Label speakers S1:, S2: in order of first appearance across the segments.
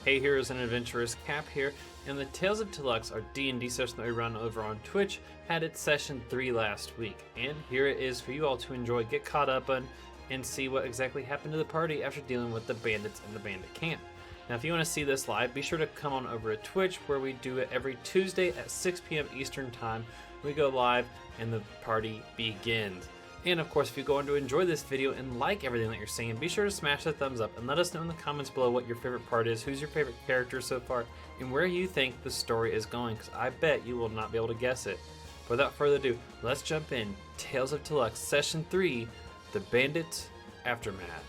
S1: Hey Heroes and Adventurers, Cap here, and the Tales of Deluxe, our D&D session that we run over on Twitch, had its session 3 last week, and here it is for you all to enjoy, get caught up on, and see what exactly happened to the party after dealing with the bandits in the bandit camp. Now if you want to see this live, be sure to come on over to Twitch, where we do it every Tuesday at 6 p.m. Eastern Time. We go live, and the party begins. And of course, if you go on to enjoy this video and like everything that you're seeing, be sure to smash the thumbs up and let us know in the comments below what your favorite part is, who's your favorite character so far, and where you think the story is going, because I bet you will not be able to guess it. Without further ado, let's jump in. Tales of Deluxe, Session 3, The Bandit Aftermath.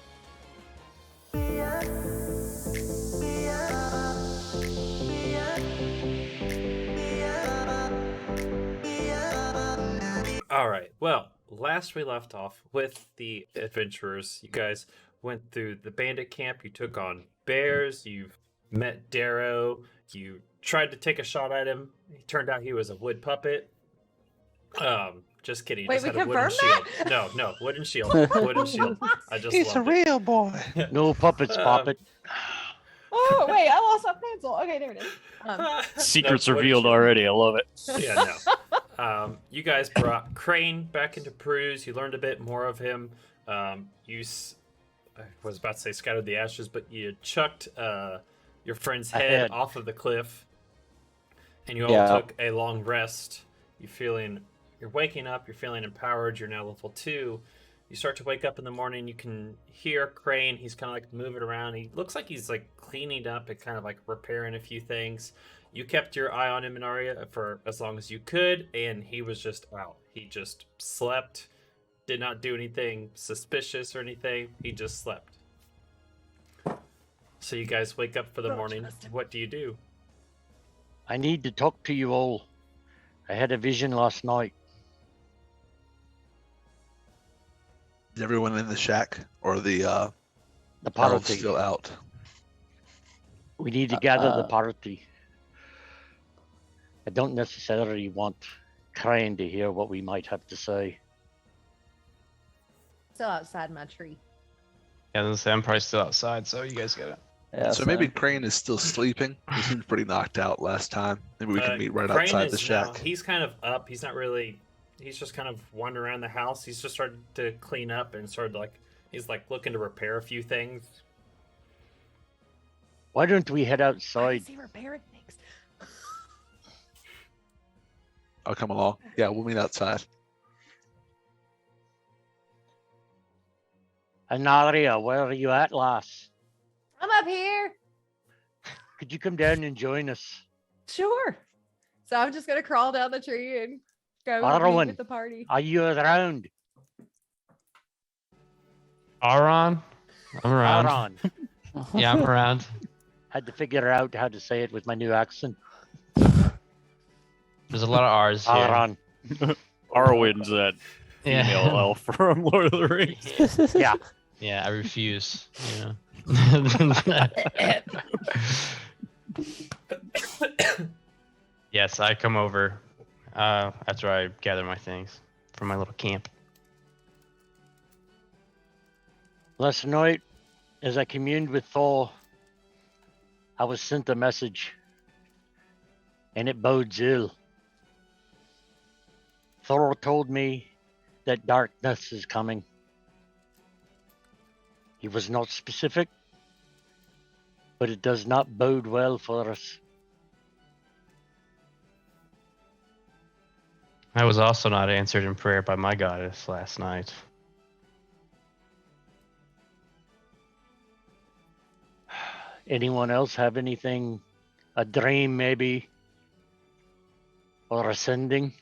S1: Alright, well, last we left off with the adventurers. You guys went through the bandit camp, you took on bears, you've met Darrow, you tried to take a shot at him. It turned out he was a wood puppet. Just kidding.
S2: Wait,
S1: just
S2: we
S1: had a wooden
S2: confirmed
S1: shield. No, wooden shield. Wooden shield. I just
S3: He's a
S1: loved it.
S3: real boy.
S4: No puppets, Poppet.
S2: Oh, wait, I lost my pencil. Okay, there it is.
S4: Secrets
S1: No, wooden
S4: revealed
S1: shield.
S4: already. I love it.
S1: Yeah, no. You guys brought Krane back into Peruse. You learned a bit more of him. I was about to say scattered the ashes, but you chucked your friend's head off of the cliff, and you all took a long rest. You're waking up. You're feeling empowered. You're now level 2. You start to wake up in the morning. You can hear Krane. He's kind of like moving around. He looks like he's like cleaning up and kind of like repairing a few things. You kept your eye on him in Aria for as long as you could, and he was just out. He just slept, did not do anything suspicious or anything. He just slept. So you guys wake up for the morning. What do you do?
S4: I need to talk to you all. I had a vision last night.
S3: Is everyone in the shack or the elves
S4: party.
S3: still out?
S4: We need to gather the party. I don't necessarily want Krane to hear what we might have to say.
S2: Still outside my tree.
S5: Yeah, I'm probably still outside, so you guys get it.
S6: Yeah,
S3: So maybe Krane is still sleeping. He seemed pretty knocked out last time. Maybe we can meet right
S1: Krane
S3: outside the
S1: is
S3: shack.
S1: now- he's kind of up. He's not really. He's just kind of wandering around the house. He's just started to clean up and started he's looking to repair a few things.
S4: Why don't we head
S2: Why
S4: outside?
S2: is he repairing things?
S3: I'll come along. Yeah, we'll meet outside.
S4: Anaria, where are you at, lass?
S2: I'm up here.
S4: Could you come down and join us?
S2: Sure. So I'm just gonna crawl down the tree and go meet
S4: Arwen.
S2: with the party.
S4: Are you around?
S5: Aron? I'm around.
S4: Aron.
S5: Yeah, I'm around.
S4: Had to figure out how to say it with my new accent.
S5: There's a lot of R's here.
S4: Aron.
S7: Arwen's that female
S5: Yeah.
S7: elf from Lord of the Rings.
S4: Yeah.
S5: Yeah, I refuse. Yeah. Yes, I come over after I gather my things from my little camp.
S4: Last night, as I communed with Thor, I was sent a message, and it bodes ill. Thor told me that darkness is coming. He was not specific, but it does not bode well for us.
S5: I was also not answered in prayer by my goddess last night.
S4: Anyone else have anything? A dream, maybe? Or ascending?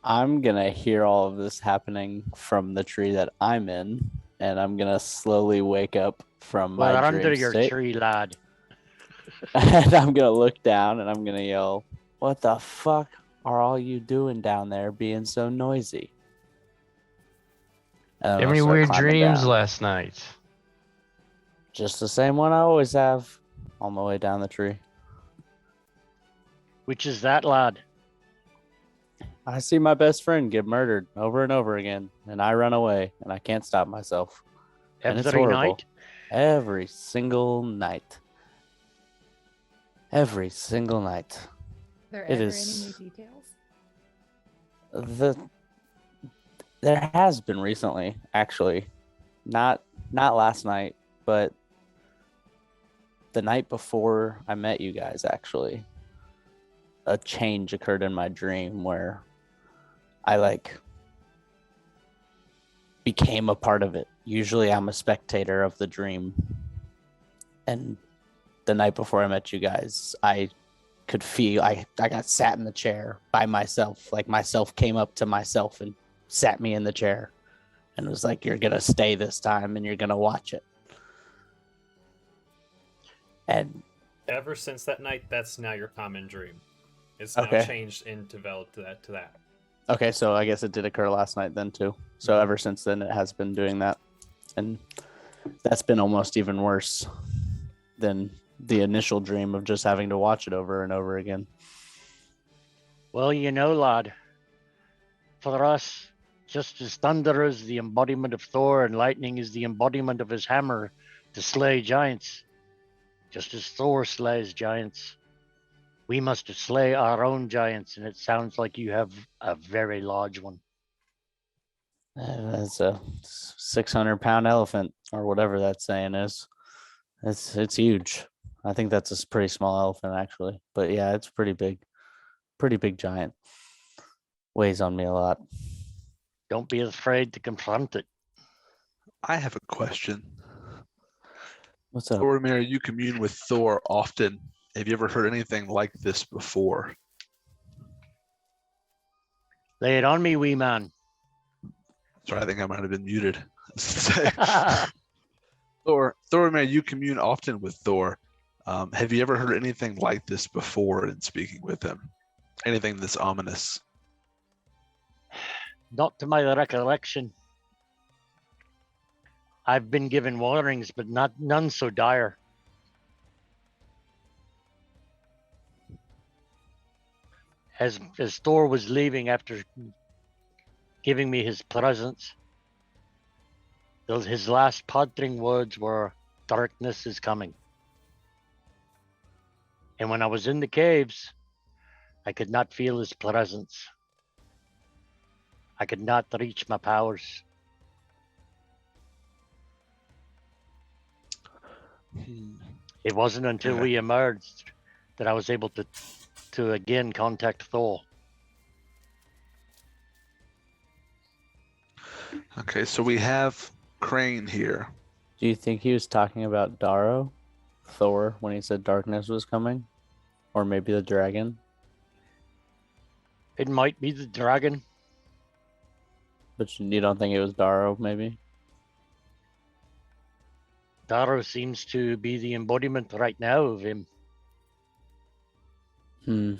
S6: I'm gonna hear all of this happening from the tree that I'm in, and I'm gonna slowly wake up from my
S4: We're
S6: dream
S4: under your
S6: state,
S4: tree, lad.
S6: and I'm gonna look down and I'm gonna yell, "What the fuck are all you doing down there, being so noisy?" And then
S5: Have
S6: I'll
S5: any
S6: start
S5: weird
S6: climbing
S5: dreams
S6: down.
S5: last night?
S6: Just the same one I always have on the way down the tree.
S4: Which is that, lad?
S6: I see my best friend get murdered over and over again, and I run away, and I can't stop myself. And it's
S4: Every
S6: horrible.
S4: night?
S6: Every single night. Every single night.
S2: There
S6: It
S2: ever
S6: is-
S2: any new details?
S6: There has been recently, actually. Not last night, but the night before I met you guys, actually. A change occurred in my dream where I became a part of it. Usually I'm a spectator of the dream. And the night before I met you guys, I could feel I got sat in the chair by myself. Like myself came up to myself and sat me in the chair and was like, "You're gonna stay this time and you're gonna watch it." And
S1: Ever since that night, that's now your common dream. It's now
S6: Okay.
S1: changed and developed to that.
S6: okay, so I guess it did occur last night then too. So ever since then it has been doing that. And that's been almost even worse than the initial dream of just having to watch it over and over again.
S4: Well, lad, for us, just as thunder is the embodiment of Thor and lightning is the embodiment of his hammer to slay giants, just as Thor slays giants, we must slay our own giants, and it sounds like you have a very large one.
S6: That's a 600-pound elephant or whatever that saying is. It's huge. I think that's a pretty small elephant actually, but yeah, it's pretty big giant. Weighs on me a lot.
S4: Don't be afraid to confront it.
S3: I have a question.
S6: What's up?
S3: Boromir, you commune with Thor often. Have you ever heard anything like this before?
S4: Lay it on me, wee man.
S3: Sorry, I think I might have been muted. Boromir, you commune often with Thor. Have you ever heard anything like this before in speaking with him? Anything this ominous?
S4: Not to my recollection. I've been given warnings, but none so dire. As Thor was leaving after giving me his presents, his last parting words were, "Darkness is coming." And when I was in the caves, I could not feel his presence. I could not reach my powers. It wasn't until we emerged that I was able to again contact Thor.
S3: Okay, so we have Krane here.
S6: Do you think he was talking about Darrow, Thor, when he said darkness was coming? Or maybe the dragon?
S4: It might be the dragon.
S6: But you don't think it was Darrow, maybe?
S4: Darrow seems to be the embodiment right now of him.
S6: Hmm.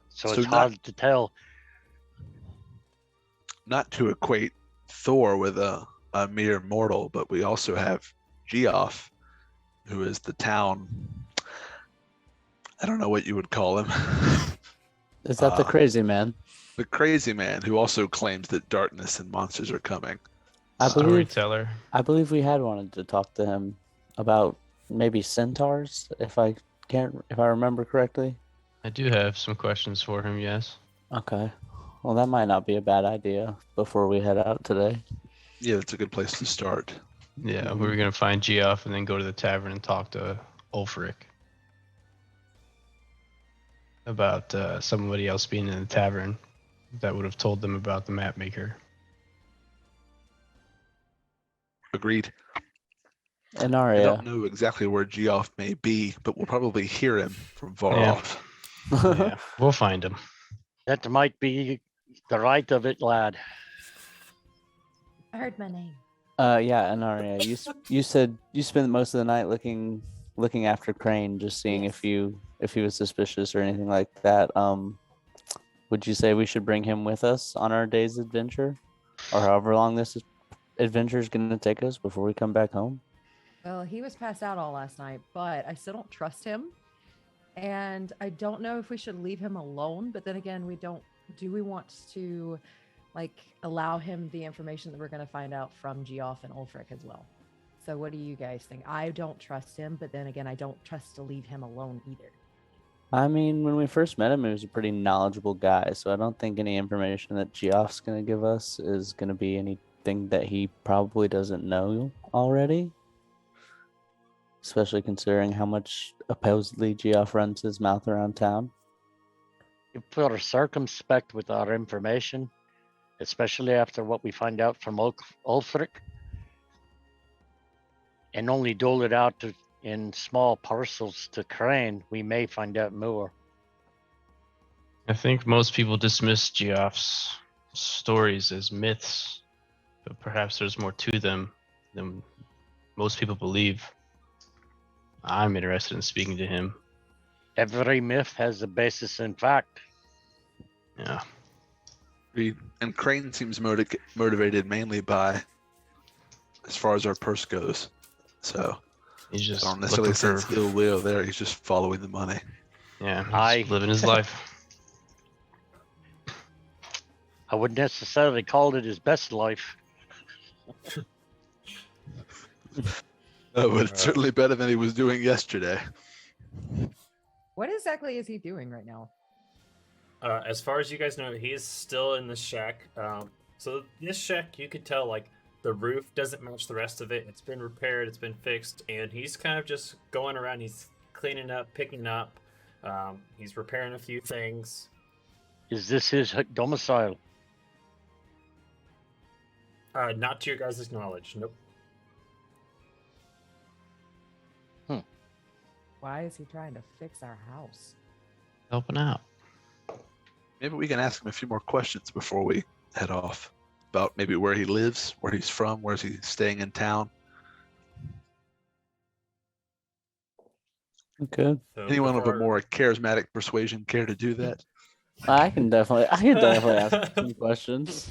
S4: So it's hard to tell.
S3: Not to equate Thor with a mere mortal, but we also have Geoff, who is the town. I don't know what you would call him.
S6: Is that the crazy man?
S3: The crazy man who also claims that darkness and monsters are coming.
S6: I
S5: Storyteller.
S6: believe we had wanted to talk to him about maybe centaurs, if I remember correctly.
S5: I do have some questions for him, yes.
S6: Okay. Well, that might not be a bad idea before we head out today.
S3: Yeah, that's a good place to start.
S5: Yeah, we were going to find Geoff and then go to the tavern and talk to Ulfric about somebody else being in the tavern that would have told them about the map maker.
S3: Agreed.
S6: And
S3: I
S6: Arya.
S3: don't know exactly where Geoff may be, but we'll probably hear him from far
S5: Yeah.
S3: off.
S5: Yeah, we'll find him.
S4: That might be the right of it, lad.
S2: I heard my name.
S6: Yeah, and Arya, you said you spent most of the night looking after Krane, just seeing if he was suspicious or anything like that. Would you say we should bring him with us on our day's adventure, or however long this adventure is going to take us before we come back home?
S2: Well, he was passed out all last night, but I still don't trust him. And I don't know if we should leave him alone, but then again, do we want to allow him the information that we're going to find out from Geoff and Ulfric as well? So what do you guys think? I don't trust him, but then again, I don't trust to leave him alone either.
S6: I mean, when we first met him, he was a pretty knowledgeable guy, so I don't think any information that Geoff's going to give us is going to be anything that he probably doesn't know already. Especially considering how much supposedly Geoff runs his mouth around town.
S4: If we're circumspect with our information, especially after what we find out from Ulfric, and only dole it out in small parcels to Krane, we may find out more.
S5: I think most people dismiss Geoff's stories as myths, but perhaps there's more to them than most people believe. I'm interested in speaking to him.
S4: Every myth has a basis in fact.
S5: Yeah.
S3: And Krane seems motivated mainly by, as far as our purse goes. So
S5: He's just
S3: I don't necessarily
S5: looking
S3: sense
S5: for,
S3: ill will there. He's just following the money.
S5: yeah, he's living his life.
S4: I wouldn't necessarily call it his best life.
S3: Oh, but it's certainly better than he was doing yesterday.
S2: What exactly is he doing right now?
S1: As far as you guys know, he is still in the shack. So this shack, you could tell, like, the roof doesn't match the rest of it. It's been repaired, it's been fixed, and he's kind of just going around. He's cleaning up, picking up. He's repairing a few things.
S4: Is this his domicile?
S1: Not to your guys' knowledge. Nope.
S2: Why is he trying to fix our house?
S5: Helping out.
S3: Maybe we can ask him a few more questions before we head off about maybe where he lives, where he's from, where's he staying in town.
S6: Okay.
S1: So
S3: Anyone with a
S1: before-
S3: more charismatic persuasion care to do that?
S6: I can definitely ask some questions.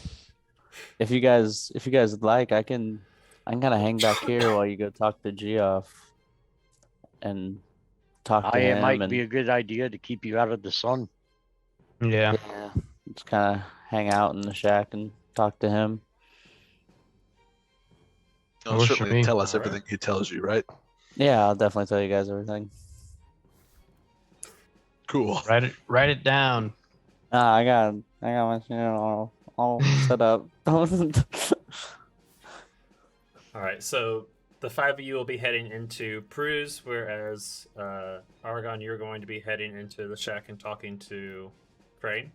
S6: If you guys would like, I can kind of hang back here while you go talk to Geoff and talk to
S4: It
S6: him.
S4: might
S6: and
S4: be a good idea to keep you out of the sun.
S5: Yeah.
S6: just kind of hang out in the shack and talk to him.
S3: He'll
S5: Works for
S3: certainly
S5: me.
S3: tell us everything he tells you, right?
S6: Yeah, I'll definitely tell you guys everything.
S3: Cool.
S5: Write it down.
S6: I got my all set up.
S1: All right, so the five of you will be heading into Pruse, whereas Argon, you're going to be heading into the shack and talking to Krane.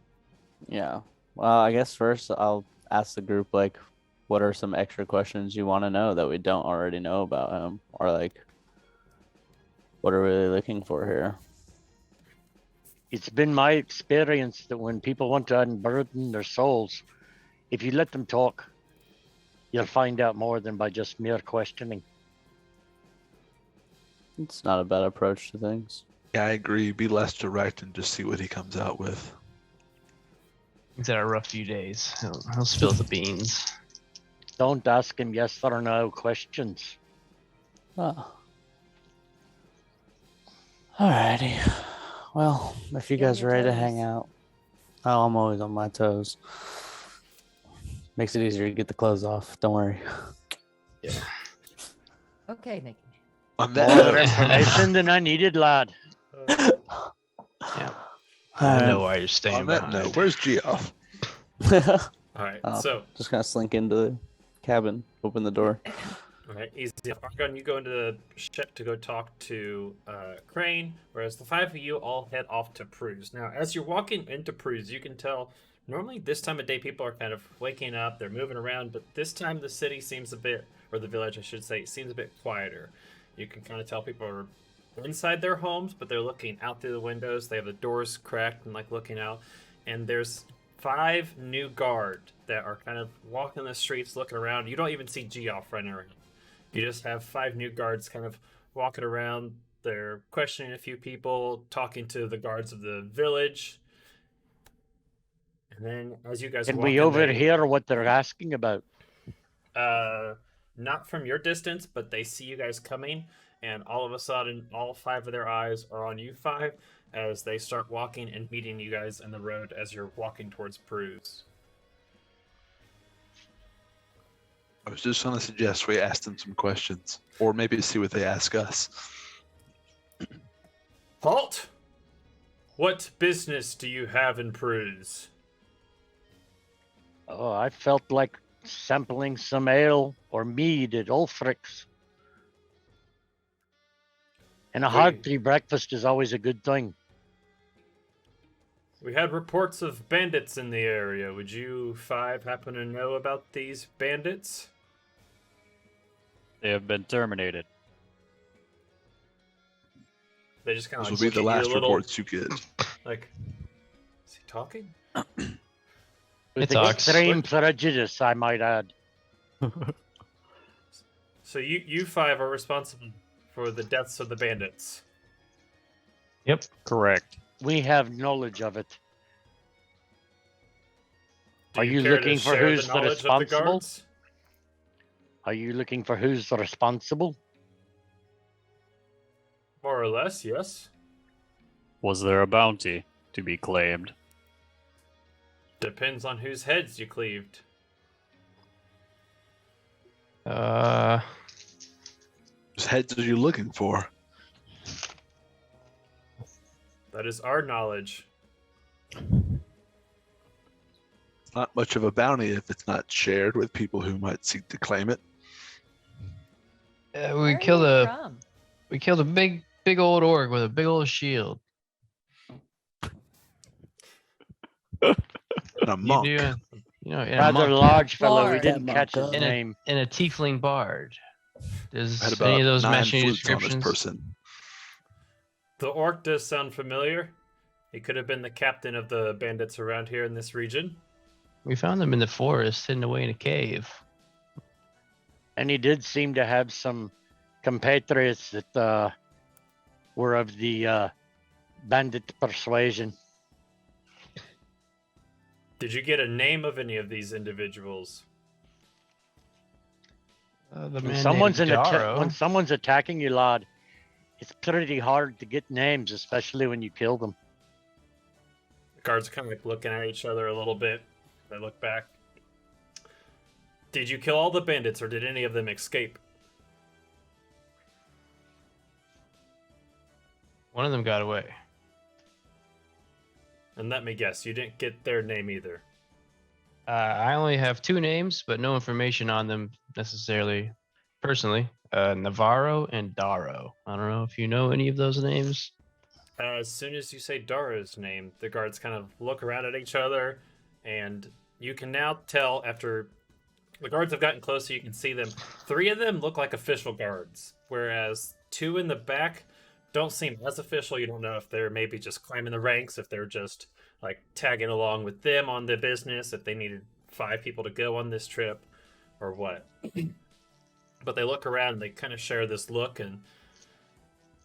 S6: Yeah. Well, I guess first I'll ask the group, like, what are some extra questions you want to know that we don't already know about him? Or, like, what are we really looking for here?
S4: It's been my experience that when people want to unburden their souls, if you let them talk, you'll find out more than by just mere questioning.
S6: It's not a bad approach to things.
S3: Yeah, I agree. Be less direct and just see what he comes out with.
S5: He's had a rough few days. He'll spill the beans.
S4: Don't ask him yes or no questions.
S6: Oh. Alrighty. Well, if you
S2: Get on
S6: guys are
S2: your
S6: ready to
S2: toes.
S6: hang out. Oh, I'm always on my toes. Makes it easier to get the clothes off. Don't worry.
S2: Okay, Nikki.
S3: On
S4: More
S3: that
S4: information than I needed, lad.
S5: Yeah. I know why you're staying
S3: on that
S5: behind.
S3: note, where's Geoff?
S1: All right,
S6: Oh.
S1: so
S6: Just gonna slink into the cabin, open the door.
S1: all right, easy. Argon, you go into the ship to go talk to Krane, whereas the five of you all head off to Pruse. Now, as you're walking into Pruse, you can tell normally this time of day people are kind of waking up, they're moving around, but this time the city seems a bit, or the village I should say, seems a bit quieter. You can kind of tell people are inside their homes, but they're looking out through the windows. They have the doors cracked and like looking out, and there's 5 new guard that are kind of walking the streets looking around. You don't even see Geoff running around. You just have 5 new guards kind of walking around. They're questioning a few people, talking to the guards of the village. And then as you guys
S4: Can
S1: walk
S4: we
S1: in,
S4: overhear what they're asking about?
S1: not from your distance, but they see you guys coming, and all of a sudden, all 5 of their eyes are on you 5 as they start walking and meeting you guys in the road as you're walking towards Pruse.
S3: I was just going to suggest we ask them some questions, or maybe see what they ask us.
S1: Halt! What business do you have in Pruse?
S4: Oh, I felt like sampling some ale or mead at Ulfric's. And a hearty breakfast is always a good thing.
S1: We had reports of bandits in the area. Would you five happen to know about these bandits?
S7: They have been terminated.
S1: They just kind of
S3: Those will be the last reports you get.
S1: Like, is he talking?
S4: With
S5: It's Ox.
S4: extreme prejudice, I might add.
S1: So you five are responsible for the deaths of the bandits.
S5: Yep.
S7: Correct.
S4: We have knowledge of it.
S1: Do
S4: Are you
S1: care to
S4: looking for
S1: share
S4: who's the
S1: knowledge of the
S4: responsible?
S1: guards?
S4: Are you looking for who's the responsible?
S1: More or less, yes.
S7: Was there a bounty to be claimed?
S1: Depends on whose heads you cleaved.
S3: Whose heads are you looking for?
S1: That is our knowledge.
S3: It's not much of a bounty if it's not shared with people who might seek to claim it.
S2: Where
S5: We
S2: are
S5: killed
S2: you
S5: a
S2: from?
S5: big old orc with a big old shield.
S3: And a monk.
S5: You know, and a
S4: Rather
S5: monk
S4: large fellow. We
S2: Bard.
S4: didn't catch his
S6: And
S5: a-
S4: name.
S5: and a tiefling bard. Does
S3: Had
S5: any
S3: about
S5: of those
S3: 9
S5: match any
S3: flutes on this
S5: descriptions?
S3: person.
S1: The orc does sound familiar. He could have been the captain of the bandits around here in this region.
S5: We found them in the forest, hidden away in a cave.
S4: And he did seem to have some compatriots that were of the bandit persuasion.
S1: Did you get a name of any of these individuals?
S5: The
S4: When
S5: man
S4: someone's
S5: named Darrow.
S4: when someone's attacking you, lad, it's pretty hard to get names, especially when you kill them.
S1: The guards are kind of like looking at each other a little bit. They look back. Did you kill all the bandits, or did any of them escape?
S5: One of them got away.
S1: And let me guess, you didn't get their name either.
S5: I only have 2 names, but no information on them necessarily personally. Navarro and Darrow. I don't know if you know any of those names.
S1: As soon as you say Darrow's name, the guards kind of look around at each other, and you can now tell after the guards have gotten closer, you can see them. 3 of them look like official guards, whereas 2 in the back don't seem as official. You don't know if they're maybe just climbing the ranks, if they're just like tagging along with them on the business, if they needed 5 people to go on this trip, or what. But they look around and they kind of share this look and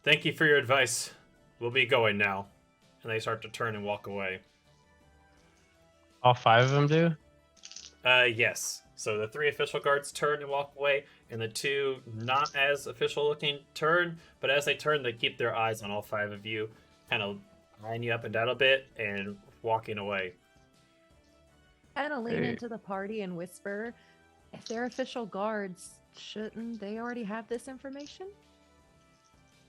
S1: thank you for your advice. We'll be going now. And they start to turn and walk away.
S5: All 5 of them do?
S1: Yes. So the 3 official guards turn and walk away, and the 2 not as official looking turn, but as they turn, they keep their eyes on all 5 of you, kind of eyeing you up and down a bit and walking away.
S2: Kind of lean
S5: Hey.
S2: into the party and whisper, if they're official guards, shouldn't they already have this information?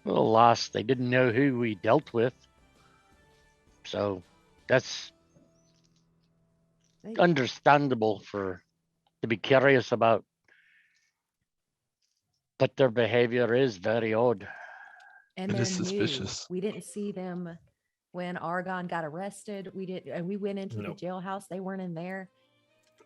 S4: Well, alas, they didn't know who we dealt with. So that's
S2: They-
S4: understandable to be curious about. But their behavior is very odd.
S2: and
S3: It
S2: they're
S3: is
S2: new.
S3: suspicious.
S2: We didn't see them when Argon got arrested. We went into
S1: Nope.
S2: the jailhouse. They weren't in there.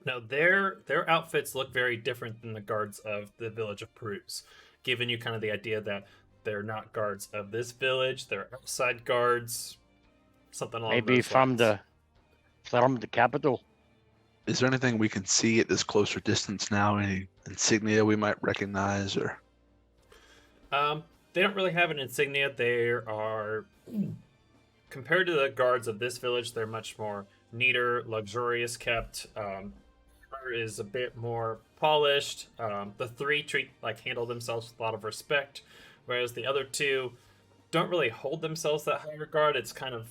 S1: Now, their outfits look very different than the guards of the village of Pruse, giving you kind of the idea that they're not guards of this village, they're outside guards, something along
S4: Maybe
S1: those
S4: from
S1: lines.
S4: the capital.
S3: Is there anything we can see at this closer distance now? Any insignia we might recognize, or
S1: They don't really have an insignia. They are, compared to the guards of this village, they're much more neater, luxurious kept. Is a bit more polished. The 3 handle themselves with a lot of respect, whereas the other 2 don't really hold themselves that high regard. It's kind of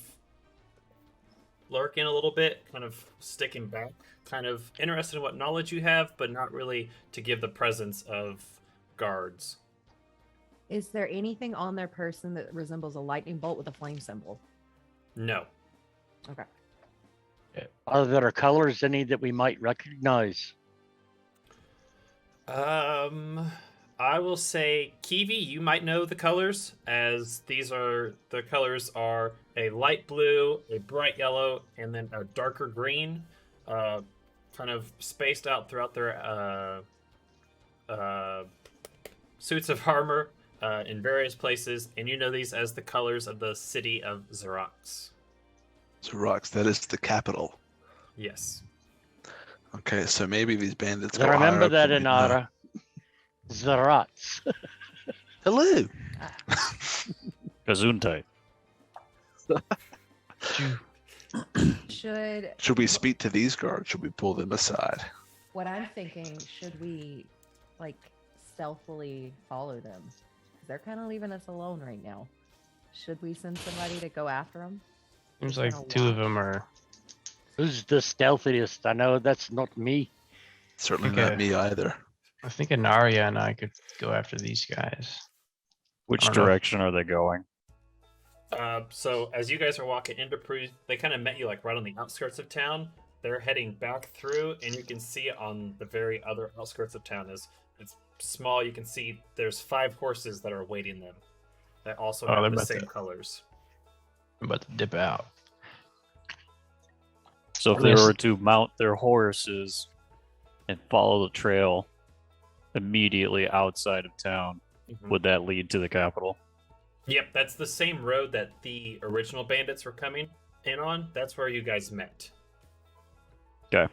S1: lurking a little bit, kind of sticking back, kind of interested in what knowledge you have, but not really to give the presence of guards.
S2: Is there anything on their person that resembles a lightning bolt with a flame symbol?
S1: No.
S2: Okay.
S4: Are there colors any that we might recognize?
S1: I will say, Kiwi, you might know the colors, as the colors are a light blue, a bright yellow, and then a darker green, kind of spaced out throughout their suits of armor in various places, and you know these as the colors of the city of Xerox.
S3: Xerox, that is the capital.
S1: Yes.
S3: Okay, so maybe these bandits.
S4: I
S3: go
S4: remember
S3: higher up
S4: that
S3: than
S4: in
S3: we know.
S4: Ara. Zerots.
S3: Hello.
S7: Gesundheit.
S2: Should
S3: we speak to these guards? Should we pull them aside?
S2: what I'm thinking, should we like stealthily follow them? 'Cause they're kind of leaving us alone right now. Should we send somebody to go after them?
S5: Seems
S2: Just
S5: like
S2: kinda
S5: two of
S2: watch.
S5: them are.
S4: Who's the stealthiest? I know that's not me.
S3: Certainly
S5: Okay.
S3: not me either.
S5: I think Anaria and I could go after these guys.
S7: Which
S5: I don't know.
S7: direction are they going?
S1: So as you guys are walking into Peru, they kind of met you like right on the outskirts of town. They're heading back through, and you can see on the very other outskirts of town it's small. You can see there's 5 horses that are awaiting them that also
S5: Oh, they're
S1: have the
S5: about
S1: same
S5: to-
S1: colors.
S5: I'm about to dip out.
S7: So if
S5: At
S7: they
S5: least-
S7: were to mount their horses and follow the trail immediately outside of town,
S1: Mhm.
S7: would that lead to the capital?
S1: Yep, that's the same road that the original bandits were coming in on. That's where you guys met.
S7: Okay.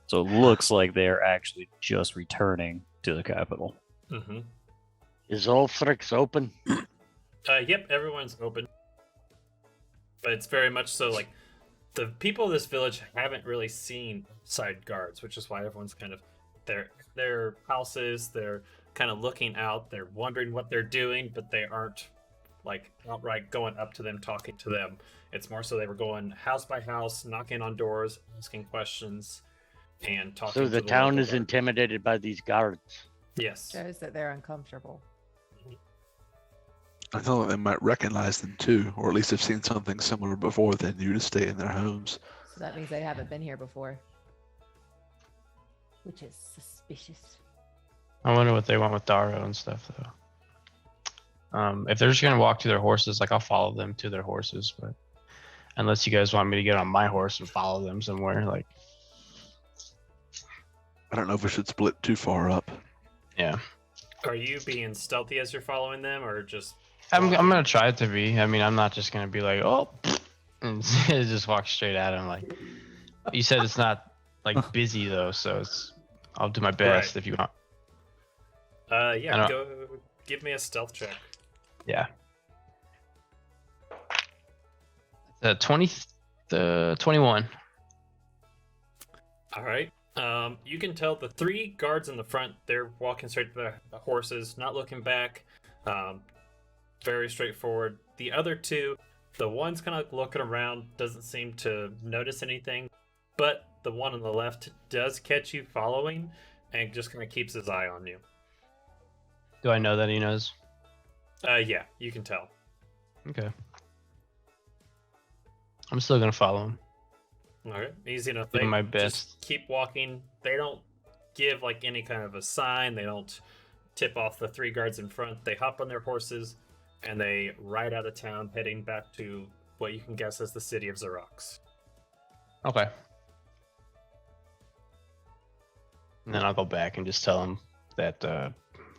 S7: So it looks like they're actually just returning to the capital.
S1: Mm-hmm.
S4: Is Ulfric's open?
S1: Yep, everyone's open. But it's very much so like the people of this village haven't really seen side guards, which is why everyone's kind of their houses, they're kind of looking out, they're wondering what they're doing, but they aren't like outright going up to them, talking to them. It's more so they were going house by house, knocking on doors, asking questions, and talking
S4: So
S1: to
S4: the town
S1: local
S4: is
S1: guard.
S4: intimidated by these guards.
S1: Yes.
S2: Shows that they're uncomfortable.
S3: I thought they might recognize them too, or at least have seen something similar before they knew to stay in their homes.
S2: So that means they haven't been here before. Which is suspicious.
S5: I wonder what they want with Darrow and stuff, though. If they're just gonna walk to their horses, like I'll follow them to their horses, but unless you guys want me to get on my horse and follow them somewhere, like
S3: I don't know if we should split too far up.
S5: yeah,
S1: Are you being stealthy as you're following them, or just
S5: I'm gonna try it to be. I mean, I'm not just gonna be like, oh, and just walk straight at him. Like you said, it's not like busy though, so I'll do my best
S1: Right.
S5: if you want.
S1: yeah,
S5: don't-
S1: go give me a stealth check.
S5: Yeah. 21.
S1: All right. You can tell the 3 guards in the front, they're walking straight to the horses, not looking back. Very straightforward. The other 2, the one's kind of looking around, doesn't seem to notice anything, but the one on the left does catch you following and just kind of keeps his eye on you.
S5: Do I know that he knows?
S1: Yeah, you can tell.
S5: Okay. I'm still gonna follow him.
S1: All right, easy enough.
S5: Doing my
S1: just
S5: best.
S1: keep walking. They don't give like any kind of a sign. They don't tip off the 3 guards in front. They hop on their horses and they ride out of town, heading back to what you can guess as the city of Xerox.
S5: Okay. And then I'll go back and just tell him that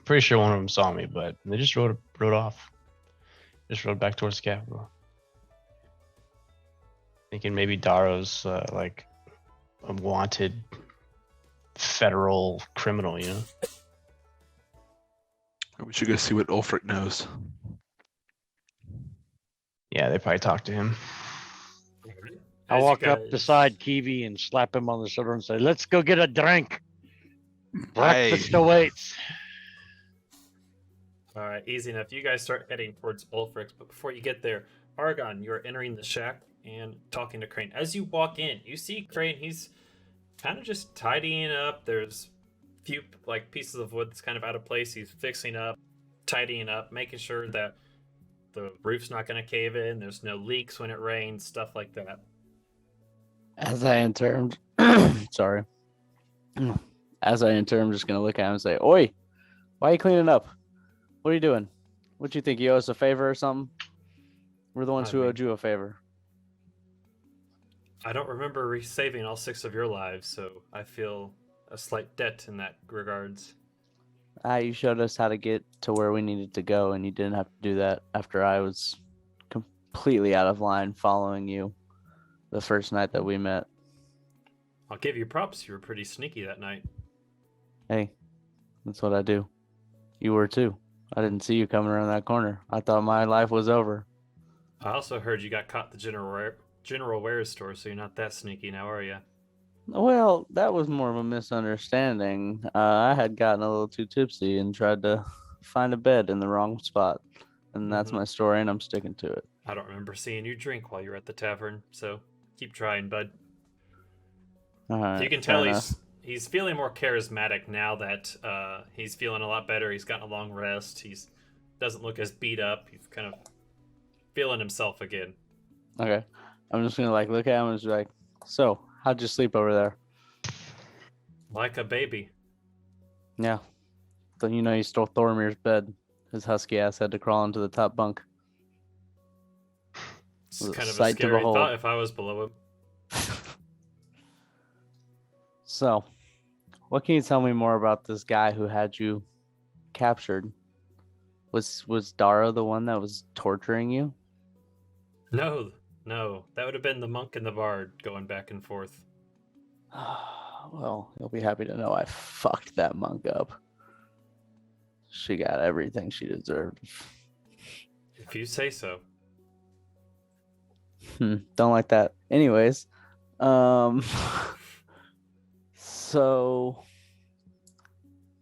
S5: pretty sure one of them saw me, but they just rode off. Just rode back towards the capital. Thinking maybe Darrow's like a wanted federal criminal, you know?
S3: We should go see what Ulfric knows.
S5: Yeah, they probably talked to him.
S4: I
S1: As you
S4: walk up
S1: guys-
S4: beside Kiwi and slap him on the shoulder and say, "Let's go get a drink.
S3: Hey.
S4: Breakfast awaits."
S1: All right, easy enough. You guys start heading towards Ulfric's, but before you get there, Argon, you're entering the shack and talking to Krane. As you walk in, you see Krane. He's kind of just tidying up. There's a few like pieces of wood that's kind of out of place. He's fixing up, tidying up, making sure that the roof's not going to cave in. There's no leaks when it rains, stuff like that.
S6: As I enter, sorry. As I enter, I'm just gonna look at him and say, "Oi, why are you cleaning up? What are you doing? What you think? You owe us a favor or something? We're the ones
S1: I
S6: who
S1: mean-
S6: owed you a favor."
S1: I don't remember saving all 6 of your lives, so I feel a slight debt in that regards.
S6: You showed us how to get to where we needed to go, and you didn't have to do that after I was completely out of line following you the first night that we met.
S1: I'll give you props. You were pretty sneaky that night.
S6: Hey, that's what I do. You were too. I didn't see you coming around that corner. I thought my life was over.
S1: I also heard you got caught at the General Wares store, so you're not that sneaky now, are you?
S6: Well, that was more of a misunderstanding. I had gotten a little too tipsy and tried to find a bed in the wrong spot. And that's
S1: Mhm.
S6: my story, and I'm sticking to it.
S1: I don't remember seeing you drink while you were at the tavern, so keep trying, bud.
S6: All right,
S1: You can
S6: fair
S1: tell
S6: enough.
S1: he's feeling more charismatic now that he's feeling a lot better. He's gotten a long rest. He's doesn't look as beat up. He's kind of feeling himself again.
S6: Okay. I'm just gonna look at him and just be like, "So, how'd you sleep over there?"
S1: Like a baby.
S6: Yeah. So you stole Thormir's bed. His husky ass had to crawl into the top bunk.
S1: It's
S6: Was a
S1: kind of a
S6: sight to
S1: scary
S6: behold.
S1: thought if I was below him.
S6: So, what can you tell me more about this guy who had you captured? Was Darrow the one that was torturing you?
S1: No, that would have been the monk and the bard going back and forth.
S6: Well, you'll be happy to know I fucked that monk up. She got everything she deserved.
S1: If you say so.
S6: Don't like that. Anyways, so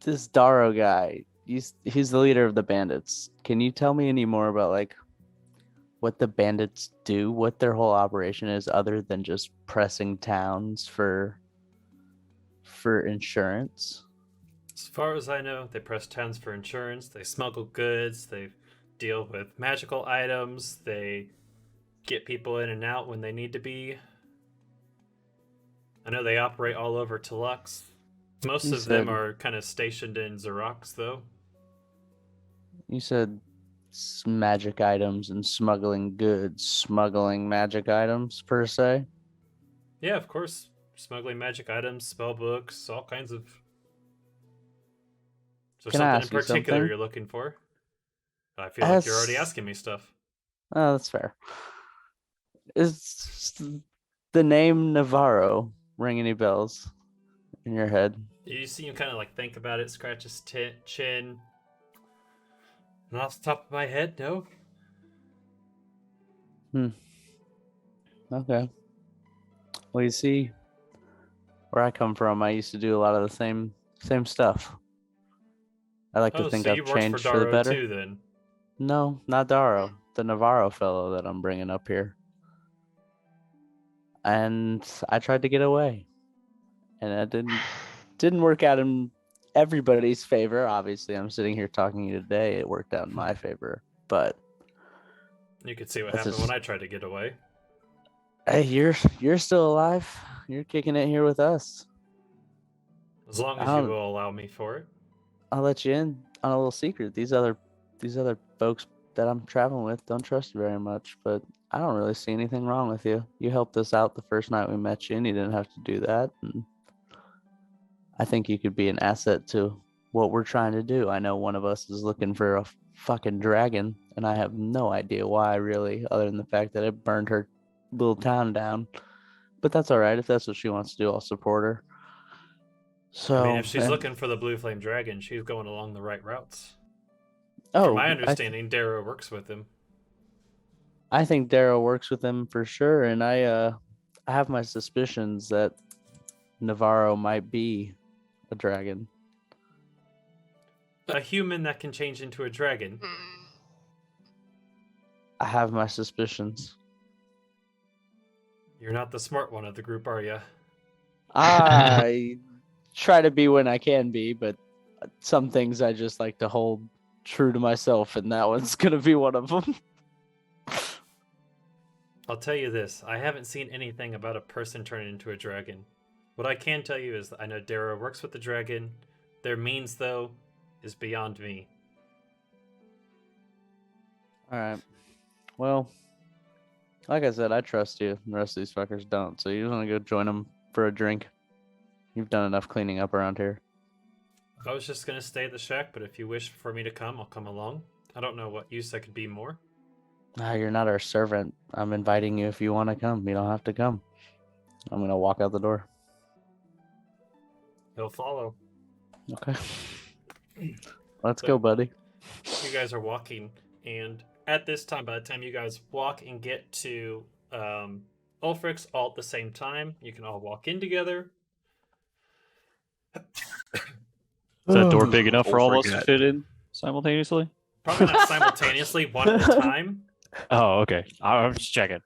S6: this Darrow guy, he's the leader of the bandits. Can you tell me any more about what the bandits do, what their whole operation is, other than just pressing towns for insurance?
S1: As far as I know, they press towns for insurance, they smuggle goods, they deal with magical items, they get people in and out when they need to be. I know they operate all over Telux. Most
S6: You
S1: of them
S6: said-
S1: are kind of stationed in Xerox, though.
S6: You said magic items and smuggling goods, smuggling magic items per se.
S1: Yeah, of course. Smuggling magic items, spell books, all kinds of. So
S6: Can I
S1: something in
S6: ask you
S1: particular
S6: something?
S1: you're looking for? I feel like you're already
S6: As-
S1: asking me stuff.
S6: Oh, that's fair. Is the name Navarro ring any bells in your head?
S1: You see him kind of think about it, scratch his chin. Not off the top of my head, no.
S6: Okay. Well, you see, where I come from, I used to do a lot of the same stuff. I like to
S1: Oh,
S6: think
S1: so
S6: I've
S1: you worked for
S6: changed for the
S1: Darrow
S6: better.
S1: too, then?
S6: No, not Darrow. The Navarro fellow that I'm bringing up here. And I tried to get away, and that didn't work out in everybody's favor. Obviously, I'm sitting here talking to you today. It worked out in my favor, but
S1: You could see what
S6: That's
S1: happened
S6: just-
S1: when I tried to get away.
S6: hey, you're still alive. You're kicking it here with us.
S1: As long as
S6: I'll-
S1: you will allow me for it.
S6: I'll let you in on a little secret. These other folks that I'm traveling with don't trust you very much, but I don't really see anything wrong with you. You helped us out the first night we met you, and you didn't have to do that. And I think you could be an asset to what we're trying to do. I know one of us is looking for a fucking dragon, and I have no idea why, really, other than the fact that it burned her little town down. But that's all right. If that's what she wants to do, I'll support her. So,
S1: I mean, if she's
S6: and-
S1: looking for the Blue Flame Dragon, she's going along the right routes.
S6: oh,
S1: From my
S6: I
S1: understanding, Darrow works with him.
S6: I think Darrow works with him for sure, and I have my suspicions that Navarro might be a dragon.
S1: a human that can change into a dragon.
S6: I have my suspicions.
S1: You're not the smart one of the group, are you?
S6: I try to be when I can be, but some things I just like to hold true to myself, and that one's gonna be one of them.
S1: I'll tell you this, I haven't seen anything about a person turning into a dragon. What I can tell you is that I know Darrow works with the dragon. Their means, though, is beyond me.
S6: All right. Well, like I said, I trust you. The rest of these fuckers don't. So you just want to go join them for a drink? You've done enough cleaning up around here.
S1: I was just going to stay at the shack, but if you wish for me to come, I'll come along. I don't know what use I could be more.
S6: Ah, you're not our servant. I'm inviting you if you want to come. You don't have to come. I'm going to walk out the door.
S1: He'll follow.
S6: Okay. Let's go, buddy.
S1: You guys are walking, and at this time, by the time you guys walk and get to Ulfric's all at the same time, you can all walk in together.
S7: Is that door big enough for all of us to
S3: Forget.
S7: fit in simultaneously?
S1: Probably not simultaneously, one at a time.
S7: Oh, okay. I'm just checking.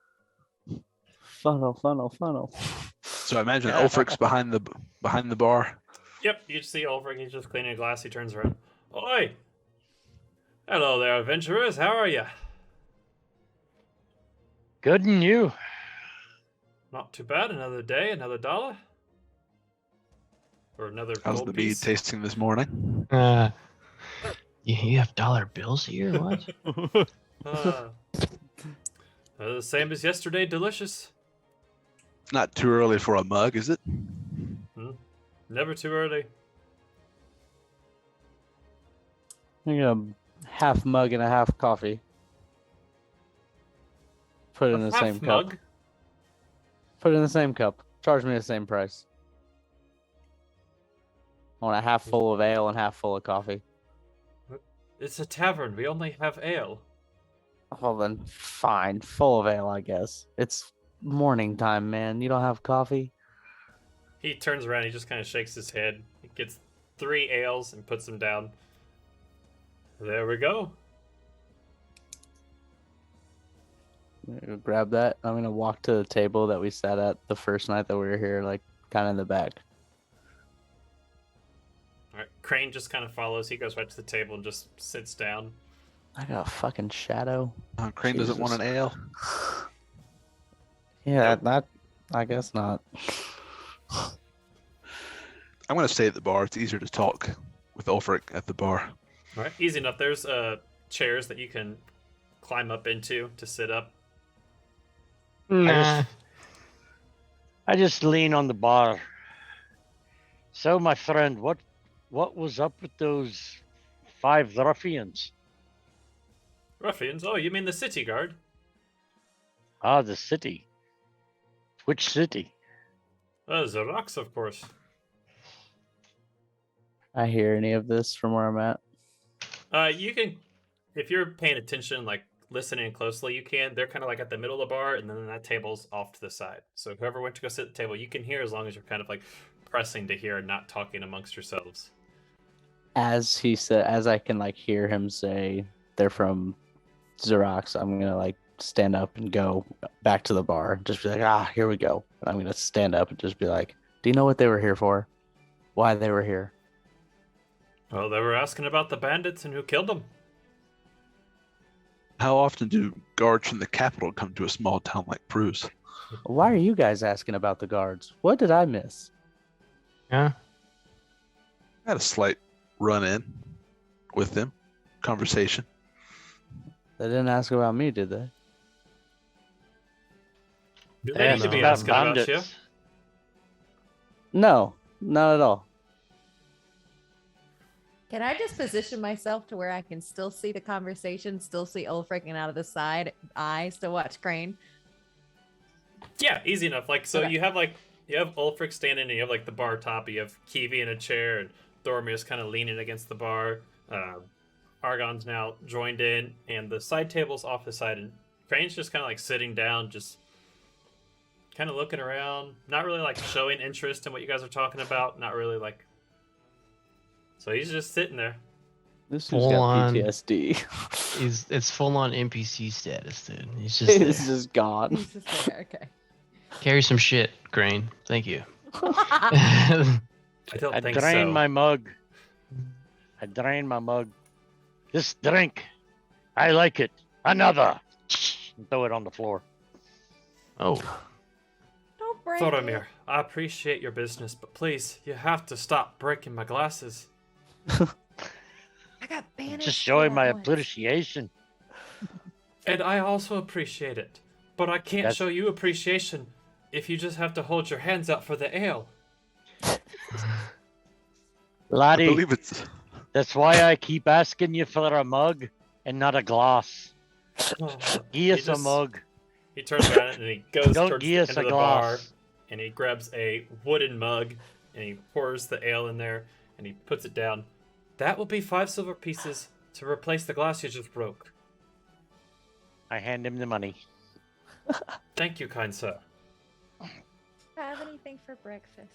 S6: Funnel.
S3: So I imagine Ulfric's behind the bar.
S1: Yep, you see Ulfric, he's just cleaning a glass, he turns around. Oi! Hello there, adventurers, how are you?
S4: Good and you.
S1: Not too bad, another day, another dollar. Or another
S3: How's
S1: gold
S3: the
S1: piece.
S3: mead tasting this morning?
S5: You have dollar bills here? What?
S1: The same as yesterday, delicious.
S3: Not too early for a mug, is it?
S1: Never too early.
S6: I got a half mug and a half coffee. Put it in the
S1: Half
S6: same
S1: mug.
S6: cup. Put it in the same cup. Charge me the same price. I want a half full of ale and half full of coffee.
S1: It's a tavern, we only have ale.
S6: Well then, fine. Full of ale, I guess. It's morning time, man. You don't have coffee?
S1: He turns around, he just kind of shakes his head. He gets 3 ales and puts them down. There we go.
S6: I'm gonna grab that. I'm gonna walk to the table that we sat at the first night that we were here, like kind of in the back.
S1: Alright, Krane just kind of follows. He goes right to the table and just sits down.
S6: I got a fucking shadow.
S3: Crane doesn't want an ale.
S6: Yeah, not. I guess not.
S3: I'm going to stay at the bar. It's easier to talk with Ulfric at the bar.
S1: Alright, easy enough. There's chairs that you can climb up into to sit up.
S4: I just lean on the bar. So, my friend, what was up with those 5 ruffians?
S1: Ruffians? Oh, you mean the city guard?
S4: Ah, the city. Which city?
S1: The rocks, of course.
S6: I hear any of this from where I'm at.
S1: You can, if you're paying attention, like listening closely, you can. They're kind of like at the middle of the bar, and then that table's off to the side. So whoever went to go sit at the table, you can hear as long as you're kind of like pressing to hear and not talking amongst yourselves.
S6: As he said, as I can like hear him say they're from Xerox, I'm gonna like stand up and go back to the bar. Just be like, here we go. And I'm gonna stand up and just be like, do you know what they were here for? Why they were here?
S1: Well, they were asking about the bandits and who killed them.
S3: How often do guards from the capital come to a small town like Bruce?
S6: Why are you guys asking about the guards? What did I miss?
S5: Yeah.
S3: I had a slight run-in with them. Conversation.
S6: They didn't ask about me, did they?
S1: Do they need to be asking about you?
S6: No, not at all.
S2: Can I just position myself to where I can still see the conversation, still see Ulfric, and out of the side eye still watch Krane?
S1: Yeah, easy enough. Like, so
S2: Okay.
S1: you have Ulfric standing, and you have like the bar top. You have Kiwi in a chair, and Thormir's kind of leaning against the bar. Argon's now joined in, and the side table's off the side, and Crane's just kind of like sitting down, just kind of looking around, not really like showing interest in what you guys are talking about, not really like. So he's just sitting there.
S6: This dude's
S5: Full
S6: got
S5: on.
S6: PTSD.
S5: It's full on NPC status, dude. He's just there.
S6: He's just gone.
S2: He's just there. Okay.
S5: Carry some shit, Krane. Thank you.
S1: I don't
S4: I
S1: think
S4: drain
S1: so.
S4: my mug. I drain my mug. This drink, I like it. Another. And throw it on the floor.
S5: Oh,
S2: Don't break
S1: Boromir,
S2: it.
S1: I appreciate your business, but please, you have to stop breaking my glasses.
S2: I got banished.
S4: Just
S2: for
S4: showing
S2: that
S4: my
S2: once.
S4: appreciation.
S1: And I also appreciate it. But I can't
S4: That's-
S1: show you appreciation if you just have to hold your hands out for the ale.
S3: I
S4: Laddie,
S3: believe it's.
S4: that's why I keep asking you for a mug and not a glass.
S1: Oh,
S4: Give
S1: he
S4: us a
S1: just-
S4: mug.
S1: He turns around and he goes
S4: Don't
S1: towards the
S4: give
S1: end
S4: us
S1: of
S4: a
S1: the bar
S4: glass.
S1: and he grabs a wooden mug and he pours the ale in there and he puts it down. That will be 5 silver pieces to replace the glass you just broke.
S4: I hand him the money.
S1: Thank you, kind sir.
S2: Have anything for breakfast?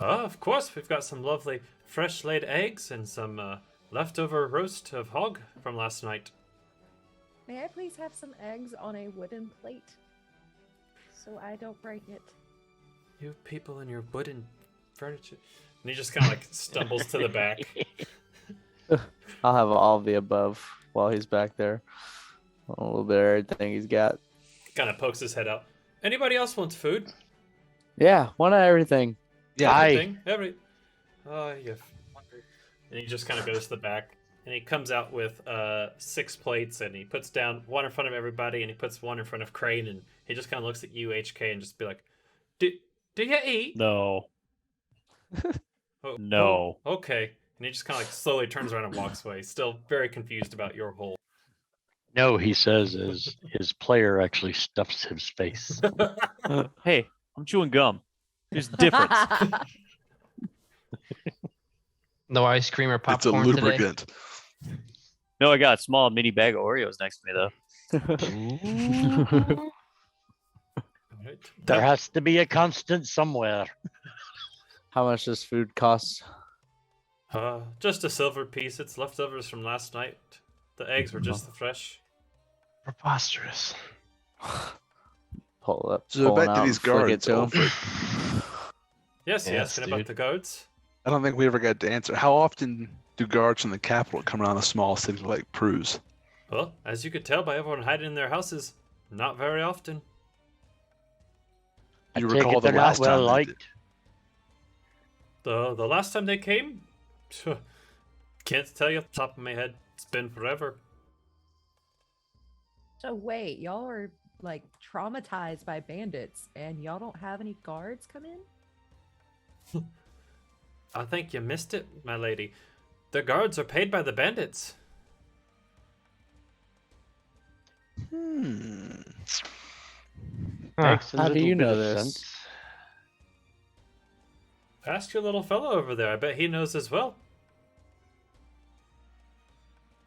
S1: Oh, of course, we've got some lovely fresh laid eggs and some leftover roast of hog from last night.
S2: May I please have some eggs on a wooden plate so I don't break it?
S1: You people and your wooden furniture. And he just kind of like stumbles to the back.
S6: I'll have all of the above while he's back there. A little bit of everything he's got.
S1: Kind of pokes his head out. Anybody else wants food?
S6: Yeah, one of everything.
S3: Yeah,
S4: Aye.
S1: Everything? Oh, you. And he just kind of goes to the back, and he comes out with 6 plates, and he puts down one in front of everybody, and he puts one in front of Krane, and he just kind of looks at you, HK, and just be like, "Do you eat?"
S7: No.
S1: Oh,
S7: No.
S1: oh, okay. And he just kind of like slowly turns around and walks away, still very confused about your whole.
S4: No, he says as his player actually stuffs his face.
S7: Hey, I'm chewing gum. There's a difference.
S5: no ice cream or
S3: it's a
S5: popcorn today.
S3: lubricant.
S7: No, I got a small mini bag of Oreos next to me though.
S1: Right.
S4: There has to be a constant somewhere.
S6: How much does food cost?
S1: Just a silver piece. It's leftovers from last night. The eggs were just the fresh.
S5: Preposterous.
S6: Pull up.
S3: So
S6: pull
S3: back
S6: one
S3: to
S6: out
S3: these
S6: and flick it
S3: guards,
S6: to him.
S3: Alfred.
S1: Yes, you
S5: Yes,
S1: asking
S5: dude.
S1: about the goats?
S3: I don't think we ever got to answer. How often do guards from the capital come around a small city like Pruz?
S1: Well, as you could tell by everyone hiding in their houses, not very often.
S4: I
S3: Do you
S4: take
S3: recall
S4: it
S3: the
S4: they're
S3: last
S4: not well
S3: time they did?
S4: liked.
S1: The last time they came, can't tell you off the top of my head. It's been forever.
S2: So wait, y'all are like traumatized by bandits and y'all don't have any guards come in?
S1: I think you missed it, my lady. The guards are paid by the bandits.
S5: Huh.
S4: Makes a
S6: How do
S4: little
S6: you
S4: bit
S6: know
S4: of
S6: this?
S4: sense.
S1: Ask your little fellow over there. I bet he knows as well.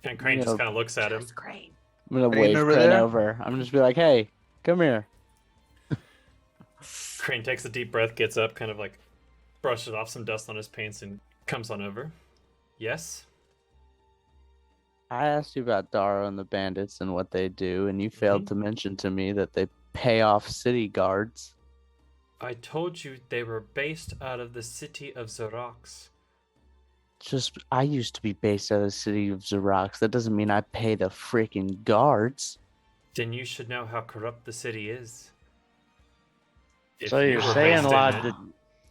S1: And Crane
S6: Yeah.
S1: just kind of looks at him.
S2: Just Crane.
S6: I'm gonna
S3: Crane
S6: wave
S3: over
S6: Crane
S3: there?
S6: over. I'm just be like, hey, come here.
S1: Crane takes a deep breath, gets up, kind of like brushes off some dust on his pants, and comes on over. Yes?
S6: I asked you about Darrow and the bandits and what they do, and you failed to mention to me that they pay off city guards.
S1: I told you they were based out of the city of Xerox.
S6: Just, I used to be based out of the city of Xerox. That doesn't mean I pay the freaking guards.
S1: Then you should know how corrupt the city is. If
S4: So
S1: you
S4: you're
S1: were
S4: saying,
S1: based in
S4: lad,
S1: it-
S4: that,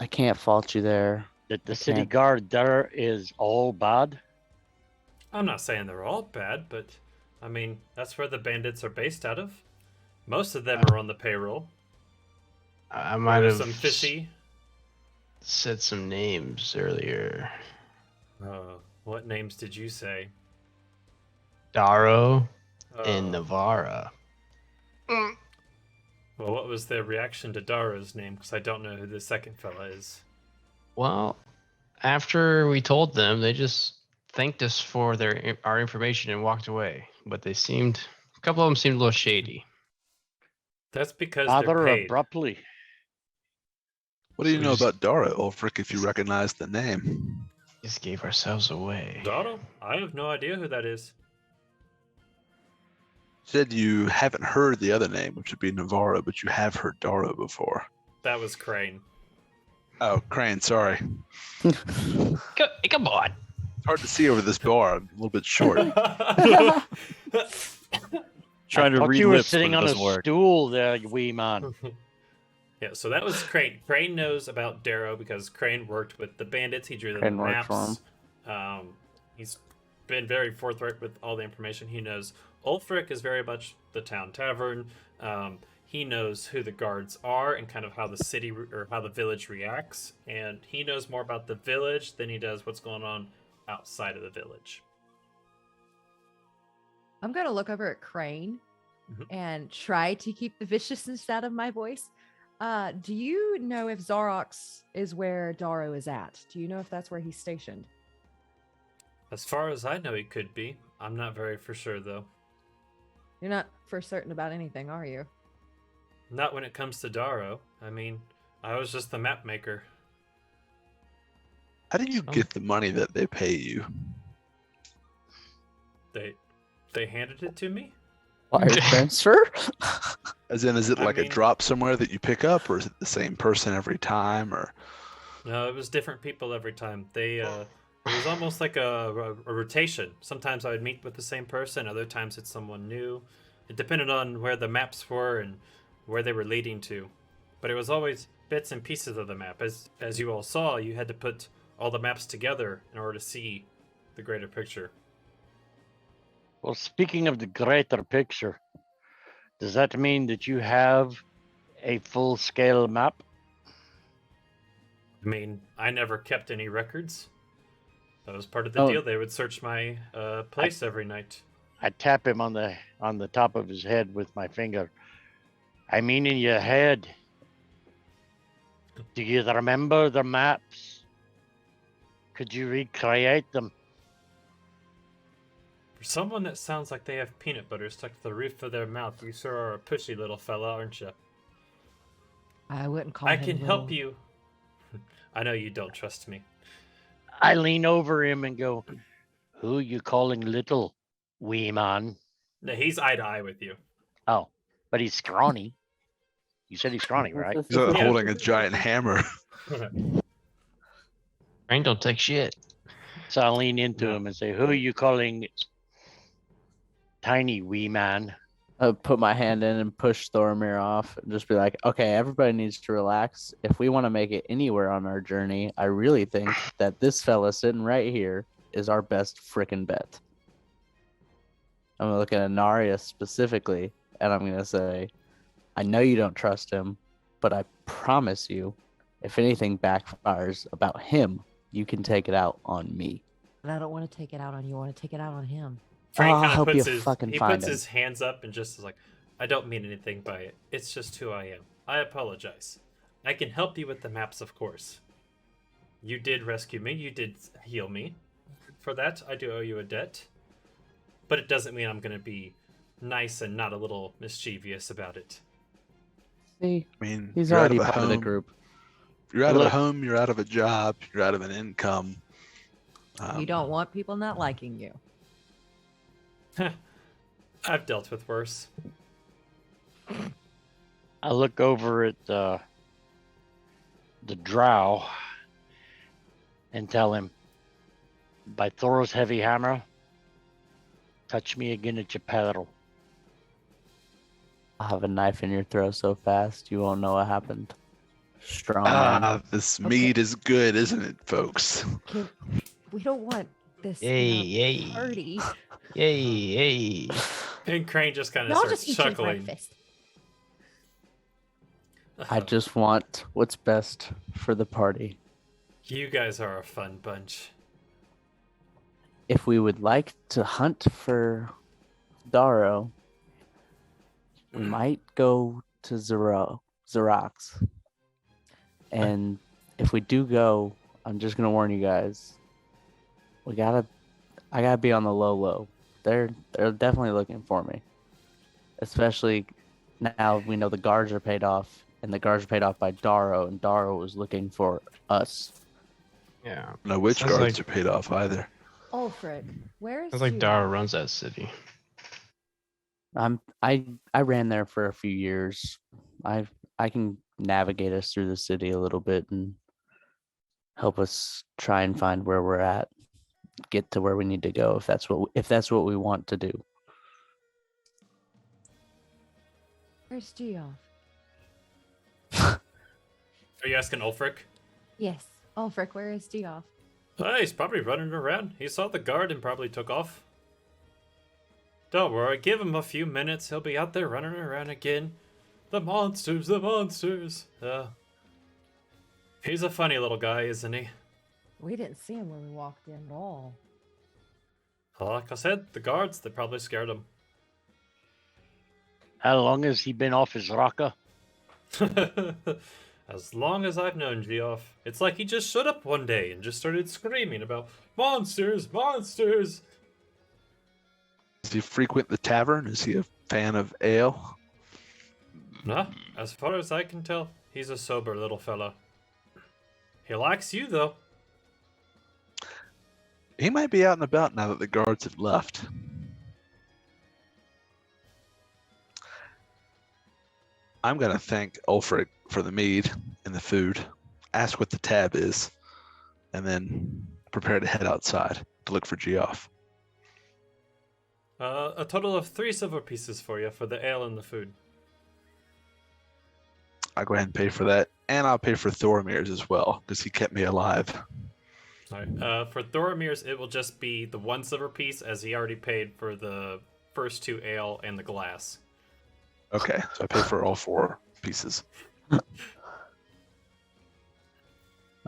S6: I can't fault you there.
S4: that the
S6: I
S4: city
S6: can't-
S4: guard there is all bad?
S1: I'm not saying they're all bad, but I mean, that's where the bandits are based out of. Most of them are on the payroll.
S5: I might
S1: There's
S5: have
S1: some fishy.
S5: said some names earlier.
S1: What names did you say?
S5: Darrow and
S1: Uh,
S5: Navarra.
S1: Well, what was their reaction to Darrow's name? Because I don't know who the second fella is.
S5: Well, after we told them, they just thanked us for our information and walked away. But a couple of them seemed a little shady.
S1: That's because
S4: Rather
S1: they're paid.
S4: abruptly.
S3: What do you
S5: So we
S3: know
S5: just-
S3: about Darrow, Ulfric, if you recognize the name?
S5: Just gave ourselves away.
S1: Darrow? I have no idea who that is.
S3: Said you haven't heard the other name, which would be Navarro, but you have heard Darrow before.
S1: That was Krane.
S3: Oh, Crane, sorry.
S5: Come on.
S3: It's hard to see over this bar. I'm a little bit short.
S7: Trying to
S4: Thought
S7: read
S4: you were
S7: lips,
S4: sitting
S7: but it
S4: on a
S7: doesn't work.
S4: stool there, you wee man.
S1: Yeah, so that was Krane. Krane knows about Darrow because Krane worked with the bandits. He drew them
S6: Krane
S1: the
S6: worked for
S1: maps. He's been very forthright with all the information he knows. Ulfric is very much the town tavern. He knows who the guards are and kind of how the city or how the village reacts. And he knows more about the village than he does what's going on outside of the village.
S2: I'm gonna look over at Crane
S1: Mhm.
S2: and try to keep the viciousness out of my voice. Do you know if Zarox is where Darrow is at? Do you know if that's where he's stationed?
S1: As far as I know, he could be. I'm not very for sure, though.
S2: You're not for certain about anything, are you?
S1: Not when it comes to Darrow. I mean, I was just the map maker.
S3: How do you get the money that they pay you?
S1: They handed it to me?
S6: Wire transfer?
S3: As in, is it
S1: I
S3: like a
S1: mean-
S3: drop somewhere that you pick up, or is it the same person every time? Or
S1: No, it was different people every time. It was almost like a rotation. Sometimes I would meet with the same person. Other times it's someone new. It depended on where the maps were and where they were leading to. But it was always bits and pieces of the map. As you all saw, you had to put all the maps together in order to see the greater picture.
S4: Well, speaking of the greater picture, does that mean that you have a full-scale map?
S1: I mean, I never kept any records. That was part of the
S6: Oh.
S1: deal. They would search my place every night.
S4: I tap him on the top of his head with my finger. I mean, in your head. Do you remember the maps? Could you recreate them?
S1: For someone that sounds like they have peanut butter stuck to the roof of their mouth, you sure are a pushy little fella, aren't you?
S2: I wouldn't call
S1: I
S2: him
S1: can help
S2: little.
S1: you. I know you don't trust me.
S4: I lean over him and go, "Who you calling little, wee man?"
S1: No, he's eye to eye with you.
S4: Oh, but he's scrawny. You said he's scrawny, right?
S3: he's holding a giant hammer.
S5: Krane don't take shit.
S4: So I lean into
S1: No.
S4: him and say, "Who you calling tiny wee man?"
S6: I put my hand in and push Thoromir off and just be like, okay, everybody needs to relax. If we want to make it anywhere on our journey, I really think that this fella sitting right here is our best frickin' bet. I'm going to look at Anarius specifically, and I'm going to say, I know you don't trust him, but I promise you, if anything backfires about him, you can take it out on me.
S2: But I don't want to take it out on you. I want to take it out on him.
S1: Frank
S6: I'll
S1: kind of
S6: help
S1: puts
S6: you
S1: his
S6: fucking
S1: he
S6: find
S1: puts
S6: him.
S1: his hands up and just is like, I don't mean anything by it. It's just who I am. I apologize. I can help you with the maps, of course. You did rescue me. You did heal me. For that, I do owe you a debt. But it doesn't mean I'm going to be nice and not a little mischievous about it.
S6: See,
S3: I mean,
S6: he's
S3: you're
S6: already
S3: out of a
S6: part of the
S3: home.
S6: group.
S3: You're out of a
S4: Look-
S3: home. You're out of a job. You're out of an income.
S2: You don't want people not liking you.
S1: I've dealt with worse.
S4: I look over at the drow and tell him, by Thor's heavy hammer, touch me again at your peril.
S6: I'll have a knife in your throat so fast you won't know what happened. Strong man.
S3: Ah, this
S2: Okay.
S3: meat is good, isn't it, folks?
S2: We don't want this
S5: Yay,
S2: in our
S5: yay.
S2: party.
S5: Yay, yay.
S1: And Crane just kind of
S2: Y'all
S1: starts
S2: just eat your
S1: chuckling.
S2: breakfast.
S6: I just want what's best for the party.
S1: You guys are a fun bunch.
S6: If we would like to hunt for Darrow, we might go to Xerox. And if we do go, I'm just gonna warn you guys. I gotta be on the low. They're definitely looking for me. Especially now we know the guards are paid off, and the guards are paid off by Darrow, and Darrow was looking for us.
S5: Yeah.
S3: No witch
S5: Sounds
S3: guards
S5: like-
S3: are paid off either.
S2: Ulfric, where is
S5: Sounds like
S2: Geoff?
S5: Darrow runs that city.
S6: I ran there for a few years. I can navigate us through the city a little bit and help us try and find where we're at, get to where we need to go if that's what we want to do.
S2: Where's Geoff?
S1: Are you asking Ulfric?
S2: Yes, Ulfric, where is Geoff?
S1: He's probably running around. He saw the guard and probably took off. Don't worry, give him a few minutes. He'll be out there running around again. The monsters, the monsters. He's a funny little guy, isn't he?
S2: We didn't see him when we walked in at all.
S1: Like I said, the guards, they probably scared him.
S4: How long has he been off his rocker?
S1: As long as I've known Geoff, it's like he just showed up one day and just started screaming about monsters, monsters.
S3: Does he frequent the tavern? Is he a fan of ale?
S1: Nah, as far as I can tell, he's a sober little fella. He likes you, though.
S3: He might be out and about now that the guards have left. I'm going to thank Ulfric for the mead and the food, ask what the tab is, and then prepare to head outside to look for Geoff.
S1: A total of 3 silver pieces for you for the ale and the food.
S3: I'll go ahead and pay for that, and I'll pay for Thoromir's as well, because he kept me alive.
S1: Alright, for Thoromir's, it will just be the 1 silver piece, as he already paid for the first 2 ale and the glass.
S3: Okay, so I pay for all 4 pieces.
S6: I'm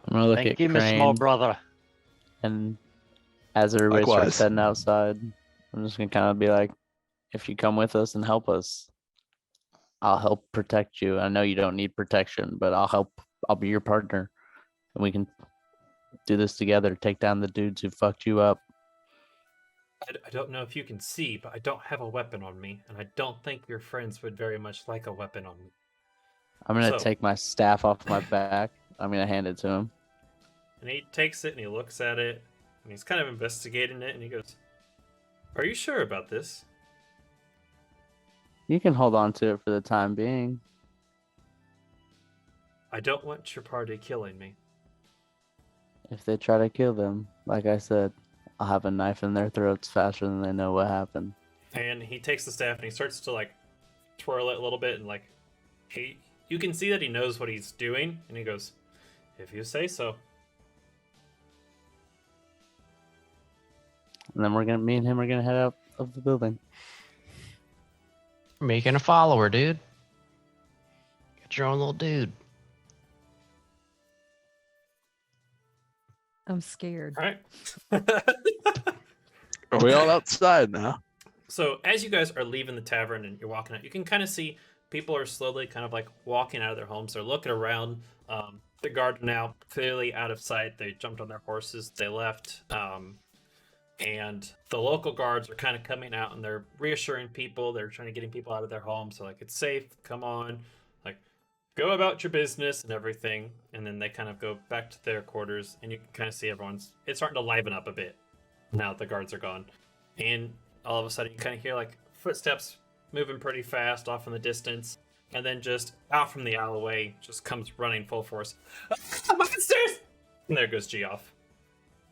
S6: gonna look
S4: Thank
S6: at
S4: you, my small
S6: Krane,
S4: brother.
S6: and as everybody
S3: Likewise.
S6: starts heading outside, I'm just gonna kind of be like, if you come with us and help us, I'll help protect you. I know you don't need protection, but I'll help. I'll be your partner, and we can do this together. Take down the dudes who fucked you up.
S1: I don't know if you can see, but I don't have a weapon on me, and I don't think your friends would very much like a weapon on me.
S6: I'm gonna
S1: So-
S6: take my staff off my back. I'm gonna hand it to him.
S1: And he takes it and he looks at it, and he's kind of investigating it, and he goes, "Are you sure about this?"
S6: You can hold on to it for the time being.
S1: I don't want your party killing me.
S6: If they try to kill them, like I said, I'll have a knife in their throats faster than they know what happened.
S1: And he takes the staff and he starts to like twirl it a little bit, and like you can see that he knows what he's doing, and he goes, "If you say so."
S6: And then me and him are gonna head out of the building.
S5: You're making a follower, dude. Get your own little dude.
S2: I'm scared.
S1: All right.
S3: Are we all outside now?
S1: So as you guys are leaving the tavern and you're walking out, you can kind of see people are slowly kind of like walking out of their homes. They're looking around. The guard are now clearly out of sight. They jumped on their horses. They left. And the local guards are kind of coming out and they're reassuring people. They're trying to getting people out of their homes. So like, it's safe. Come on. Like, go about your business and everything. And then they kind of go back to their quarters, and you can kind of see it's starting to liven up a bit now that the guards are gone. And all of a sudden you kind of hear like footsteps moving pretty fast off in the distance, and then just out from the alleyway just comes running full force. Monsters! And there goes Geoff.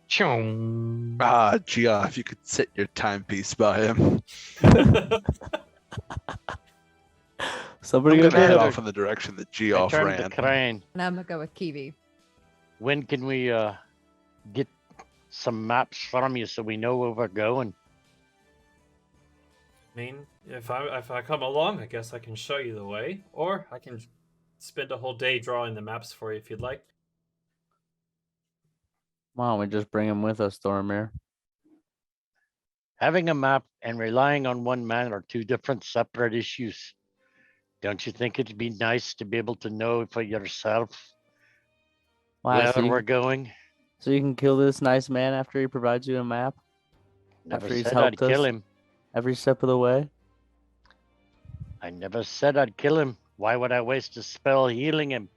S5: Chong.
S3: Ah, Geoff, you could set your timepiece by him.
S6: Somebody
S3: I'm
S6: go
S3: gonna
S6: get
S3: head
S6: him.
S3: off in the direction that
S4: I
S3: Geoff
S4: turned
S3: ran.
S4: to Krane.
S2: And I'm gonna go with Kiwi.
S4: When can we get some maps from you so we know where we're going?
S1: I mean, if I come along, I guess I can show you the way, or I can spend a whole day drawing the maps for you if you'd like.
S6: Why don't we just bring him with us, Thoromir?
S4: Having a map and relying on one man are 2 different separate issues. Don't you think it'd be nice to be able to know for yourself
S6: Why?
S4: where
S6: So
S4: we're
S6: you,
S4: going?
S6: so you can kill this nice man after he provides you a map
S4: Never
S6: after he's
S4: said I'd
S6: helped
S4: kill
S6: us?
S4: him.
S6: every step of the way?
S4: I never said I'd kill him. Why would I waste a spell healing him?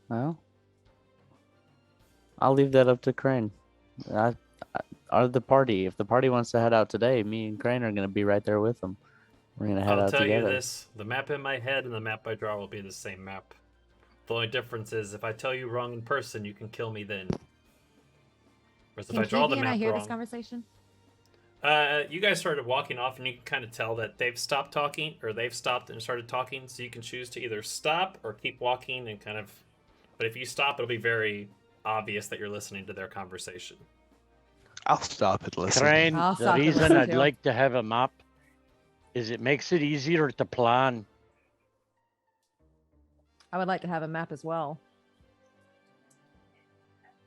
S6: Well, I'll leave that up to Krane. Or the party. If the party wants to head out today, me and Krane are gonna be right there with them. We're gonna head
S1: I'll
S6: out
S1: tell
S6: together.
S1: you this: the map in my head and the map I draw will be the same map. The only difference is if I tell you wrong in person, you can kill me then. Whereas if
S2: Can
S1: I draw the
S2: Kiwi and I
S1: map
S2: hear
S1: wrong,
S2: this conversation?
S1: you guys started walking off, and you can kind of tell that they've stopped talking, or they've stopped and started talking. So you can choose to either stop or keep walking, and kind of. But if you stop, it'll be very obvious that you're listening to their conversation.
S3: I'll stop and listen.
S4: Crane,
S2: I'll
S4: the
S2: stop and
S4: reason
S2: listen
S4: I'd
S2: too.
S4: like to have a map is it makes it easier to plan.
S2: I would like to have a map as well.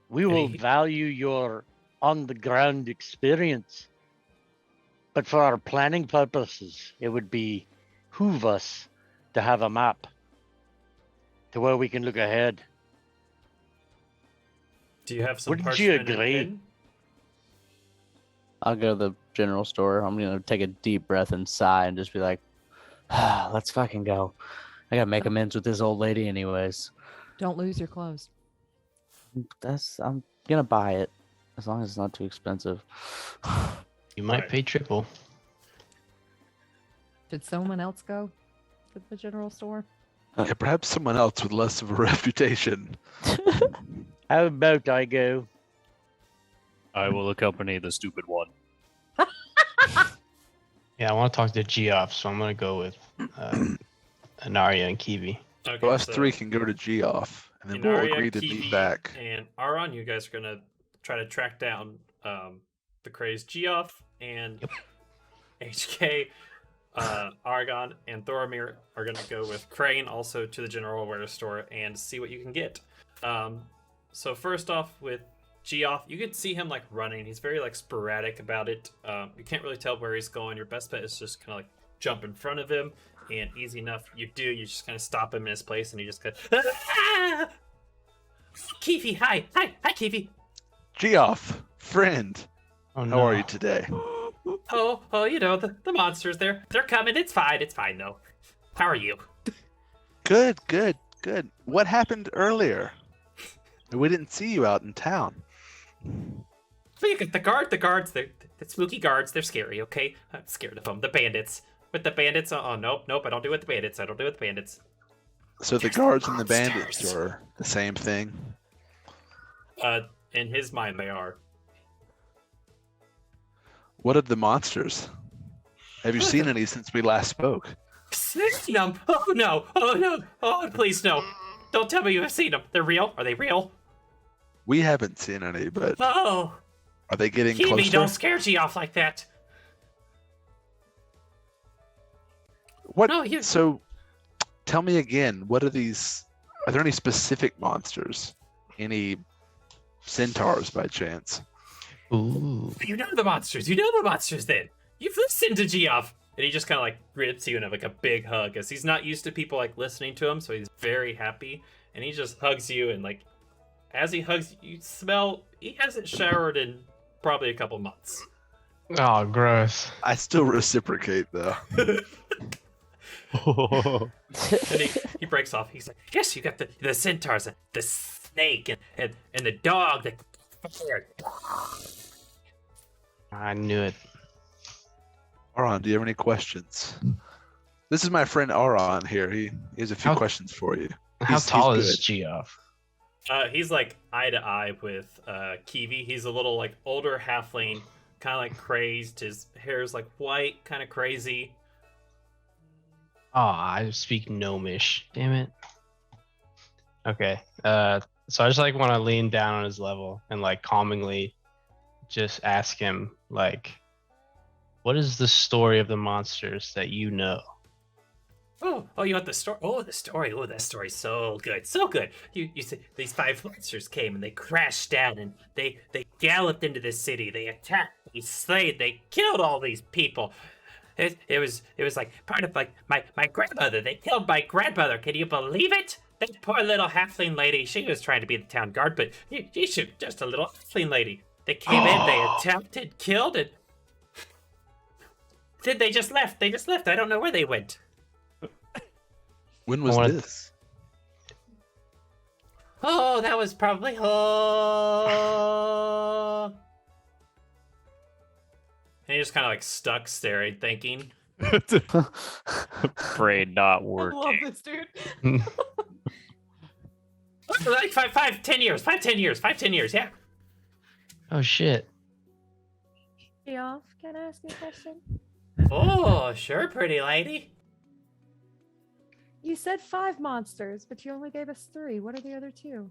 S4: We will
S1: Any-
S4: value your on the ground experience. But for our planning purposes, it would behoove us to have a map to where we can look ahead.
S1: Do you have some
S4: Wouldn't you
S1: parchment and
S4: agree?
S1: pen?
S6: I'll go to the general store. I'm gonna take a deep breath and sigh and just be like, let's fucking go. I gotta make amends with this old lady anyways.
S2: Don't lose your clothes.
S6: I'm gonna buy it as long as it's not too expensive.
S5: You might
S1: Alright.
S5: pay triple.
S2: Should someone else go to the general store?
S3: Yeah, perhaps someone else with less of a reputation.
S4: How about I go?
S7: I will accompany the stupid one.
S5: Yeah, I want to talk to Geoff, so I'm gonna go with Anaria and Kiwi.
S1: Okay,
S3: So us
S1: so
S3: three can go to Geoff, and then we'll
S1: Inaria,
S3: agree to
S1: Kiwi,
S3: meet back.
S1: and Aron, you guys are gonna try to track down the crazed Geoff, and HK, Argon, and Thoromir are gonna go with Krane also to the general awareness store and see what you can get. So first off with Geoff, you can see him like running. He's very like sporadic about it. You can't really tell where he's going. Your best bet is just kind of like jump in front of him, and easy enough. You just kind of stop him in his place, and he just goes, ah! Kiwi, hi, Kiwi.
S3: Geoff, friend,
S5: Oh,
S3: how are you today?
S1: Oh, you know the monsters. They're coming. It's fine though. How are you?
S3: Good. What happened earlier? We didn't see you out in town.
S1: Well, you got the guards. They're the spooky guards. They're scary. Okay, I'm scared of them. The bandits. With the bandits. Oh nope. I don't do it with the bandits.
S3: So the
S1: There's
S3: guards and the bandits
S1: monsters.
S3: are the same thing.
S1: In his mind, they are.
S3: What are the monsters? Have you seen any since we last spoke?
S1: Seen them? Oh no! Oh please no! Don't tell me you have seen them. They're real. Are they real?
S3: We haven't seen any, but
S1: Oh,
S3: are they getting
S1: Kiwi,
S3: closer?
S1: don't scare Geoff like that.
S3: What?
S1: No, you-
S3: So, tell me again. What are these? Are there any specific monsters? Any centaurs by chance?
S5: Ooh.
S1: You know the monsters. Then you've listened to Geoff, and he just kind of like grips you and have like a big hug, as he's not used to people like listening to him, so he's very happy, and he just hugs you, and like as he hugs you, smell he hasn't showered in probably a couple months.
S5: Oh, gross.
S3: I still reciprocate though.
S1: And he breaks off. He's like, yes, you got the centaurs, the snake, and the dog.
S5: I knew it.
S3: Aron, do you have any questions? This is my friend Aron here. He has a few
S5: How-
S3: questions for you.
S5: How
S3: He's
S5: tall
S3: good.
S5: is Geoff?
S1: He's like eye to eye with Kiwi. He's a little like older halfling, kind of like crazed. His hair's like white, kind of crazy.
S5: Oh, I speak gnomish. Damn it. Okay. So I just like want to lean down on his level and like calmingly just ask him like, what is the story of the monsters that you know?
S1: Oh, you want the story? Oh, the story. Oh, that story's so good, so good. You said these 5 monsters came and they crashed down and they galloped into the city. They attacked, they slayed, they killed all these people. It was like part of like my grandmother. They killed my grandmother. Can you believe it? That poor little halfling lady. She was trying to be the town guard, but she's just a little halfling lady. They came in, they attempted, killed, and then they just left. I don't know where they went.
S3: When was
S5: I wanna-
S3: this?
S1: Oh, that was probably. Oh. And he just kind of like stuck staring, thinking.
S7: Brain not
S2: I love
S7: working.
S2: this dude.
S1: Like 10 years, 10 years, yeah.
S5: Oh shit.
S2: Geoff, can I ask you a question?
S1: Oh, sure, pretty lady.
S2: You said 5 monsters, but you only gave us 3. What are the other 2?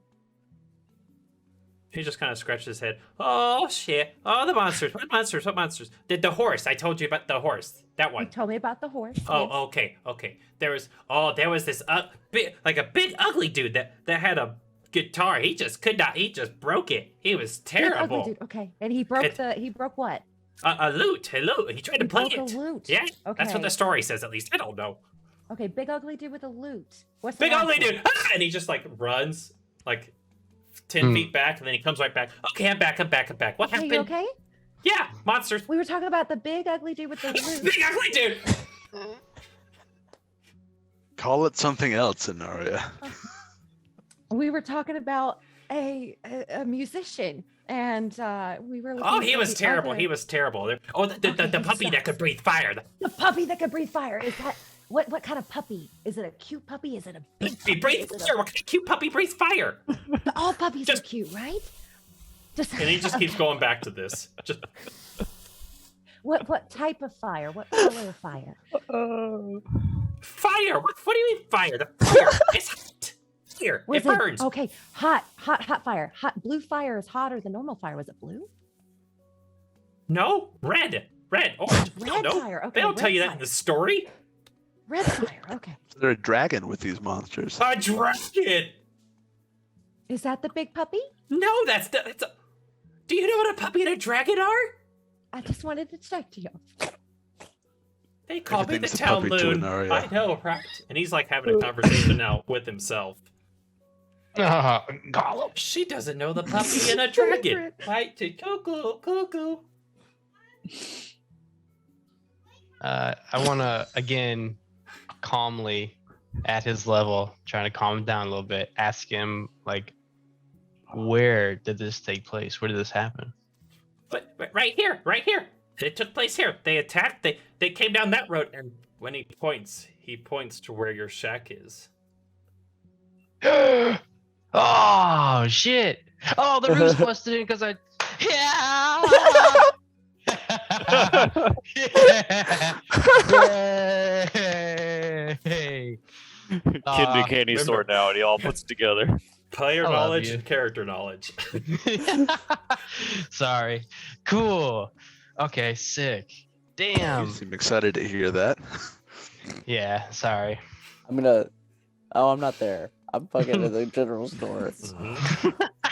S1: He just kind of scratched his head. Oh shit! Oh, the monsters! What monsters? What monsters? The horse. I told you about the horse. That
S2: You
S1: one.
S2: told me about the horse. yes.
S1: Oh, okay. There was this big ugly dude that had a guitar. He just could not. He just broke it. He was
S2: Big ugly
S1: terrible.
S2: dude. Okay, and he broke
S1: It-
S2: he broke what?
S1: A lute. He tried to
S2: He
S1: play
S2: broke
S1: it.
S2: a lute.
S1: Yeah, that's what
S2: Okay.
S1: the story says. At least I don't know.
S2: Okay, big ugly dude with a lute. What's the
S1: Big
S2: last
S1: ugly
S2: one?
S1: dude, ah! And he just like runs like 10 feet back, and then he comes right back. Okay, I'm back. What
S2: Hey,
S1: happened?
S2: you okay?
S1: Yeah, monsters.
S2: We were talking about the big ugly dude with the lute.
S1: Big ugly dude.
S3: Call it something else, Inaria.
S2: We were talking about a musician, and we were.
S1: Oh,
S2: looking
S1: he
S2: for
S1: was
S2: the
S1: terrible.
S2: other-
S1: He was terrible. Oh, the
S2: Okay, he
S1: puppy that
S2: sucks.
S1: could breathe fire.
S2: The puppy that could breathe fire. Is that what kind of puppy? Is it a cute puppy? Is it a big
S1: He
S2: puppy?
S1: breathes
S2: Is it
S1: fire. What kind of cute puppy breathes fire?
S2: all puppies
S1: Just-
S2: are cute, right? Just
S1: And he just keeps going back to this. Just
S2: What type of fire? What color of fire?
S1: fire. What do you mean fire? The fire is hot. Here,
S2: Was
S1: it burns.
S2: Okay, hot fire. Blue fire is hotter than normal fire. Was it blue?
S1: No, red, orange. I don't
S2: Red
S1: know.
S2: fire. Okay,
S1: They don't tell
S2: red
S1: you that
S2: fire.
S1: in the story.
S2: Red fire. Okay.
S3: Is there a dragon with these monsters?
S1: A dragon.
S2: Is that the big puppy?
S1: No, that's a. Do you know what a puppy and a dragon are?
S2: I just wanted to check to you.
S1: They call me the
S3: Everything's a
S1: town
S3: puppy to
S1: loon.
S3: Inaria.
S1: I know, right? And he's like having a conversation now with himself.
S5: Gollum.
S1: She doesn't know the puppy and a dragon. Right to cuckoo.
S5: I want to again calmly, at his level, trying to calm him down a little bit. Ask him like, where did this take place? Where did this happen?
S1: But right here. It took place here. They attacked. They came down that road, and when he points to where your shack is.
S5: Oh shit! Oh, the roof's busted in because I. Yeah. Yay!
S7: Kid and candy
S1: remember-
S7: sword now, and he all puts it together.
S1: Player
S5: I love
S1: knowledge
S5: you.
S1: and character knowledge.
S5: Sorry. Cool. Okay, sick.
S3: You
S5: Damn.
S3: seem excited to hear that.
S5: Yeah, sorry.
S6: I'm gonna. Oh, I'm not there. I'm fucking at the general store.
S4: So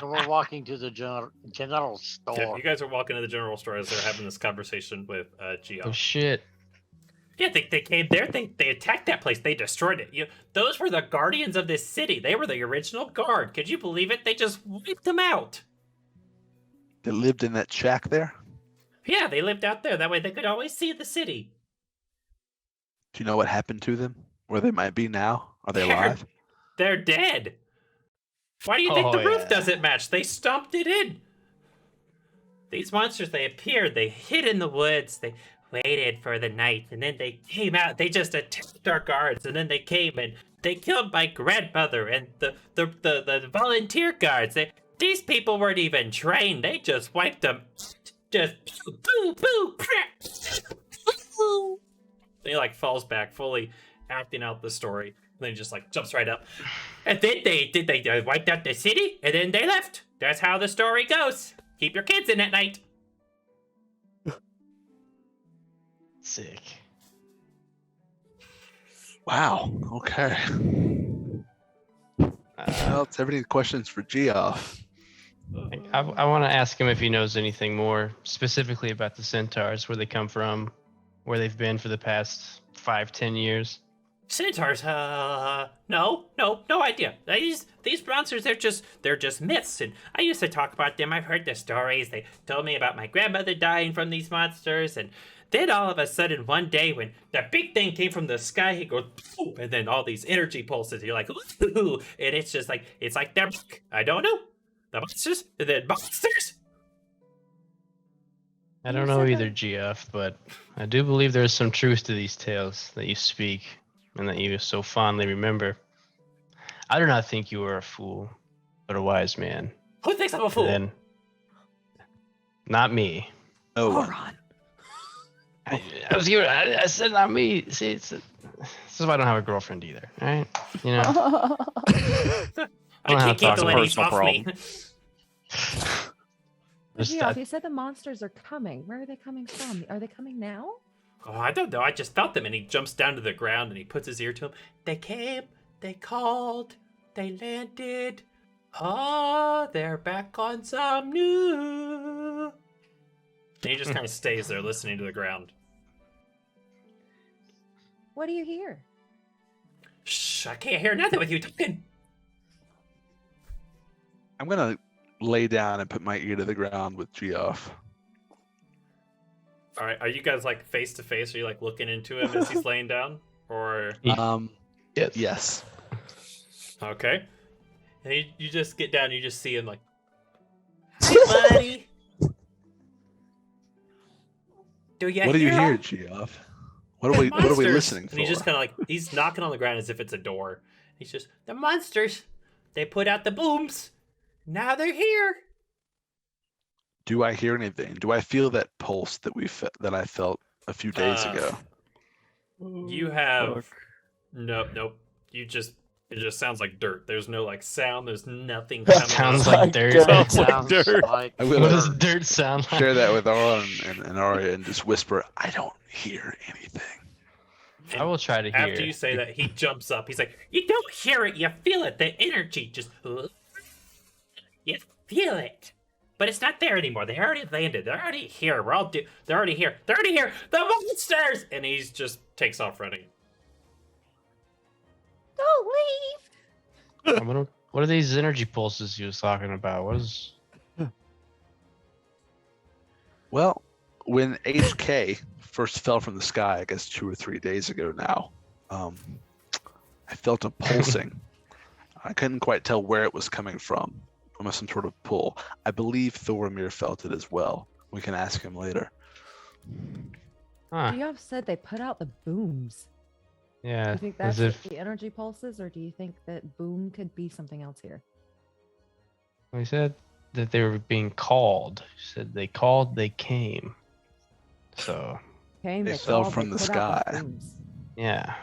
S4: we're walking to the general store.
S1: Yeah, you guys are walking to the general store as they're having this conversation with Gio.
S5: Oh shit.
S1: Yeah, they came there. They attacked that place. They destroyed it. Those were the guardians of this city. They were the original guard. Could you believe it? They just wiped them out.
S3: They lived in that shack there.
S1: Yeah, they lived out there. That way they could always see the city.
S3: Do you know what happened to them? Where they might be now? Are they alive?
S1: They're dead. Why do you think the
S5: Oh,
S1: roof
S5: yeah.
S1: doesn't match? They stomped it in. These monsters, they appeared. They hid in the woods. They waited for the night, and then they came out. They just attacked our guards, and then they came and they killed my grandmother and the volunteer guards. These people weren't even trained. They just wiped them. Just boo boo crap. He like falls back, fully acting out the story. And then he just like jumps right up. And then they wiped out the city, and then they left. That's how the story goes. Keep your kids in at night.
S5: Sick.
S3: Wow. Okay. Well, do have any questions for Geoff?
S5: I want to ask him if he knows anything more specifically about the centaurs, where they come from, where they've been for the past 5-10 years.
S1: Centaurs? No idea. These monsters, they're just myths, and I used to talk about them. I've heard the stories. They told me about my grandmother dying from these monsters, and then all of a sudden, one day, when the big thing came from the sky, it goes boom, and then all these energy pulses. You're like, ooh, and it's just like they're back. I don't know. The monsters.
S5: I don't know either, GF, but I do believe there's some truth to these tales that you speak and that you so fondly remember. I do not think you are a fool, but a wise man.
S1: Who thinks I'm a fool?
S5: And then, not me.
S3: No one.
S2: Moron.
S5: I said not me. See, this is why I don't have a girlfriend either. All right, you know.
S1: I can't keep the ladies
S7: personal
S1: off me.
S2: Geoff, you said the monsters are coming. Where are they coming from? Are they coming now?
S1: Oh, I don't know. I just felt them, and he jumps down to the ground, and he puts his ear to him. They came, they called, they landed. Oh, they're back on some new. And he just kind of stays there, listening to the ground.
S2: What do you hear?
S1: Shh! I can't hear nothing with you talking.
S3: I'm gonna lay down and put my ear to the ground with Geoff.
S1: All right, are you guys like face to face? Are you like looking into him as he's laying down, or?
S5: Yes.
S3: Yes.
S1: Okay. And you just get down, and you just see him like, "Hey, buddy. Do you
S3: What do you
S1: hear
S3: hear, Geoff? What are we
S1: monsters?"
S3: listening for?
S1: And he's just kind of like, he's knocking on the ground as if it's a door. He's just, the monsters. They put out the booms. Now they're here.
S3: Do I hear anything? Do I feel that pulse that I felt a few days ago?
S1: You have nope. It just sounds like dirt. There's no like sound. There's nothing coming
S5: Sounds
S1: out.
S5: like dirt.
S7: Sounds like
S5: Sounds
S7: dirt.
S5: like-
S3: I
S5: What
S3: will
S5: does dirt sound like?
S3: share that with Aura and Arya and just whisper, I don't hear anything.
S5: I will try to hear.
S1: After you say that, he jumps up. He's like, you don't hear it. You feel it. The energy just, you feel it. But it's not there anymore. They already landed. They're already here. They're already here. They're already here. The monsters! And he's just takes off running.
S2: Don't leave.
S5: What are these energy pulses he was talking about? What is?
S3: Well, when HK first fell from the sky, I guess 2 or 3 days ago now, I felt a pulsing. I couldn't quite tell where it was coming from. Almost some sort of pull. I believe Thoromir felt it as well. We can ask him later.
S5: Huh.
S2: Geoff said they put out the booms. Do
S5: Yeah.
S2: you think
S5: As
S2: that's
S5: if
S2: the energy pulses, or do you think that boom could be something else here?
S5: he said that they were being called. He said they called, they came. So
S2: Came,
S3: They fell
S2: called,
S3: from
S2: they
S3: the
S2: put out
S3: sky.
S2: booms.
S5: yeah.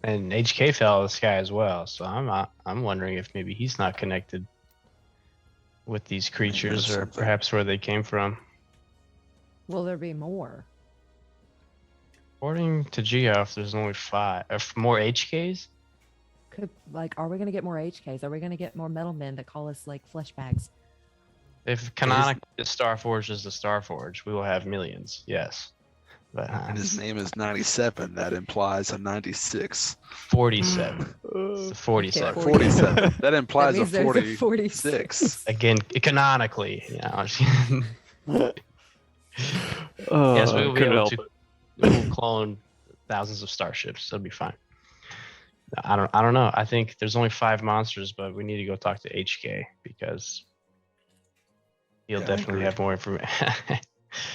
S5: And HK fell out of the sky as well. So I'm wondering if maybe he's not connected with these creatures, or
S3: something.
S5: perhaps where they came from.
S2: Will there be more?
S5: According to Geoff, there's only 5. More HKs?
S2: Are we gonna get more HKs? Are we gonna get more metal men that call us like flesh bags?
S5: If canonically the Starforge is the Starforge, we will have millions. Yes. But
S3: And his name is 97. That implies a 96.
S5: 47. It's a 47.
S2: Okay,
S3: 47. That implies a
S2: means there's a
S3: 46.
S5: Again, canonically. Yeah.
S7: Oh,
S5: Yes, we will be
S7: couldn't
S5: able
S7: help
S5: to
S7: it.
S5: we will clone thousands of starships. So it'll be fine. I don't know. I think there's only 5 monsters, but we need to go talk to HK because he'll
S3: Yeah, I
S5: definitely
S3: agree.
S5: have more information.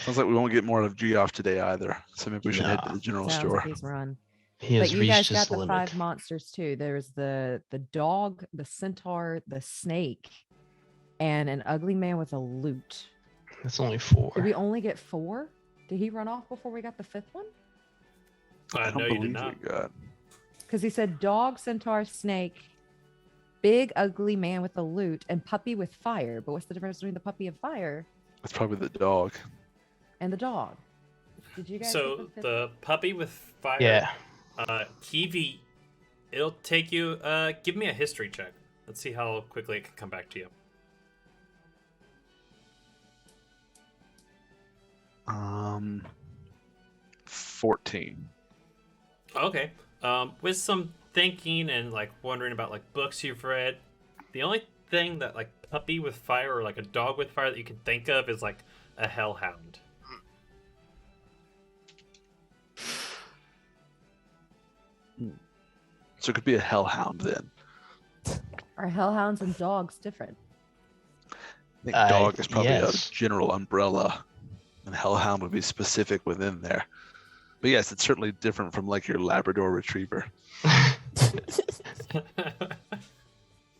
S3: Sounds like we won't get more of Geoff today either. So maybe we should head to
S5: No.
S3: the general
S2: Sounds
S3: store.
S2: like he's run.
S5: He has
S2: But you guys
S5: reached
S2: got
S5: his
S2: the
S5: limit.
S2: 5 monsters too. There's the dog, the centaur, the snake, and an ugly man with a lute.
S5: That's only 4.
S2: Did we only get 4? Did he run off before we got the 5th one?
S3: I don't
S1: No, you did
S3: believe
S1: not.
S3: we got.
S2: Because he said dog, centaur, snake, big ugly man with a lute, and puppy with fire. But what's the difference between the puppy and fire
S3: That's probably the dog.
S2: and the dog? Did you guys?
S1: So
S2: get the
S1: the puppy with fire.
S5: Yeah.
S1: Kiwi, it'll take you. Give me a history check. Let's see how quickly it can come back to you.
S3: 14.
S1: Okay. with some thinking and like wondering about like books you've read, the only thing that like puppy with fire or like a dog with fire that you can think of is like a hellhound.
S3: So it could be a hellhound then.
S2: Are hellhounds and dogs different?
S3: I think dog is probably
S5: yes.
S3: a general umbrella, and hellhound would be specific within there. But yes, it's certainly different from like your Labrador Retriever.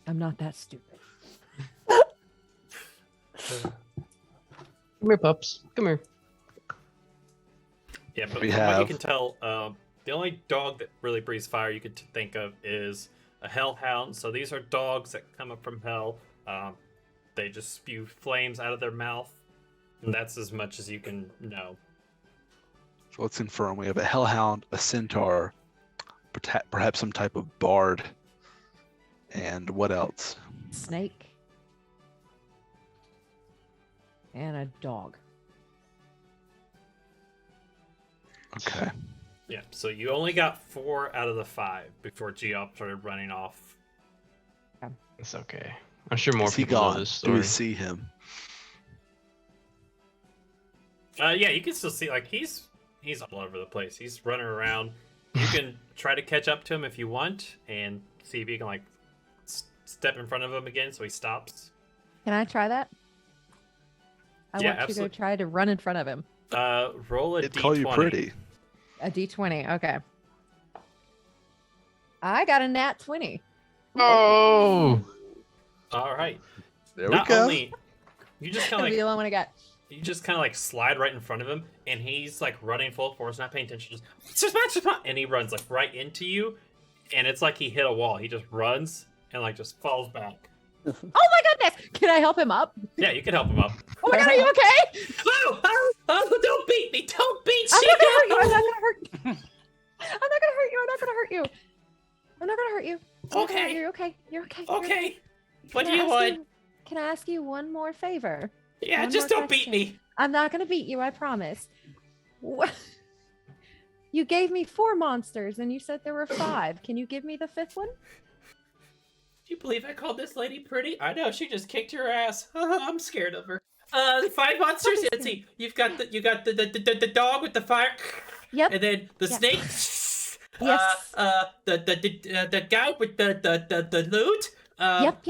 S2: I'm not that stupid.
S5: Come here, pups. Come here.
S1: Yeah, but
S3: We
S1: from what you
S3: have-
S1: can tell, the only dog that really breathes fire you could think of is a hellhound. So these are dogs that come up from hell. They just spew flames out of their mouth, and that's as much as you can know.
S3: So let's confirm we have a hellhound, a centaur, perhaps some type of bard, and what else?
S2: Snake. And a dog.
S3: Okay.
S1: Yeah, so you only got 4 out of the 5 before Geoff started running off.
S5: It's okay. I'm sure more
S3: Is he
S5: people know
S3: gone?
S5: this
S3: Do we
S5: story.
S3: see him?
S1: Yeah, you can still see like he's all over the place. He's running around. You can try to catch up to him if you want, and see if you can like step in front of him again so he stops.
S2: Can I try that? I
S1: Yeah,
S2: want you
S1: absolutely.
S2: to try to run in front of him.
S1: Roll a
S3: It'd
S1: d20.
S3: call you pretty.
S2: A d20. Okay. I got a nat 20.
S5: Oh!
S1: All right.
S3: There we
S1: Not
S3: go.
S1: only you just kind
S2: That'll
S1: of
S2: be
S1: like
S2: the only one I got.
S1: you just kind of like slide right in front of him, and he's like running full force, not paying attention, just and he runs like right into you, and it's like he hit a wall. He just runs and like just falls back.
S2: Oh my goodness! Can I help him up?
S1: Yeah, you can help him up.
S2: Oh my god, are you okay?
S1: Oh, don't beat me! Don't beat
S2: I'm not
S1: Chico!
S2: gonna hurt you. I'm not gonna hurt you. I'm not gonna hurt you. I'm not gonna hurt you. I'm not gonna hurt
S1: Okay.
S2: you. You're okay. You're okay. You're
S1: Okay. What
S2: Can
S1: do
S2: I
S1: you
S2: ask
S1: want?
S2: Can I ask you one more favor?
S1: Yeah,
S2: one
S1: just
S2: more
S1: don't beat
S2: question?
S1: me.
S2: I'm not gonna beat you. I promise. You gave me 4 monsters, and you said there were 5. Can you give me the 5th one?
S1: Do you believe I called this lady pretty? I know, she just kicked your ass. I'm scared of her. 5 monsters.
S2: Don't be
S1: Let's see. You got the dog with the fire,
S2: Yep.
S1: and then the
S2: Yep.
S1: snake.
S2: Yes.
S1: The guy with the loot.
S2: Yep.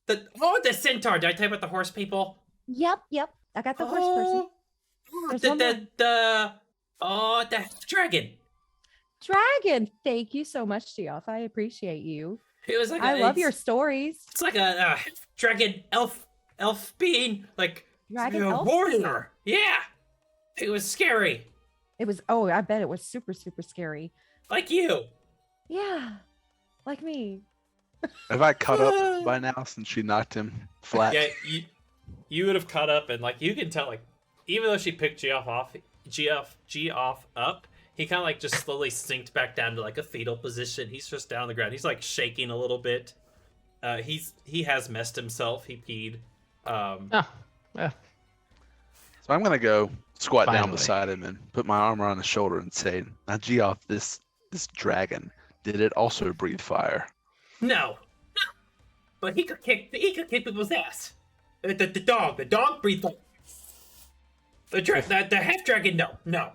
S1: The centaur. Did I tell you about the horse people?
S2: Yep. I got the horse person. There's one more.
S1: The dragon.
S2: Dragon. Thank you so much, Geoff. I appreciate you.
S1: It was like
S2: I love your
S1: it's
S2: stories.
S1: like a dragon elf being like
S2: Dragon
S1: a
S2: elf?
S1: warrior. Yeah, it was scary,
S2: It was. Oh, I bet it was super, super scary.
S1: like you.
S2: Yeah, like me.
S3: Have I caught up by now since she knocked him flat?
S1: Yeah, you would have caught up, and like you can tell, like even though she picked Geoff up, he kind of like just slowly sinked back down to like a fetal position. He's just down on the ground. He's like shaking a little bit. He has messed himself. He peed.
S5: Yeah.
S3: So I'm gonna go squat down
S5: Finally.
S3: beside him and put my arm around his shoulder and say, "Now, Geoff, this dragon, did it also breathe fire?"
S1: No, but he could kick people's ass. The dog breathed fire. The half dragon, no.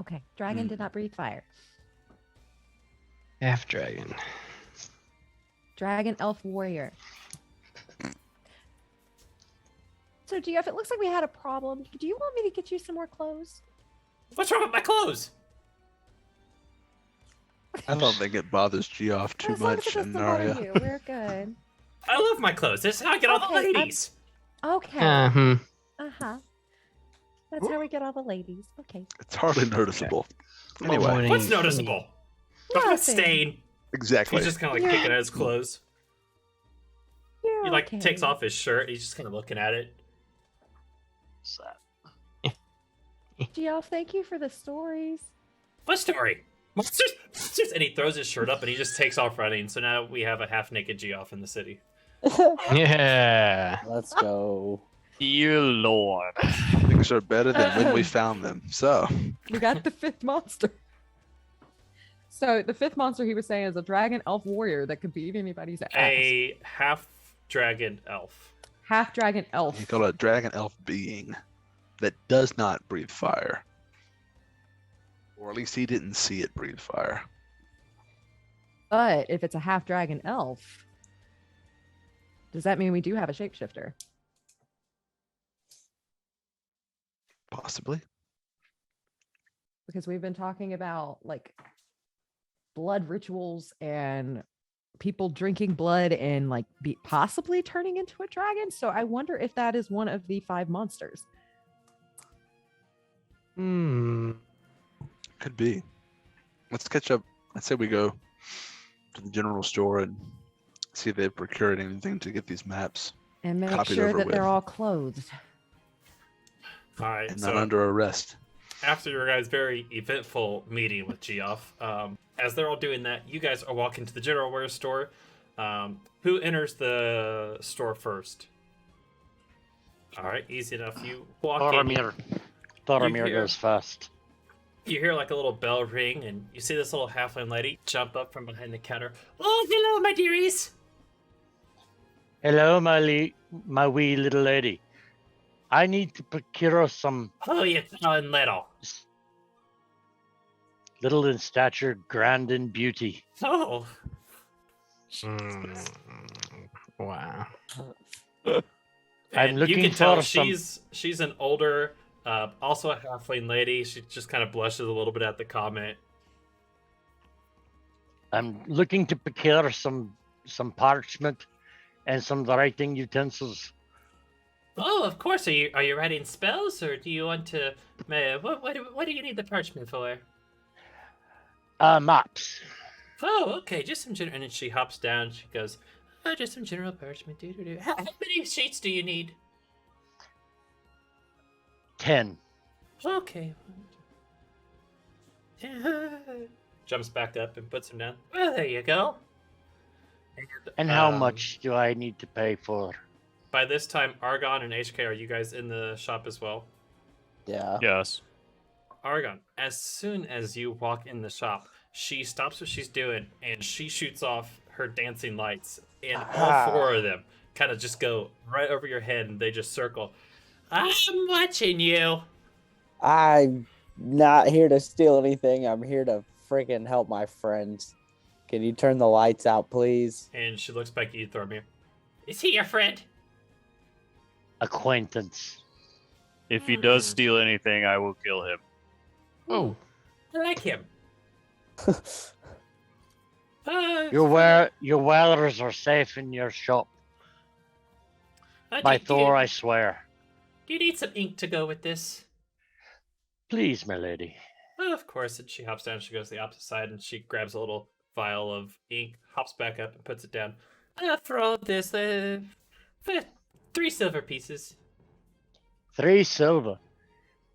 S2: Okay, dragon did not breathe fire.
S5: Half dragon.
S2: Dragon elf warrior. So, Geoff, it looks like we had a problem. Do you want me to get you some more clothes?
S1: What's wrong with my clothes?
S3: I don't think it bothers Geoff too
S2: As long as
S3: much,
S2: it doesn't
S3: and
S2: bother
S3: Narya.
S2: you, we're good.
S1: I love my clothes. This is how I get all the
S2: Okay, I'm-
S1: ladies.
S2: Okay.
S5: Uh-huh.
S2: That's how we get all the ladies. Okay.
S3: It's hardly noticeable.
S5: Come
S3: Anyway,
S5: on,
S1: What's noticeable? Look at the
S2: Nothing.
S1: stain.
S3: exactly.
S1: He's just kind of like picking at his clothes.
S2: You're
S1: He like
S2: okay.
S1: takes off his shirt. He's just kind of looking at it.
S2: Geoff, thank you for the stories.
S1: What story? Monsters? Monsters! And he throws his shirt up and he just takes off running. So now we have a half-naked Geoff in the city.
S5: Yeah.
S6: Let's go.
S7: Dear Lord.
S3: I think things are better than when we found them. So,
S2: We got the 5th monster. So the 5th monster he was saying is a dragon elf warrior that could beat anybody's ass.
S1: A half dragon elf.
S2: Half dragon elf.
S3: you call it a dragon elf being that does not breathe fire. Or at least he didn't see it breathe fire.
S2: But if it's a half dragon elf, does that mean we do have a shapeshifter?
S3: Possibly.
S2: Because we've been talking about like blood rituals and people drinking blood and like possibly turning into a dragon. So I wonder if that is one of the 5 monsters.
S3: Could be. Let's catch up. I'd say we go to the general store and see if they've procured anything to get these maps
S2: And make
S3: Copied
S2: sure
S3: over
S2: that they're
S3: with.
S2: all clothed.
S1: All right.
S3: and
S1: So
S3: not under arrest.
S1: after your guys' very eventful meeting with Geoff, as they're all doing that, you guys are walking to the general wares store. Who enters the store first? All right, easy enough. You walk in.
S4: Thoramir
S1: hear-
S4: goes first.
S1: You hear like a little bell ring, and you see this little halfling lady jump up from behind the counter. Oh, hello, my dearies.
S4: Hello, my wee little lady. I need to procure some
S1: Oh, you're calling little.
S4: little in stature, grand in beauty.
S1: Oh,
S5: Wow.
S4: I'm
S1: and
S4: looking
S1: you can tell
S4: for some-
S1: she's an older, also a halfling lady. She just kind of blushes a little bit at the comment.
S4: I'm looking to procure some parchment and some writing utensils.
S1: Oh, of course. Are you writing spells, or do you want to? What do you need the parchment for?
S4: Maps.
S1: Oh, okay. Just some general. And then she hops down. She goes, "Oh, just some general parchment. How many sheets do you need?"
S4: 10.
S1: Okay. Jumps back up and puts them down. Well, there you go.
S4: And how
S1: Um,
S4: much do I need to pay for?
S1: By this time, Argon and HK, are you guys in the shop as well?
S6: Yeah.
S7: Yes.
S1: Argon, as soon as you walk in the shop, she stops what she's doing and she shoots off her dancing lights, and all 4 of them kind of just go right over your head and they just circle. I'm watching you.
S6: I'm not here to steal anything. I'm here to freaking help my friends. Can you turn the lights out, please?
S1: And she looks back at you, Thormir. Is he your friend?
S4: Acquaintance.
S7: If he does steal anything, I will kill him.
S5: Oh,
S1: I like him.
S4: Your wares are safe in your shop. By Thor, I swear.
S1: Do you need some ink to go with this?
S4: Please, my lady.
S1: Well, of course. And she hops down. She goes to the opposite side and she grabs a little vial of ink, hops back up and puts it down. For all of this, for 3 silver pieces.
S4: 3 silver.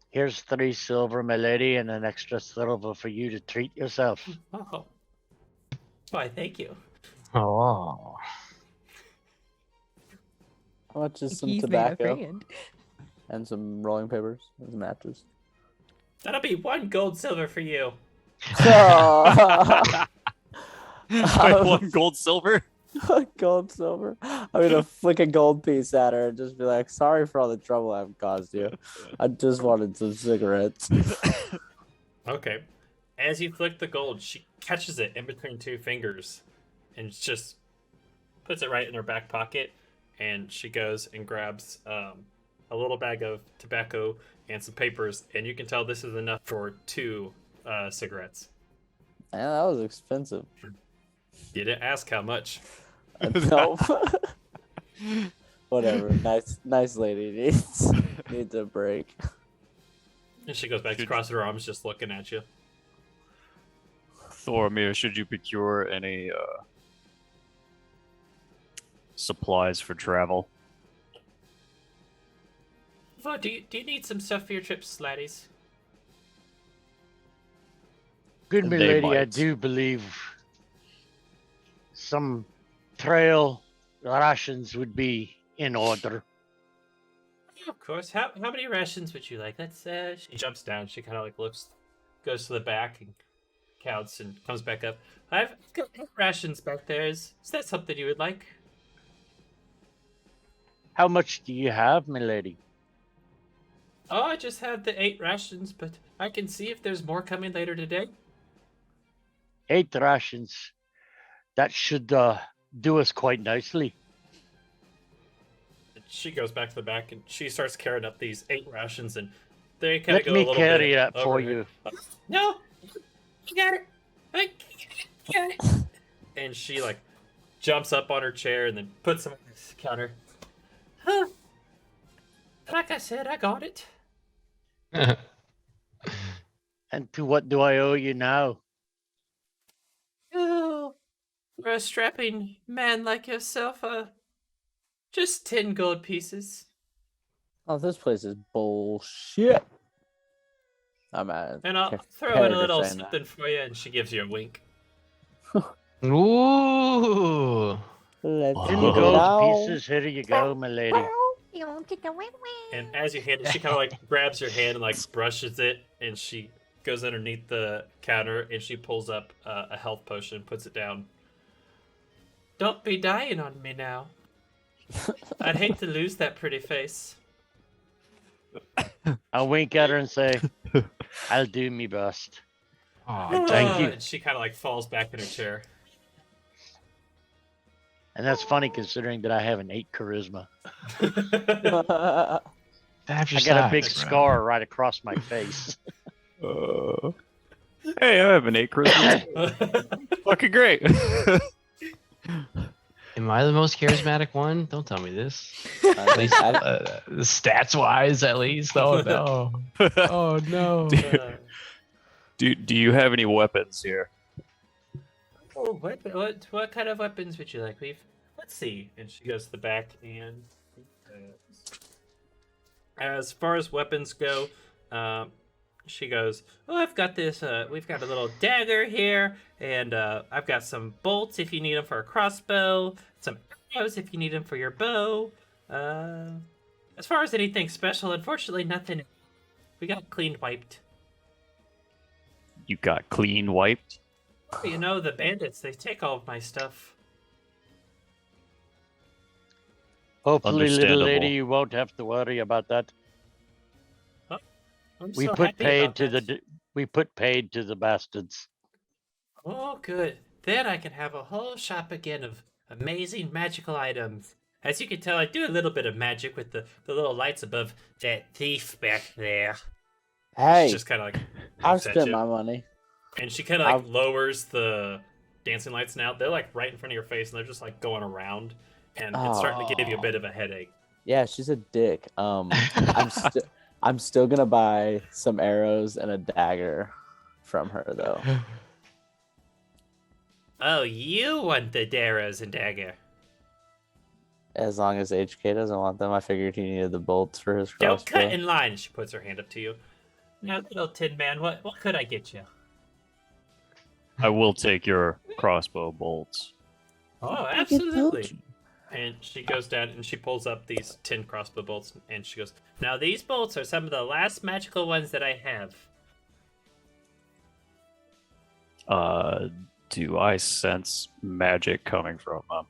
S4: Here's 3 silver, my lady, and an extra silver for you to treat yourself.
S1: Oh. Why, thank you.
S5: oh.
S6: How much is some
S2: He's made a
S6: tobacco
S2: friend.
S6: and some rolling papers and some matches?
S1: That'll be 1 gold silver for you.
S7: Wait, 1 gold silver?
S6: Gold, silver. I'm gonna flick a gold piece at her and just be like, sorry for all the trouble I've caused you. I just wanted some cigarettes.
S1: Okay. As you flick the gold, she catches it in between 2 fingers and just puts it right in her back pocket. And she goes and grabs a little bag of tobacco and some papers. And you can tell this is enough for 2 cigarettes.
S6: Man, that was expensive.
S1: You didn't ask how much.
S6: No. Whatever. Nice lady needs a break.
S1: And she goes back to cross her arms, just looking at you.
S7: Thormir, should you procure any supplies for travel?
S1: Oh, do you need some stuff for your trips, laddies?
S4: Good, my
S7: They
S4: lady, I
S7: might.
S4: do believe some trail rations would be in order.
S1: Of course. How many rations would you like? Let's. She jumps down. She kind of like looks, goes to the back and counts and comes back up. I've got rations back there. Is that something you would like?
S4: How much do you have, milady?
S1: Oh, I just have the 8 rations, but I can see if there's more coming later today.
S4: 8 rations. That should do us quite nicely.
S1: She goes back to the back and she starts carrying up these 8 rations, and they kind of
S4: Let
S1: go a
S4: me
S1: little
S4: carry
S1: bit
S4: that for
S1: over her.
S4: you.
S1: No, you got it. I got it. And she like jumps up on her chair and then puts them on the counter. Huh. Like I said, I got it.
S4: And to what do I owe you now?
S1: Oh, for a strapping man like yourself, just 10 gold pieces.
S6: Oh, this place is bullshit. I'm at.
S1: And I'll throw in a little something for you. And she gives you a wink.
S5: Ooh.
S6: Let's
S7: Oh.
S4: 10
S6: get it
S4: gold
S6: out.
S4: pieces. Here you go, milady.
S1: And as you hand it, she kind of like grabs your hand and like brushes it, and she goes underneath the counter and she pulls up a health potion, puts it down. Don't be dying on me now. I'd hate to lose that pretty face.
S4: I'll wink at her and say, I'll do me best.
S5: Aw,
S4: Thank you.
S1: And she kind of like falls back in her chair.
S4: And that's funny considering that I have an 8 charisma.
S5: Have your
S4: I got a big
S5: size, bro.
S4: scar right across my face.
S7: Hey, I have an 8 Christmas. Fucking great.
S5: Am I the most charismatic one? Don't tell me this. At least stats wise, at least. Oh no. Oh no.
S7: Do you have any weapons here?
S1: Oh, what kind of weapons would you like? Let's see. And she goes to the back, and as far as weapons go, she goes, "Oh, I've got this. We've got a little dagger here, and I've got some bolts if you need them for a crossbow. Some arrows if you need them for your bow. As far as anything special, unfortunately, nothing. We got clean wiped.
S7: You got clean wiped?
S1: You know, the bandits, they take all of my stuff."
S4: Hopefully, little
S7: Understandable.
S4: lady, you won't have to worry about that.
S1: I'm
S4: We
S1: so
S4: put
S1: happy
S4: paid
S1: about
S4: to
S1: that.
S4: the bastards.
S1: Oh, good. Then I can have a whole shop again of amazing magical items. As you can tell, I do a little bit of magic with the little lights above that thief back there.
S6: Hey,
S1: She just kind of like
S6: I've
S1: looks at
S6: spent
S1: you.
S6: my money.
S1: And she kind of like
S6: I've-
S1: lowers the dancing lights now. They're like right in front of your face, and they're just like going around. And it's starting to give you a bit of a headache.
S6: Yeah, she's a dick. I'm still gonna buy some arrows and a dagger from her though.
S1: Oh, you want the Darrows and dagger.
S6: As long as HK doesn't want them, I figured he needed the bolts for his
S1: Don't
S6: crossbow.
S1: cut in line. She puts her hand up to you. Now, little Tin Man, what could I get you?
S7: I will take your crossbow bolts.
S1: Oh, absolutely. And she goes down and she pulls up these 10 crossbow bolts, and she goes, "Now these bolts are some of the last magical ones that I have."
S7: Do I sense magic coming from them?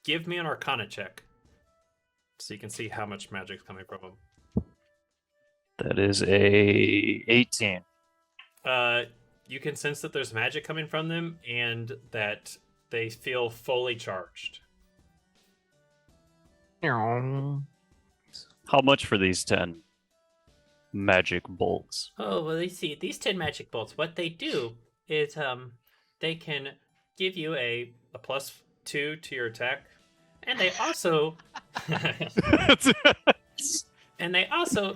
S1: Give me an Arcana check, so you can see how much magic's coming from them.
S7: That is a 18.
S1: You can sense that there's magic coming from them, and that they feel fully charged.
S7: How much for these 10 magic bolts?
S1: Oh, well, you see, these 10 magic bolts, what they do is they can give you a +2 to your attack, and they also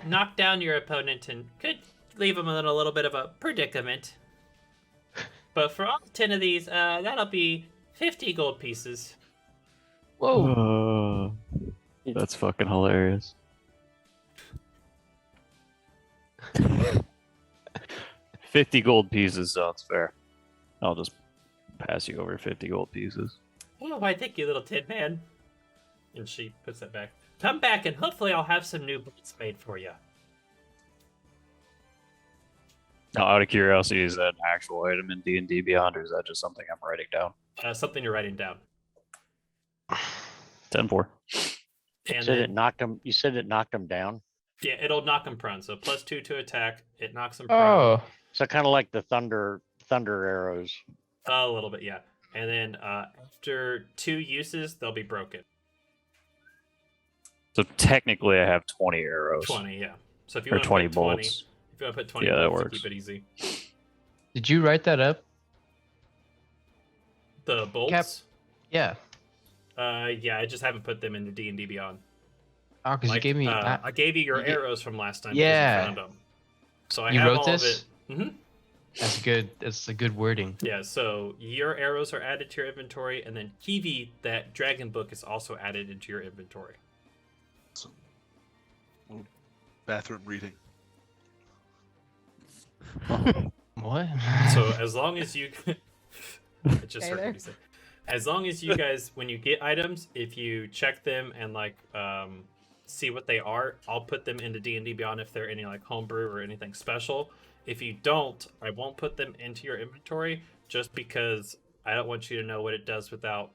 S1: knock down your opponent and could leave them in a little bit of a predicament. But for all 10 of these, that'll be 50 gold pieces.
S5: Whoa.
S7: That's fucking hilarious. 50 gold pieces sounds fair. I'll just pass you over 50 gold pieces.
S1: Oh, why thank you, little Tin Man. And she puts that back. Come back, and hopefully I'll have some new boots made for you.
S7: Now, out of curiosity, is that an actual item in D&D Beyond, or is that just something I'm writing down?
S1: Something you're writing down.
S7: 10-4.
S1: And
S4: said
S1: then,
S4: it knocked him. You said it knocked him down.
S1: yeah, it'll knock him prone. So +2 to attack. It knocks him prone.
S5: Oh,
S4: So kind of like the thunder arrows.
S1: A little bit, yeah. And then after 2 uses, they'll be broken.
S7: So technically, I have 20 arrows.
S1: 20, yeah. So if you
S7: Or
S1: want to
S7: 20
S1: put 20,
S7: bolts.
S1: if you want to put 20
S7: Yeah, that
S1: bolts,
S7: works.
S1: keep it easy.
S5: did you write that up?
S1: The bolts?
S5: Yeah.
S1: Yeah, I just haven't put them into D&D Beyond.
S5: Oh, because you gave me.
S1: I gave you your
S5: you ga-
S1: arrows from last time.
S5: Yeah.
S1: Because you found them. So I
S5: You
S1: have
S5: wrote
S1: all
S5: this?
S1: of it.
S5: That's good. That's a good wording.
S1: Yeah, so your arrows are added to your inventory, and then Kiwi, that dragon book, is also added into your inventory.
S3: Bathroom reading.
S5: What?
S1: So as long as you, I just
S2: Okay,
S1: heard
S2: there.
S1: what you said. As long as you guys, when you get items, if you check them and like see what they are, I'll put them into D&D Beyond if they're any like homebrew or anything special. If you don't, I won't put them into your inventory just because I don't want you to know what it does without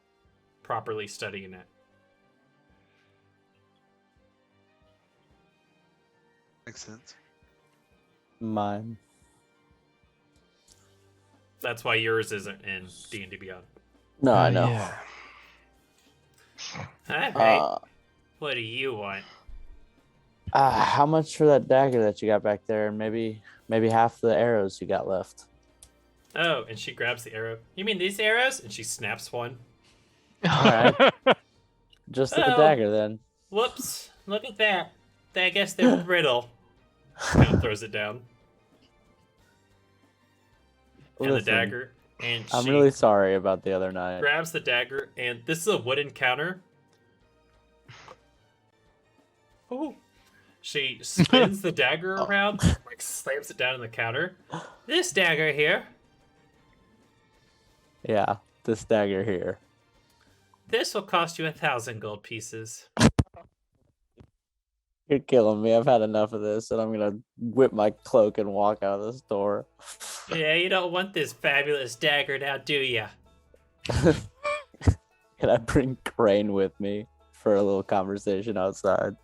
S1: properly studying it.
S3: Makes sense.
S6: Mine.
S1: That's why yours isn't in D&D Beyond.
S6: No, I know.
S5: Yeah.
S1: All right. What do you want?
S6: How much for that dagger that you got back there, and maybe half the arrows you got left?
S1: Oh, and she grabs the arrow. You mean these arrows? And she snaps one.
S6: All right. Just the
S1: Oh.
S6: dagger then.
S1: Whoops! Look at that. I guess they're brittle. Kind of throws it down. And the
S6: Listen,
S1: dagger. And
S6: I'm
S1: she
S6: really sorry about the other night.
S1: grabs the dagger, and this is a wooden counter. Oh. She spins the dagger around, like slams it down on the counter. This dagger here.
S6: Yeah, this dagger here.
S1: This will cost you 1,000 gold pieces.
S6: You're killing me. I've had enough of this, and I'm gonna whip my cloak and walk out of the store.
S1: Yeah, you don't want this fabulous dagger now, do ya?
S6: Can I bring Krane with me for a little conversation outside?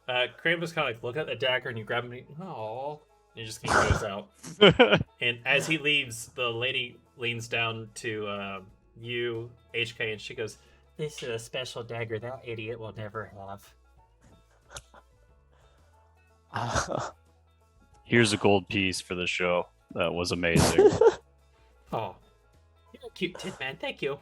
S1: Krane was kind of like, look at the dagger, and you grab him, and aww. And he just kind of goes out. And as he leaves, the lady leans down to you, HK, and she goes, "This is a special dagger that idiot will never have."
S7: Here's a gold piece for the show. That was amazing.
S1: Oh, you're a cute Tin Man. Thank you.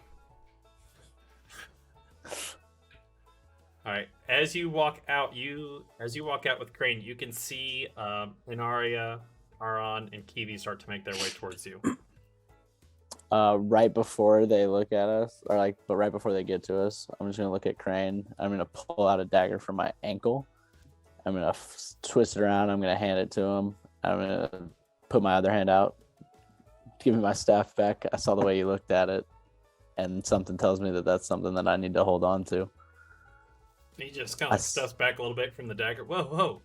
S1: All right. As you walk out with Krane, you can see Inaria, Aron, and Kiwi start to make their way towards you.
S6: Right before they look at us, but right before they get to us, I'm just gonna look at Krane. I'm gonna pull out a dagger from my ankle. I'm gonna twist it around. I'm gonna hand it to him. I'm gonna put my other hand out. Give me my staff back. I saw the way you looked at it, and something tells me that that's something that I need to hold on to.
S1: He just kind of steps back a little bit from the dagger. Whoa!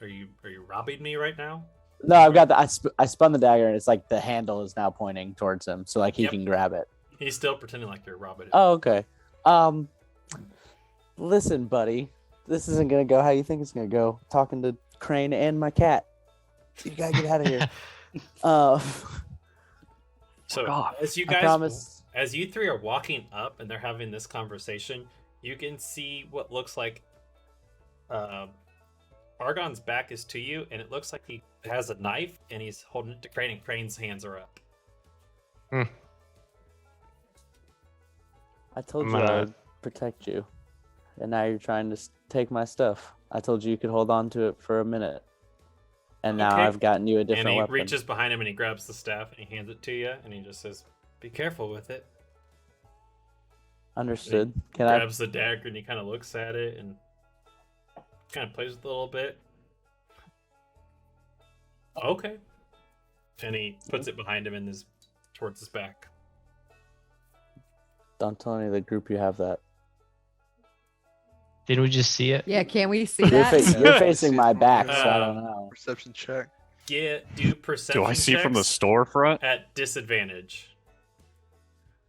S1: Are you robbing me right now?
S6: No, I've got I spun the dagger, and it's like the handle is now pointing towards him, so like he
S1: Yep.
S6: can grab it.
S1: He's still pretending like you're robbing him.
S6: Oh, okay. Listen, buddy, this isn't gonna go how you think it's gonna go. Talking to Krane and my cat. You gotta get out of here.
S1: So
S7: God.
S1: as you
S6: I
S1: guys,
S6: promise.
S1: as you three are walking up and they're having this conversation, you can see what looks like Argon's back is to you, and it looks like he has a knife and he's holding it to Krane, and Crane's hands are up.
S6: I told
S5: I'm
S6: you I
S5: gonna-
S6: would protect you, and now you're trying to take my stuff. I told you you could hold on to it for a minute, and now
S1: Okay.
S6: I've gotten you a
S1: And
S6: different
S1: he
S6: weapon.
S1: reaches behind him and he grabs the staff and he hands it to you, and he just says, "Be careful with it."
S6: Understood. Can I?
S1: Grabs the dagger and he kind of looks at it and kind of plays with it a little bit. Okay. And he puts it behind him and towards his back.
S6: Don't tell any of the group you have that.
S5: Didn't we just see it?
S2: Yeah, can we see
S6: You're,
S2: that?
S6: you're facing my back, so I don't
S1: Um,
S6: know.
S3: Perception check.
S1: Do perception
S7: Do I see from the
S1: checks
S7: storefront?
S1: at disadvantage.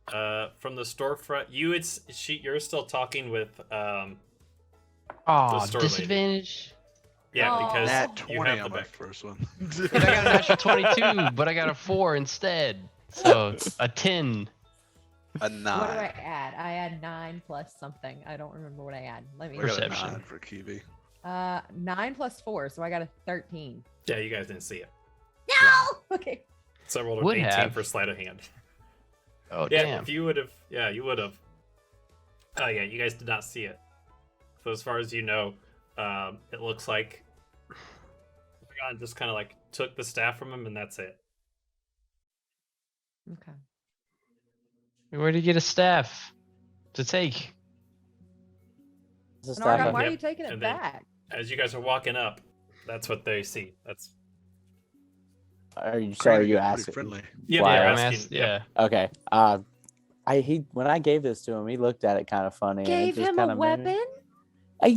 S1: From the storefront, you're still talking with
S5: Oh,
S1: store lady.
S5: disadvantage.
S1: Yeah,
S2: Aw.
S1: because
S3: Nat
S1: you
S3: 20
S1: have the
S3: on my
S1: back.
S3: first one.
S5: But I got an natural 22, but I got a 4 instead. So a 10.
S3: A
S2: What do
S3: 9.
S2: I add? I add 9 plus something. I don't remember what I add. Let me.
S3: I got a
S5: Perception.
S3: 9 for QB.
S2: 9 plus 4, so I got a 13.
S1: Yeah, you guys didn't see it.
S2: No. Okay.
S1: So I rolled an
S5: Would
S1: 18
S5: have.
S1: for sleight of hand.
S5: Oh,
S1: Yeah,
S5: damn.
S1: if you would have, you would have. Oh yeah, you guys did not see it. So as far as you know, it looks like Argon just kind of like took the staff from him, and that's it.
S2: Okay.
S5: Where did you get a staff to take?
S6: It's a
S2: And
S6: staff
S2: Argon,
S6: of-
S2: why are
S1: Yep,
S2: you taking it
S1: and then-
S2: back?
S1: As you guys are walking up, that's what they see. That's
S6: Are you sorry?
S3: Pretty
S6: You
S3: pretty
S6: asked.
S3: friendly.
S1: yeah,
S6: Why?
S1: they're
S5: I'm
S1: asking. Yep.
S6: Okay. When I gave this to him, he looked at it kind of funny. and it
S2: Gave
S6: just
S2: him a
S6: kinda made me-
S2: weapon?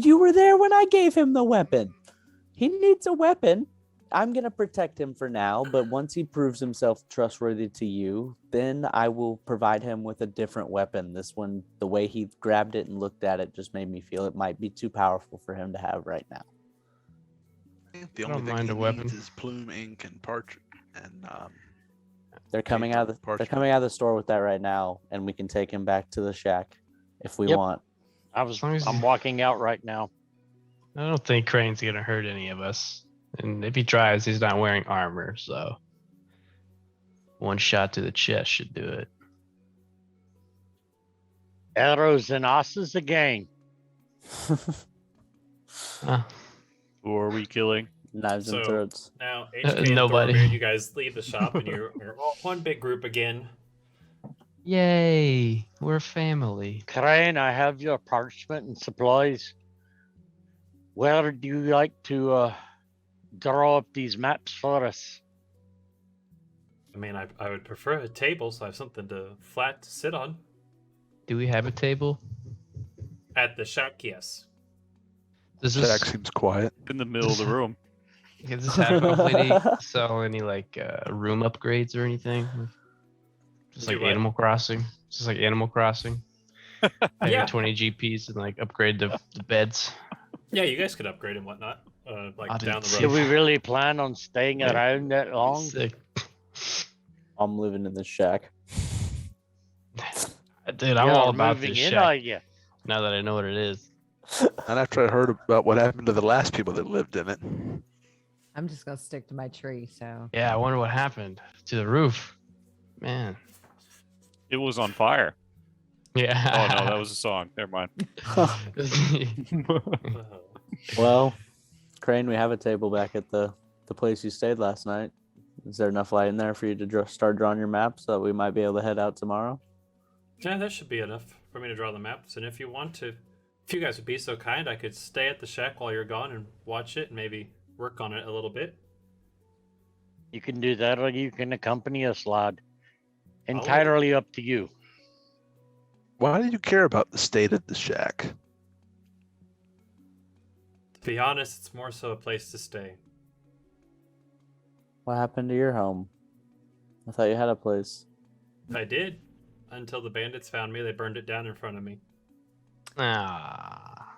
S6: You were there when I gave him the weapon. He needs a weapon. I'm gonna protect him for now, but once he proves himself trustworthy to you, then I will provide him with a different weapon. This one, the way he grabbed it and looked at it, just made me feel it might be too powerful for him to have right now.
S3: The
S5: I
S3: only
S5: don't
S3: thing
S5: mind
S3: he
S5: a weapon.
S3: needs is plume, ink, and parchment. And
S6: They're coming out of the they're
S3: Parchment.
S6: coming out of the store with that right now, and we can take him back to the shack if we
S4: Yep.
S6: want.
S5: long as
S4: I'm
S5: you-
S4: walking out right now.
S5: I don't think Crane's gonna hurt any of us. And if he tries, he's not wearing armor, so one shot to the chest should do it.
S4: Arrows and asses again.
S5: Ah,
S7: Who are we killing?
S6: Knives and
S1: So-
S6: throats.
S1: Now HK and
S5: Nobody.
S1: Thorbeard, you guys leave the shop, and you're all one big group again.
S5: yay, we're family.
S4: Krane, I have your parchment and supplies. Where do you like to draw up these maps for us?
S1: I mean, I would prefer a table, so I have something flat to sit on.
S5: Do we have a table?
S1: At the shack, yes.
S5: Does
S3: Jack
S5: this,
S3: seems quiet.
S7: In the middle of the room.
S5: does this have ability to sell any like room upgrades or anything? Just
S1: Do
S5: like
S1: what?
S5: Animal Crossing. Just like Animal Crossing. Pay
S1: Yeah.
S5: 20 GPs and like upgrade the beds.
S1: Yeah, you guys could upgrade and whatnot, like
S5: I
S1: down
S5: didn't
S1: the
S4: Do
S1: road.
S4: we really plan on staying
S5: Yeah.
S4: around that long?
S5: Sick.
S6: I'm living in the shack.
S5: Dude, I'm
S4: You're
S5: all about
S4: moving
S5: this
S4: in,
S5: shack
S4: are you?
S5: now that I know what it is.
S3: And after I heard about what happened to the last people that lived in it,
S2: I'm just gonna stick to my tree. So
S5: Yeah, I wonder what happened to the roof. Man.
S7: It was on fire.
S5: Yeah.
S7: Oh no, that was a song. Never mind.
S1: Oh.
S6: Well, Crane, we have a table back at the place you stayed last night. Is there enough light in there for you to start drawing your maps so that we might be able to head out tomorrow?
S1: Yeah, that should be enough for me to draw the maps. And if you want to, if you guys would be so kind, I could stay at the shack while you're gone and watch it and maybe work on it a little bit.
S4: You can do that, or you can accompany us, lad.
S1: I'll-
S4: Entirely up to you.
S3: why do you care about the state of the shack?
S1: To be honest, it's more so a place to stay.
S6: What happened to your home? I thought you had a place.
S1: I did, until the bandits found me. They burned it down in front of me.
S5: Ah.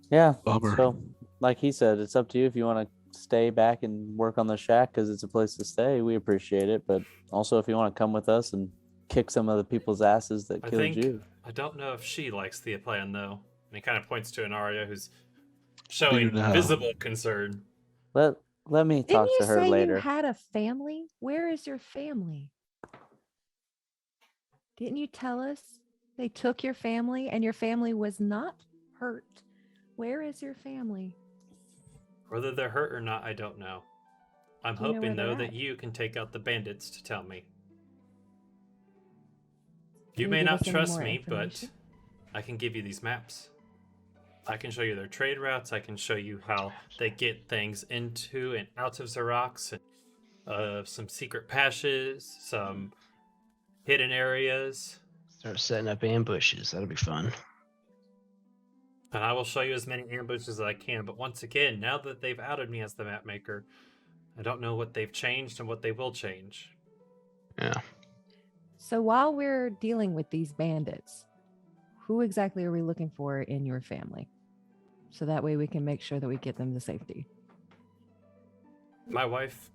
S6: Yeah.
S3: Bummer.
S6: So, like he said, it's up to you if you want to stay back and work on the shack because it's a place to stay. We appreciate it, but also if you want to come with us and kick some of the people's asses that
S1: I
S6: killed
S1: think
S6: you.
S1: I don't know if she likes the plan though. And he kind of points to Anaria, who's showing
S3: know?
S1: visible concern.
S6: Let me
S2: didn't
S6: talk
S2: you
S6: to her
S2: say
S6: later.
S2: you had a family? Where is your family? Didn't you tell us they took your family and your family was not hurt? Where is your family?
S1: Whether they're hurt or not, I don't know. I'm
S2: Do you know
S1: hoping
S2: where
S1: though
S2: they're
S1: that
S2: at?
S1: you can take out the bandits to tell me.
S2: Can
S1: You may
S2: give
S1: not
S2: us any
S1: trust
S2: more
S1: me, but
S2: information?
S1: I can give you these maps. I can show you their trade routes. I can show you how they get things into and out of Xerox, and some secret passages, some hidden areas.
S5: Start setting up ambushes. That'll be fun.
S1: And I will show you as many ambushes as I can. But once again, now that they've outed me as the map maker, I don't know what they've changed and what they will change.
S5: Yeah.
S2: So while we're dealing with these bandits, who exactly are we looking for in your family? So that way we can make sure that we get them to safety.
S1: My wife.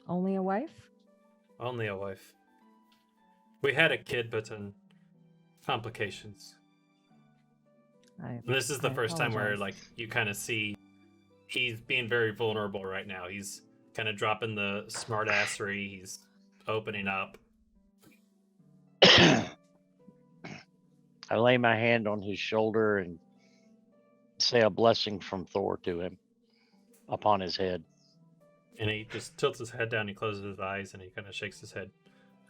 S2: Only a wife?
S1: Only a wife. We had a kid, but in complications. And this is the
S2: I
S1: first time where,
S2: apologize.
S1: like, you kind of see he's being very vulnerable right now. He's kind of dropping the smartassery. He's opening up.
S4: I lay my hand on his shoulder and say a blessing from Thor to him upon his head.
S1: And he just tilts his head down, he closes his eyes, and he kind of shakes his head.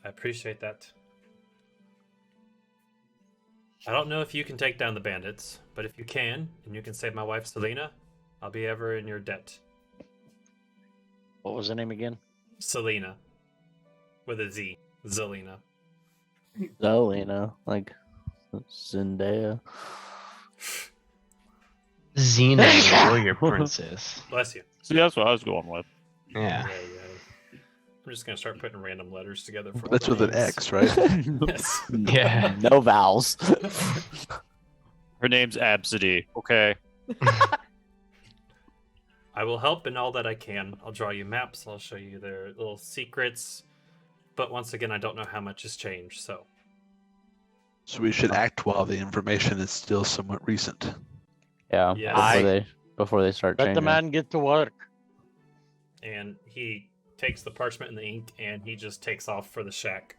S1: I appreciate that. I don't know if you can take down the bandits, but if you can, and you can save my wife Selena, I'll be ever in your debt.
S4: What was the name again?
S1: Selena. With a Z. Zelina.
S6: Zelina, like Zendaya.
S5: Xena, the warrior princess.
S1: Bless you.
S7: See, that's what I was going with.
S5: Yeah.
S1: I'm just going to start putting random letters together for all
S3: That's
S1: the
S3: with an
S1: names.
S3: X, right?
S1: Yes.
S5: Yeah.
S6: No vowels.
S7: Her name's Absidy. Okay.
S1: I will help in all that I can. I'll draw you maps. I'll show you their little secrets. But once again, I don't know how much has changed, so.
S3: So we should act while the information is still somewhat recent.
S6: Yeah.
S1: Yes.
S6: Before they start
S4: Let
S6: changing.
S4: the man get to work.
S1: And he takes the parchment and the ink, and he just takes off for the shack.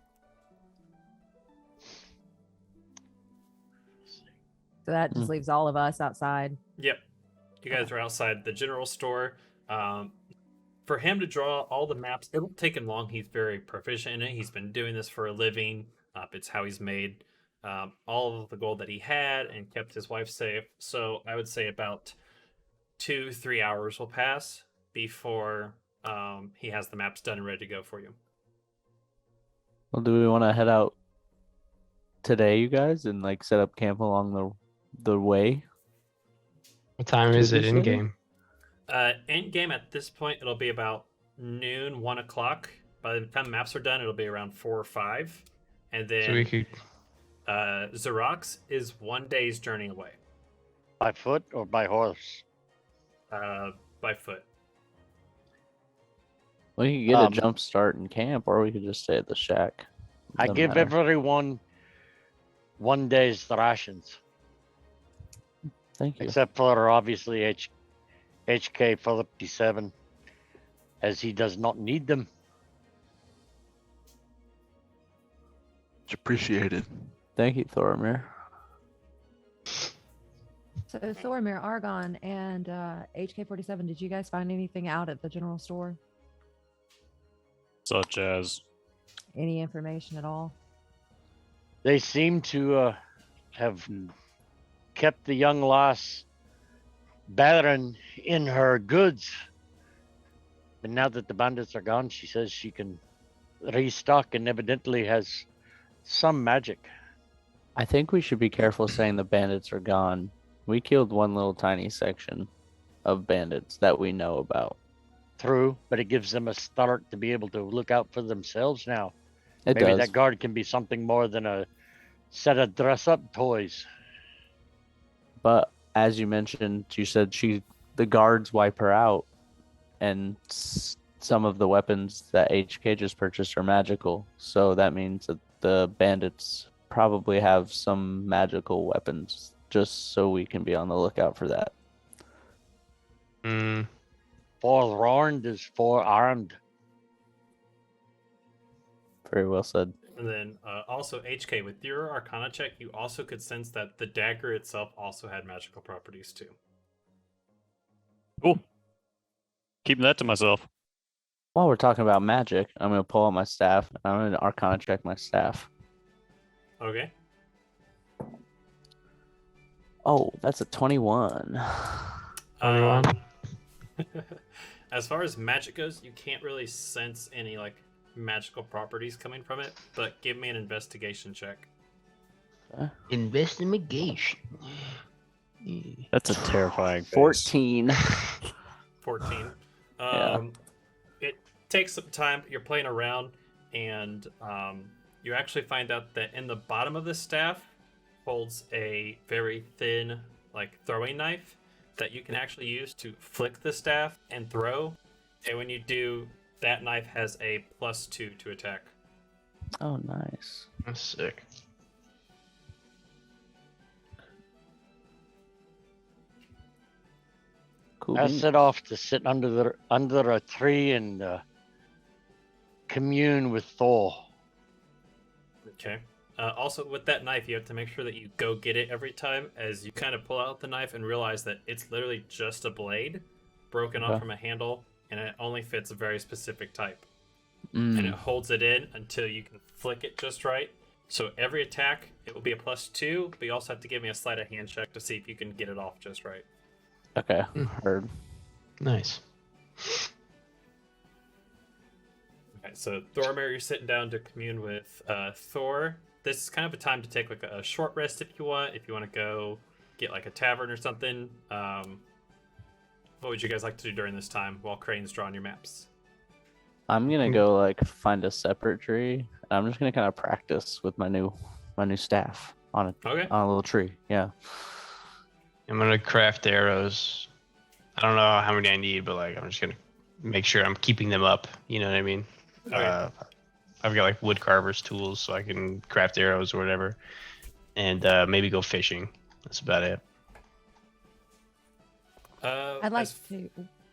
S2: So that just leaves all of us outside.
S1: Yep. You guys are outside the general store. For him to draw all the maps, it won't take him long. He's very proficient in it. He's been doing this for a living. It's how he's made all of the gold that he had and kept his wife safe. So I would say about 2-3 hours will pass before he has the maps done and ready to go for you.
S6: Well, do we want to head out today, you guys, and like set up camp along the way?
S5: What time is it in game?
S1: End game at this point, it'll be about noon, 1 o'clock. By the time maps are done, it'll be around 4 or 5. And then
S5: So we could.
S1: Xerox is 1 day's journey away
S4: By foot or by horse?
S1: by foot.
S6: We could get a jump start in camp, or we could just stay at the shack.
S4: I
S6: Doesn't
S4: give
S6: matter.
S4: everyone 1 day's rations,
S6: Thank you.
S4: except for obviously HK 57, as he does not need them.
S3: It's appreciated.
S6: Thank you, Thoromir.
S2: So Thoromir, Argon, and HK47, did you guys find anything out at the general store?
S7: Such as.
S2: Any information at all?
S4: They seem to have kept the young lass Baron in her goods. But now that the bandits are gone, she says she can restock and evidently has some magic.
S6: I think we should be careful saying the bandits are gone. We killed one little tiny section of bandits that we know about.
S4: True, but it gives them a start to be able to look out for themselves now.
S6: It
S4: Maybe
S6: does.
S4: that guard can be something more than a set of dress-up toys.
S6: But as you mentioned, you said the guards wipe her out, and some of the weapons that HK just purchased are magical. So that means that the bandits probably have some magical weapons, just so we can be on the lookout for that.
S4: Forewarned is forearmed.
S6: Very well said.
S1: And then also HK, with your Arcana check, you also could sense that the dagger itself also had magical properties too.
S7: Cool. Keeping that to myself.
S6: While we're talking about magic, I'm going to pull out my staff, and I'm going to Arcana check my staff.
S1: Okay.
S6: Oh, that's a 21.
S1: As far as magic goes, you can't really sense any like magical properties coming from it, but give me an investigation check.
S5: Investigation.
S7: That's a terrifying face.
S6: 14.
S1: 14.
S6: Yeah.
S1: It takes some time. You're playing around, and you actually find out that in the bottom of the staff holds a very thin, like, throwing knife that you can actually use to flick the staff and throw. And when you do, that knife has a +2 to attack.
S6: Oh, nice.
S5: That's sick.
S6: Cool.
S4: Pass
S6: beans.
S4: it off to sit under a tree and commune with Thor.
S1: Okay. Also, with that knife, you have to make sure that you go get it every time, as you kind of pull out the knife and realize that it's literally just a blade broken off
S6: Okay.
S1: from a handle, and it only fits a very specific type.
S6: Mm.
S1: And it holds it in until you can flick it just right. So every attack, it will be a +2, but you also have to give me a sleight of hand check to see if you can get it off just right.
S6: Okay, heard.
S5: Nice.
S1: Okay, so Thormir, you're sitting down to commune with Thor. This is kind of a time to take like a short rest if you want to go get like a tavern or something. What would you guys like to do during this time while Crane's drawing your maps?
S6: I'm gonna go like find a separate tree. I'm just gonna kind of practice with my new staff on
S1: Okay.
S6: a little tree. Yeah.
S5: I'm gonna craft arrows. I don't know how many I need, but like I'm just gonna make sure I'm keeping them up. You know what I mean?
S1: Okay.
S5: I've got like wood carver's tools, so I can craft arrows or whatever, and maybe go fishing. That's about it.
S2: I'd like
S1: As
S2: to.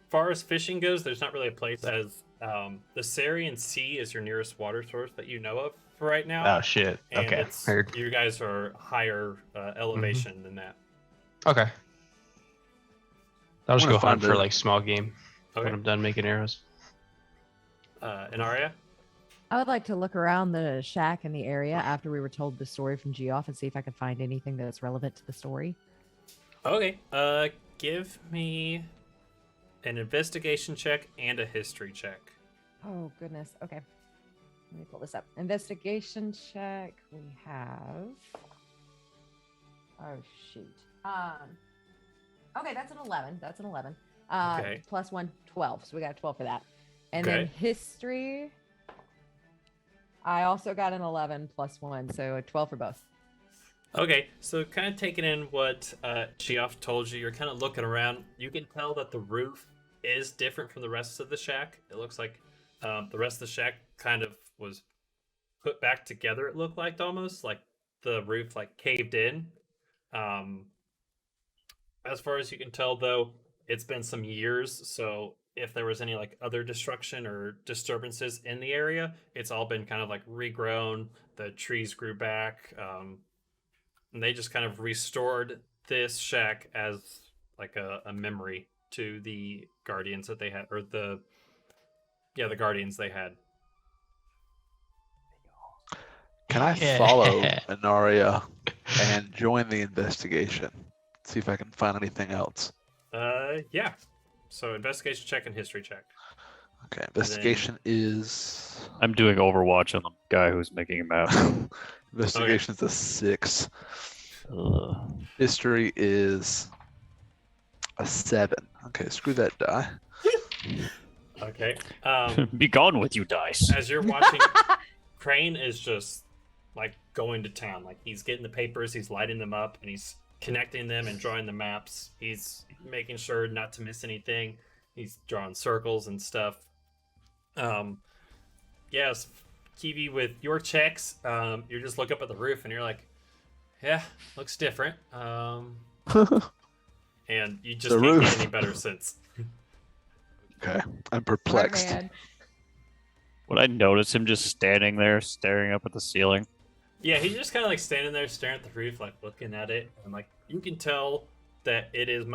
S1: far as fishing goes, there's not really a place as the Sarian Sea is your nearest water source that you know of for right now.
S5: Oh shit.
S1: And
S5: Okay. Heard.
S1: you guys are higher elevation than that.
S5: Okay. I'll just
S3: wanna
S5: go hunt
S3: find
S5: for
S3: a-
S5: like small game when
S1: Okay.
S5: I'm done making arrows.
S1: And Arya?
S2: I would like to look around the shack in the area after we were told the story from Geoff and see if I could find anything that's relevant to the story.
S1: Okay. Give me an investigation check and a history check.
S2: Oh goodness. Okay. Let me pull this up. Investigation check. We have. Oh shoot. Okay, that's an 11. That's an 11.
S1: Okay.
S2: Plus 1, 12. So we got a 12 for that. And
S1: Okay.
S2: then history. I also got an 11 plus 1, so a 12 for both.
S1: Okay, so kind of taking in what Geoff told you, you're kind of looking around. You can tell that the roof is different from the rest of the shack. It looks like the rest of the shack kind of was put back together. It looked like almost like the roof like caved in. As far as you can tell, though, it's been some years. So if there was any like other destruction or disturbances in the area, it's all been kind of like regrown. The trees grew back. And they just kind of restored this shack as like a memory to the guardians that they had, or the guardians they had.
S3: Can I
S5: Yeah.
S3: follow Anaria and join the investigation? See if I can find anything else.
S1: Yeah. So investigation check and history check.
S3: Okay, investigation is
S7: I'm doing Overwatch on the guy who's making a map.
S3: investigation is a 6.
S7: Ugh.
S3: History is a 7. Okay, screw that die.
S1: Okay.
S7: Be gone with you, dice.
S1: As you're watching, Krane is just like going to town. Like he's getting the papers, he's lighting them up, and he's connecting them and drawing the maps. He's making sure not to miss anything. He's drawing circles and stuff. Yes, Kiwi, with your checks, you just look up at the roof and you're like, yeah, looks different. And you just
S3: The
S1: can't
S3: roof.
S1: get any better since.
S3: Okay, I'm
S2: Smart
S3: perplexed.
S2: man.
S7: Would I notice him just standing there, staring up at the ceiling?
S1: Yeah, he's just kind of like standing there staring at the roof, like looking at it, and like you can tell that it is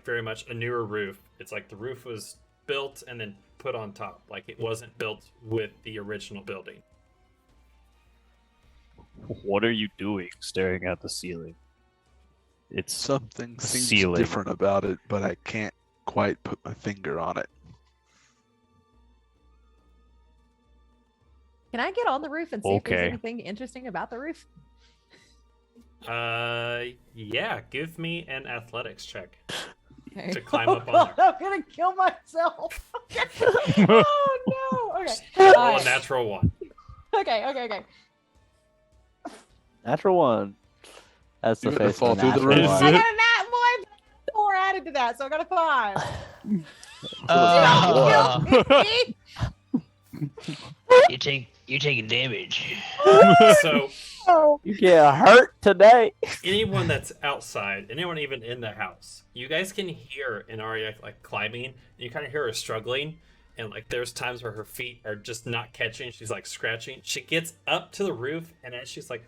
S1: very much a newer roof. It's like the roof was built and then put on top. Like it wasn't built with the original building.
S7: What are you doing staring at the ceiling? It's
S3: Something seems
S7: Ceiling.
S3: different about it, but I can't quite put my finger on it.
S2: Can I get on the roof and see if there's
S7: Okay.
S2: anything interesting about the roof?
S1: Yeah. Give me an athletics check
S2: Okay.
S1: to climb up on
S2: God,
S1: there.
S2: I'm gonna kill myself. Oh no. Okay.
S1: Roll a natural 1.
S2: Okay.
S6: Natural one. That's the
S3: You're gonna
S6: face
S3: fall
S6: of a
S3: through the
S6: natural
S3: roof?
S2: I
S6: one.
S2: got a nat 1 4 added to that, so I got a 5.
S5: You're taking damage.
S1: So
S6: You get hurt today.
S1: anyone that's outside, anyone even in the house, you guys can hear Inaria like climbing, and you kind of hear her struggling, and like there's times where her feet are just not catching. She's like scratching. She gets up to the roof, and as she's like,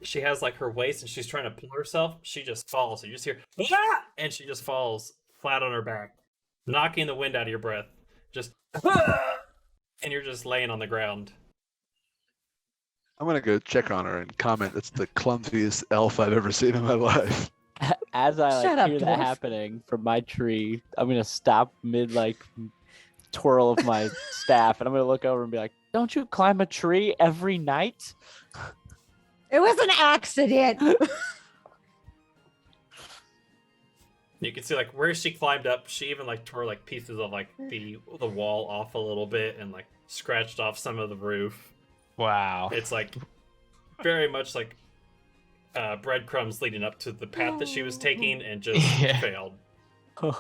S1: she has like her waist, and she's trying to pull herself. She just falls. So you just hear, "Ah!" And she just falls flat on her back, knocking the wind out of your breath. Just, "Ah!" And you're just laying on the ground.
S3: I'm gonna go check on her and comment that's the clumsiest elf I've ever seen in my life.
S6: As I
S2: Shut
S6: like
S2: up,
S6: hear that
S2: dwarf.
S6: happening from my tree, I'm gonna stop mid like twirl of my staff, and I'm gonna look over and be like, "Don't you climb a tree every night?"
S2: It was an accident.
S1: You can see like where she climbed up. She even like tore like pieces of like the wall off a little bit and like scratched off some of the roof.
S5: Wow.
S1: It's like very much like breadcrumbs leading up to the path that she was taking and just
S5: Yeah.
S1: failed.
S3: I'm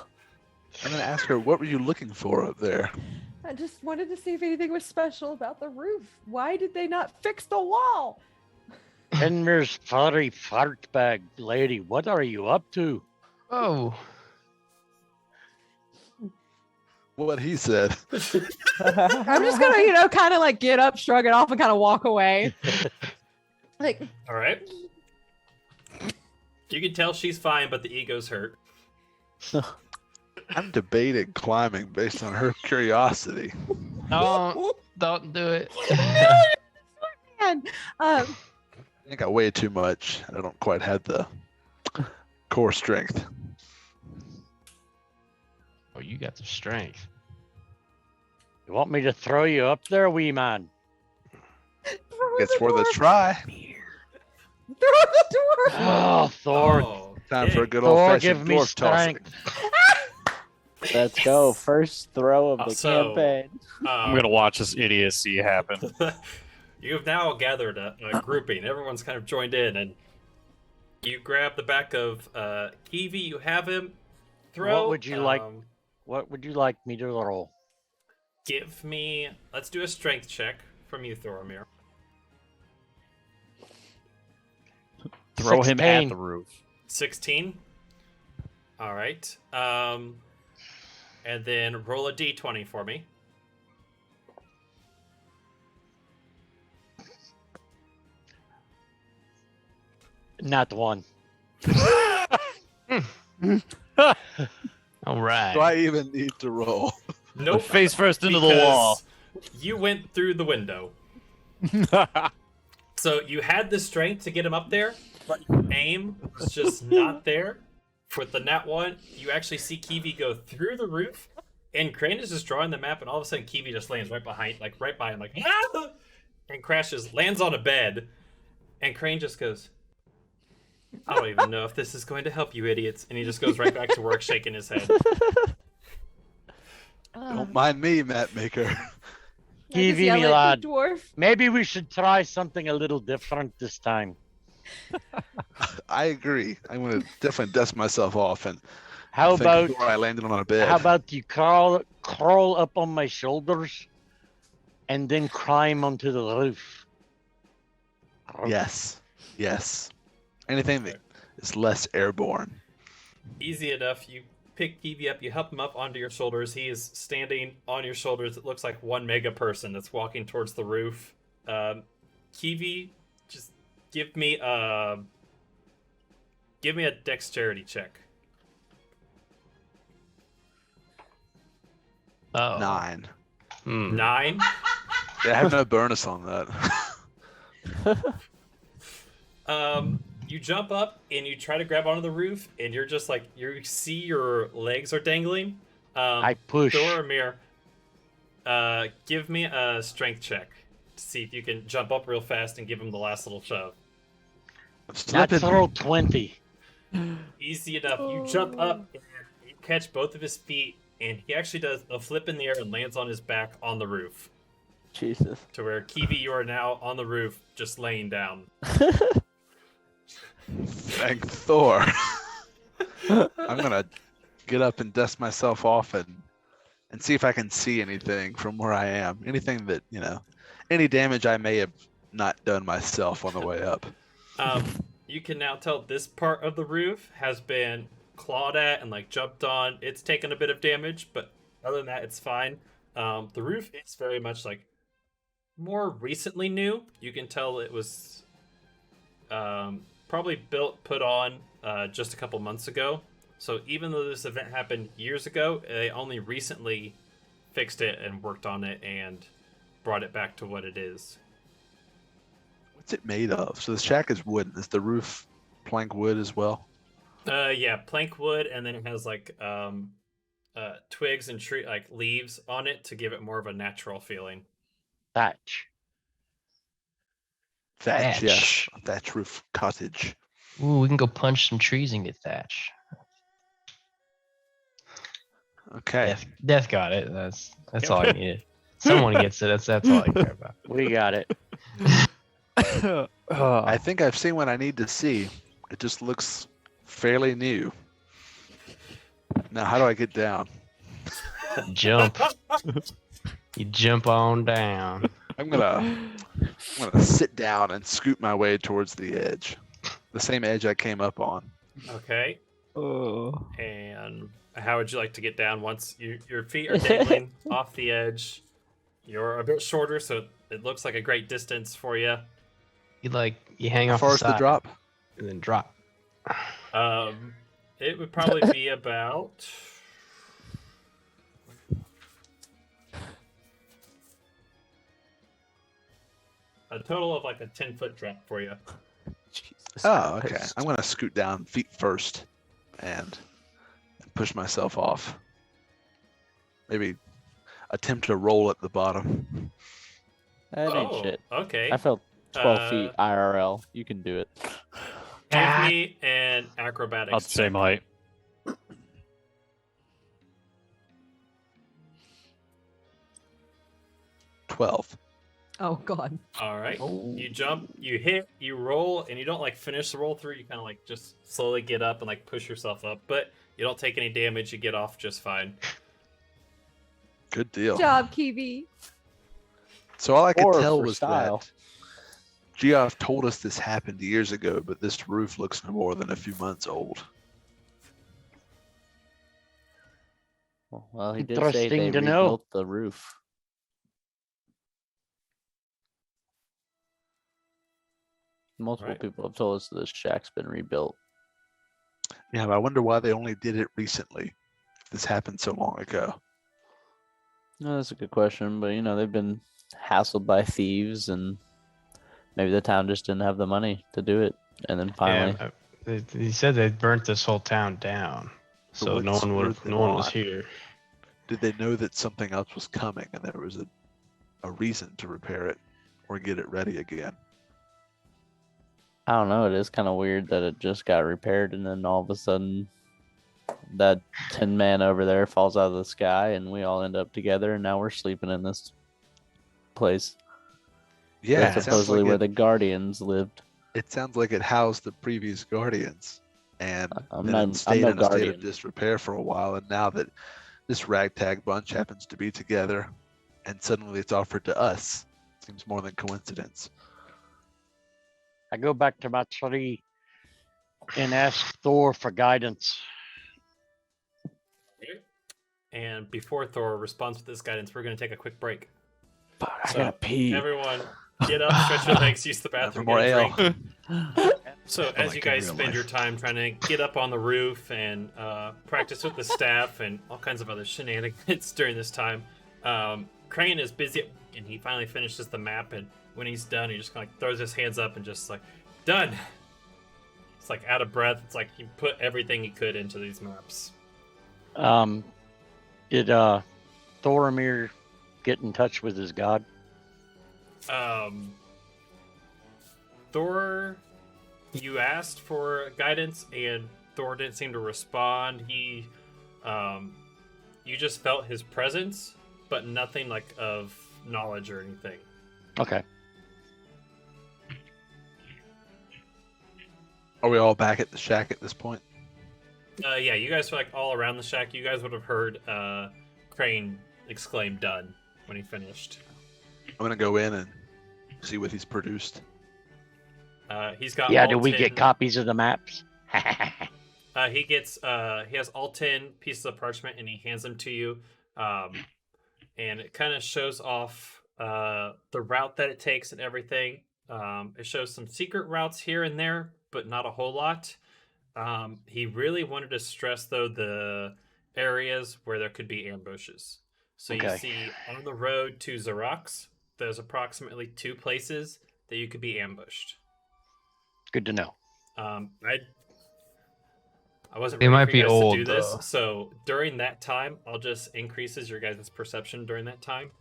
S3: gonna ask her, what were you looking for up there?
S2: I just wanted to see if anything was special about the roof. Why did they not fix the wall?
S4: Henry's furry fart bag lady, what are you up to?
S5: Oh.
S3: What he said.
S2: I'm just gonna, kind of like get up, shrug it off, and kind of walk away. Like,
S1: All right. You can tell she's fine, but the ego's hurt.
S3: I'm debating climbing based on her curiosity.
S5: Don't do it.
S2: man.
S3: I think I weigh too much. I don't quite have the core strength.
S5: Oh, you got the strength.
S4: You want me to throw you up there, wee man?
S3: It's for the try.
S2: Throw the door.
S4: Oh, Thor.
S1: Oh,
S3: Time for a
S1: okay.
S3: good
S4: Thor,
S3: old
S4: give
S3: fashioned
S4: me
S3: dwarf tossing.
S4: strength.
S6: Let's go. First throw of the
S1: So-
S6: campaign.
S7: I'm gonna watch this idiocy happen.
S1: You've now gathered a grouping. Everyone's kind of joined in, and you grab the back of Kiwi. You have him throw.
S4: What would you like? What would you like me to roll?
S1: Give me. Let's do a strength check from you, Thoromir.
S7: Throw him at
S4: 16.
S7: the roof.
S1: 16. All right. And then roll a d20 for me.
S4: Not one.
S5: All right.
S3: Do I even need to roll?
S1: Nope.
S7: Face first into the
S1: because
S7: wall.
S1: You went through the window. So you had the strength to get him up there, but aim was just not there. With the nat 1, you actually see Kiwi go through the roof, and Krane is just drawing the map, and all of a sudden Kiwi just lands right behind him, like, ah! And crashes, lands on a bed, and Krane just goes, I don't even know if this is going to help you idiots. And he just goes right back to work shaking his head.
S3: Don't mind me, map maker.
S4: Kiwi,
S2: yell
S4: me
S2: at the
S4: lad.
S2: dwarf.
S4: Maybe we should try something a little different this time.
S3: I agree. I'm gonna definitely dust myself off and
S4: How
S3: think
S4: about
S3: before I landed on a bed.
S4: how about you crawl up on my shoulders and then climb onto the roof?
S3: Yes. Anything that is less airborne.
S1: Easy enough. You pick Kiwi up, you help him up onto your shoulders. He is standing on your shoulders. It looks like one mega person that's walking towards the roof. Kiwi, just give me a dexterity check.
S5: Oh.
S3: 9.
S1: 9.
S3: Yeah, I have no bonus on that.
S1: You jump up and you try to grab onto the roof, and you're just like, you see your legs are dangling.
S4: I push.
S1: Doromir, give me a strength check. to see if you can jump up real fast and give him the last little shove.
S4: That's roll 20.
S1: Easy enough. You jump up and you catch both of his feet, and he actually does a flip in the air and lands on his back on the roof.
S6: Jesus.
S1: To where, Kiwi, you are now on the roof, just laying down.
S3: Thank Thor. I'm gonna get up and dust myself off and see if I can see anything from where I am. Anything that, any damage I may have not done myself on the way up.
S1: You can now tell this part of the roof has been clawed at and jumped on. It's taken a bit of damage, but other than that, it's fine. The roof is very much more recently new. You can tell it was probably put on just a couple months ago. So even though this event happened years ago, they only recently fixed it and worked on it and brought it back to what it is.
S3: What's it made of? So the shack is wood. Is the roof plank wood as well?
S1: Yeah, plank wood, and then it has twigs and tree leaves on it to give it more of a natural feeling.
S4: Thatch.
S3: Thatch,
S5: Thatch.
S3: yes. A thatch roof cottage.
S5: Ooh, we can go punch some trees and get thatch.
S3: Okay.
S5: Death got it. That's all I needed. Someone gets it. That's all I care about.
S4: We got it.
S3: I think I've seen what I need to see. It just looks fairly new. Now, how do I get down?
S5: Jump. You jump on down.
S3: I'm gonna sit down and scoot my way towards the edge, the same edge I came up on.
S1: Okay.
S6: Oh.
S1: And how would you like to get down once your feet are dangling off the edge? You're a bit shorter, so it looks like a great distance for you.
S5: You hang
S3: How
S5: off
S3: far
S5: the
S3: is the
S5: side
S3: drop?
S5: and then drop.
S1: It would probably be about a total of a 10-foot drop for you.
S6: Jesus
S3: Oh, okay.
S6: Christ.
S3: I'm gonna scoot down feet first and push myself off. Maybe attempt to roll at the bottom.
S6: That ain't shit.
S1: Okay.
S6: I felt 12
S1: Uh,
S6: feet IRL. You can do it.
S1: Give me an acrobatics.
S7: About the same height.
S3: 12.
S2: Oh God.
S1: All right. You jump, you hit, you roll, and you don't finish the roll through. You kind of just slowly get up and push yourself up, but you don't take any damage. You get off just fine.
S3: Good deal.
S2: Good job, Kiwi.
S3: So all I could
S6: Or
S3: tell
S6: for
S3: was
S6: style.
S3: that Geoff told us this happened years ago, but this roof looks no more than a few months old.
S6: Well, he did say
S4: Interesting
S6: they
S4: to know.
S6: rebuilt the roof. Multiple
S1: Right.
S6: people have told us this shack's been rebuilt.
S3: Yeah, but I wonder why they only did it recently. If this happened so long ago.
S6: No, that's a good question, but they've been hassled by thieves, and maybe the town just didn't have the money to do it. And then finally,
S5: He said they burnt this whole town down, so no
S3: what's
S5: one
S3: worth
S5: no one was
S3: on?
S5: here.
S3: Did they know that something else was coming and there was a reason to repair it or get it ready again?
S6: I don't know. It is kind of weird that it just got repaired, and then all of a sudden, that Tin Man over there falls out of the sky, and we all end up together, and now we're sleeping in this place.
S3: Yeah,
S6: That's
S3: it sounds
S6: supposedly
S3: like
S6: where
S3: it,
S6: the Guardians lived.
S3: it sounds like it housed the previous Guardians, and
S6: I'm
S3: then
S6: no-
S3: it
S6: I'm
S3: stayed
S6: no
S3: in a state
S6: Guardian.
S3: of disrepair for a while. And now that this ragtag bunch happens to be together, and suddenly it's offered to us, seems more than coincidence.
S4: I go back to my tree and ask Thor for guidance.
S1: And before Thor responds with this guidance, we're going to take a quick break.
S6: Fuck, I
S1: So,
S6: gotta pee.
S1: Everyone, get up, stretch your legs, use the
S3: Time for
S1: bathroom,
S3: more
S1: get a
S3: ale.
S1: drink. So
S3: Nothing
S1: as
S3: like
S1: you
S3: in
S1: guys
S3: real
S1: spend
S3: life.
S1: your time trying to get up on the roof and practice with the staff and all kinds of other shenanigans during this time, Krane is busy and he finally finishes the map, and when he's done, he just kind of throws his hands up and just done. It's out of breath. It's he put everything he could into these maps.
S4: Did Thoromir get in touch with his god?
S1: Thor, you asked for guidance, and Thor didn't seem to respond. You just felt his presence, but nothing like of knowledge or anything.
S4: Okay.
S3: Are we all back at the shack at this point?
S1: Yeah, you guys were like all around the shack. You guys would have heard Krane exclaim "done" when he finished.
S3: I'm gonna go in and see what he's produced.
S1: He's got
S4: Yeah,
S1: all
S4: do we
S1: 10
S4: get copies of the maps?
S1: he has all 10 pieces of parchment, and he hands them to you. And it kind of shows off the route that it takes and everything. It shows some secret routes here and there, but not a whole lot. He really wanted to stress, though, the areas where there could be ambushes. So
S4: Okay.
S1: you see on the road to Xerox, there's approximately 2 places that you could be ambushed.
S4: Good to know.
S1: I wasn't
S5: They
S1: ready
S5: might
S1: for you
S5: be
S1: guys
S5: old,
S1: to do this,
S5: though.
S1: so during that time, I'll just increases your guys' perception during that time,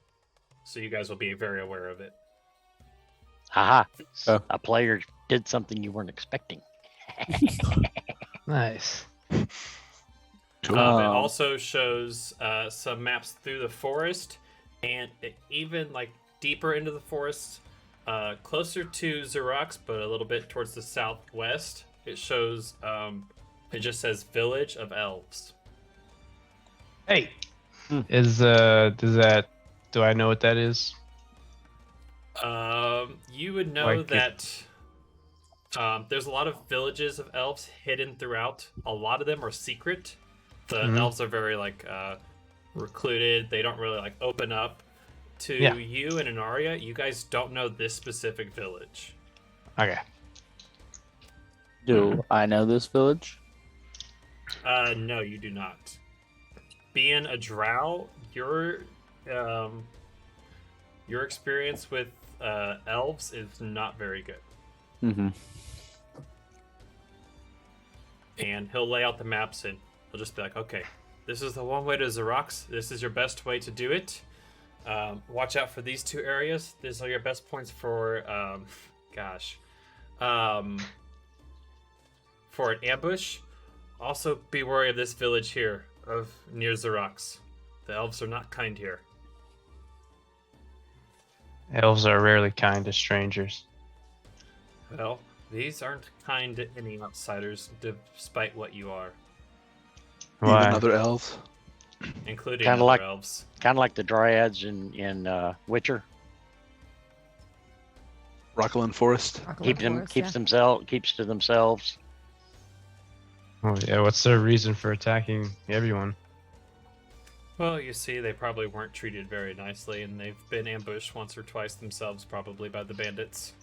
S1: so you guys will be very aware of it.
S4: Haha.
S6: Oh.
S4: A player did something you weren't expecting.
S5: Nice.
S3: Cool.
S1: It
S6: Um,
S1: also shows some maps through the forest, and even like deeper into the forest, closer to Xerox, but a little bit towards the southwest. It shows. It just says "Village of Elves."
S5: Hey. Do I know what that is?
S1: You would know
S5: Like
S1: that there's a lot of villages of elves hidden throughout. A lot of them are secret. The
S5: Mhm.
S1: elves are very like recluded. They don't really like open up to
S5: Yeah.
S1: you and Inaria. You guys don't know this specific village.
S5: Okay.
S6: Do I know this village?
S1: No, you do not. Being a drow, your experience with elves is not very good.
S6: Mm-hmm.
S1: And he'll lay out the maps, and he'll just be like, okay, this is the one way to Xerox. This is your best way to do it. Watch out for these 2 areas. These are your best points for for an ambush. Also be wary of this village here near Xerox. The elves are not kind here.
S5: Elves are rarely kind to strangers.
S1: Well, these aren't kind to any outsiders, despite what you are,
S5: Why?
S3: Even other elves.
S1: including
S4: Kinda
S1: other
S4: like-
S1: elves.
S4: Kind of like the dryads in Witcher.
S3: Rockland Forest.
S4: Keeps to themselves.
S5: Oh, yeah, what's their reason for attacking everyone?
S1: Well, you see, they probably weren't treated very nicely, and they've been ambushed once or twice themselves, probably by the bandits.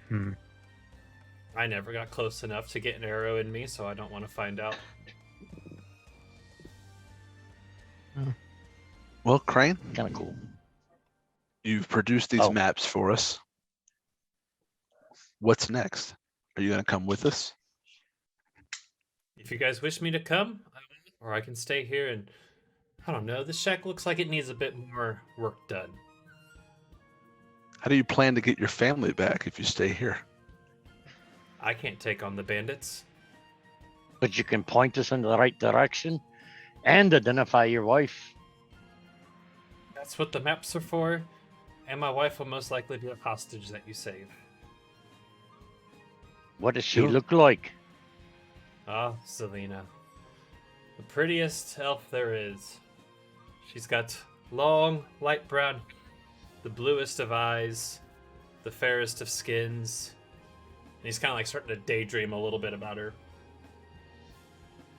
S5: Hmm.
S1: I never got close enough to get an arrow in me, so I don't want to find out.
S3: Well, Krane,
S4: Kind of cool.
S3: you've produced these
S4: Oh.
S3: maps for us. What's next? Are you going to come with us?
S1: If you guys wish me to come, I will, or I can stay here and... I don't know, this shack looks like it needs a bit more work done.
S3: How do you plan to get your family back if you stay here?
S1: I can't take on the bandits.
S4: But you can point us in the right direction and identify your wife.
S1: That's what the maps are for, and my wife will most likely be a hostage that you save.
S4: What does she
S3: Sure.
S4: look like?
S1: Ah, Selena. The prettiest elf there is. She's got long, light brown, the bluest of eyes, the fairest of skins. And he's kind of like starting to daydream a little bit about her.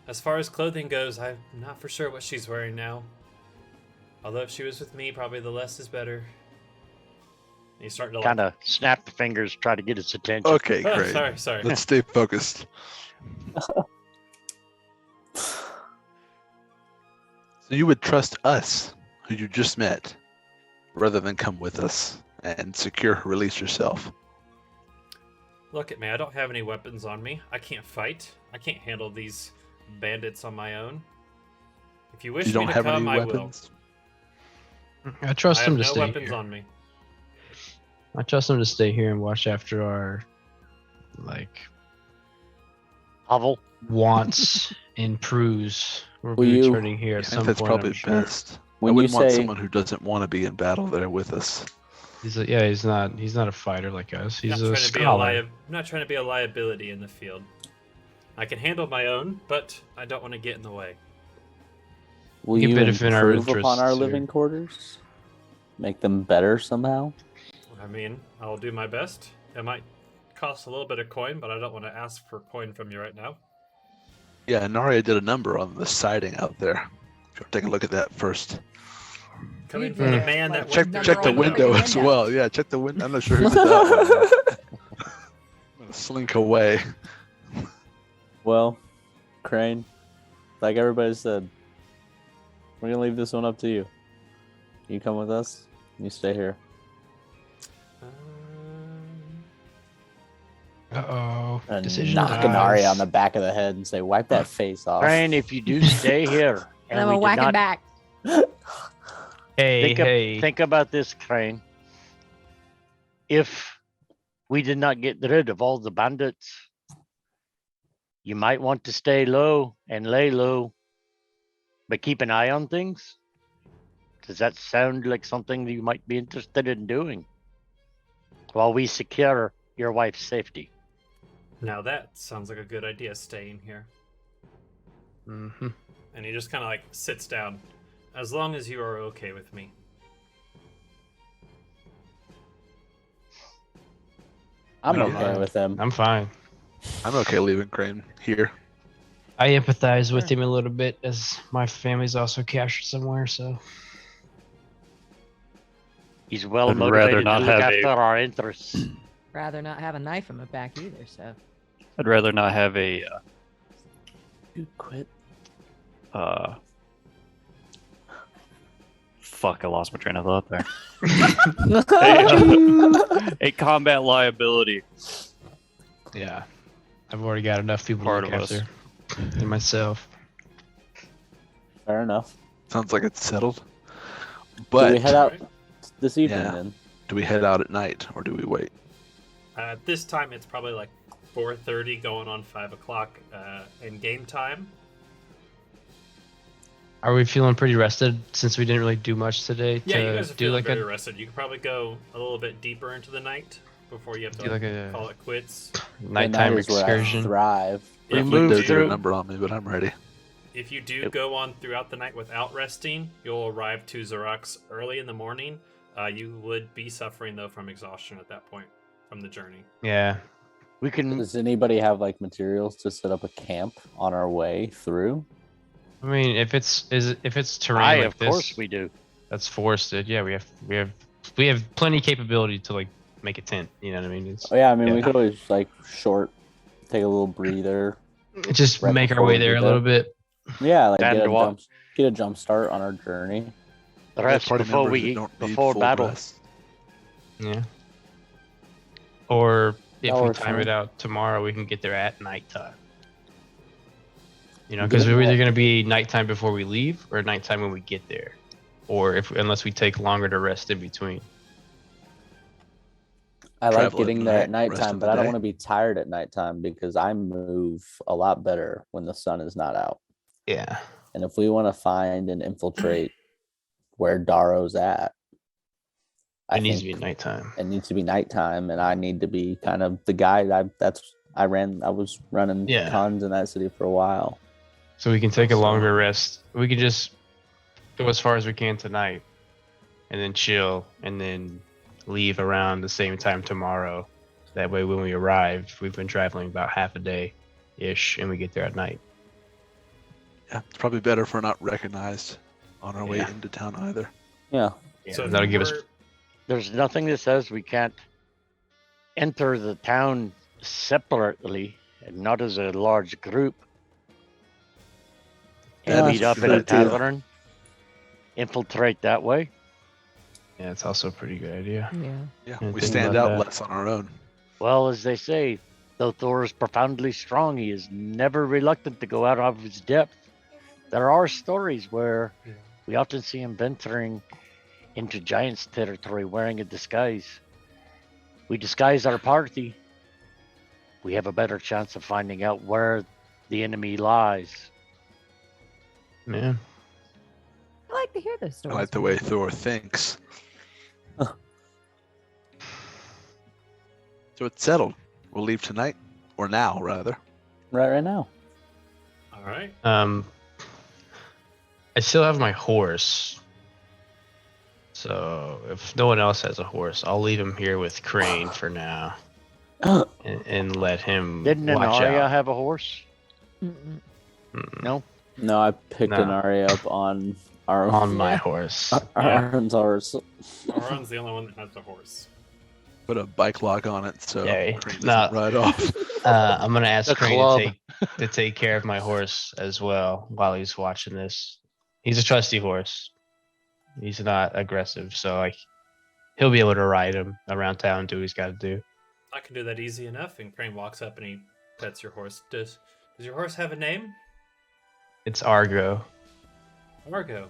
S1: As far as clothing goes, I'm not for sure what she's wearing now. Although if she was with me, probably the less is better. And he's starting to
S4: Kind of snap the fingers, try to get his attention.
S3: Okay,
S1: Oh,
S3: great.
S1: sorry.
S3: Let's stay focused. So you would trust us, who you just met, rather than come with us and secure release yourself.
S1: Look at me, I don't have any weapons on me. I can't fight. I can't handle these bandits on my own. If you wish
S3: You don't
S1: me to
S3: have
S1: come,
S3: any
S1: I
S3: weapons?
S5: I trust
S1: will. I
S5: him
S1: have
S5: to
S1: no
S5: stay
S1: weapons
S5: here.
S1: on me.
S5: I trust him to stay here and watch after our like
S4: Hovel.
S5: wants and proofs. We'll
S6: Will
S5: be
S6: you-
S5: returning here
S3: I
S5: at
S3: think
S5: some
S3: that's
S5: point. I'm
S3: probably
S5: sure.
S3: best. I
S6: When you
S3: wouldn't want
S6: say
S3: someone who doesn't want to be in battle there with us.
S5: He's not a fighter like us. He's
S1: not
S5: a
S1: trying to be
S5: scholar.
S1: not trying to be a liability in the field. I can handle my own, but I don't want to get in the way.
S6: will
S5: We can
S6: you
S5: benefit our
S6: improve upon our
S5: interests
S6: living
S5: here.
S6: quarters? Make them better somehow?
S1: I mean, I'll do my best. It might cost a little bit of coin, but I don't want to ask for coin from you right now.
S3: Yeah, Naria did a number on the siding out there. If you want to take a look at that first.
S1: Coming
S2: You
S1: from the
S2: did,
S1: man
S2: like,
S1: that
S3: Check
S1: went
S2: number
S1: through
S3: check the
S2: on the
S3: window
S2: freaking
S3: as
S2: window.
S3: well. Yeah, check the window. I'm not sure who did that one. I'm gonna slink away.
S6: Well, Krane, like everybody said, we're gonna leave this one up to you. You come with us. You stay here.
S5: Uh-oh.
S6: And
S5: Decision
S6: knock
S5: dies.
S6: Anari on the back of the head and say, "Wipe that face off."
S4: Krane, if you do stay here,
S2: And
S4: and
S2: I'm
S4: we
S2: gonna
S4: did
S2: whack him
S4: not
S2: back.
S5: Hey, hey.
S4: think about this, Krane. If we did not get rid of all the bandits, you might want to stay low and lay low, but keep an eye on things. Does that sound like something that you might be interested in doing while we secure your wife's safety?
S1: Now that sounds like a good idea, staying here.
S5: Mm-hmm.
S1: And he just kind of like sits down. As long as you are okay with me.
S6: I'm
S3: Yeah.
S6: okay with them.
S5: I'm fine.
S3: I'm okay leaving Crane here.
S5: I empathize with
S2: Sure.
S5: him a little bit as my family's also captured somewhere, so
S4: He's well
S7: I'd rather
S4: motivated
S7: not
S4: to look
S7: have
S4: after
S7: a-
S4: our interests.
S2: Rather not have a knife in my back either. So
S7: I'd rather not have a
S6: You quit.
S7: fuck. I lost my train of thought there. A combat liability.
S5: yeah. I've already got enough people
S7: Part
S5: to
S7: of
S5: look
S7: us.
S5: after. And myself.
S6: Fair enough.
S3: Sounds like it's settled.
S6: Do
S3: But
S6: we head out this evening
S3: Yeah.
S6: then?
S3: do we head out at night or do we wait?
S1: At this time, it's probably like 4:30, going on 5 o'clock in game time.
S5: Are we feeling pretty rested since we didn't really do much today?
S1: Yeah,
S5: to
S1: you guys are
S5: do
S1: feeling
S5: like
S1: very
S5: a
S1: rested. You could probably go a little bit deeper into the night before you have to
S5: do like a
S1: call it quits.
S5: nighttime
S6: The night is where I
S5: excursion.
S6: thrive.
S1: If
S3: We
S1: you
S3: moved
S1: do-
S3: did a number on me, but I'm ready.
S1: If you do
S7: Yep.
S1: go on throughout the night without resting, you'll arrive to Xerox early in the morning. You would be suffering, though, from exhaustion at that point from the journey.
S5: Yeah.
S4: We can.
S6: Does anybody have like materials to set up a camp on our way through?
S5: I mean, if it's terrain
S4: Aye,
S5: like
S4: of
S5: this,
S4: course we do.
S5: that's forested. Yeah, we have plenty capability to like make a tent. You know what I mean? It's
S6: Oh yeah, I mean we
S5: Yeah.
S6: could always like take a little breather.
S5: just
S6: Right
S5: make our
S6: before
S5: way
S6: we
S5: there
S6: get
S5: a little bit.
S6: Yeah, like
S4: Stand
S6: get a
S4: to walk.
S6: jump start on our journey.
S4: The
S3: We have
S4: rest
S3: party
S4: before
S3: members
S4: we
S3: that don't need
S4: before
S3: full
S4: battle.
S3: rest.
S5: Yeah. Or if
S6: That
S5: we
S6: works for
S5: time
S6: me.
S5: it out tomorrow, we can get there at nighttime. You know,
S6: Good.
S5: because we're either going to be nighttime before we leave or nighttime when we get there, or unless we take longer to rest in between.
S6: I like
S3: Travel at
S6: getting there at
S3: night, rest
S6: nighttime,
S3: of
S6: but
S3: the
S6: I don't
S3: day.
S6: want to be tired at nighttime because I move a lot better when the sun is not out.
S5: Yeah.
S6: And if we want to find and infiltrate where Darrow's at,
S5: It needs to be nighttime.
S6: it needs to be nighttime, and I need to be kind of the guy I was running
S5: Yeah.
S6: cons in that city for a while.
S5: So we can take a
S3: So-
S5: longer rest. We can just go as far as we can tonight, and then chill, and then leave around the same time tomorrow. That way, when we arrive, we've been traveling about half a day, ish, and we get there at night.
S3: Yeah, it's probably better if we're not recognized on our way
S5: Yeah.
S3: into town either.
S6: Yeah.
S5: Yeah,
S1: So if
S5: that'll
S1: you
S5: give us.
S1: were-
S4: There's nothing that says we can't enter the town separately and not as a large group. And
S3: That
S4: meet
S3: is
S4: up
S3: a
S4: in a
S3: good idea.
S4: tavern, infiltrate that way.
S5: Yeah, it's also a pretty good idea.
S2: yeah.
S3: Yeah,
S5: Didn't
S3: we
S5: think
S3: stand
S5: about
S3: out
S5: that.
S3: less on our own.
S4: Well, as they say, though Thor is profoundly strong, he is never reluctant to go out of his depth. There are stories where we often see him venturing into giants' territory wearing a disguise. we disguise our party, we have a better chance of finding out where the enemy lies.
S5: Yeah.
S2: I like to hear those
S3: I
S2: stories.
S3: like the way Thor thinks. So it's settled. We'll leave tonight, or now, rather.
S6: Right now.
S1: All right.
S5: I still have my horse. So if no one else has a horse, I'll leave him here with Krane for now, and let him
S4: Didn't
S5: watch
S4: Anaria
S5: out.
S4: have a horse?
S2: Mm-mm.
S5: Mm,
S4: No.
S6: No, I picked
S5: No.
S6: an Aria up on our
S5: on my
S2: Yeah.
S5: horse.
S6: Aaron's horse.
S1: Auron's the only one that has the horse.
S3: Put a bike lock on it so
S5: Yay.
S3: Crane doesn't
S5: Nah.
S3: ride off.
S5: I'm gonna ask
S4: The
S5: Krane
S4: club.
S5: to take care of my horse as well while he's watching this. He's a trusty horse. He's not aggressive, so like he'll be able to ride him around town, do what he's got to do.
S1: I can do that easy enough. And Crane walks up and he pets your horse. Does your horse have a name?
S5: It's Argo.
S1: Argo.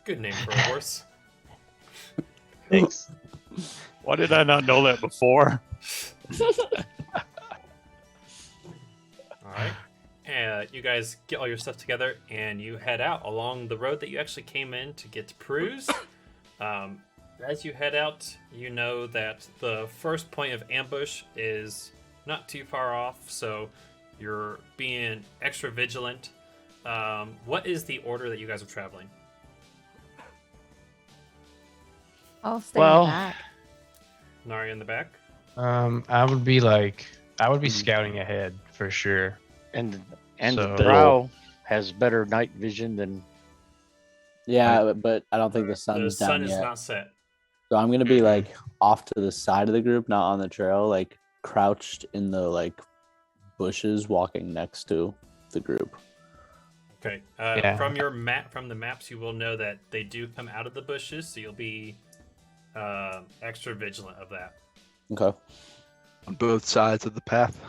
S1: Good name for a horse.
S5: Thanks.
S7: Why did I not know that before?
S1: All right. And you guys get all your stuff together and you head out along the road that you actually came in to get to Pruse. As you head out, you know that the first point of ambush is not too far off, so you're being extra vigilant. What is the order that you guys are traveling?
S2: I'll stay
S4: Well-
S2: back.
S1: Nari in the back?
S5: I would be scouting ahead for sure.
S4: And
S5: So-
S4: Darrow has better night vision than
S6: Yeah, but I don't think the
S1: The
S6: sun's
S1: sun
S6: down
S1: is
S6: yet.
S1: not set.
S6: So I'm gonna be like off to the side of the group, not on the trail, like crouched in the like bushes, walking next to the group.
S1: Okay.
S5: Yeah.
S1: From your map, from the maps, you will know that they do come out of the bushes, so you'll be extra vigilant of that.
S6: Okay.
S3: On both sides of the path,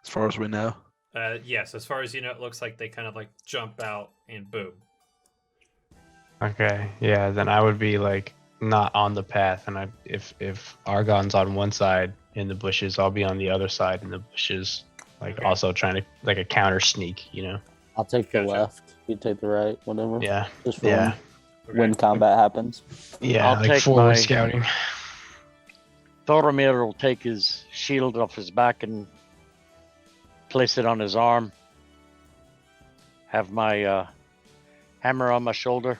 S3: as far as we know.
S1: Yes, as far as you know, it looks like they kind of like jump out and boom.
S5: Okay, yeah, then I would be like not on the path, and if Argon's on one side in the bushes, I'll be on the other side in the bushes, like
S1: Okay.
S5: also trying to like a counter sneak, you know?
S6: I'll take the
S1: Gotcha.
S6: left. You take the right, whatever.
S5: Yeah,
S6: Just for
S5: yeah,
S6: when combat happens.
S5: yeah,
S4: I'll
S5: like
S4: take
S5: forward
S4: my-
S5: scouting.
S4: Thoromir will take his shield off his back and place it on his arm. Have my hammer on my shoulder.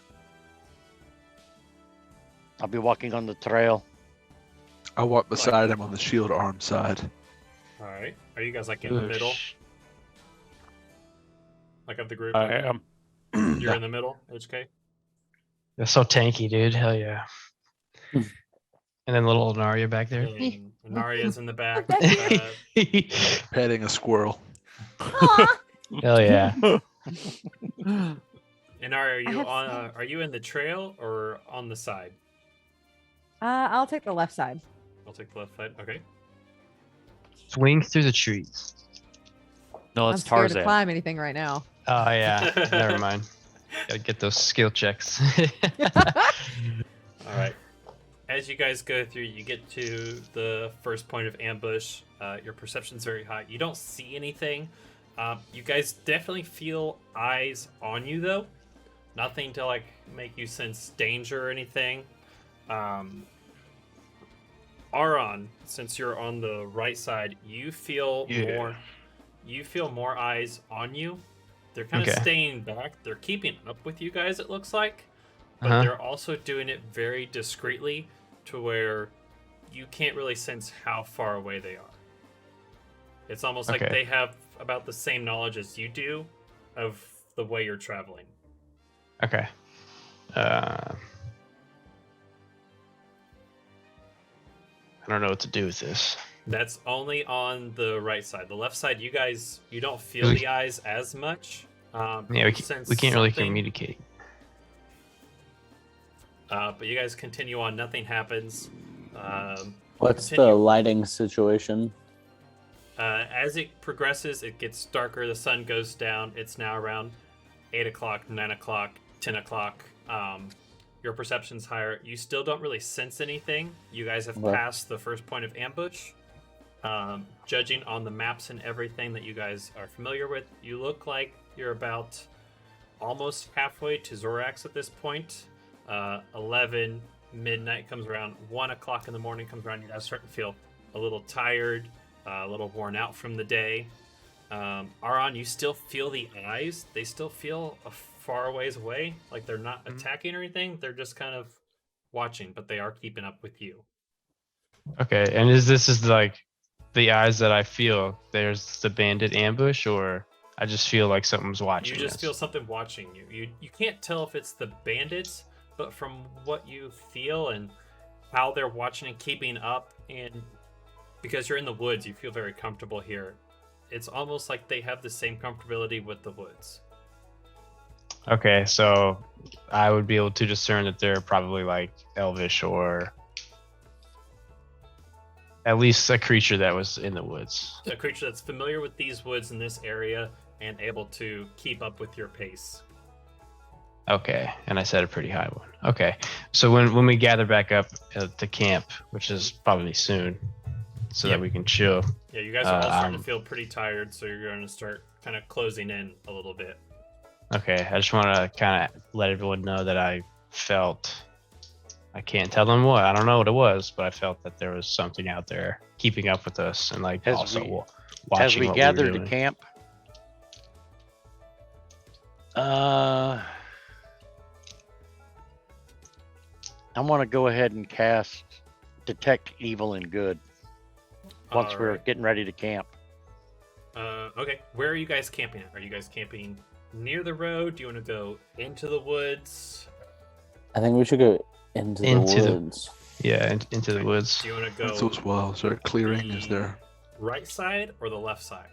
S4: I'll be walking on the trail.
S3: I'll walk beside him on the shield arm side.
S1: All right. Are you guys like in the middle,
S5: Oosh.
S1: like of the group?
S7: I am.
S1: You're in the middle, HK.
S5: That's so tanky, dude. Hell yeah. And then little Naria back there.
S1: And Naria's in the back.
S3: Petting a squirrel.
S2: Aw.
S5: Hell yeah.
S1: And Naria, are
S2: I
S1: you
S2: have
S1: on?
S2: some.
S1: Are you in the trail or on the side?
S2: I'll take the left side.
S1: I'll take the left side. Okay.
S5: Swing through the trees.
S7: No,
S2: I'm
S7: it's
S2: scared to
S7: Tarzan.
S2: climb anything right now.
S5: Oh yeah. Never mind. Gotta get those skill checks.
S1: All right. As you guys go through, you get to the first point of ambush. Your perception's very high. You don't see anything. You guys definitely feel eyes on you, though. Nothing to like make you sense danger or anything. Aron, since you're on the right side, you feel
S5: Yeah.
S1: more. You feel more eyes on you. They're kind of
S5: Okay.
S1: staying back. They're keeping up with you guys. It looks like, but
S5: Uh-huh.
S1: they're also doing it very discreetly, to where you can't really sense how far away they are. It's almost like
S5: Okay.
S1: they have about the same knowledge as you do of the way you're traveling.
S5: Okay. I don't know what to do with this.
S1: That's only on the right side. The left side, you guys, you don't feel
S5: Really?
S1: the eyes as much.
S5: Yeah,
S1: You
S5: we
S1: sense
S5: can't really
S1: something,
S5: communicate.
S1: but you guys continue on. Nothing happens.
S6: What's the
S1: Continue.
S6: lighting situation?
S1: As it progresses, it gets darker. The sun goes down. It's now around 8 o'clock, 9 o'clock, 10 o'clock. your perception's higher. You still don't really sense anything. You guys have
S6: Well.
S1: passed the first point of ambush. Judging on the maps and everything that you guys are familiar with, you look like you're about almost halfway to Zorax at this point. 11 midnight comes around, 1 o'clock in the morning comes around. You guys start to feel a little tired, a little worn out from the day. Aron, you still feel the eyes. They still feel a far ways away, like they're not attacking or anything. They're just kind of watching, but they are keeping up with you.
S5: Okay, and is like the eyes that I feel? There's the bandit ambush, or I just feel like something's watching.
S1: You just
S5: us?
S1: feel something watching you. You can't tell if it's the bandits, but from what you feel and how they're watching and keeping up, and because you're in the woods, you feel very comfortable here. It's almost like they have the same comfortability with the woods.
S5: Okay, so I would be able to discern that they're probably like elvish or at least a creature that was in the woods.
S1: A creature that's familiar with these woods in this area and able to keep up with your pace.
S5: Okay, and I said a pretty high one. Okay, so when we gather back up to camp, which is probably soon, so
S1: Yep.
S5: that we can chill.
S1: Yeah, you guys are all starting to feel pretty tired, so you're going to start kind of closing in a little bit.
S5: Okay, I just want to kind of let everyone know that I felt. I can't tell them what. I don't know what it was, but I felt that there was something out there keeping up with us and like
S4: As
S5: also
S4: we-
S5: watching
S4: As we
S5: what
S4: gather
S5: were
S4: to
S5: doing.
S4: camp, I want to go ahead and cast Detect Evil and Good once we're
S1: Alright.
S4: getting ready to camp.
S1: Okay, where are you guys camping at? Are you guys camping near the road? Do you want to go into the woods?
S6: I think we should go into
S5: Into
S6: the
S5: the-
S6: woods.
S5: Yeah, into the woods.
S1: Do you want to
S3: That's
S1: go
S3: as well. Is there a clearing? Is there?
S1: right side or the left side?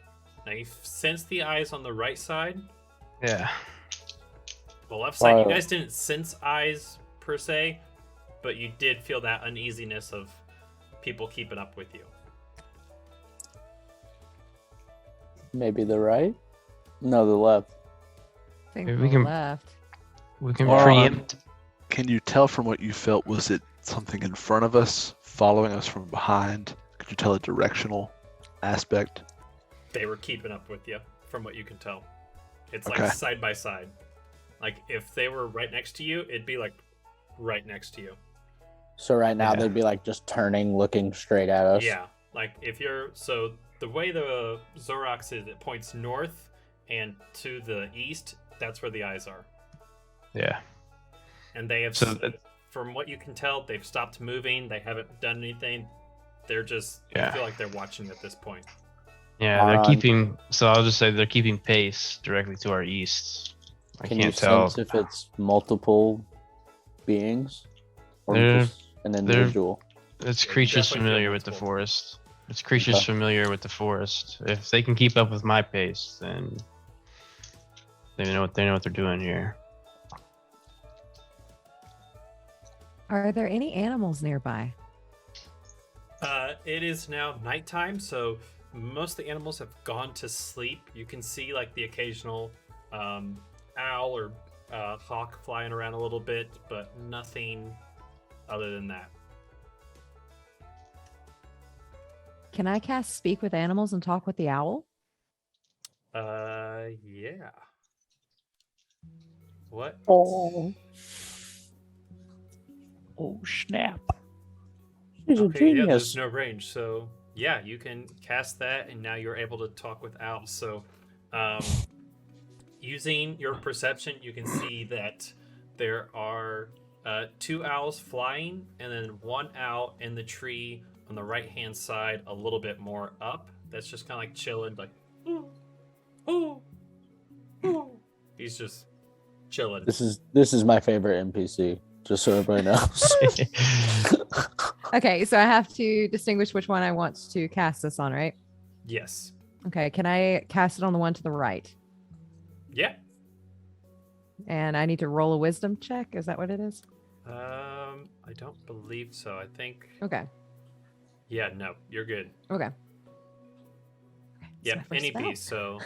S1: Now you sense the eyes on the right side.
S5: Yeah.
S1: The left side, you
S6: Wow.
S1: guys didn't sense eyes per se, but you did feel that uneasiness of people keeping up with you.
S6: Maybe the right? No, the left.
S2: I think
S5: Maybe we
S2: the
S5: can-
S2: left.
S5: We can
S3: Or,
S5: preempt.
S3: Can you tell from what you felt? Was it something in front of us, following us from behind? Could you tell a directional aspect?
S1: They were keeping up with you, from what you can tell. It's
S3: Okay.
S1: like side by side. Like if they were right next to you, it'd be like right next to you.
S6: So right now
S5: Yeah.
S6: they'd be like just turning, looking straight at us.
S1: Yeah, like if you're so the way the Zorax is, it points north and to the east. That's where the eyes are,
S5: Yeah.
S1: and they have.
S5: So that-
S1: from what you can tell, they've stopped moving. They haven't done anything. They're just.
S5: Yeah.
S1: I feel like they're watching at this point.
S5: Yeah, they're
S6: On.
S5: keeping. So I'll just say they're keeping pace directly to our east. I
S6: Can you
S5: can't tell.
S6: sense if it's multiple beings or
S5: They're-
S6: just an individual?
S5: It's
S1: Yeah, you
S5: creatures
S1: definitely feel
S5: familiar with the
S1: multiple.
S5: forest. It's creatures
S6: Okay.
S5: familiar with the forest. If they can keep up with my pace, then they know what they're doing here.
S2: Are there any animals nearby?
S1: It is now nighttime, so most of the animals have gone to sleep. You can see like the occasional owl or hawk flying around a little bit, but nothing other than that.
S2: Can I cast Speak with Animals and talk with the owl?
S1: Yeah. What?
S7: Oh snap!
S6: He's a
S1: Okay, yeah,
S6: genius.
S1: there's no range, so yeah, you can cast that, and now you're able to talk with owls. So, using your perception, you can see that there are 2 owls flying, and then 1 owl in the tree on the right-hand side, a little bit more up. That's just kind of like chilling, like, ooh, ooh, ooh. He's just chilling.
S6: This is my favorite NPC, just so everybody knows.
S2: Okay, so I have to distinguish which one I want to cast this on, right?
S1: Yes.
S2: Okay, can I cast it on the one to the right?
S1: Yeah.
S2: And I need to roll a wisdom check. Is that what it is?
S1: I don't believe so. I think.
S2: Okay.
S1: Yeah, no, you're good.
S2: Okay.
S1: Yep,
S2: my first
S1: any
S2: spell.
S1: piece. So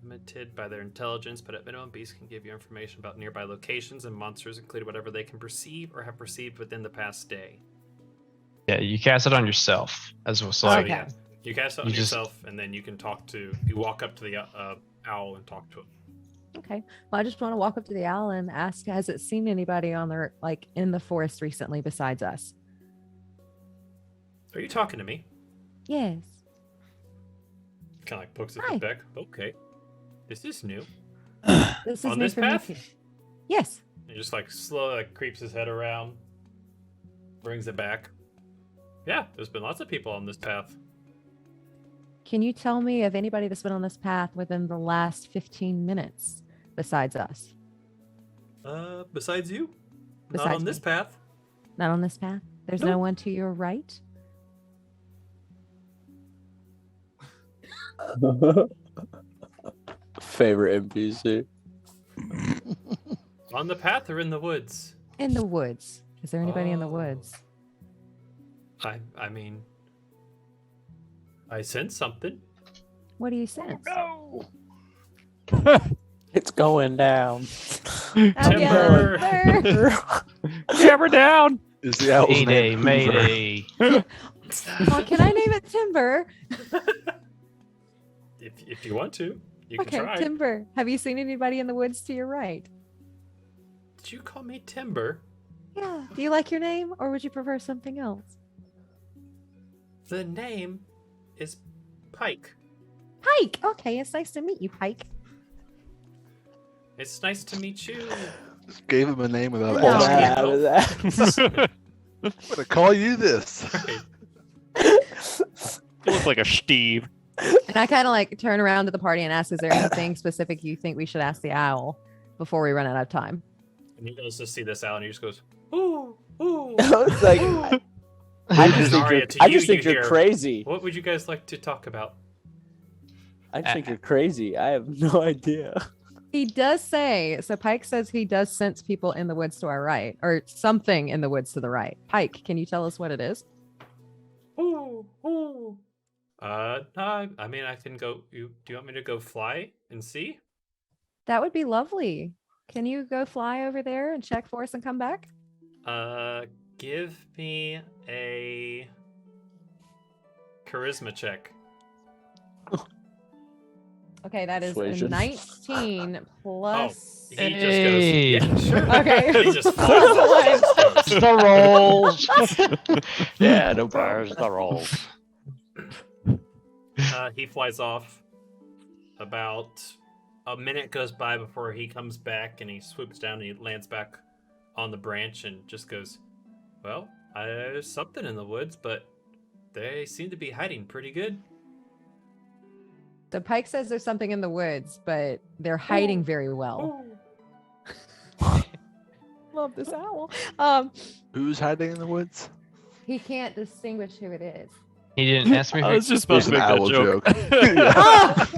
S1: limited by their intelligence, but at minimum, beasts can give you information about nearby locations and monsters, including whatever they can perceive or have perceived within the past day.
S5: Yeah, you cast it on yourself as well. So
S1: So
S5: like,
S2: Okay.
S1: yeah, you cast it on
S5: You just-
S1: yourself, and then you can talk to. You walk up to the owl and talk to him.
S2: Okay. Well, I just want to walk up to the owl and ask, has it seen anybody on their like in the forest recently besides us?
S1: Are you talking to me?
S2: Yes.
S1: Kind of like pokes at
S2: Hi.
S1: his back. Okay, this is new.
S2: This is
S1: On
S2: new
S1: this
S2: for me
S1: path?
S2: too. Yes.
S1: He just like slowly like, creeps his head around, brings it back. Yeah, there's been lots of people on this path.
S2: Can you tell me of anybody that's been on this path within the last 15 minutes besides us?
S1: Besides you, not
S2: Besides
S1: on this
S2: me.
S1: path.
S2: Not on this path? There's no
S1: Nope.
S2: one to your right?
S6: Favorite NPC.
S1: On the path or in the woods?
S2: In the woods. Is there anybody in the
S1: Oh.
S2: woods?
S1: I mean, I sense something.
S2: What do you sense?
S4: No.
S6: It's going down.
S1: Timber.
S2: Timber.
S7: Camera down.
S3: Is the owl's
S5: Mayday,
S3: name Hoover?
S5: Mayday.
S2: Oh, can I name it Timber?
S1: If you want to, you can
S2: Okay,
S1: try.
S2: Timber. Have you seen anybody in the woods to your right?
S1: Did you call me Timber?
S2: Yeah. Do you like your name or would you prefer something else?
S1: The name is Pike.
S2: Pike. Okay, it's nice to meet you, Pike.
S1: It's nice to meet you.
S3: Just gave him a name without
S2: No.
S3: asking.
S6: Out of that.
S3: I'm gonna call you this.
S1: Right.
S7: You look like a Steve.
S2: And I kind of like turn around to the party and ask, is there anything specific you think we should ask the owl before we run out of time?
S1: And he goes to see this owl and he just goes, ooh, ooh.
S6: It's like,
S1: ooh.
S6: I just think
S1: Zarya,
S6: you're,
S1: to
S6: I
S1: you,
S6: just think
S1: you
S6: you're
S1: hear,
S6: crazy.
S1: What would you guys like to talk about?
S6: I just think you're crazy. I have no idea.
S2: He does say, so Pike says he does sense people in the woods to our right, or something in the woods to the right. Pike, can you tell us what it is?
S1: Ooh, ooh. No, I mean, I can go. Do you want me to go fly and see?
S2: That would be lovely. Can you go fly over there and check for us and come back?
S1: Give me a charisma check.
S2: Okay, that is a
S6: Persuasion.
S2: 19 plus.
S1: He
S5: Hey.
S1: just goes, yeah, sure.
S2: Okay.
S1: He just flies off.
S4: It's the rolls.
S6: Yeah, no
S4: There's the rolls.
S1: He flies off. About a minute goes by before he comes back, and he swoops down and he lands back on the branch and just goes, well, there's something in the woods, but they seem to be hiding pretty good.
S2: So Pike says there's something in the woods, but they're hiding very well. Love this owl.
S3: Who's hiding in the woods?
S2: He can't distinguish who it is.
S5: He didn't ask me.
S7: I was just about
S3: There's
S7: to
S3: an
S7: make that
S3: owl
S7: joke.
S3: joke.
S2: Ah!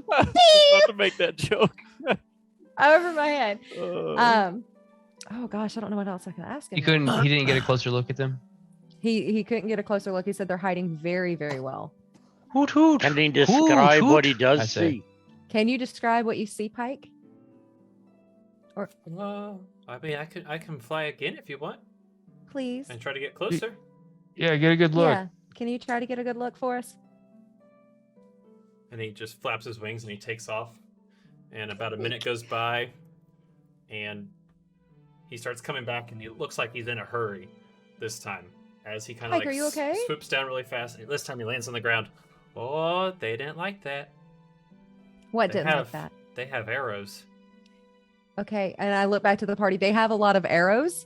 S7: About to make that joke.
S2: Over my head.
S7: Uh,
S2: Oh gosh, I don't know what else I can ask him.
S5: He couldn't. He didn't get a closer look at them.
S2: He couldn't get a closer look. He said they're hiding very, very well.
S5: Hoot hoot.
S4: Can he describe
S5: Hoot,
S4: what
S5: hoot,
S4: he does
S5: I say.
S4: see?
S2: Can you describe what you see, Pike?
S1: I mean, I can fly again if you want,
S2: Please.
S1: and try to get closer.
S5: Yeah, get a good look.
S2: Yeah. Can you try to get a good look for us?
S1: And he just flaps his wings and he takes off. And about a minute goes by, and he starts coming back, and he looks like he's in a hurry this time. As he kind of
S2: Pike, are you okay?
S1: swoops down really fast, and this time he lands on the ground. Oh, they didn't like that.
S2: What
S1: They
S2: didn't like
S1: have-
S2: that?
S1: They have arrows.
S2: Okay. And I look back to the party. They have a lot of arrows.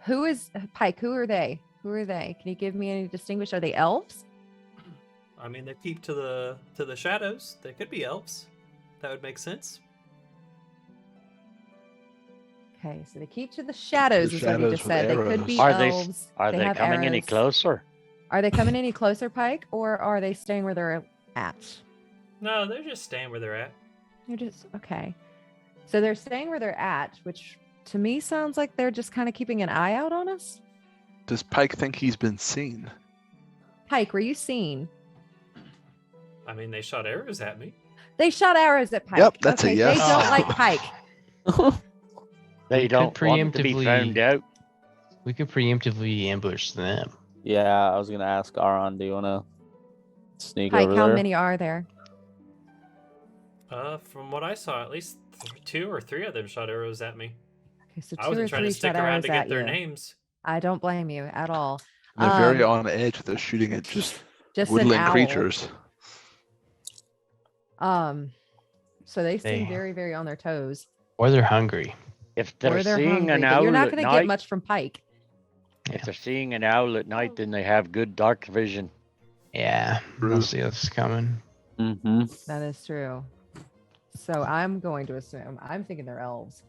S2: Who is Pike? Who are they? Who are they? Can you give me any distinguish? Are they elves?
S1: I mean, they keep to the shadows. They could be elves. That would make sense.
S2: Okay, so they keep to the shadows,
S3: The
S2: is what you
S3: shadows
S2: just
S3: with
S2: said. They could be
S4: Are they-
S2: elves.
S4: Are they
S2: have
S4: coming any
S2: arrows.
S4: closer?
S2: Are they coming any closer, Pike, or are they staying where they're at?
S1: No, they're just staying where they're at.
S2: You're just okay. So they're staying where they're at, which to me sounds like they're just kind of keeping an eye out on us.
S3: Does Pike think he's been seen?
S2: Pike, were you seen?
S1: I mean, they shot arrows at me.
S2: They shot arrows at Pike.
S3: Yep, that's a
S2: okay?
S3: yes.
S2: They don't
S5: Oh.
S2: like Pike.
S4: They
S5: could
S4: don't want to be
S5: preemptively-
S4: found out.
S5: We could preemptively ambush them.
S6: Yeah, I was gonna ask Aron, do you wanna sneak
S2: Pike,
S6: over
S2: how
S6: there?
S2: many are there?
S1: From what I saw, at least 2 or 3 of them shot arrows at me.
S2: Okay, so
S1: I
S2: 2 or
S1: wasn't trying
S2: 3
S1: to stick
S2: shot
S1: around
S2: arrows
S1: to get
S2: at
S1: their
S2: you.
S1: names.
S2: I don't blame you at all.
S3: They're very
S2: Um,
S3: on edge with those shooting at just
S2: Just an
S3: woodland
S2: owl.
S3: creatures.
S2: So they seem
S5: They-
S2: very, very on their toes.
S5: Or they're hungry.
S4: If
S2: Or
S4: they're
S2: they're
S4: seeing
S2: hungry,
S4: an
S2: but
S4: owl
S2: you're not
S4: at
S2: going to
S4: night,
S2: get much from Pike.
S4: if they're seeing an owl at night, then they have good dark vision.
S5: Yeah,
S3: True.
S5: they'll see us coming.
S6: Mm-hmm.
S2: That is true. So I'm going to assume, I'm thinking they're elves.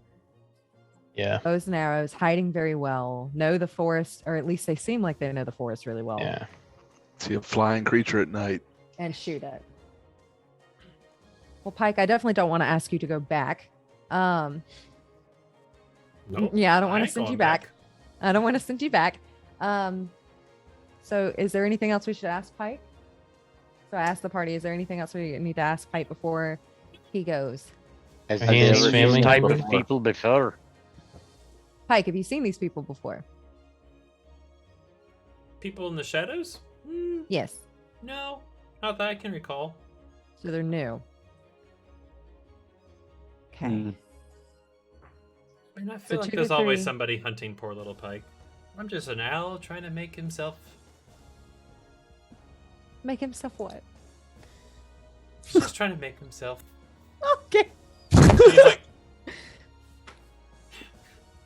S5: Yeah,
S2: Bows and arrows, hiding very well, know the forest, or at least they seem like they know the forest really well,
S5: yeah.
S3: See a flying creature at night.
S2: and shoot it. Well, Pike, I definitely don't want to ask you to go back.
S1: Nope,
S2: Yeah, I don't
S1: I
S2: want to
S1: ain't
S2: send you
S1: going
S2: back. I don't want to send you back. So is there anything else we should ask Pike? So I asked the party, is there anything else we need to ask Pike before he goes?
S4: Has
S5: Are
S4: they
S5: he and his
S4: seen
S5: family
S4: this type of
S5: before?
S4: people before?
S2: Pike, have you seen these people before?
S1: People in the shadows? Mm,
S2: Yes.
S1: no, not that I can recall.
S2: So they're new. Okay.
S6: Hmm.
S1: I mean, I
S2: So
S1: feel like
S2: 2 to
S1: there's always
S2: 3.
S1: somebody hunting poor little Pike. I'm just an owl trying to make himself.
S2: Make himself what?
S1: Just trying to make himself.
S2: Okay.
S1: He's like,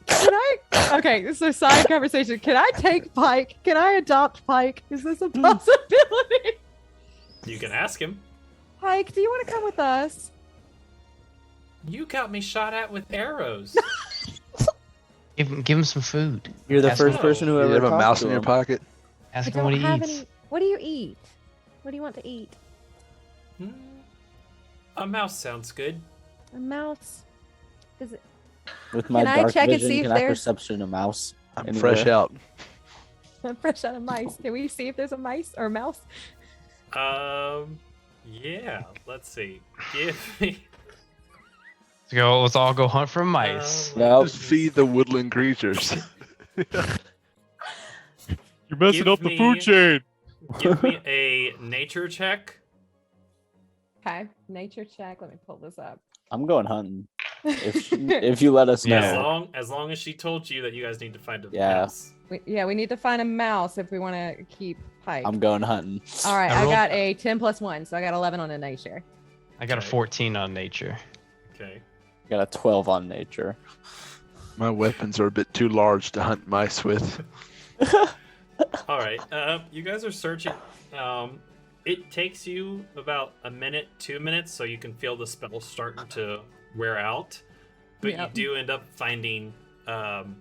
S2: Can I? Okay, so side conversation. Can I take Pike? Can I adopt Pike? Is this a possibility?
S1: you can ask him.
S2: Pike, do you want to come with us?
S1: You got me shot at with arrows.
S5: Give him some food.
S6: You're the
S5: Ask
S6: first
S1: him.
S6: person who
S3: You
S6: ever
S3: have a
S6: talked
S3: mouse
S6: to
S3: in your
S6: him.
S3: pocket?
S5: Ask
S2: I
S5: him what
S2: don't
S5: he
S2: have
S5: eats.
S2: any. What do you eat? What do you want to eat?
S1: Hmm, a mouse sounds good.
S2: A mouse? Does it?
S6: With my
S2: Can I
S6: dark
S2: check and
S6: vision,
S2: see if
S6: can I
S2: there's-
S6: perception a mouse?
S3: I'm
S6: Anywhere.
S3: fresh out.
S2: I'm fresh out of mice. Can we see if there's a mice or a mouse?
S1: Yeah. Let's see. Give me.
S5: Let's all go hunt for mice.
S6: Nope.
S3: Just feed the woodland creatures.
S7: You're messing
S1: Give
S7: up the
S1: me-
S7: food chain.
S1: Give me a nature check.
S2: Okay, nature check. Let me pull this up.
S6: I'm going hunting. If you let us know.
S5: Yeah.
S1: As long as she told you that you guys need to find a
S6: Yeah.
S1: mouse.
S2: We need to find a mouse if we want to keep Pike.
S6: I'm going hunting.
S2: All right,
S5: I
S2: I
S5: rolled-
S2: got a 10 plus 1, so I got 11 on a nature.
S5: I got a
S1: Okay.
S5: 14 on nature.
S1: Okay.
S6: Got a 12 on nature.
S3: My weapons are a bit too large to hunt mice with.
S1: All right. You guys are searching. It takes you about a minute, 2 minutes, so you can feel the spell starting to wear out. But
S2: Yep.
S1: you do end up finding Aron.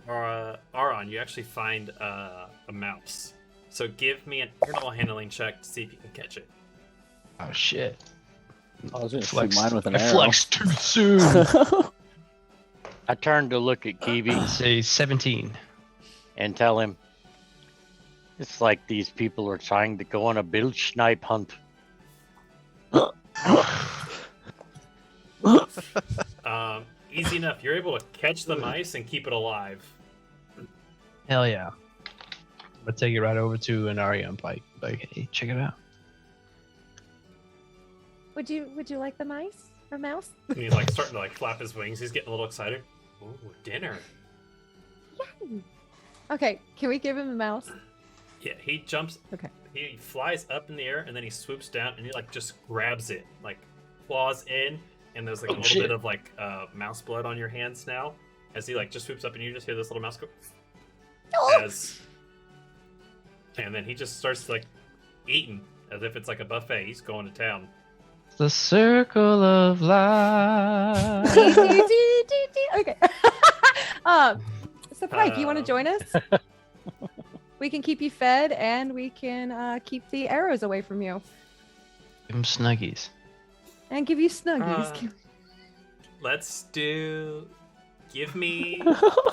S1: You actually find a mouse. So give me an animal handling check to see if you can catch it.
S5: Oh shit!
S6: I was gonna
S5: Flexed-
S6: shoot mine with an
S5: I
S6: arrow.
S5: flexed too soon.
S4: I turn to look at Kiwi
S5: Say 17.
S4: and tell him, it's like these people are trying to go on a bilge snipe hunt.
S1: Easy enough. You're able to catch the mice and keep it alive.
S5: Hell yeah! I'm gonna take it right over to an Arion Pike. Like, hey, check it out.
S2: Would you like the mice or mouse?
S1: And he's like starting to like flap his wings. He's getting a little excited. Ooh, dinner.
S2: Okay, can we give him a mouse?
S1: Yeah, he jumps.
S2: Okay.
S1: He flies up in the air and then he swoops down and he like just grabs it, like claws in, and there's like a
S5: Oh,
S1: little
S5: shit.
S1: bit of like mouse blood on your hands now as he like just swoops up and you just hear this little mouse go. As and then he just starts like eating as if it's like a buffet. He's going to town.
S5: The circle of life.
S2: Okay. So Pike, you want to join us? We can keep you fed and we can keep the arrows away from you
S5: Give him snuggies.
S2: and give you snuggies.
S1: Let's do. Give me.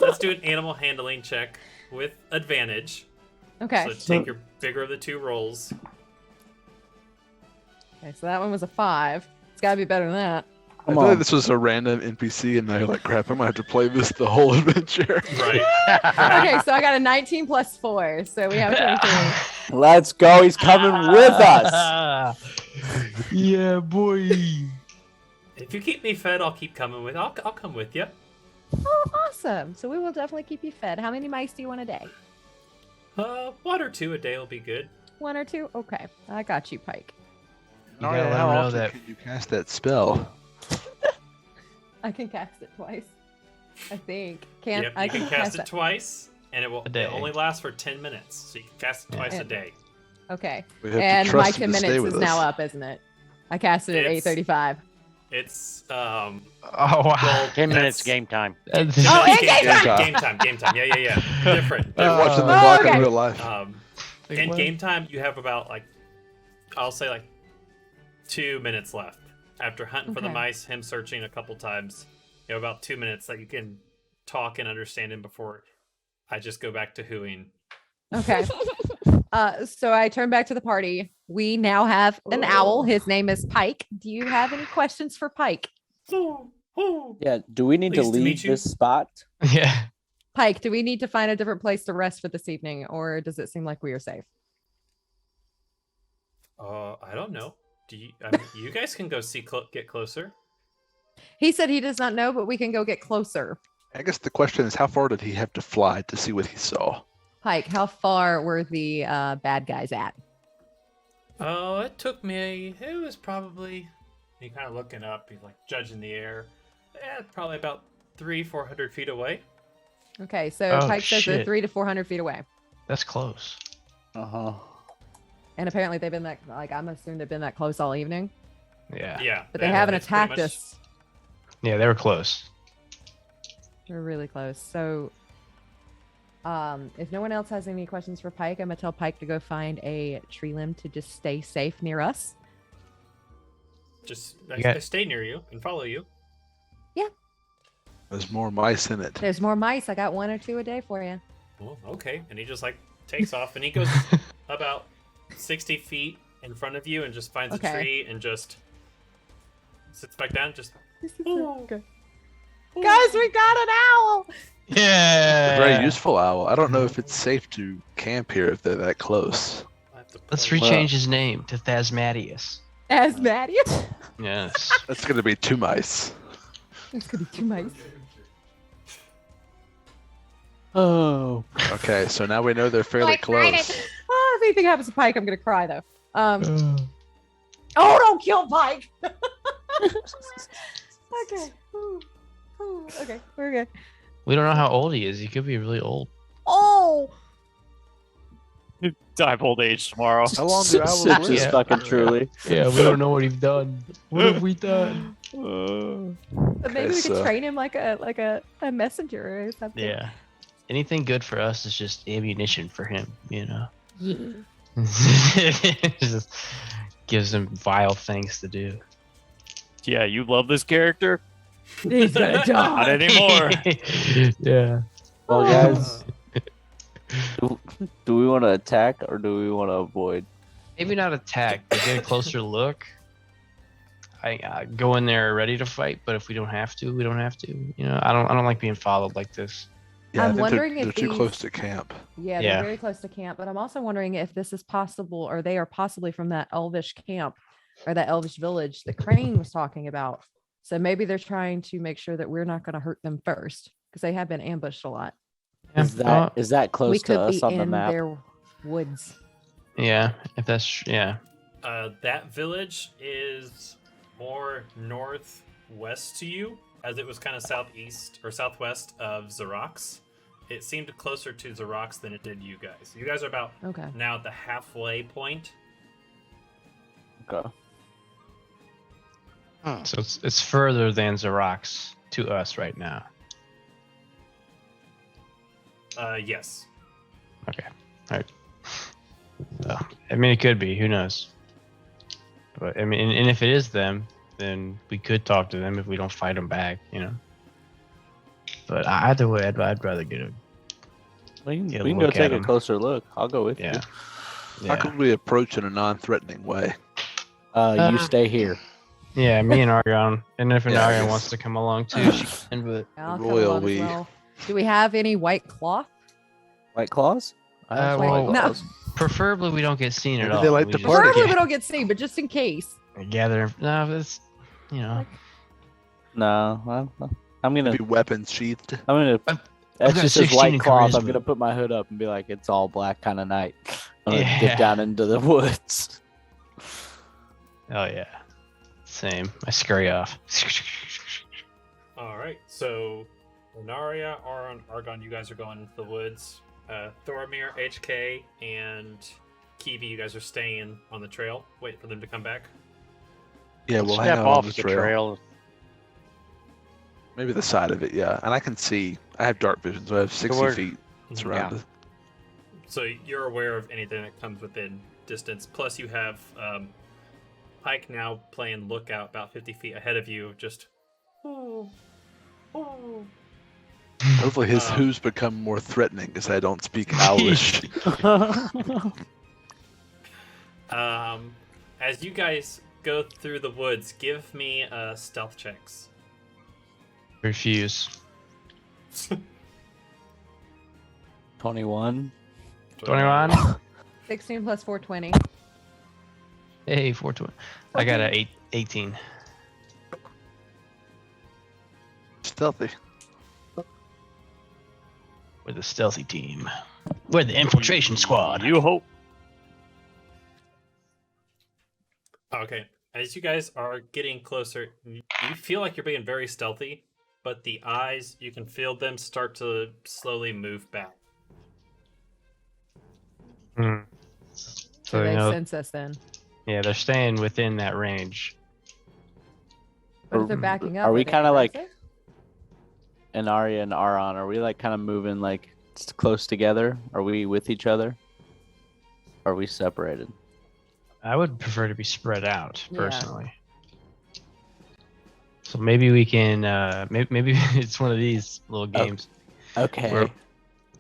S1: Let's do an animal handling check with advantage.
S2: Okay.
S1: So take your bigger of the two rolls.
S2: Okay, so that one was a 5. It's got to be better than that.
S3: I
S6: Come
S3: feel like
S6: on.
S3: this was a random NPC, and now you're like, crap, I'm gonna have to play this the whole adventure.
S1: Right.
S2: Okay, so I got a 19 plus 4, so we have 23.
S6: Let's go. He's coming with us.
S5: Yeah, boy.
S1: If you keep me fed, I'll keep coming with. I'll come with you.
S2: Oh, awesome. So we will definitely keep you fed. How many mice do you want a day?
S1: 1 or 2 a day will be good.
S2: 1 or 2? Okay, I got you, Pike.
S5: You gotta let
S3: how
S5: him know
S3: often
S5: that.
S3: can you cast that spell?
S2: I can cast it twice. I think.
S1: Yep,
S2: I
S1: you can cast it
S2: that.
S1: twice, and it will
S5: A day.
S1: it only lasts for 10 minutes. So you can cast it twice a
S2: And-
S1: day.
S2: Okay.
S3: We have
S2: And
S3: to
S2: my
S3: trust
S2: 10
S3: him to stay
S2: minutes
S3: with
S2: is
S3: us.
S2: now up, isn't it? I cast it at
S1: It's-
S2: 8:35.
S1: It's
S5: Oh wow.
S1: well,
S4: 10 minutes
S1: that's-
S4: game time.
S5: That's-
S2: Oh, and
S1: game
S2: game
S1: time,
S3: time.
S1: game time. Yeah. Different.
S3: They're watching the
S2: Oh,
S3: clock
S2: okay.
S3: in real life.
S5: Like,
S1: In
S5: what?
S1: game time, you have about I'll say 2 minutes left. After hunting for the
S2: Okay.
S1: mice, him searching a couple times, you have about 2 minutes that you can talk and understand him before I just go back to hooing.
S2: Okay. So I turn back to the party. We now have an owl. His name is Pike. Do you have any questions for Pike?
S6: Yeah. Do we need to
S1: Pleased to meet
S6: leave
S1: you.
S6: this spot?
S5: Yeah.
S2: Pike, do we need to find a different place to rest for this evening, or does it seem like we are safe?
S1: I don't know. You guys can go get closer.
S2: He said he does not know, but we can go get closer.
S3: I guess the question is, how far did he have to fly to see what he saw?
S2: Pike, how far were the bad guys at?
S1: Oh, it took me. It was probably. He kind of looking up. He's judging the air. Probably about 300-400 feet away.
S2: Okay, so
S5: Oh,
S2: Pike says they're
S5: shit.
S2: 300 to 400 feet away.
S5: That's close.
S6: Uh huh.
S2: And apparently they've been I'm assuming they've been that close all evening,
S5: Yeah.
S1: Yeah,
S2: but they haven't
S1: it's pretty
S2: attacked
S1: much-
S2: us.
S5: Yeah, they were close.
S2: We're really close. So, if no one else has any questions for Pike, I'm gonna tell Pike to go find a tree limb to just stay safe near us.
S1: Just
S5: You got-
S1: I stay near you and follow you.
S3: There's more mice in it.
S2: There's more mice. I got 1 or 2 a day for you.
S1: Well, okay. And he just takes off and he goes about 60 feet in front of you and just finds
S2: Okay.
S1: a tree and just sits back down. Just
S2: Okay. Guys, we got an owl.
S5: Yeah.
S3: A very useful owl. I don't know if it's safe to camp here if they're that close.
S1: I have to
S5: Let's
S1: play-
S5: rechange his name to Thasmatius.
S2: Asthmatius.
S5: Yes.
S3: That's gonna be 2 mice.
S2: It's gonna be 2 mice.
S6: Oh.
S3: Okay, so now we know they're fairly close.
S2: Oh, if anything happens to Pike, I'm gonna cry though. Oh, don't kill Pike. Okay. Ooh. Ooh. Okay, we're good.
S5: We don't know how old he is. He could be really old.
S2: Oh,
S7: Die of old age tomorrow.
S3: How long do owls
S6: Such
S3: live?
S6: is
S5: Yeah.
S6: fucking truly.
S5: Yeah, we don't know what he's done. What have we done?
S2: but maybe
S3: Okay,
S2: we could
S3: so-
S2: train him like a messenger or something.
S5: Yeah. Anything good for us is just ammunition for him, you know?
S2: Yeah.
S5: Just gives him vile things to do.
S7: Yeah, you love this character?
S2: He's gonna
S7: Not
S2: die.
S7: anymore.
S5: Yeah.
S6: Well, guys, do we want to attack or do we want to avoid?
S5: Maybe not attack, but get a closer look. I go in there ready to fight, but if we don't have to, we don't have to. You know, I don't like being followed like this.
S3: Yeah,
S2: I'm
S3: I think
S2: wondering
S3: they're
S2: if
S3: too
S2: these-
S3: close to camp.
S2: Yeah,
S5: Yeah.
S2: they're very close to camp, but I'm also wondering if this is possible, or they are possibly from that elvish camp or that elvish village that Krane was talking about. So maybe they're trying to make sure that we're not going to hurt them first, because they have been ambushed a lot.
S6: Is that close
S2: we
S6: to
S2: could
S6: us
S2: be
S6: on the
S2: in
S6: map?
S2: their woods.
S5: Yeah, if that's yeah.
S1: That village is more northwest to you, as it was kind of southeast or southwest of Xerox. It seemed closer to Xerox than it did you guys. You guys are about
S2: Okay.
S1: now at the halfway point.
S6: Okay.
S5: So it's further than Xerox to us right now.
S1: Yes.
S5: Okay. All right. So, I mean, it could be. Who knows? But I mean, and if it is them, then we could talk to them if we don't fight them back. You know. But either way, I'd rather get a
S6: We can,
S5: Yeah,
S6: we can go
S5: look at
S6: take a
S5: him.
S6: closer look. I'll go with
S5: yeah.
S6: you.
S3: How
S5: Yeah.
S3: can we approach in a non-threatening way?
S6: You stay here.
S5: Yeah, me and Argon. And if an
S3: Yeah, I
S5: Argon
S3: guess.
S5: wants to come along too, she can. But
S2: I'll come
S3: royal
S2: along as
S3: we.
S2: well. Do we have any white cloth?
S6: White claws? I have some
S5: well,
S6: white
S2: no.
S6: claws.
S5: preferably we don't get seen at
S3: Maybe
S5: all.
S3: they like
S5: We
S3: to
S5: just
S3: party.
S2: Preferably we don't get seen, but just in case.
S5: gather. No, that's
S6: No, I'm gonna.
S3: Maybe weapons sheathed.
S6: I'm gonna.
S5: I've
S6: That
S5: got
S6: just says
S5: 16
S6: white
S5: in
S6: cloth. I'm
S5: charisma.
S6: gonna put my hood up and be like, it's all black kind of night. I'm gonna
S5: Yeah.
S6: dip down into the woods.
S5: Oh yeah, same. I scurry off.
S1: All right, so Lunaria, Argon, you guys are going into the woods. Thoromir, HK, and Kiwi, you guys are staying on the trail. Wait for them to come back.
S3: Yeah, we'll hang
S4: Step
S3: out
S4: off
S3: on
S4: the trail.
S3: Maybe the side of it, yeah. And I can see. I have dark vision, so I have 60
S4: Toward-
S3: feet surrounded.
S1: So you're aware of anything that comes within distance. Plus, you have Pike now playing lookout about 50 feet ahead of you. Just.
S3: Hopefully his
S1: Um,
S3: who's become more threatening because I don't speak Owlish.
S1: As you guys go through the woods, give me stealth checks.
S5: Refuse.
S6: 21.
S5: 21.
S2: 16 plus 420.
S5: Hey, 420. I got a 18.
S3: Stealthy.
S5: We're the stealthy team. We're the infiltration squad.
S7: You hope.
S1: Okay. As you guys are getting closer, you feel like you're being very stealthy, but the eyes, you can feel them start to slowly move back.
S5: Hmm.
S2: So
S5: So
S2: they
S5: you know,
S2: sense us then.
S5: yeah, they're staying within that range.
S2: But if they're backing up,
S6: Are we
S2: they
S6: kind of like
S2: aggressive?
S6: an Arya and Aron? Are we like kind of moving like close together? Are we with each other? Are we separated?
S5: I would prefer to be spread out
S2: Yeah.
S5: personally. So maybe we can. Maybe it's one of these little games
S6: Okay.
S5: where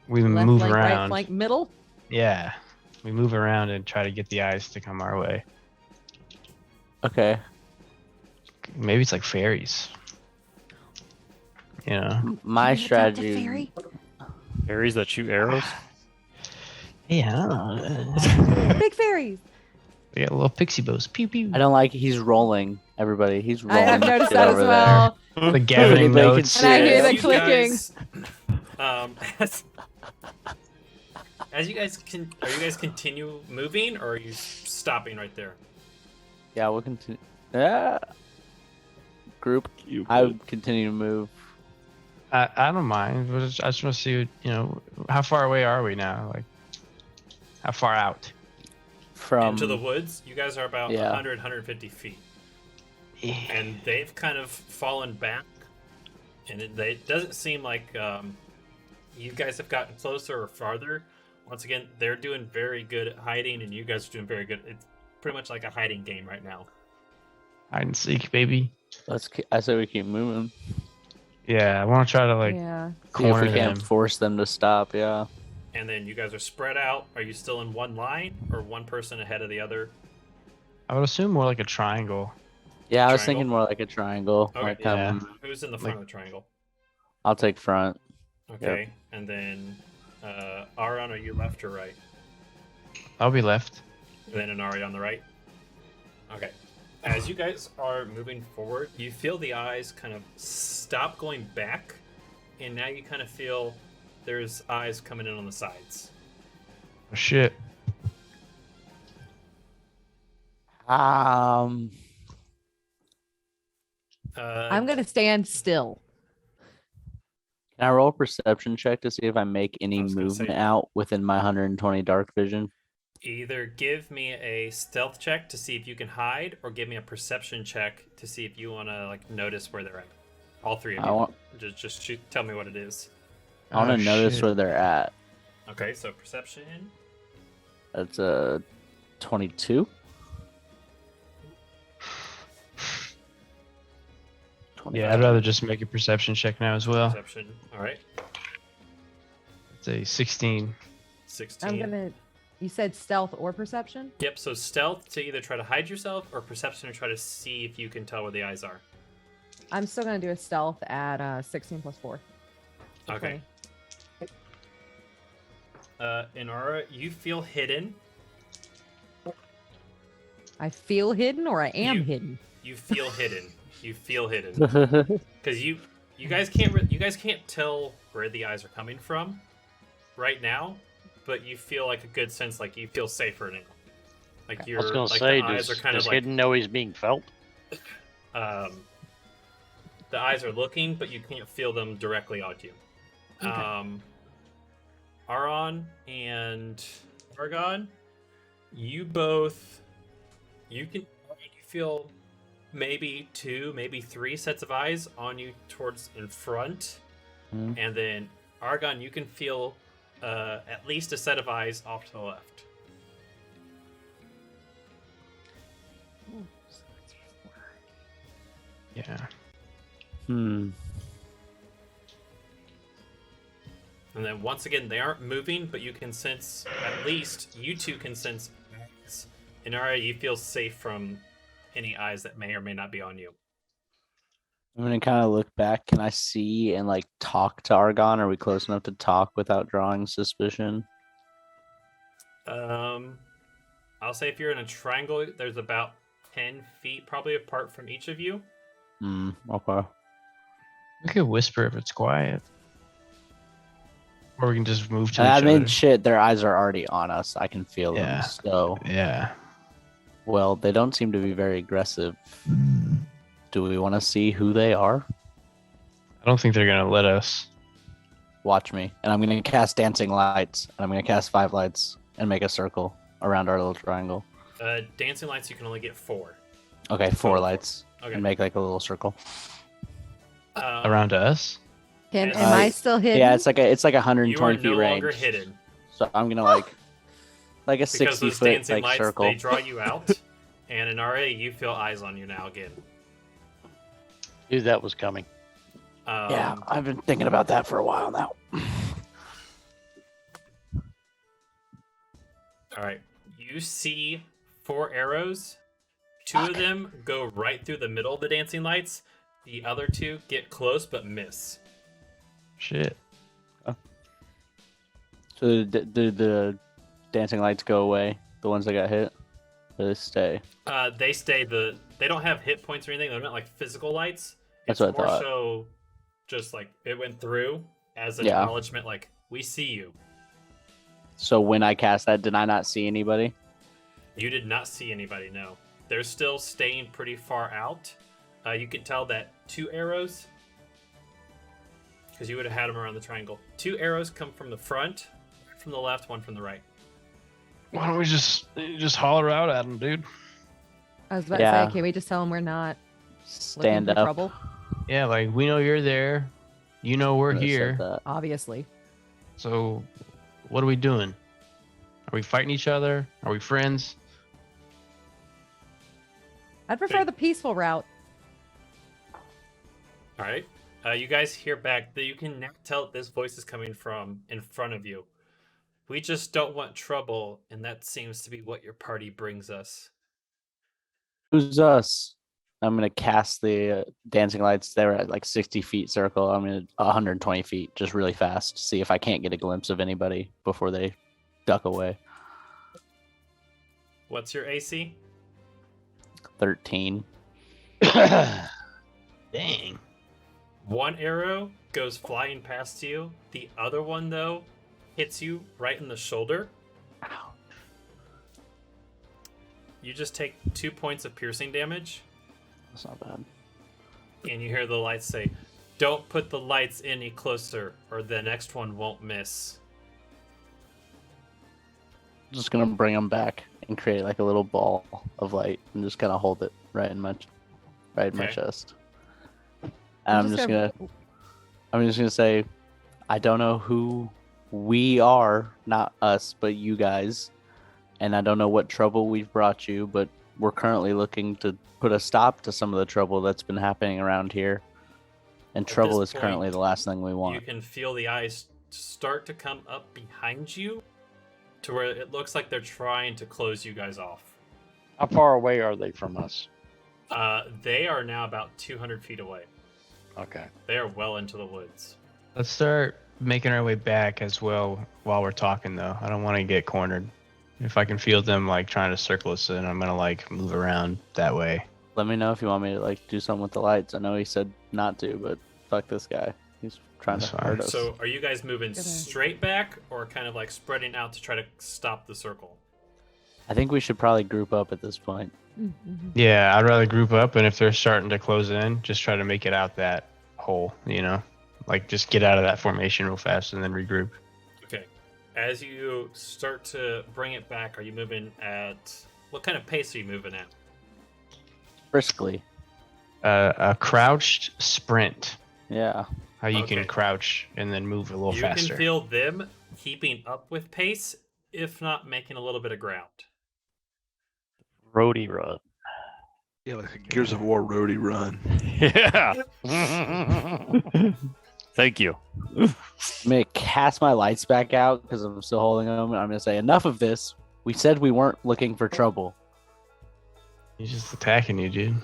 S5: we
S2: left
S5: move
S2: flank, right
S5: around.
S2: flank, middle?
S5: Yeah, we move around and try to get the eyes to come our way.
S6: Okay.
S5: Maybe it's like fairies. You know?
S6: My
S2: Can we attack the
S6: strategy.
S2: fairy?
S7: Fairies that shoot arrows.
S5: Yeah, I don't know.
S2: Big fairies.
S5: We got little pixie bows. Pew pew.
S6: I don't like he's rolling. Everybody, he's rolling.
S2: I've noticed
S6: shit
S2: that as
S6: over
S2: well.
S5: The gathering
S6: Everybody can
S5: notes.
S6: see
S2: And I hear
S6: it.
S2: the
S1: As you
S2: clicking.
S1: guys, as you guys are you guys continue moving, or are you stopping right there?
S6: Yeah, we'll continue. Yeah. Group, I would continue to move.
S5: I don't mind. I just want to see, how far away are we now? Like, how far out?
S6: From
S1: Into the woods, you guys are about
S6: yeah.
S1: 100, 150 feet. And they've kind of fallen back. And it doesn't seem like you guys have gotten closer or farther. Once again, they're doing very good at hiding, and you guys are doing very good. It's pretty much like a hiding game right now.
S5: Hide and seek, baby.
S6: I say we keep moving.
S5: Yeah, I want to try to
S2: Yeah.
S6: See if
S5: corner
S6: we can't
S5: them.
S6: force them to stop. Yeah.
S1: And then you guys are spread out. Are you still in one line, or one person ahead of the other?
S5: I would assume more like a triangle.
S6: Yeah, I was
S1: Triangle?
S6: thinking more like a triangle.
S1: Okay.
S6: Like
S5: Yeah.
S1: Who's in the front of the triangle?
S6: I'll take front.
S1: Okay. And then Aron, are you left or right?
S5: I'll be left.
S1: And then Inari on the right. Okay. As you guys are moving forward, you feel the eyes kind of stop going back, and now you kind of feel there's eyes coming in on the sides.
S5: Oh, shit.
S6: Um,
S2: I'm going to stand still.
S6: can I roll a perception check to see if I make any
S1: I was gonna
S6: movement
S1: say-
S6: out within my 120 dark vision?
S1: Either give me a stealth check to see if you can hide, or give me a perception check to see if you want to notice where they're at. All three of
S6: I
S1: you.
S6: want.
S1: Just shoot, tell me what it is.
S6: I want to
S5: Oh,
S6: notice
S5: shit.
S6: where they're at.
S1: Okay, so perception.
S6: That's a 22. 25.
S5: Yeah, I'd rather just make a perception check now as well.
S1: Perception. All right.
S5: It's a 16.
S1: 16.
S2: I'm going to You said stealth or perception?
S1: Yep, so stealth to either try to hide yourself or perception to try to see if you can tell where the eyes are.
S2: I'm still going to do a stealth at 16 plus 4. So
S1: Okay.
S2: 20.
S1: Inara, you feel hidden.
S2: I feel hidden or I am
S1: You-
S2: hidden?
S1: You feel hidden. You feel hidden. Because you guys can't tell where the eyes are coming from right now, but you feel like a good sense, like you feel safer now. Like
S4: I
S1: you're
S4: was gonna
S1: like
S4: say,
S1: the eyes
S4: does,
S1: are kind
S4: does
S1: of like
S4: hidden know he's being felt?
S1: the eyes are looking, but you can't feel them directly on you.
S2: Okay.
S1: Aron and Argon, you feel maybe 2, maybe 3 sets of eyes on you towards in front.
S6: Hmm.
S1: And then Argon, you can feel at least a set of eyes off to the left.
S5: Yeah.
S6: Hmm.
S1: And then once again, they aren't moving, but you can sense, at least you two can sense eyes. Inara, you feel safe from any eyes that may or may not be on you.
S6: I'm gonna kind of look back. Can I see and like talk to Argon? Are we close enough to talk without drawing suspicion?
S1: I'll say if you're in a triangle, there's about 10 feet probably apart from each of you.
S6: Hmm. Okay.
S5: We could whisper if it's quiet. Or we can just move to
S6: I
S5: each
S6: mean,
S5: other.
S6: shit. Their eyes are already on us. I can feel them.
S5: Yeah.
S6: So,
S5: Yeah.
S6: well, they don't seem to be very aggressive. Do we want to see who they are?
S5: I don't think they're gonna let us.
S6: Watch me. And I'm going to cast Dancing Lights. And I'm going to cast 5 lights and make a circle around our little triangle.
S1: Dancing lights, you can only get 4.
S6: Okay, 4
S1: Total.
S6: lights.
S1: Okay.
S6: And make like a little circle.
S5: Around us?
S2: Am
S1: Yes.
S2: I still hidden?
S6: Yeah, it's like
S1: You
S6: 120
S1: are
S6: feet
S1: no
S6: range.
S1: longer hidden.
S6: So I'm gonna like a
S1: Because
S6: 60
S1: those
S6: foot
S1: dancing
S6: like
S1: lights,
S6: circle.
S1: they draw you out. And in RA, you feel eyes on you now again.
S4: Knew that was coming.
S6: Yeah, I've been thinking about that for a while now.
S1: All right. You see 4 arrows. 2 of them go right through the middle of the dancing lights. The other 2 get close but miss.
S5: Shit.
S6: So did the dancing lights go away? The ones that got hit? Or they stay?
S1: They stay they don't have hit points or anything. They're not like physical lights.
S6: That's
S1: It's
S6: what I
S1: more
S6: thought.
S1: so just like it went through as an
S6: Yeah.
S1: acknowledgement, like we see you.
S6: So when I cast that, did I not see anybody?
S1: You did not see anybody, no. They're still staying pretty far out. You can tell that 2 arrows, because you would have had them around the triangle. 2 arrows come from the front, from the left, 1 from the right.
S5: Why don't we just holler out at them, dude?
S2: I was about to
S6: Yeah.
S2: say, can we just tell them we're not
S6: Stand
S2: looking for
S6: up.
S2: trouble?
S5: Yeah, like we know you're there. You know we're
S6: I said
S5: here.
S6: that.
S2: Obviously.
S5: So what are we doing? Are we fighting each other? Are we friends?
S2: I'd prefer the peaceful route.
S1: All right. You guys hear back that you can now tell that this voice is coming from in front of you. We just don't want trouble, and that seems to be what your party brings us.
S6: Who's us? I'm gonna cast the dancing lights. They're at like 60 feet circle. I'm gonna 120 feet, just really fast. See if I can't get a glimpse of anybody before they duck away.
S1: What's your AC?
S6: 13.
S5: Dang.
S1: 1 arrow goes flying past you. The other one, though, hits you right in the shoulder.
S6: Ow.
S1: You just take 2 points of piercing damage,
S6: That's not bad.
S1: and you hear the lights say, "Don't put the lights any closer, or the next one won't miss."
S6: Just gonna bring them back and create like a little ball of light and just kind of hold it right in my
S1: Okay.
S6: chest. And I'm just gonna say, I don't know who we are, not us, but you guys, and I don't know what trouble we've brought you, but we're currently looking to put a stop to some of the trouble that's been happening around here. And
S1: At
S6: trouble
S1: this
S6: is currently
S1: point,
S6: the last thing we
S1: You
S6: want.
S1: can feel the eyes start to come up behind you, to where it looks like they're trying to close you guys off.
S4: How far away are they from us?
S1: They are now about 200 feet away.
S4: Okay.
S1: They are well into the woods.
S5: Let's start making our way back as well while we're talking, though. I don't want to get cornered. If I can feel them like trying to circle us in, I'm gonna like move around that way.
S6: Let me know if you want me to like do something with the lights. I know he said not to, but fuck this guy. He's trying
S5: That's
S6: to
S5: fine.
S6: hurt us.
S1: So are you guys moving
S2: Good idea.
S1: straight back or kind of like spreading out to try to stop the circle?
S6: I think we should probably group up at this point.
S2: Mhm.
S5: Yeah, I'd rather group up, and if they're starting to close in, just try to make it out that hole. You know, like just get out of that formation real fast and then regroup.
S1: Okay. As you start to bring it back, are you moving at what kind of pace are you moving at?
S6: Briskly.
S5: A crouched sprint.
S6: Yeah.
S5: How you
S1: Okay.
S5: can crouch and then move a little
S1: You
S5: faster.
S1: can feel them keeping up with pace, if not making a little bit of ground.
S7: Roadie run.
S3: Yeah, like a Gears of War roadie run.
S7: Yeah. Thank you.
S6: I'm gonna cast my lights back out because I'm still holding them. I'm gonna say enough of this. We said we weren't looking for trouble.
S5: He's just attacking you, dude.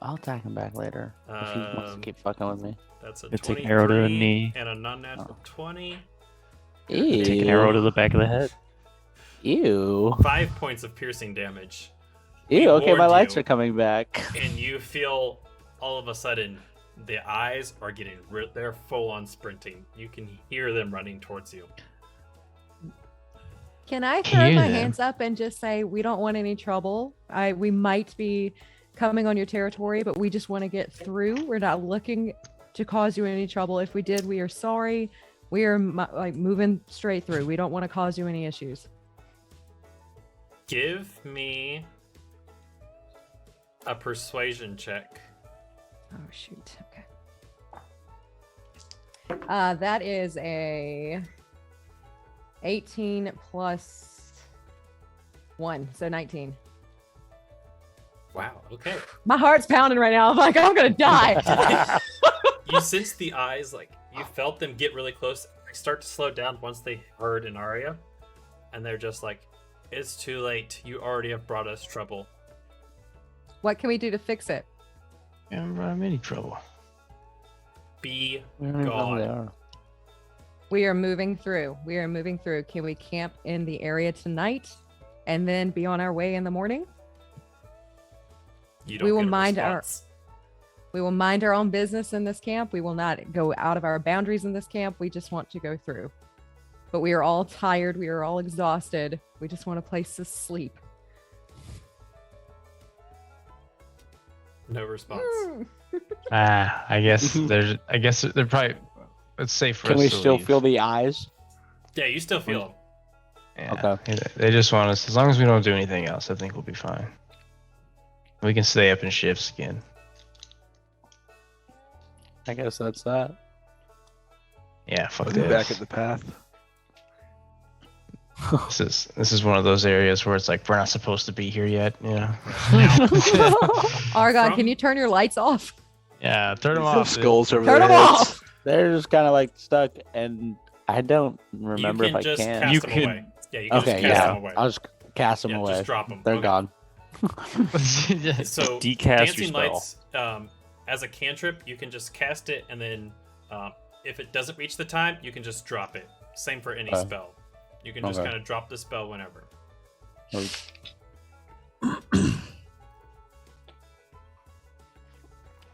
S6: I'll attack him back later if he wants to keep fucking with me.
S1: That's a
S7: It's an
S1: 23
S7: arrow to the knee.
S1: and a non-natural
S6: Oh.
S1: 20.
S6: Ew.
S7: Take an arrow to the back of the head.
S6: Ew.
S1: 5 points of piercing damage.
S6: Ew. Okay, my
S1: warned
S6: lights
S1: you.
S6: are coming back.
S1: And you feel all of a sudden the eyes are getting they're full on sprinting. You can hear them running towards you.
S2: Can I throw
S5: Hear
S2: my
S5: them.
S2: hands up and just say we don't want any trouble? We might be coming on your territory, but we just want to get through. We're not looking to cause you any trouble. If we did, we are sorry. We are like moving straight through. We don't want to cause you any issues.
S1: Give me a persuasion check.
S2: Oh shoot. Okay. That is a 18 plus 1, so 19.
S1: Wow, okay.
S2: My heart's pounding right now. I'm like, I'm gonna die.
S1: You sense the eyes, like you felt them get really close. They start to slow down once they heard an aria, and they're just like, "It's too late. You already have brought us trouble."
S2: What can we do to fix it?
S5: I'm any trouble.
S1: Be
S6: We don't even know who they
S1: gone.
S6: are.
S2: We are moving through. We are moving through. Can we camp in the area tonight and then be on our way in the morning?
S1: You don't
S2: We will
S1: get a
S2: mind
S1: response.
S2: We will mind our own business in this camp. We will not go out of our boundaries in this camp. We just want to go through. But we are all tired. We are all exhausted. We just want a place to sleep.
S1: No response.
S5: I guess they're probably. It's safe for
S6: Can
S5: us
S6: we
S5: to
S6: still
S5: leave.
S6: feel the eyes?
S1: Yeah, you still feel them.
S5: Yeah,
S6: Okay.
S5: They just want us. As long as we don't do anything else, I think we'll be fine. We can stay up in shifts again.
S6: I guess that's that.
S5: Yeah, fuck
S3: I'll be
S5: this.
S3: back at the path.
S5: This is one of those areas where it's like we're not supposed to be here yet. Yeah.
S2: Argon,
S1: From-
S2: can you turn your lights off?
S5: Yeah, turn them
S3: Some
S5: off. dude.
S3: skulls over
S2: Turn
S3: their
S2: them
S3: heads.
S2: off.
S6: They're just kind of like stuck, and I don't remember
S1: you can
S6: if I
S1: just
S6: can.
S1: cast
S7: You
S1: them
S7: can-
S1: away. Yeah, you can
S6: Okay,
S1: just cast
S6: yeah.
S1: them away.
S6: I'll just cast them
S1: Yeah,
S6: away.
S1: just drop them.
S6: They're
S1: Okay.
S6: gone.
S1: So
S7: Decast
S1: dancing
S7: your spell.
S1: lights, as a cantrip, you can just cast it, and then if it doesn't reach the time, you can just drop it. Same for any
S6: Okay.
S1: spell. You can just
S6: Okay.
S1: kind of drop the spell whenever.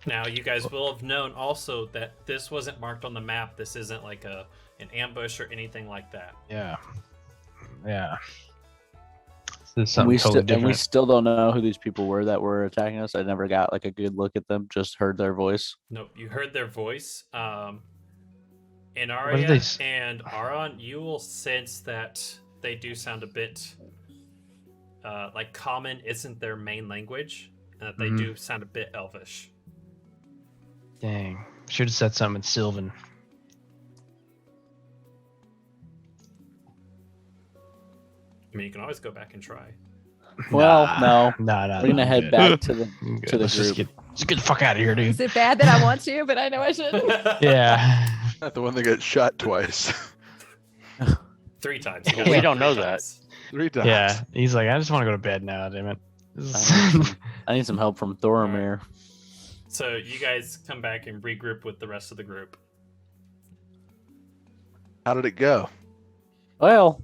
S1: Now, you guys will have known also that this wasn't marked on the map. This isn't like an ambush or anything like that.
S5: Yeah. Yeah. This is
S6: And we,
S5: something totally
S6: and we
S5: different.
S6: still don't know who these people were that were attacking us. I never got like a good look at them. Just heard their voice.
S1: Nope, you heard their voice.
S5: What did
S1: Inaria
S5: they s-
S1: and Aron, you will sense that they do sound a bit like common isn't their main language, and that they
S5: Mhm.
S1: do sound a bit elvish.
S5: Dang. Should have said something in Sylvan.
S1: I mean, you can always go back and try.
S6: Well, no.
S5: Nah,
S6: We're gonna
S5: I'm
S6: head
S5: good.
S6: back to the.
S5: I'm good.
S6: to the
S5: Let's just
S6: group.
S5: let's get the fuck out of here,
S2: Is
S5: dude.
S2: it bad that I want to, but I know I shouldn't?
S5: Yeah.
S3: Not the one that got shot twice.
S1: 3 times.
S4: Yeah, we don't know that.
S3: 3 times.
S5: Yeah, he's like, I just want to go to bed now, damn it.
S6: I need some help from Thoromir.
S1: So you guys come back and regroup with the rest of the group.
S3: How did it go?
S6: Well,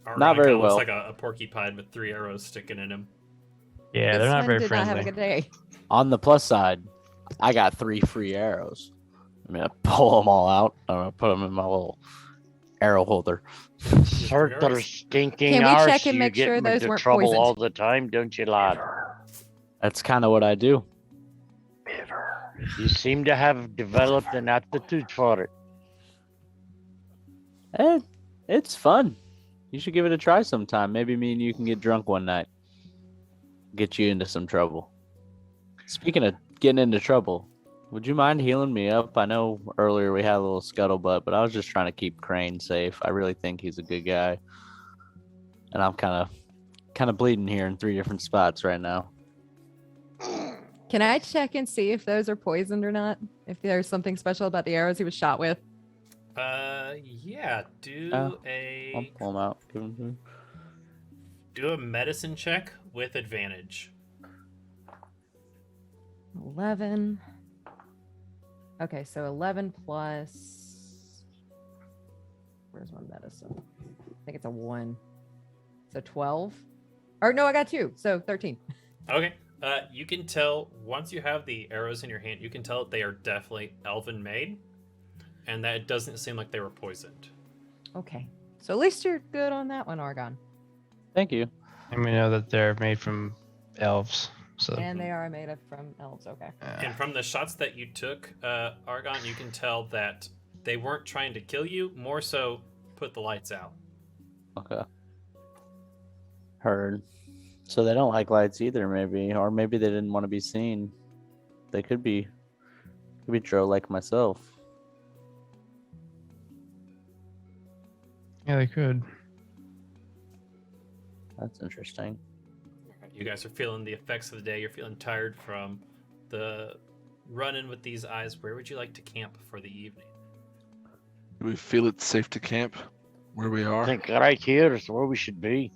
S1: Argon
S6: Not very
S1: kinda looks
S6: well.
S1: like a porcupine with 3 arrows sticking in him.
S5: Yeah,
S2: This
S5: they're not
S2: one
S5: very
S2: did
S5: friendly.
S2: not have a good day.
S6: on the plus side, I got 3 free arrows. I'm gonna pull them all out. I'm gonna put them in my little arrow holder.
S4: Certain stinking
S2: Can we
S4: arse,
S2: check and
S4: you
S2: make
S4: get
S2: sure
S4: me
S2: those
S4: into
S2: weren't
S4: trouble
S2: poisoned?
S4: all the time, don't you, lad?
S6: That's kind of what I do.
S4: You seem to have developed an aptitude for it.
S6: It's fun. You should give it a try sometime. Maybe me and you can get drunk one night. Get you into some trouble. Speaking of getting into trouble, would you mind healing me up? I know earlier we had a little scuttlebutt, but I was just trying to keep Krane safe. I really think he's a good guy. And I'm kind of bleeding here in 3 different spots right now.
S2: Can I check and see if those are poisoned or not? If there's something special about the arrows he was shot with?
S1: Yeah. Do
S6: I'll
S1: a
S6: pull them out. Give 'em to me.
S1: do a medicine check with advantage.
S2: 11. Okay, so 11 plus. Where's my medicine? I think it's a 1. So 12. Or no, I got 2. So 13.
S1: Okay. You can tell once you have the arrows in your hand, you can tell that they are definitely elven made, and that it doesn't seem like they were poisoned.
S2: Okay. So at least you're good on that one, Argon.
S6: Thank you.
S5: And we know that they're made from elves. So
S2: And they are made of from elves. Okay.
S1: And from the shots that you took, Argon, you can tell that they weren't trying to kill you, more so put the lights out.
S6: Okay. Heard. So they don't like lights either, maybe, or maybe they didn't want to be seen. They could be Dro like myself.
S5: yeah, they could.
S6: That's interesting.
S1: You guys are feeling the effects of the day. You're feeling tired from the run-in with these eyes. Where would you like to camp for the evening?
S3: Do we feel it's safe to camp where we
S4: I
S3: are?
S4: think right here is where we should be.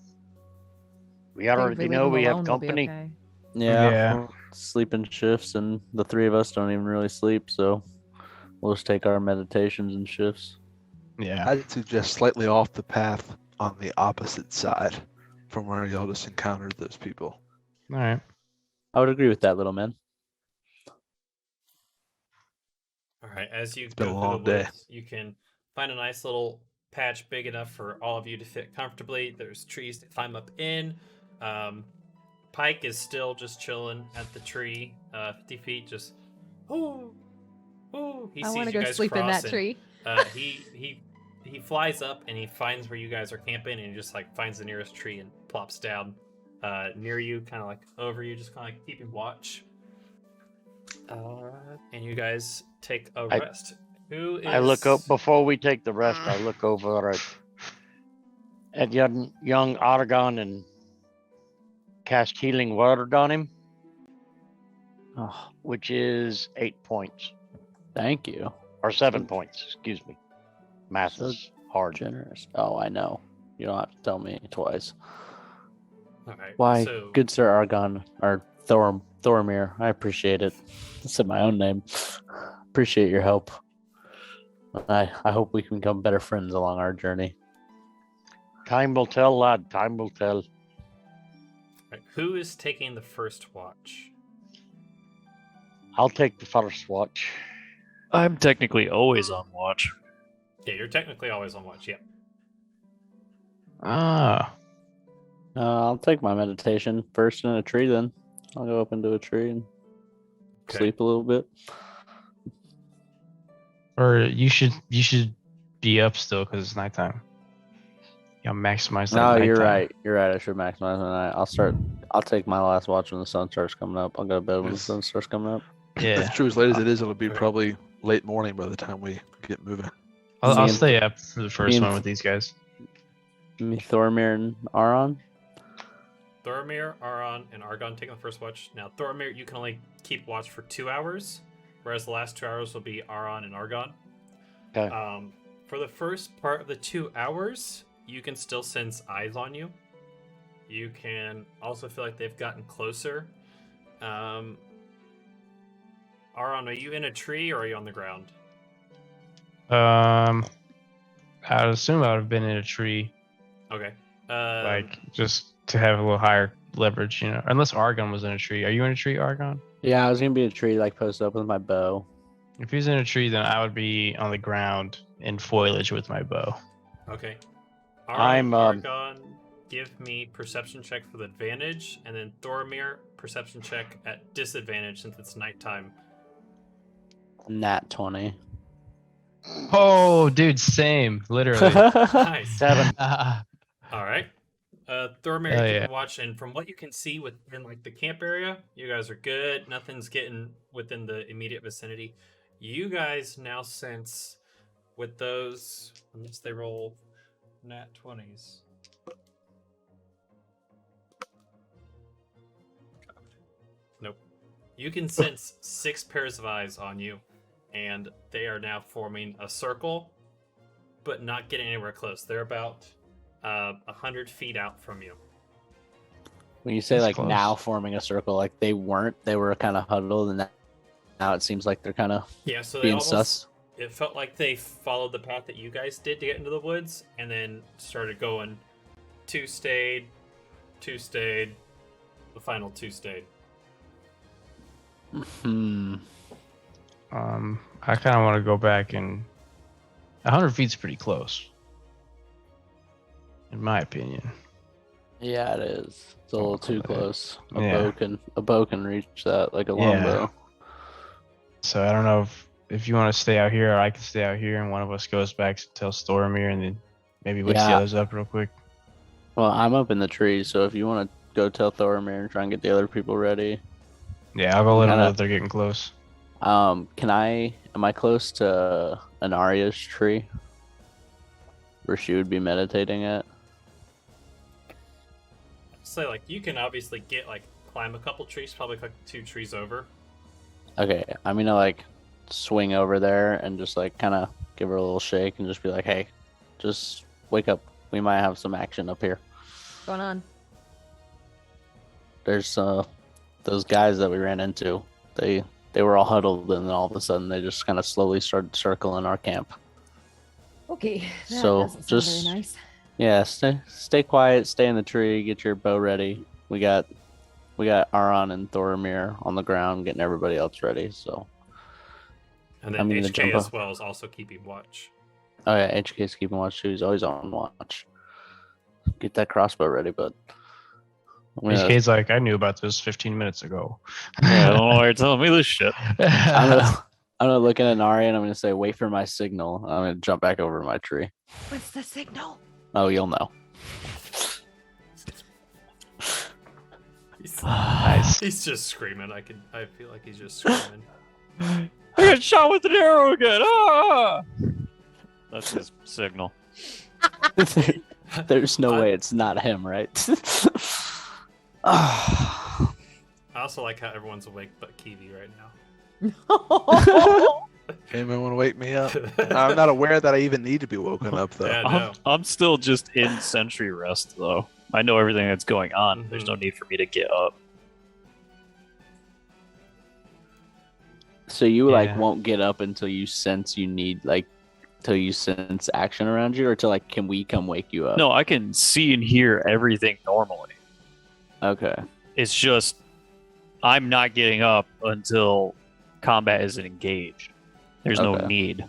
S4: We
S2: I think if
S4: already
S2: leave
S4: know
S2: them
S4: we have
S2: alone, we'll be
S4: company.
S2: okay.
S6: Yeah.
S5: Yeah.
S6: Sleeping shifts, and the 3 of us don't even really sleep, so we'll just take our meditations and shifts.
S5: Yeah.
S3: I'd suggest slightly off the path on the opposite side from where y'all just encountered those people.
S5: All right.
S6: I would agree with that, little man.
S1: All right, as you
S3: been
S1: go
S3: a
S1: through
S3: long
S1: the
S3: day.
S1: woods, you can find a nice little patch big enough for all of you to fit comfortably. There's trees to climb up in. Pike is still just chilling at the tree, 50 feet, just ooh. He
S2: I
S1: sees
S2: want to
S1: you
S2: go
S1: guys
S2: sleep in that
S1: crossing.
S2: tree.
S1: He flies up and he finds where you guys are camping, and he just like finds the nearest tree and plops down near you, kind of like over you, just kind of like keeping watch. And you guys take a rest. Who is?
S4: I look up before we take the rest. I look over at young Argon and cast healing word on him,
S6: Oh,
S4: which is 8 points
S6: thank you.
S4: or 7 points. Excuse me. Math
S6: So
S4: is hard.
S6: Generous. Oh, I know. You don't have to tell me twice.
S1: All right.
S6: Why,
S1: So,
S6: good Sir Argon, or Thoromir, I appreciate it. I said my own name. Appreciate your help. I hope we can become better friends along our journey.
S4: Time will tell, lad. Time will tell.
S1: right, who is taking the first watch?
S4: I'll take the first watch.
S7: I'm technically always on watch.
S1: Yeah, you're technically always on watch. Yeah.
S5: Ah.
S6: I'll take my meditation first in a tree then. I'll go up into a tree and
S1: Okay.
S6: sleep a little bit.
S5: Or you should be up still because it's nighttime. Yeah, maximize that.
S6: No, you're
S5: nighttime.
S6: right. You're right. I should maximize my night. I'll take my last watch when the sun starts coming up. I'll go to bed when the
S3: Yes.
S6: sun starts coming up.
S5: Yeah.
S3: As true as late as it is, it'll be
S1: Okay.
S3: probably late morning by the time we get moving.
S5: I'll
S6: Me and-
S5: stay up for the first
S6: and-
S5: one with these guys.
S6: Me, Thoromir, and Aron.
S1: Thoromir, Aron, and Argon taking the first watch. Now, Thoromir, you can only keep watch for 2 hours, whereas the last 2 hours will be Aron and Argon.
S4: Okay.
S1: For the first part of the 2 hours, you can still sense eyes on you. You can also feel like they've gotten closer. Aaron, are you in a tree or are you on the ground?
S5: I'd assume I would have been in a tree,
S1: Okay.
S5: like just to have a little higher leverage, you know. Unless Argon was in a tree. Are you in a tree, Argon?
S6: Yeah, I was gonna be a tree, like posted up with my bow.
S5: If he's in a tree, then I would be on the ground in foliage with my bow.
S1: Okay.
S4: I'm,
S1: Argon, give me perception check with advantage, and then Thoromir, perception check at disadvantage since it's nighttime.
S6: Nat 20.
S5: Oh, dude, same, literally.
S1: Nice.
S4: 7.
S1: All right. Thoromir,
S5: Oh,
S1: you
S5: yeah.
S1: can watch, and from what you can see within like the camp area, you guys are good. Nothing's getting within the immediate vicinity. You guys now sense with those, unless they roll nat 20s. Nope. You can sense 6 pairs of eyes on you, and they are now forming a circle, but not getting anywhere close. They're about 100 feet out from you.
S6: When you say
S5: That's
S6: like
S5: close.
S6: now forming a circle, like they were kind of huddled, and now it seems like they're kind of
S1: Yeah, so they
S6: being
S1: almost,
S6: sus.
S1: it felt like they followed the path that you guys did to get into the woods, and then started going 2 stayed, 2 stayed, the final 2 stayed.
S6: Hmm.
S5: I kind of want to go back, and 100 feet's pretty close, in my opinion.
S6: Yeah, it is. It's a little too close.
S5: Yeah.
S6: A bow can reach that, like a
S5: Yeah.
S6: longbow.
S5: So I don't know if you want to stay out here, or I can stay out here, and one of us goes back to tell Stormir, and then maybe wakes the
S6: Yeah.
S5: others up real quick.
S6: Well, I'm up in the tree, so if you want to go tell Thoromir and try and get the other people ready.
S5: Yeah, I'll go let them know
S6: Kinda-
S5: that they're getting close.
S6: Am I close to an Arya's tree where she would be meditating at?
S1: So like you can obviously get like climb a couple trees, probably like 2 trees over.
S6: Okay, I'm gonna like swing over there and just like kind of give her a little shake and just be like, hey, just wake up. We might have some action up here.
S2: What's going on?
S6: There's those guys that we ran into. They were all huddled, and then all of a sudden they just kind of slowly started circling our camp.
S2: Okay, that
S6: So,
S2: doesn't sound
S6: just-
S2: very nice.
S6: Yeah, stay quiet, stay in the tree, get your bow ready. We got Aron and Thoromir on the ground getting everybody else ready. So,
S1: And then
S6: I'm gonna
S1: HK
S6: jump
S1: as
S6: up.
S1: well is also keeping watch.
S6: oh yeah, HK's keeping watch too. He's always on watch. Get that crossbow ready, bud. I'm gonna-
S5: HK's like, I knew about this 15 minutes ago.
S7: Yeah, I don't know why you're telling me this shit.
S6: I'm gonna look at Nari and I'm gonna say, wait for my signal. I'm gonna jump back over my tree.
S2: What's the signal?
S6: Oh, you'll know.
S5: Nice.
S1: He's just screaming. I feel like he's just screaming.
S7: I got shot with an arrow again. Ah! That's his signal.
S6: There's no way it's not him, right?
S1: I also like how everyone's awake but Kiwi right now.
S3: Anyone want to wake me up? I'm not aware that I even need to be woken up, though.
S1: Yeah, no.
S7: I'm still just in sentry rest, though. I know everything that's going on. There's no need for me to get up.
S6: So you like
S5: Yeah.
S6: won't get up until you sense you need till you sense action around you, or till like can we come wake you up?
S7: No, I can see and hear everything normally.
S6: Okay.
S7: It's just I'm not getting up until combat isn't engaged. There's no
S6: Okay.
S7: need.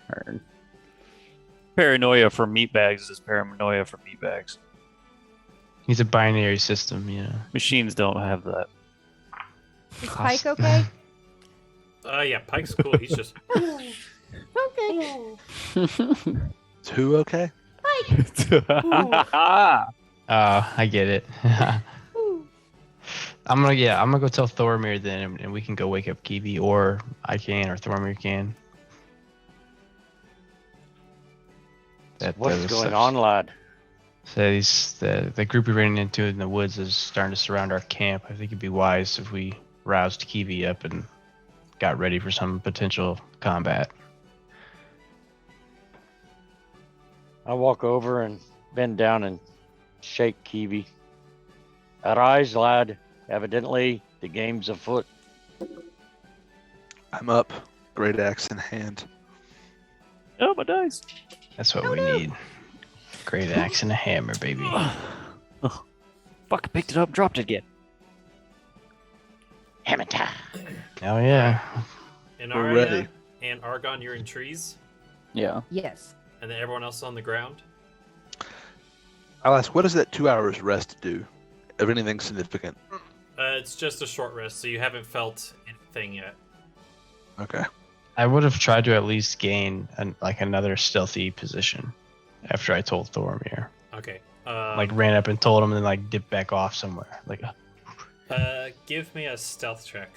S6: Heard.
S7: Paranoia for meatbags is paranoia for meatbags.
S5: He's a binary system, you know.
S7: Machines don't have that.
S2: Is Pike okay?
S1: Yeah, Pike's cool. He's just
S2: Okay.
S3: Is who okay?
S5: I get it. I'm gonna go tell Thoromir then, and we can go wake up Kiwi, or I can, or Thoromir can.
S4: What's going on, lad?
S5: So the group we ran into in the woods is starting to surround our camp. I think it'd be wise if we roused Kiwi up and got ready for some potential combat.
S4: I walk over and bend down and shake Kiwi. Arise, lad. Evidently, the game's afoot.
S3: I'm up, great axe in hand.
S7: Oh, my dice.
S5: That's what we need. Great axe and a hammer, baby.
S7: Oh, fuck, I picked it up, dropped it again.
S4: Hammer time.
S5: Oh yeah.
S1: And
S3: We're
S1: Arya
S3: ready.
S1: and Argon, you're in trees,
S6: Yeah.
S2: Yes.
S1: and then everyone else is on the ground.
S3: I'll ask, what does that 2 hours rest do? Of anything significant?
S1: It's just a short rest, so you haven't felt anything yet.
S3: Okay.
S5: I would have tried to at least gain another stealthy position after I told Thoromir.
S1: Okay.
S5: Like ran up and told him, and then like dipped back off somewhere. Like,
S1: give me a stealth check.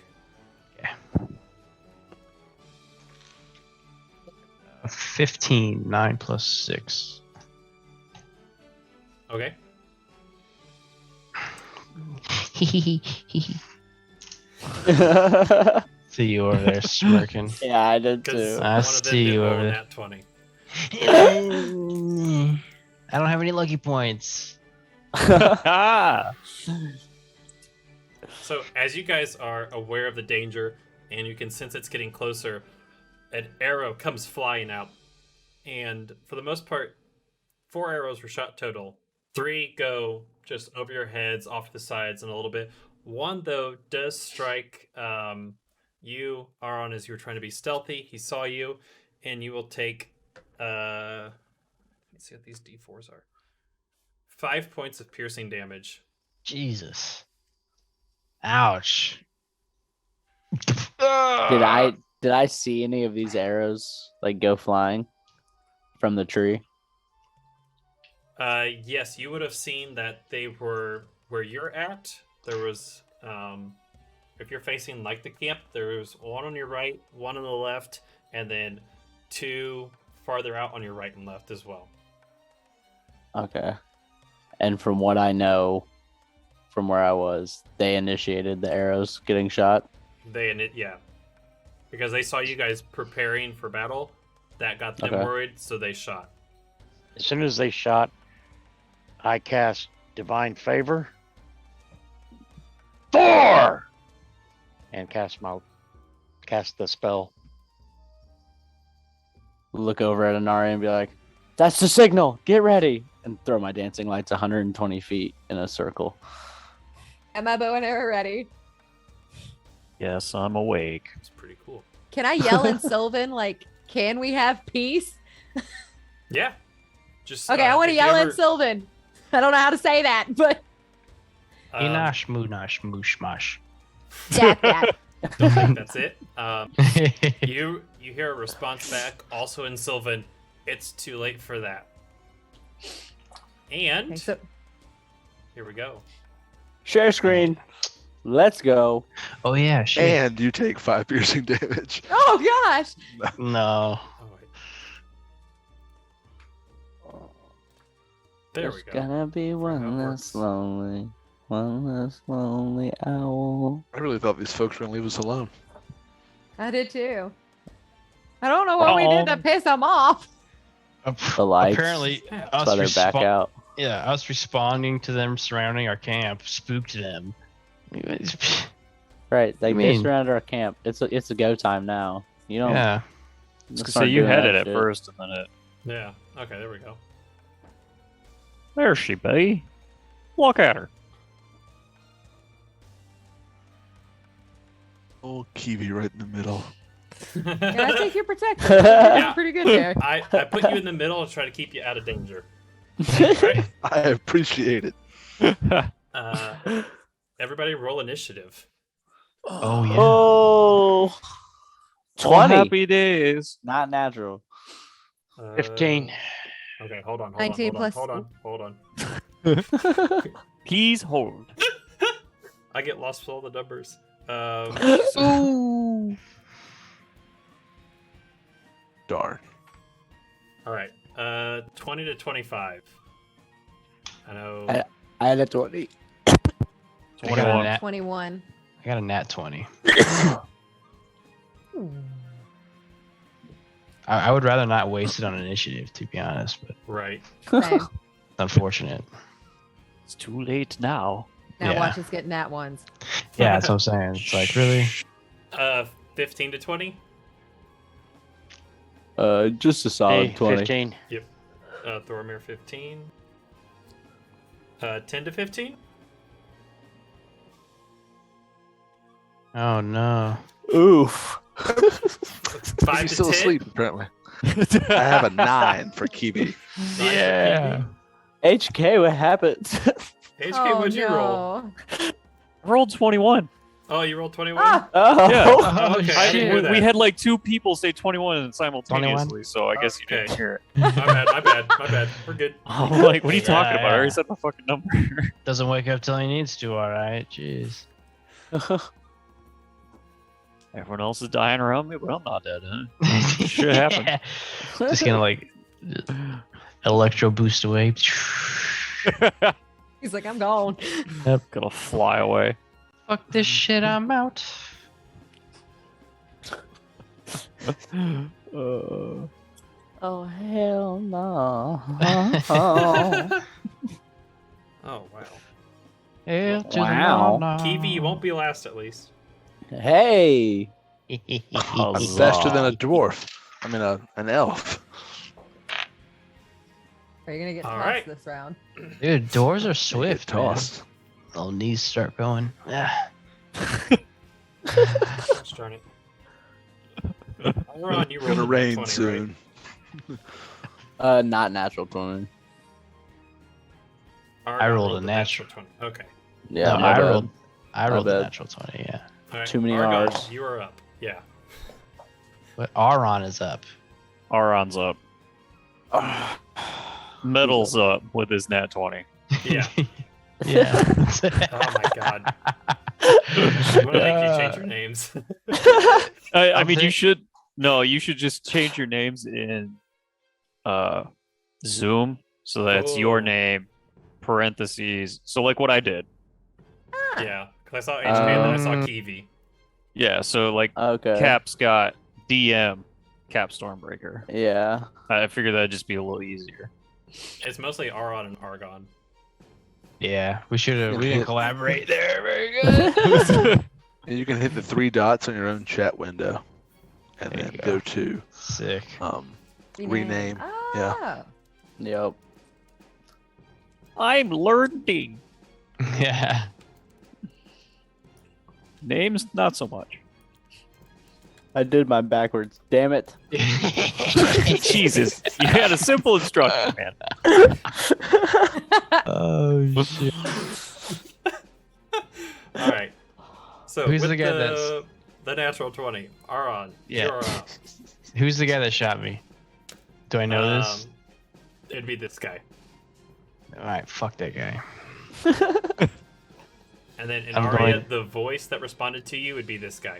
S5: 15, 9 plus 6.
S1: Okay.
S5: See you over there smirking.
S6: Yeah, I did
S1: Because
S6: too.
S5: I
S1: one of them
S5: see
S1: did
S5: you
S1: roll
S5: over
S1: a
S5: there.
S1: nat 20.
S5: I don't have any lucky points.
S1: So as you guys are aware of the danger, and you can sense it's getting closer, an arrow comes flying out. And for the most part, 4 arrows were shot total. 3 go just over your heads, off to the sides, and a little bit. 1, though, does strike you, Aaron, as you were trying to be stealthy. He saw you, and you will take... let's see what these d4s are. 5 points of piercing damage.
S5: Jesus. Ouch.
S6: Did I see any of these arrows like go flying from the tree?
S1: Yes, you would have seen that they were where you're at. There was, if you're facing like the camp, there was 1 on your right, 1 on the left, and then 2 farther out on your right and left as well.
S6: Okay. And from what I know, from where I was, they initiated the arrows getting shot.
S1: Yeah, because they saw you guys preparing for battle. That got them
S6: Okay.
S1: worried, so they shot.
S4: As soon as they shot, I cast Divine Favor. Thor! And cast the spell.
S6: Look over at Anari and be like, "That's the signal. Get ready!" And throw my dancing lights 120 feet in a circle.
S2: Am I bow and arrow ready?
S7: Yes, I'm awake.
S1: It's pretty cool.
S2: Can I yell in Sylvan like, "Can we have peace"?
S1: Yeah. Just
S2: Okay, I want to
S1: if you
S2: yell in
S1: ever-
S2: Sylvan. I don't know how to say that, but
S5: Enosh, moonosh, moosh, mosh.
S2: that.
S1: Don't think that's it. You hear a response back, also in Sylvan. It's too late for that. And
S2: Okay, so
S1: here we go.
S6: Share screen. Let's go.
S5: Oh yeah, shit.
S3: And you take 5 piercing damage.
S2: oh gosh.
S5: No.
S1: Oh, wait. There
S6: There's
S1: we go.
S6: gonna be
S1: How
S6: one
S1: it
S6: less
S1: works.
S6: lonely owl.
S3: I really thought these folks were going to leave us alone.
S2: I did too. I don't know what we did to piss them off.
S6: The lights.
S5: Apparently,
S6: That's why they're back out.
S5: Yeah, us responding to them surrounding our camp spooked them.
S6: Right, they
S5: I mean-
S6: surrounded our camp. It's a go time now. You don't.
S5: Yeah.
S6: start
S7: So you
S6: doing
S7: had
S6: that
S7: it at
S6: shit.
S7: first, and then it.
S1: Yeah. Okay, there we go.
S7: There she be. Look at her.
S3: Oh, Kiwi right in the middle.
S2: Yeah, I think you're protected. You're pretty good there.
S1: I put you in the middle to try to keep you out of danger. Right?
S3: I appreciate it.
S1: Everybody roll initiative.
S5: Oh yeah.
S6: Oh.
S7: Oh,
S6: 20.
S7: happy days.
S6: Not natural.
S4: 15.
S1: Okay, hold on.
S2: 19 plus-
S1: Hold on.
S7: Please hold.
S1: I get lost with all the numbers.
S6: Ooh.
S3: Darn.
S1: All right. 20 to 25. I know.
S6: I had a 20.
S5: I got a
S7: 21.
S5: nat,
S2: 21.
S5: I got a nat 20. I would rather not waste it on initiative, to be honest. But
S1: Right.
S2: Same.
S5: unfortunate.
S7: It's too late now.
S2: Now
S5: Yeah.
S2: watch us get nat ones.
S5: Yeah, that's what I'm saying. It's like, really?
S1: 15 to 20.
S6: Just a solid
S4: Hey,
S6: 20.
S4: 15.
S1: Thoromir 15. 10 to 15.
S5: Oh no.
S6: Oof.
S1: 5
S3: He's
S1: to
S3: still
S1: 10.
S3: asleep, apparently. I have a 9 for Kiwi.
S5: Yeah.
S6: HK, what happened?
S1: HK, what'd you roll?
S7: I rolled 21.
S1: Oh, you rolled 21?
S2: Ah!
S6: Oh.
S7: Yeah.
S1: Oh, okay. I
S5: shit.
S1: didn't hear
S7: We
S1: that.
S7: had like 2 people say 21 simultaneously, so I guess you
S1: Okay.
S7: didn't hear it.
S1: My bad. We're good.
S7: I'm like, what are you talking about? I already
S5: Yeah.
S7: said my fucking number.
S5: Doesn't wake up till he needs to, alright? Jeez.
S7: Everyone else is dying around me, but I'm not dead, huh? Shit happened.
S5: Yeah. Just gonna like electro boost away.
S2: He's like, I'm gone.
S7: Gonna fly away.
S5: Fuck this shit, I'm out.
S6: Oh hell no.
S1: Oh, wow.
S5: Hell to
S6: Wow.
S5: the no, no.
S1: Kiwi, you won't be last at least.
S6: Hey.
S3: I'm faster than a dwarf. I mean, an elf.
S2: Are you gonna get
S1: All
S2: tossed
S1: right.
S2: this round?
S5: Dude, doors are
S3: Get
S5: swift, man.
S3: tossed.
S5: Little knees start going. Yeah.
S1: Gosh darn it. Ron, you rolled
S3: Gonna
S1: a
S3: rain
S1: 20,
S3: soon.
S6: Not natural 20.
S1: Right?
S5: I
S1: Argon
S5: rolled a
S1: the
S5: natural.
S1: 20. Okay.
S6: Yeah,
S5: No,
S6: my
S5: I
S6: bad.
S5: rolled
S6: My
S5: a
S6: bad.
S5: natural 20, yeah.
S1: All right.
S6: Too many
S1: Argon,
S6: Rs.
S1: you are up. Yeah.
S5: But Aron is up.
S7: Auron's up. Metal's up with his nat 20.
S1: Yeah.
S5: Yeah.
S1: Oh my god. I'm gonna make you change your names.
S7: I mean, you
S5: think-
S7: should. No, you should just change your names in Zoom so that it's your
S1: Oh.
S7: name, parentheses. So, like what I did.
S1: Yeah. Because I saw HP and then I saw Kiwi.
S7: Yeah, so like
S6: Okay.
S7: Cap's got DM, Cap Stormbreaker.
S6: Yeah.
S7: I figured that'd just be a little easier.
S1: It's mostly Aron and Argon.
S5: Yeah, we should have. We didn't collaborate there. Very good.
S3: And you can hit the 3 dots on your own chat window, and
S5: There
S3: then
S5: you
S3: go
S5: go.
S3: to
S5: Sick.
S3: rename. Yeah.
S2: Ah.
S6: Yep.
S7: I'm learning.
S5: Yeah.
S7: Names, not so much.
S6: I did mine backwards. Damn it.
S7: Jesus, you had a simple instruction, man.
S5: Oh shit.
S1: All right. So
S5: Who's
S1: with
S5: the guy that's-
S1: the natural 20, Aron,
S5: Yeah.
S1: you're up.
S5: Who's the guy that shot me? Do I know this?
S1: It'd be this guy.
S5: All right, fuck that guy.
S1: And then in
S5: I'm
S1: Aria,
S5: going-
S1: the voice that responded to you would be this guy.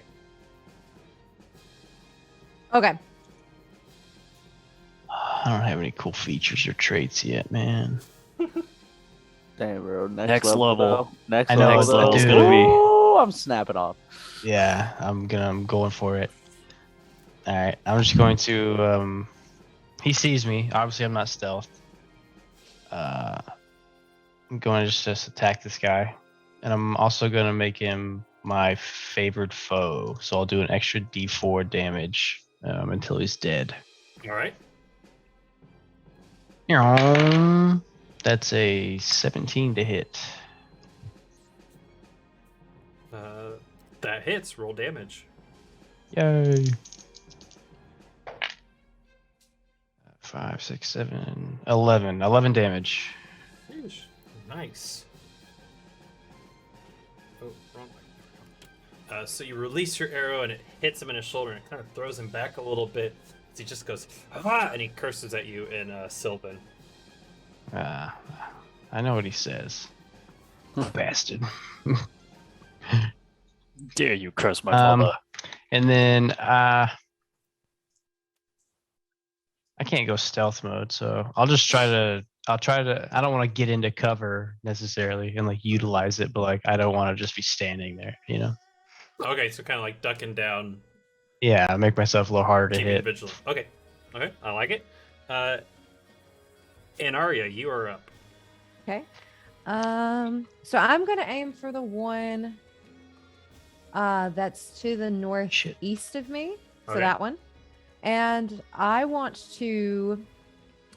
S2: Okay.
S5: I don't have any cool features or traits yet, man.
S6: Damn, bro.
S7: Next
S6: level.
S7: level.
S6: Though. Next
S5: I know,
S6: level.
S7: Next
S6: though.
S7: level's
S5: dude.
S7: gonna be.
S6: Ooh, I'm snapping off.
S5: Yeah, I'm going for it. All right, I'm just going to. He sees me. Obviously, I'm not stealthed. I'm going to just attack this guy, and I'm also going to make him my favored foe. So I'll do an extra D4 damage until he's dead.
S1: All right.
S5: That's a 17 to hit.
S1: That hits. Roll damage.
S5: Yay. 5, 6, 7, 11. 11 damage.
S1: Sheesh. Nice. Oh, wrong way. So you release your arrow and it hits him in his shoulder and it kind of throws him back a little bit. As he just goes, ah, and he curses at you in Sylvan.
S5: I know what he says. Bastard.
S7: Dare you curse my
S5: Um,
S7: father?
S5: And then I can't go stealth mode, so I'll try to I don't want to get into cover necessarily and like utilize it, but like I don't want to just be standing there, you know?
S1: Okay, so kind of like ducking down,
S5: Yeah, make myself a little harder to
S1: keeping
S5: hit.
S1: vigilant. Okay, I like it. And Arya, you are up.
S2: Okay. So I'm gonna aim for the one that's to the northeast of me. So
S1: Okay.
S2: that one. And I want to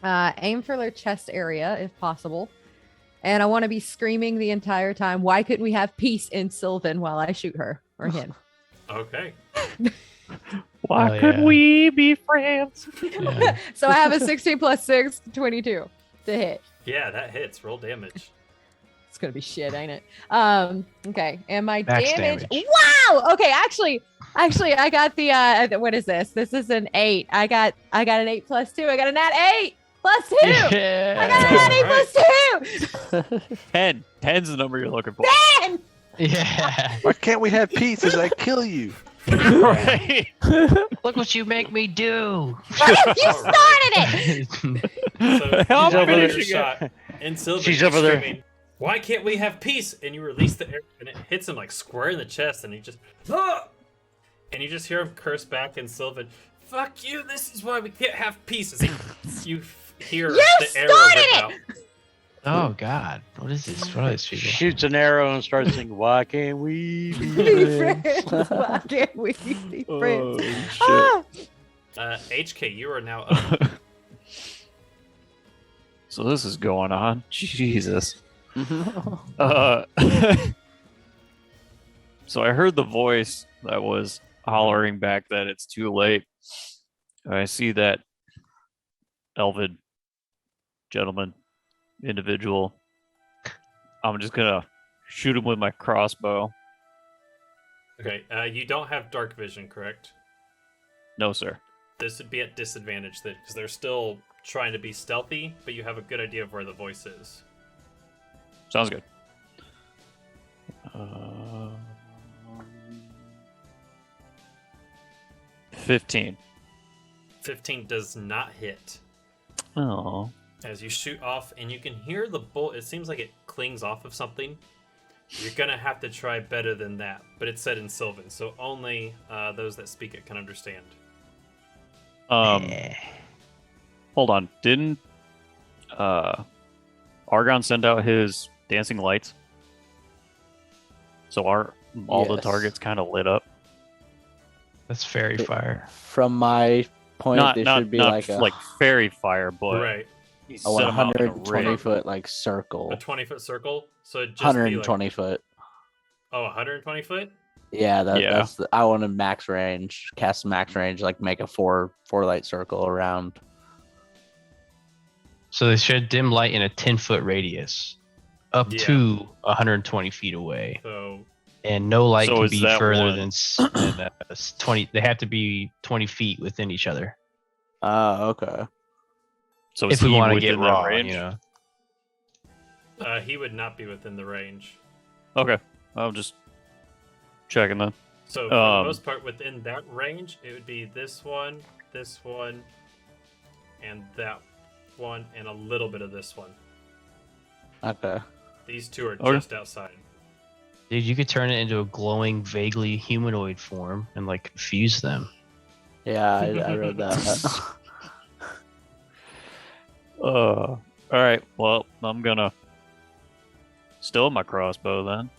S2: aim for their chest area if possible. And I want to be screaming the entire time, why couldn't we have peace in Sylvan while I shoot her or him?
S1: Okay.
S7: Why
S5: Oh,
S7: could
S5: yeah.
S7: we be friends?
S5: Yeah.
S2: So I have a 16 plus 6, 22 to hit.
S1: Yeah, that hits. Roll damage.
S2: It's gonna be shit, ain't it? Okay. And my
S5: Max
S2: damage.
S5: damage.
S2: Wow. Okay. Actually, I got the what is this? This is an 8. I got an 8 plus 2. I got a nat 8 plus 2. I got a nat 8 plus 2.
S7: 10. 10's the number you're looking for.
S2: 10.
S5: Yeah.
S3: Why can't we have peace as I kill you?
S7: Right.
S5: Look what you make me do.
S2: You started it.
S1: So
S7: How
S1: you
S7: am I
S1: fire your
S7: finishing
S1: shot, and Sylvan
S4: She's
S1: is
S4: over there.
S1: screaming, why can't we have peace? And you release the arrow, and it hits him like square in the chest, and he just, ah! And you just hear him curse back, and Sylvan, fuck you, this is why we can't have peace. As you hear
S2: You
S1: the arrow
S2: started
S1: rip
S2: it!
S1: out.
S5: Oh God, what is this? What are these people?
S4: Shoots an arrow and starts singing, "Why can't we be
S2: Be
S4: friends?"
S2: friends. Why can't we be friends?
S7: Oh, shit.
S2: Ah!
S1: HK, you are now up.
S7: So this is going on. Jesus. Uh, so I heard the voice that was hollering back that it's too late. I see that elven gentleman, individual. I'm just gonna shoot him with my crossbow.
S1: Okay, you don't have dark vision, correct?
S7: No, sir.
S1: This would be at disadvantage then, because they're still trying to be stealthy, but you have a good idea of where the voice is.
S7: Sounds good. 15.
S1: 15 does not hit.
S7: Oh.
S1: As you shoot off, and you can hear the bullet, it seems like it clings off of something. You're gonna have to try better than that, but it's said in Sylvan, so only those that speak it can understand.
S7: Hold on. Didn't Argon send out his dancing lights? So are all the
S6: Yes.
S7: targets kind of lit up?
S5: That's fairy fire.
S6: From my point,
S7: Not
S6: they
S7: not
S6: should be
S7: not
S6: like a,
S7: like fairy fire, but
S1: Right,
S7: he
S6: a
S7: set 'em out in a
S6: 120
S7: ring.
S6: foot like circle.
S1: a 20-foot circle, so it'd just
S6: 120
S1: be like,
S6: foot.
S1: oh, 120 foot?
S6: Yeah,
S7: Yeah.
S6: that's I wanted max range, cast max range, like make a four light circle around.
S5: So they shed dim light in a 10-foot radius, up
S1: Yeah.
S5: to 120 feet away,
S1: So,
S5: and no light
S7: So
S5: can
S7: is
S5: be
S7: that
S5: further
S7: one-
S5: than 20. They have to be 20 feet within each other
S6: Okay.
S7: So
S5: if
S7: is
S5: we
S7: he
S5: want to get
S7: within that
S5: raw.
S7: range?
S5: You know.
S1: he would not be within the range.
S7: Okay, I'm just checking then.
S1: So, for the
S7: Um,
S1: most part, within that range, it would be this one, and that one, and a little bit of this one.
S6: Okay.
S1: These two are
S7: Okay.
S1: just outside.
S5: Dude, you could turn it into a glowing, vaguely humanoid form and like confuse them.
S6: Yeah, I read that.
S7: All right. Well, I'm gonna still my crossbow then.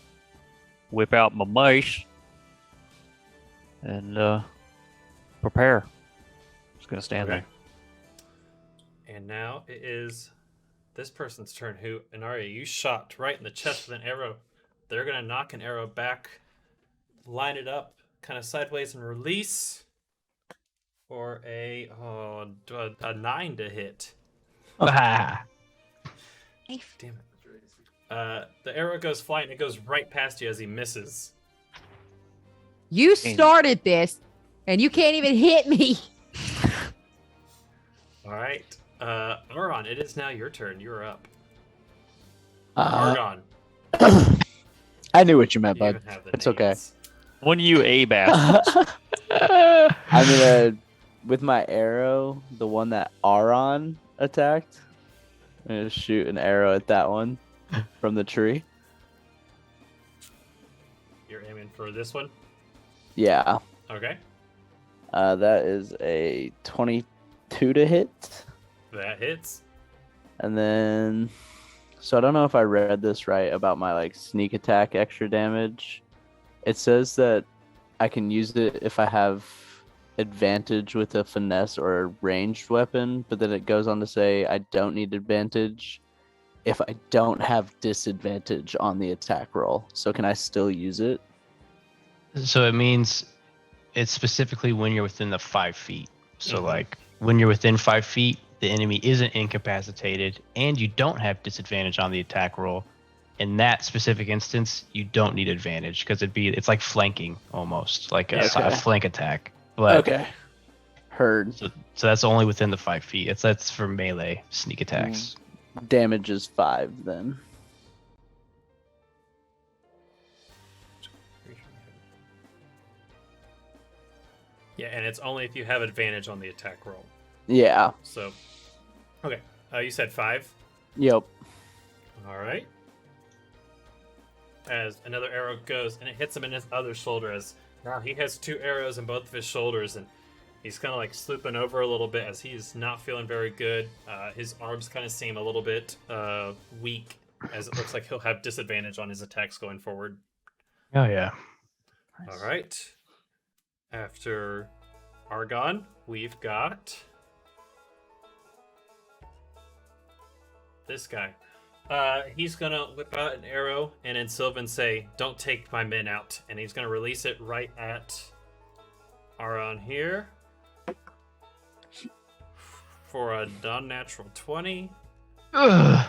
S7: Whip out my mace and prepare. Just gonna stand
S1: Okay.
S7: there.
S1: And now it is this person's turn. Who, Inaria, you shot right in the chest with an arrow. They're gonna knock an arrow back, line it up, kind of sideways, and release for a 9 to hit.
S5: Ah.
S1: Damn it. The arrow goes flying. It goes right past you as he misses.
S2: You started this, and you can't even hit me.
S1: All right, Argon, it is now your turn. You're up.
S6: Uh,
S1: Argon,
S6: I knew what you meant,
S1: you
S6: bud.
S1: even have the
S6: It's okay.
S1: names.
S7: One of you A bastards.
S6: I'm gonna, with my arrow, the one that Aron attacked, I'm gonna shoot an arrow at that one from the tree.
S1: You're aiming for this one.
S6: Yeah.
S1: Okay,
S6: That is a 22 to hit.
S1: that hits.
S6: And then So I don't know if I read this right about my like sneak attack extra damage. It says that I can use it if I have advantage with a finesse or a ranged weapon, but then it goes on to say I don't need advantage if I don't have disadvantage on the attack roll. So can I still use it?
S5: So it means it's specifically when you're within the 5 feet. So like when you're within 5 feet, the enemy isn't incapacitated and you don't have disadvantage on the attack roll. In that specific instance, you don't need advantage because it's like flanking almost, like a flank attack. But
S6: Okay. Heard.
S5: So that's only within the 5 feet. That's for melee sneak attacks.
S6: Damage is 5 then.
S1: Yeah, and it's only if you have advantage on the attack roll.
S6: Yeah.
S1: So, okay. You said 5?
S6: Yep.
S1: All right. As another arrow goes, and it hits him in his other shoulder, as now he has 2 arrows in both of his shoulders, and he's kind of like slooping over a little bit as he's not feeling very good. His arms kind of seem a little bit weak, as it looks like he'll have disadvantage on his attacks going forward.
S5: Oh, yeah.
S1: All right. After Argon, we've got this guy. He's gonna whip out an arrow and then Sylvan say, "Don't take my men out," and he's gonna release it right at Aron here for a non-natural 20.
S5: Ugh.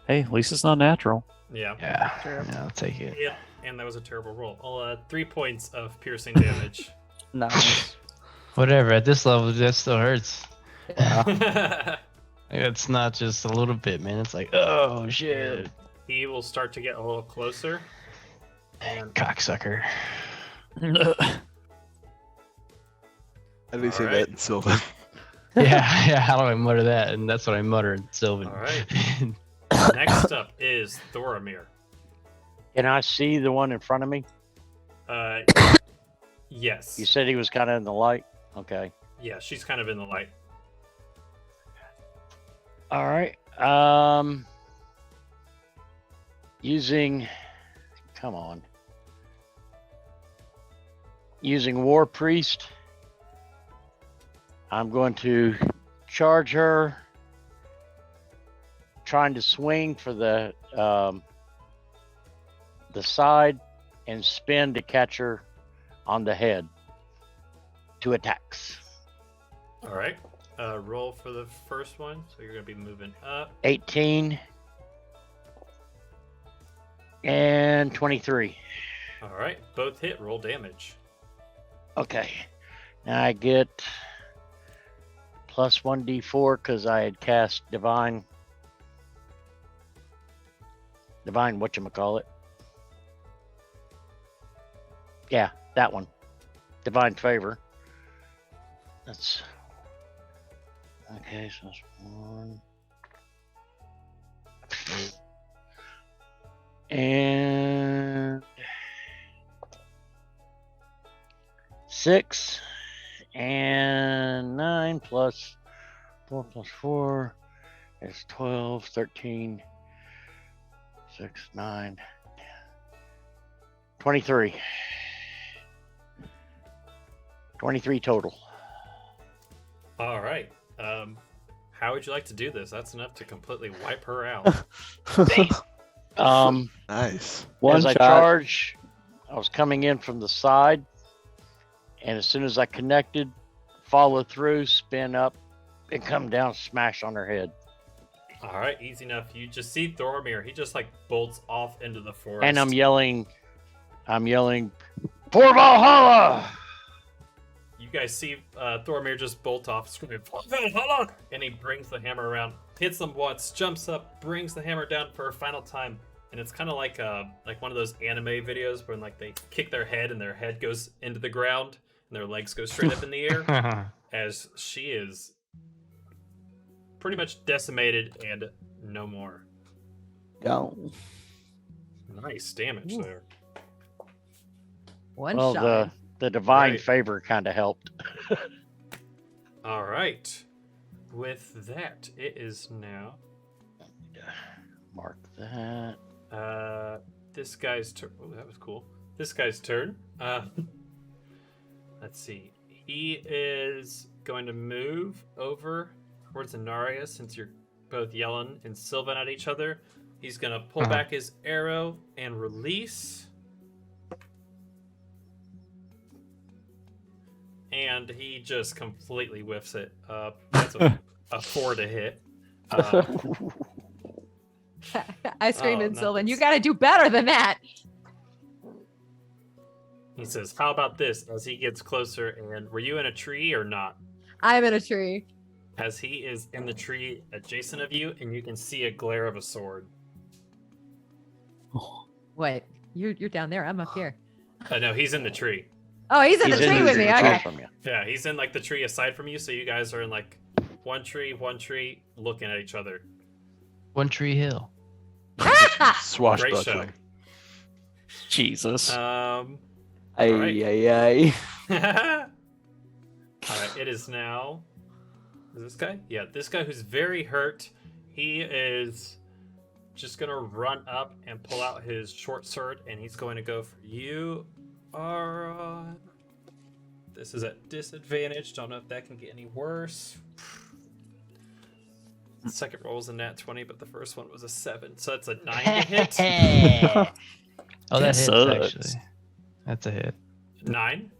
S7: Hey, at least it's not natural.
S1: Yeah.
S5: Yeah, I'll take it.
S1: Yeah, and that was a terrible roll. 3 points of piercing damage.
S6: Nice.
S5: Whatever. At this level, that still hurts.
S6: Yeah.
S5: It's not just a little bit, man. It's like, oh shit.
S1: He will start to get a little closer. And
S5: Cocksucker.
S3: How do you say
S1: Alright.
S3: that in Sylvan?
S5: yeah. How do I mutter that? And that's what I mutter in Sylvan.
S1: All right. Next up is Thoramir.
S4: Can I see the one in front of me?
S1: Yes.
S4: You said he was kind of in the light. Okay.
S1: Yeah, she's kind of in the light.
S4: All right. Using War Priest, I'm going to charge her, trying to swing for the side and spin to catch her on the head. 2 attacks.
S1: All right. Roll for the first one. So you're going to be moving up.
S4: 18 and 23.
S1: All right. Both hit. Roll damage.
S4: Okay. Now I get plus 1d4 because I had cast Divine whatchamacallit. Yeah, that one. Divine Favor. That's... Okay, so that's 1. And 6 and 9 plus 4 plus 4 is 12, 13, 6, 9, 10, 23. 23 total.
S1: All right. How would you like to do this? That's enough to completely wipe her out.
S3: Nice.
S6: One
S4: As I
S6: shot.
S4: charge, I was coming in from the side, and as soon as I connected, follow through, spin up, and come down, smash on her head.
S1: All right. Easy enough. You just see Thoramir. He just like bolts off into the forest.
S4: And I'm yelling, "For Valhalla!"
S1: You guys see Thoramir just bolt off, screaming, "For Valhalla!" And he brings the hammer around, hits them once, jumps up, brings the hammer down for a final time. And it's kind of like one of those anime videos when like they kick their head and their head goes into the ground and their legs go straight up in the air, as she is pretty much decimated and no more.
S6: Go.
S1: Nice damage there.
S2: One
S4: Well,
S2: shot.
S4: the Divine
S1: Right.
S4: Favor kind of helped.
S1: All right. with that, it is now
S4: Mark that.
S1: this guy's turn. Oh, that was cool. This guy's turn. Let's see. He is going to move over towards Anaria since you're both yelling and Sylvan at each other. He's going to pull back his arrow and release. And he just completely whiffs it. That's a 4 to hit.
S2: I scream at
S1: nice.
S2: Sylvan, you got to do better than that.
S1: He says, "How about this?" As he gets closer, and were you in a tree or not?
S2: I'm in a tree.
S1: As he is in the tree adjacent of you, and you can see a glare of a sword.
S2: Wait, you're down there. I'm up here.
S1: No, he's in the tree.
S2: Oh, he's in the tree with me. Okay.
S4: From you.
S1: Yeah, he's in like the tree aside from you, so you guys are in like one tree, looking at each other.
S5: One Tree Hill.
S1: Great
S3: Swashbuckling.
S1: show.
S7: Jesus.
S6: Ay,
S1: Alright.
S6: ay, ay.
S1: Alright, it is now. Is this guy? Yeah, this guy who's very hurt. He is just gonna run up and pull out his short sword, and he's going to go for you. Alright. This is at disadvantage. Don't know if that can get any worse. The second roll was a nat 20, but the first one was a 7. So that's a 9 to hit.
S5: Oh, that hits
S7: sucks.
S5: actually. That's a hit.
S1: 9?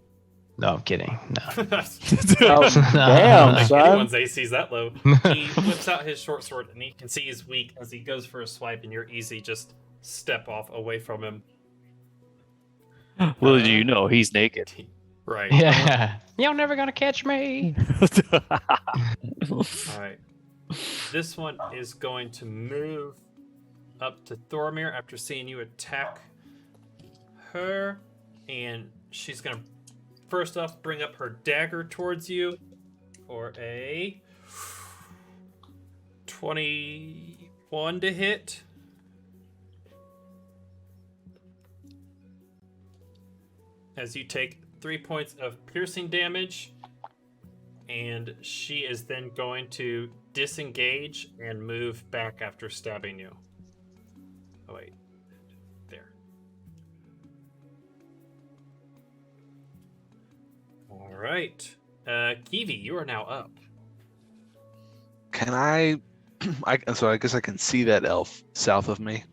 S5: No, I'm kidding. No.
S6: Oh, damn,
S1: Like
S6: son.
S1: anyone's AC's that low. He whips out his short sword, and he can see he's weak as he goes for a swipe, and you're easy just step off away from him.
S7: Well, do you know he's naked?
S1: Right.
S5: Yeah. You're never gonna catch me.
S1: All right. This one is going to move up to Thormir after seeing you attack her, and she's gonna first off bring up her dagger towards you for a 21 to hit. As you take 3 points of piercing damage, and she is then going to disengage and move back after stabbing you. Oh, wait. There. All right. Kiwi, you are now up.
S3: Can so I guess I can see that elf south of me.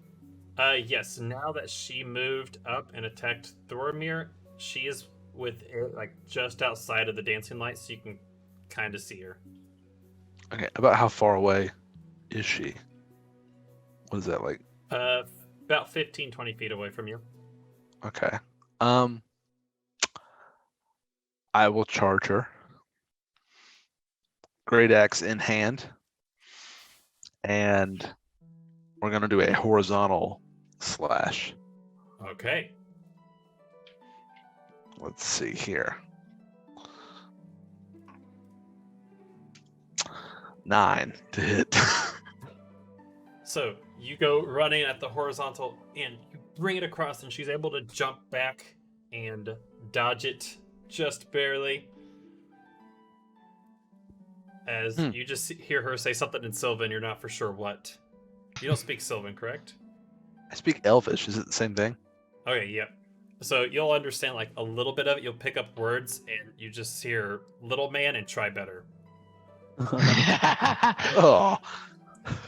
S1: Yes, now that she moved up and attacked Thormir, she is with like just outside of the dancing light, so you can kind of see her.
S3: Okay, about how far away is she? What is that like?
S1: About 15, 20 feet away from you.
S3: Okay. I will charge her. Great axe in hand. And we're gonna do a horizontal slash.
S1: Okay.
S3: Let's see here. 9 to hit.
S1: So you go running at the horizontal and you bring it across, and she's able to jump back and dodge it just barely. As you just hear her say something in Sylvan, you're not for sure what. You don't speak Sylvan, correct?
S3: I speak Elvish. Is it the same thing?
S1: Okay, yep. So you'll understand like a little bit of it. You'll pick up words, and you just hear "little man" and "try better."
S3: Oh,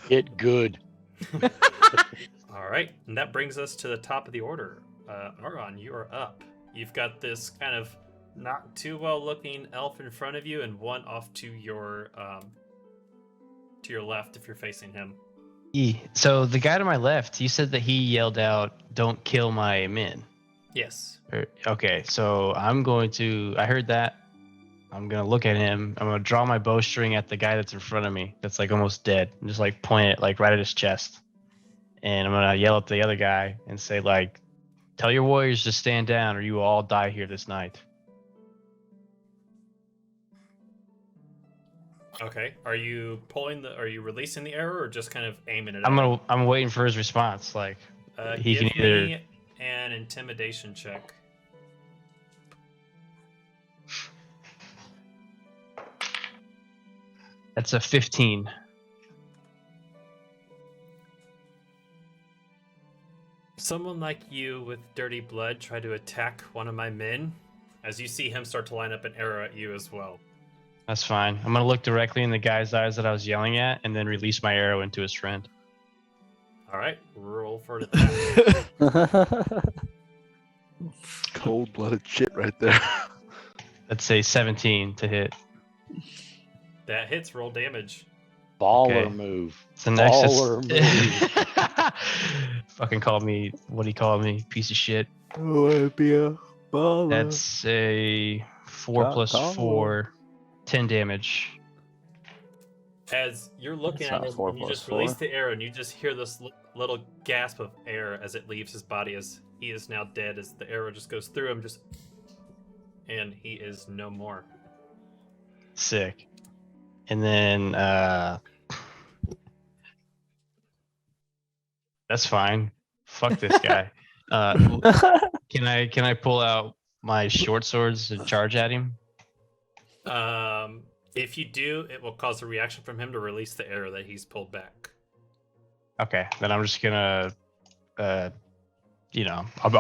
S4: Get good.
S1: All right, and that brings us to the top of the order. Argon, you are up. You've got this kind of not too well-looking elf in front of you, and one off to your left if you're facing him.
S5: So the guy to my left, you said that he yelled out, "Don't kill my men."
S1: Yes.
S5: Okay, so I heard that. I'm gonna look at him. I'm gonna draw my bowstring at the guy that's in front of me, that's like almost dead, and just like point it like right at his chest. And I'm gonna yell at the other guy and say like, "Tell your warriors to stand down, or you will all die here this night."
S1: Okay. Are you releasing the arrow or just kind of aiming it?
S5: I'm waiting for his response. Like he
S1: give
S5: can either.
S1: me an intimidation check.
S5: That's a 15.
S1: Someone like you with dirty blood try to attack one of my men, as you see him start to line up an arrow at you as well.
S5: That's fine. I'm gonna look directly in the guy's eyes that I was yelling at, and then release my arrow into his friend.
S1: All right, roll for an attack.
S3: Cold-blooded shit right there.
S5: Let's say 17 to hit.
S1: That hits. Roll damage.
S4: Baller
S5: Okay.
S4: move.
S5: It's the next.
S4: Baller move.
S5: Fucking called me. What do you call me? Piece of shit.
S6: Oh, be a baller.
S5: That's a 4
S6: Got
S5: plus
S6: baller.
S5: 4, 10 damage.
S1: As you're looking
S6: That's
S1: at
S6: not
S1: him,
S6: 4
S1: and you
S6: plus
S1: just release
S6: 4.
S1: the arrow, and you just hear this little gasp of air as it leaves his body, as he is now dead. As the arrow just goes through him, and he is no more.
S5: Sick. And then that's fine. Fuck this guy. Can I pull out my short swords and charge at him?
S1: If you do, it will cause a reaction from him to release the arrow that he's pulled back.
S5: Okay, then I'm just gonna, I'll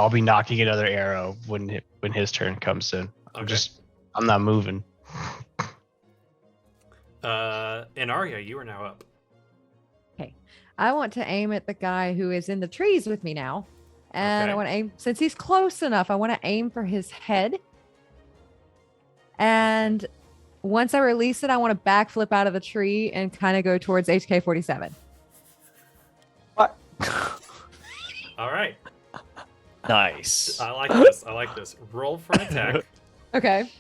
S5: be knocking another arrow when his turn comes in.
S1: Okay.
S5: I'm not moving.
S1: And Arya, you are now up.
S2: I want to aim at the guy who is in the trees with me now. And
S1: Okay.
S2: I want to aim, since he's close enough, I want to aim for his head. And once I release it, I want to backflip out of the tree and kind of go towards HK 47.
S6: What?
S1: All right.
S7: Nice.
S1: I like this. I like this. Roll for an attack.
S2: Okay.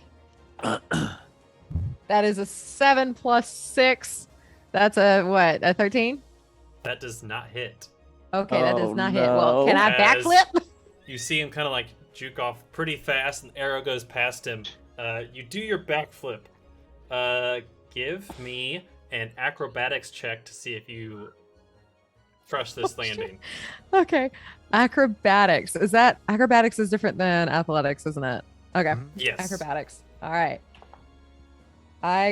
S2: That is a 7 plus 6. That's a 13?
S1: That does not hit.
S2: Okay, that does
S6: Oh,
S2: not hit. Well, can I
S1: As-
S2: backflip?
S1: You see him kind of like juke off pretty fast, and the arrow goes past him. You do your backflip. Give me an acrobatics check to see if you crush this
S2: Oh, shit.
S1: landing.
S2: Okay. Acrobatics. Acrobatics is different than athletics, isn't it? Okay.
S1: Yes.
S2: Acrobatics. All right.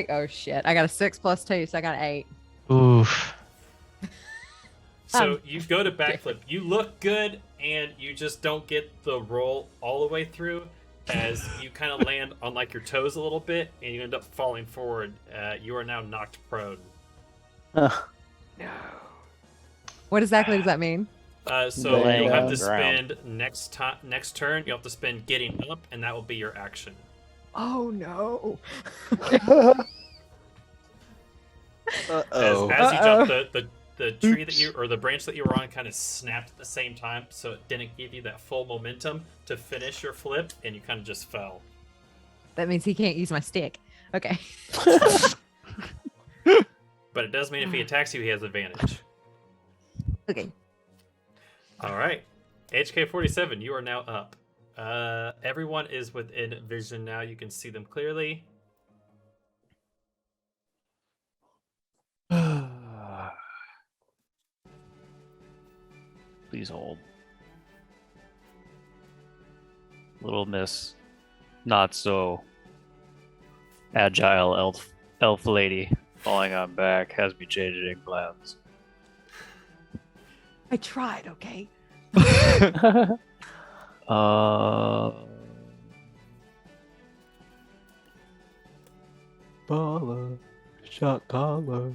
S2: Oh shit. I got a 6 plus 2, so I got an 8.
S5: Oof.
S1: So you go to backflip. You look good, and you just don't get the roll all the way through, as you kind of land on like your toes a little bit, and you end up falling forward. You are now knocked prone.
S2: What exactly does that mean?
S1: So
S4: Laying
S1: you'll have
S4: on
S1: to
S4: the ground.
S1: spend next turn. You'll have to spend getting up, and that will be your action.
S2: Oh no.
S3: Uh-oh.
S1: As you jump, the tree that you or the branch that you were on kind of snapped at the same time, so it didn't give you that full momentum to finish your flip, and you kind of just fell.
S2: That means he can't use my stick. Okay.
S1: But it does mean if he attacks you, he has advantage.
S2: Okay.
S1: All right, HK47, you are now up. Everyone is within vision now. You can see them clearly.
S7: Please hold. Little Miss, not so agile elf lady falling on back has me changing plans.
S2: I tried, okay?
S6: Baller, shot caller,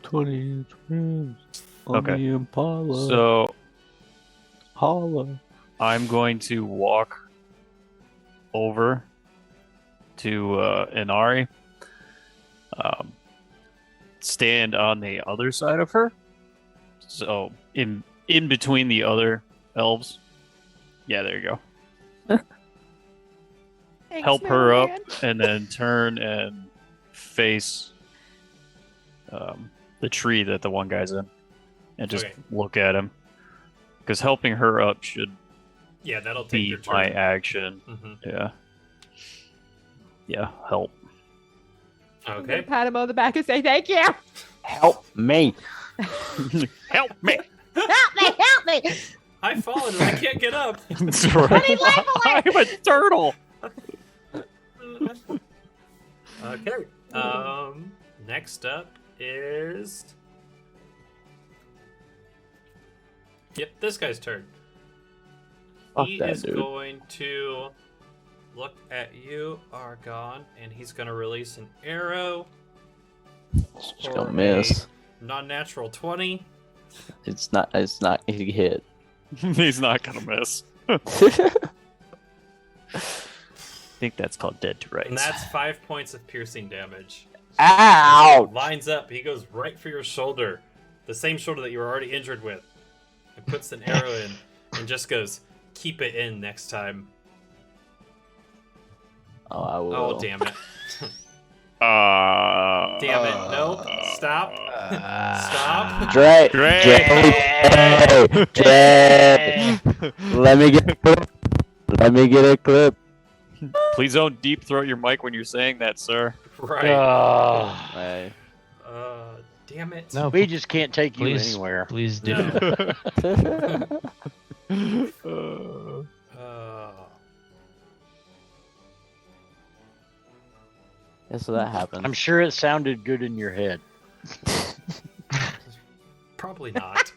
S6: 20 twins on
S7: Okay.
S6: the Impala.
S7: So
S6: holla.
S7: I'm going to walk over to Inari, stand on the other side of her, so in between the other elves. Yeah, there you go.
S2: Thanks,
S7: Help her up,
S2: Marianne.
S7: and then turn and face the tree that the one guy's in, and just
S1: Okay.
S7: look at him. Because helping her up should
S1: Yeah, that'll take
S7: be
S1: your turn.
S7: my action.
S1: Mhm.
S7: Yeah. Yeah, help.
S2: I'm gonna
S1: Okay.
S2: pat him on the back and say thank you.
S6: Help me.
S7: Help me!
S2: Help me, help me.
S1: I've fallen and I can't get up.
S7: That's right. I'm a turtle.
S1: Okay. next up is. Yep, this guy's turn.
S6: Fuck
S1: He
S6: that
S1: is
S6: dude.
S1: going to look at you, Argon, and he's going to release an arrow.
S6: Just
S1: for
S6: gonna miss.
S1: a non-natural 20.
S6: It's not. He hit.
S7: He's not gonna miss. I think that's called dead to rights.
S1: And that's 5 points of piercing damage.
S6: Ow!
S1: Lines up. He goes right for your shoulder. The same shoulder that you were already injured with. And puts an arrow in and just goes, keep it in next time.
S6: Oh, I will.
S1: Oh, damn it. Damn it. No. Stop. Stop.
S6: Dre.
S7: Great.
S6: Dre. Let me get a clip. Let me get a clip.
S7: Please don't deep throat your mic when you're saying that, sir.
S1: Right.
S6: Hey.
S1: Damn it.
S5: No,
S4: We just can't take you
S5: please,
S4: anywhere.
S5: please do.
S1: No.
S6: Yeah, so that happened.
S4: I'm sure it sounded good in your head.
S1: Probably not.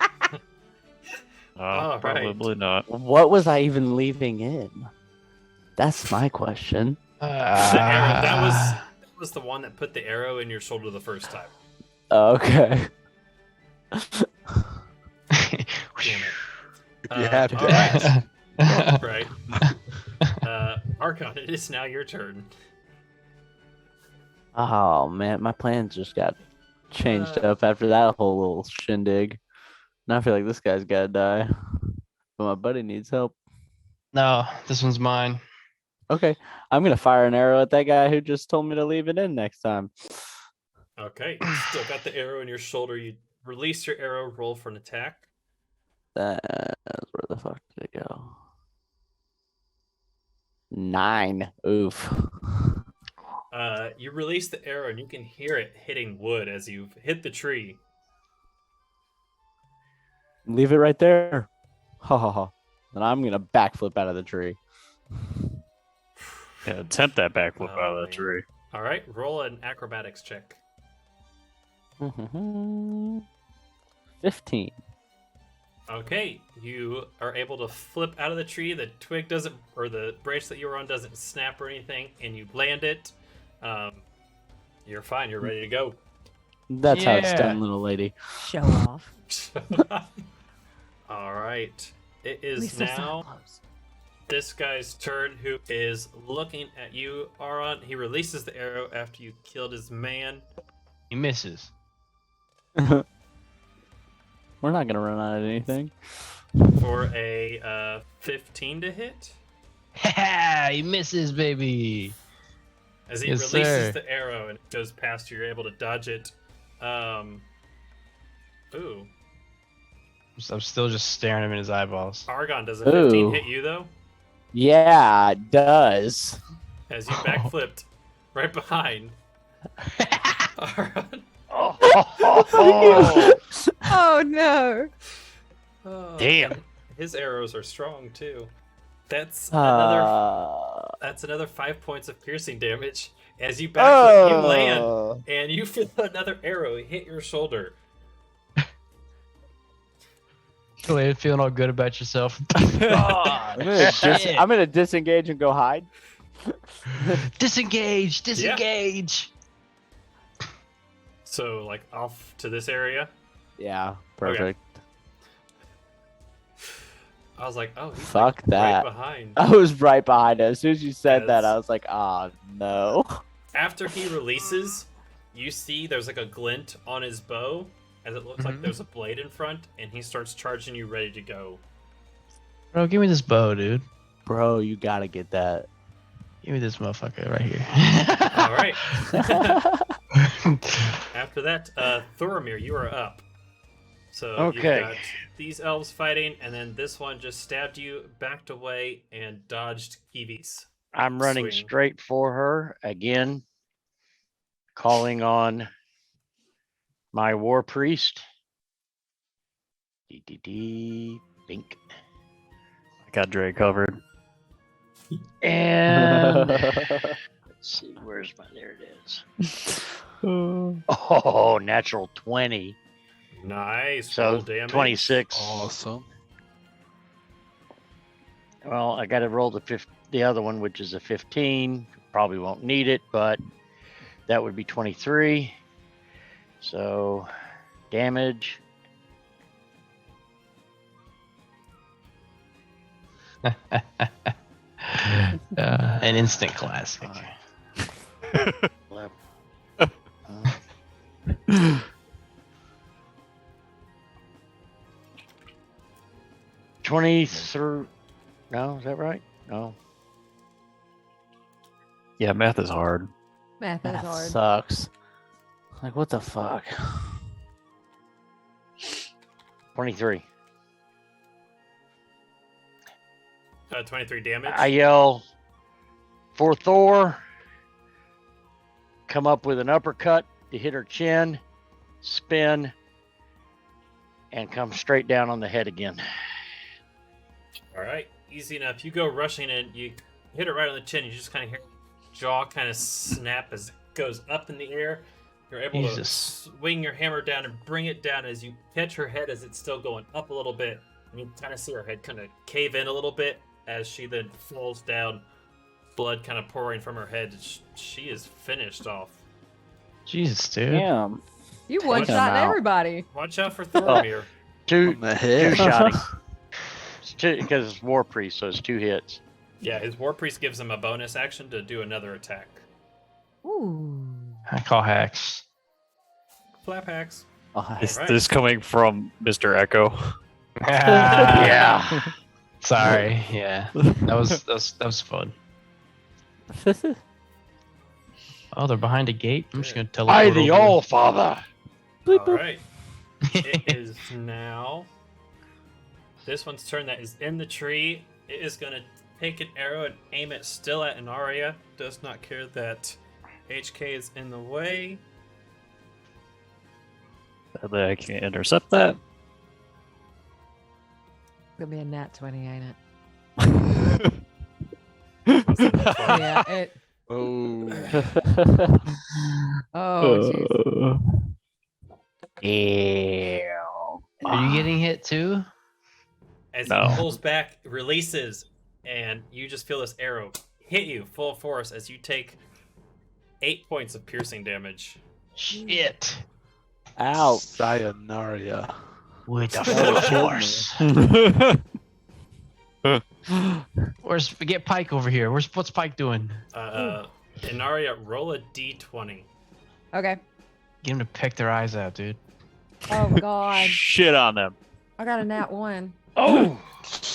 S1: All right.
S7: Probably not.
S6: What was I even leaving in? That's my question.
S1: The arrow, that was the one that put the arrow in your shoulder the first time.
S6: Okay.
S1: Damn it.
S3: You have to
S1: all right.
S3: ask.
S1: Right. Archon, it is now your turn.
S6: Oh man, my plans just got changed up after that whole little shindig. Now I feel like this guy's gotta die. But my buddy needs help.
S5: No, this one's mine.
S6: Okay, I'm gonna fire an arrow at that guy who just told me to leave it in next time.
S1: Okay. Still got the arrow in your shoulder. You release your arrow, roll for an attack.
S6: That's where the fuck did it go? 9. Oof.
S1: You release the arrow and you can hear it hitting wood as you hit the tree.
S6: Leave it right there. Ha ha ha. Then I'm gonna backflip out of the tree.
S7: Yeah, attempt that backflip out of
S1: Oh,
S7: that
S1: man.
S7: tree.
S1: All right, roll an acrobatics check.
S6: 15.
S1: Okay, you are able to flip out of the tree. The twig doesn't, or the branch that you were on doesn't snap or anything, and you land it. You're fine. You're ready to go.
S6: That's how it's
S5: Yeah.
S6: done, little lady.
S2: Show off.
S1: All right, it
S2: At least
S1: is
S2: they're so
S1: now
S2: close.
S1: this guy's turn, who is looking at you, Aron. He releases the arrow after you killed his man.
S5: He misses.
S6: We're not gonna run out of anything.
S1: For a 15 to hit.
S5: He misses, baby.
S1: As he
S5: Yes,
S1: releases
S5: sir.
S1: the arrow and it goes past you, you're able to dodge it. Ooh.
S5: I'm still just staring him in his eyeballs.
S1: Argon, does a 15
S6: Ooh.
S1: hit you, though?
S6: Yeah, it does.
S1: As you backflipped right behind. Argon.
S2: Oh no.
S1: Oh,
S7: Damn.
S1: His arrows are strong, too. That's another
S6: Uh,
S1: 5 points of piercing damage. As you backflip, you land,
S6: oh.
S1: and you feel another arrow hit your shoulder.
S5: Go ahead, feeling all good about yourself.
S6: I'm gonna disengage and go hide.
S5: Disengage! Disengage!
S1: So, like, off to this area.
S6: Yeah, perfect.
S1: I was like, oh, he's
S6: Fuck
S1: like
S6: that.
S1: right behind.
S6: I was right behind it. As soon as you said that,
S1: Yes.
S6: I was like, oh no.
S1: After he releases, you see there's like a glint on his bow, as it looks like
S5: Mhm.
S1: there's a blade in front, and he starts charging you, ready to go.
S5: Bro, give me this bow, dude.
S6: Bro, you gotta get that.
S5: Give me this motherfucker right here.
S1: All right. After that, Thoromir, you are up. So
S4: Okay.
S1: you've got these elves fighting, and then this one just stabbed you, backed away, and dodged Kiwi's.
S4: I'm running
S1: Swing.
S4: straight for her again, calling on my war priest. Bink.
S7: I got Dre covered.
S4: And let's see, there it is. Oh, natural 20.
S1: Nice.
S4: So
S1: roll damage.
S4: 26.
S3: Awesome.
S4: Well, I got to roll the other one, which is a 15. Probably won't need it, but that would be 23. So damage.
S5: An instant classic.
S4: 23. No, is that right? No.
S7: Yeah, math is hard.
S2: Math is
S6: That
S2: hard.
S6: sucks. Like, what the fuck?
S4: 23.
S1: 23 damage.
S4: I yell for Thor. Come up with an uppercut to hit her chin, spin, and come straight down on the head again.
S1: All right, easy enough. You go rushing in, you hit it right on the chin. You just kind of hear jaw kind of snap as it goes up in the air. You're able to
S5: Jesus.
S1: swing your hammer down and bring it down as you catch her head as it's still going up a little bit. And you kind of see her head kind of cave in a little bit as she then falls down, blood kind of pouring from her head. She is finished off.
S5: Jesus, dude.
S6: Damn.
S2: You
S6: Take
S2: one
S6: 'em
S2: shot
S6: out.
S2: everybody.
S1: Watch out for Thormir.
S4: Two
S3: On the head.
S4: shotting. Because it's War Priest, so it's 2 hits.
S1: Yeah, his War Priest gives him a bonus action to do another attack.
S2: Ooh.
S5: I call hacks.
S1: Flap hacks.
S6: Oh,
S7: Is
S1: Alright.
S7: this coming from Mr. Echo?
S4: Yeah.
S5: Sorry. Yeah. That was fun. Oh, they're behind a gate. I'm just gonna teleport.
S4: I, the
S5: over.
S4: All Father.
S1: All right. It is now this one's turn that is in the tree. It is going to take an arrow and aim it still at Inaria. Does not care that HK is in the way.
S7: Sadly, I can't intercept that.
S2: Gonna be a nat 20, ain't it?
S1: What's the next one?
S2: Yeah. It.
S3: Oh.
S2: Oh, jeez.
S6: Yeah.
S5: Are you getting hit too?
S1: As
S7: No.
S1: he pulls back, releases, and you just feel this arrow hit you full force as you take 8 points of piercing damage.
S5: Shit.
S6: Ow.
S3: Sayonara.
S5: With the
S6: That would
S5: force. Get Pike over here. What's Pike doing?
S1: Inaria, roll a d20.
S2: Okay.
S5: Get him to pick their eyes out, dude.
S2: Oh God.
S7: Shit on them.
S2: I got a nat 1.
S4: Oh!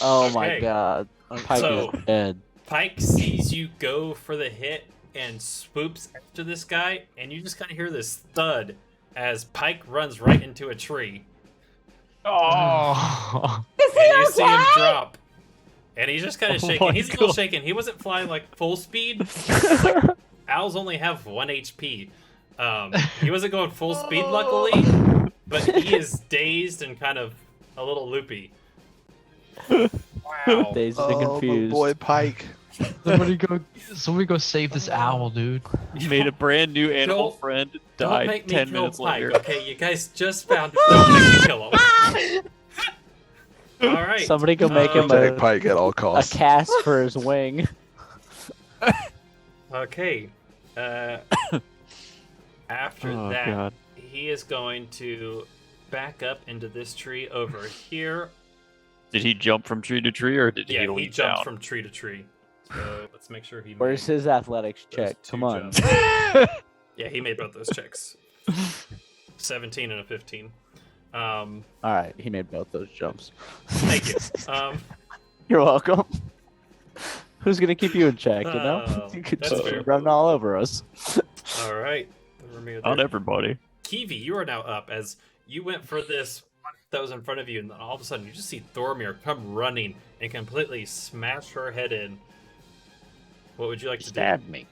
S6: Oh my
S1: Okay.
S6: god. Pike
S1: So-
S6: is dead.
S1: Pike sees you go for the hit and swoops after this guy, and you just kind of hear this thud as Pike runs right into a tree.
S5: Oh.
S2: Is he
S1: And you see him
S2: okay?
S1: drop. And he's just kind of
S7: Oh
S1: shaking.
S7: my
S1: He's a little
S7: God.
S1: shaken. He wasn't flying like full speed. Owls only have 1 HP. He wasn't going full speed, luckily, but he is dazed and kind of a little loopy. Wow.
S6: Dazed and
S3: Oh, my
S6: confused.
S3: boy Pike.
S5: Somebody go save this owl, dude.
S7: You made a brand new animal
S1: Don't-
S7: friend
S1: Don't
S7: die
S1: make me
S7: 10
S1: kill
S7: minutes
S1: Pike,
S7: later.
S1: okay? You guys just found him. Don't make me kill him. All right.
S6: Somebody go make him
S3: Protect
S6: a
S3: Pike at all costs.
S6: cast for his wing.
S1: Okay. After
S7: Oh,
S1: that,
S7: God.
S1: he is going to back up into this tree over here.
S7: Did he jump from tree to tree, or did
S1: Yeah,
S7: he
S1: he
S7: leap
S1: jumps
S7: down?
S1: from tree to tree. So let's make sure he.
S6: Where's
S1: made
S6: his athletics
S1: those
S6: check?
S1: two
S6: Come on.
S1: jumps. Yeah, he made both those checks. 17 and a 15.
S6: All right, he made both those jumps.
S1: Thank you.
S6: You're welcome. Who's gonna keep you in check? You know,
S1: Oh,
S6: you could
S1: that's
S6: just
S1: fair.
S6: run all over us.
S1: All right. Remember
S7: Not
S1: there.
S7: everybody.
S1: Kiwi, you are now up as you went for this one that was in front of you, and then all of a sudden you just see Thormir come running and completely smash her head in. What would you like to
S4: Stab me.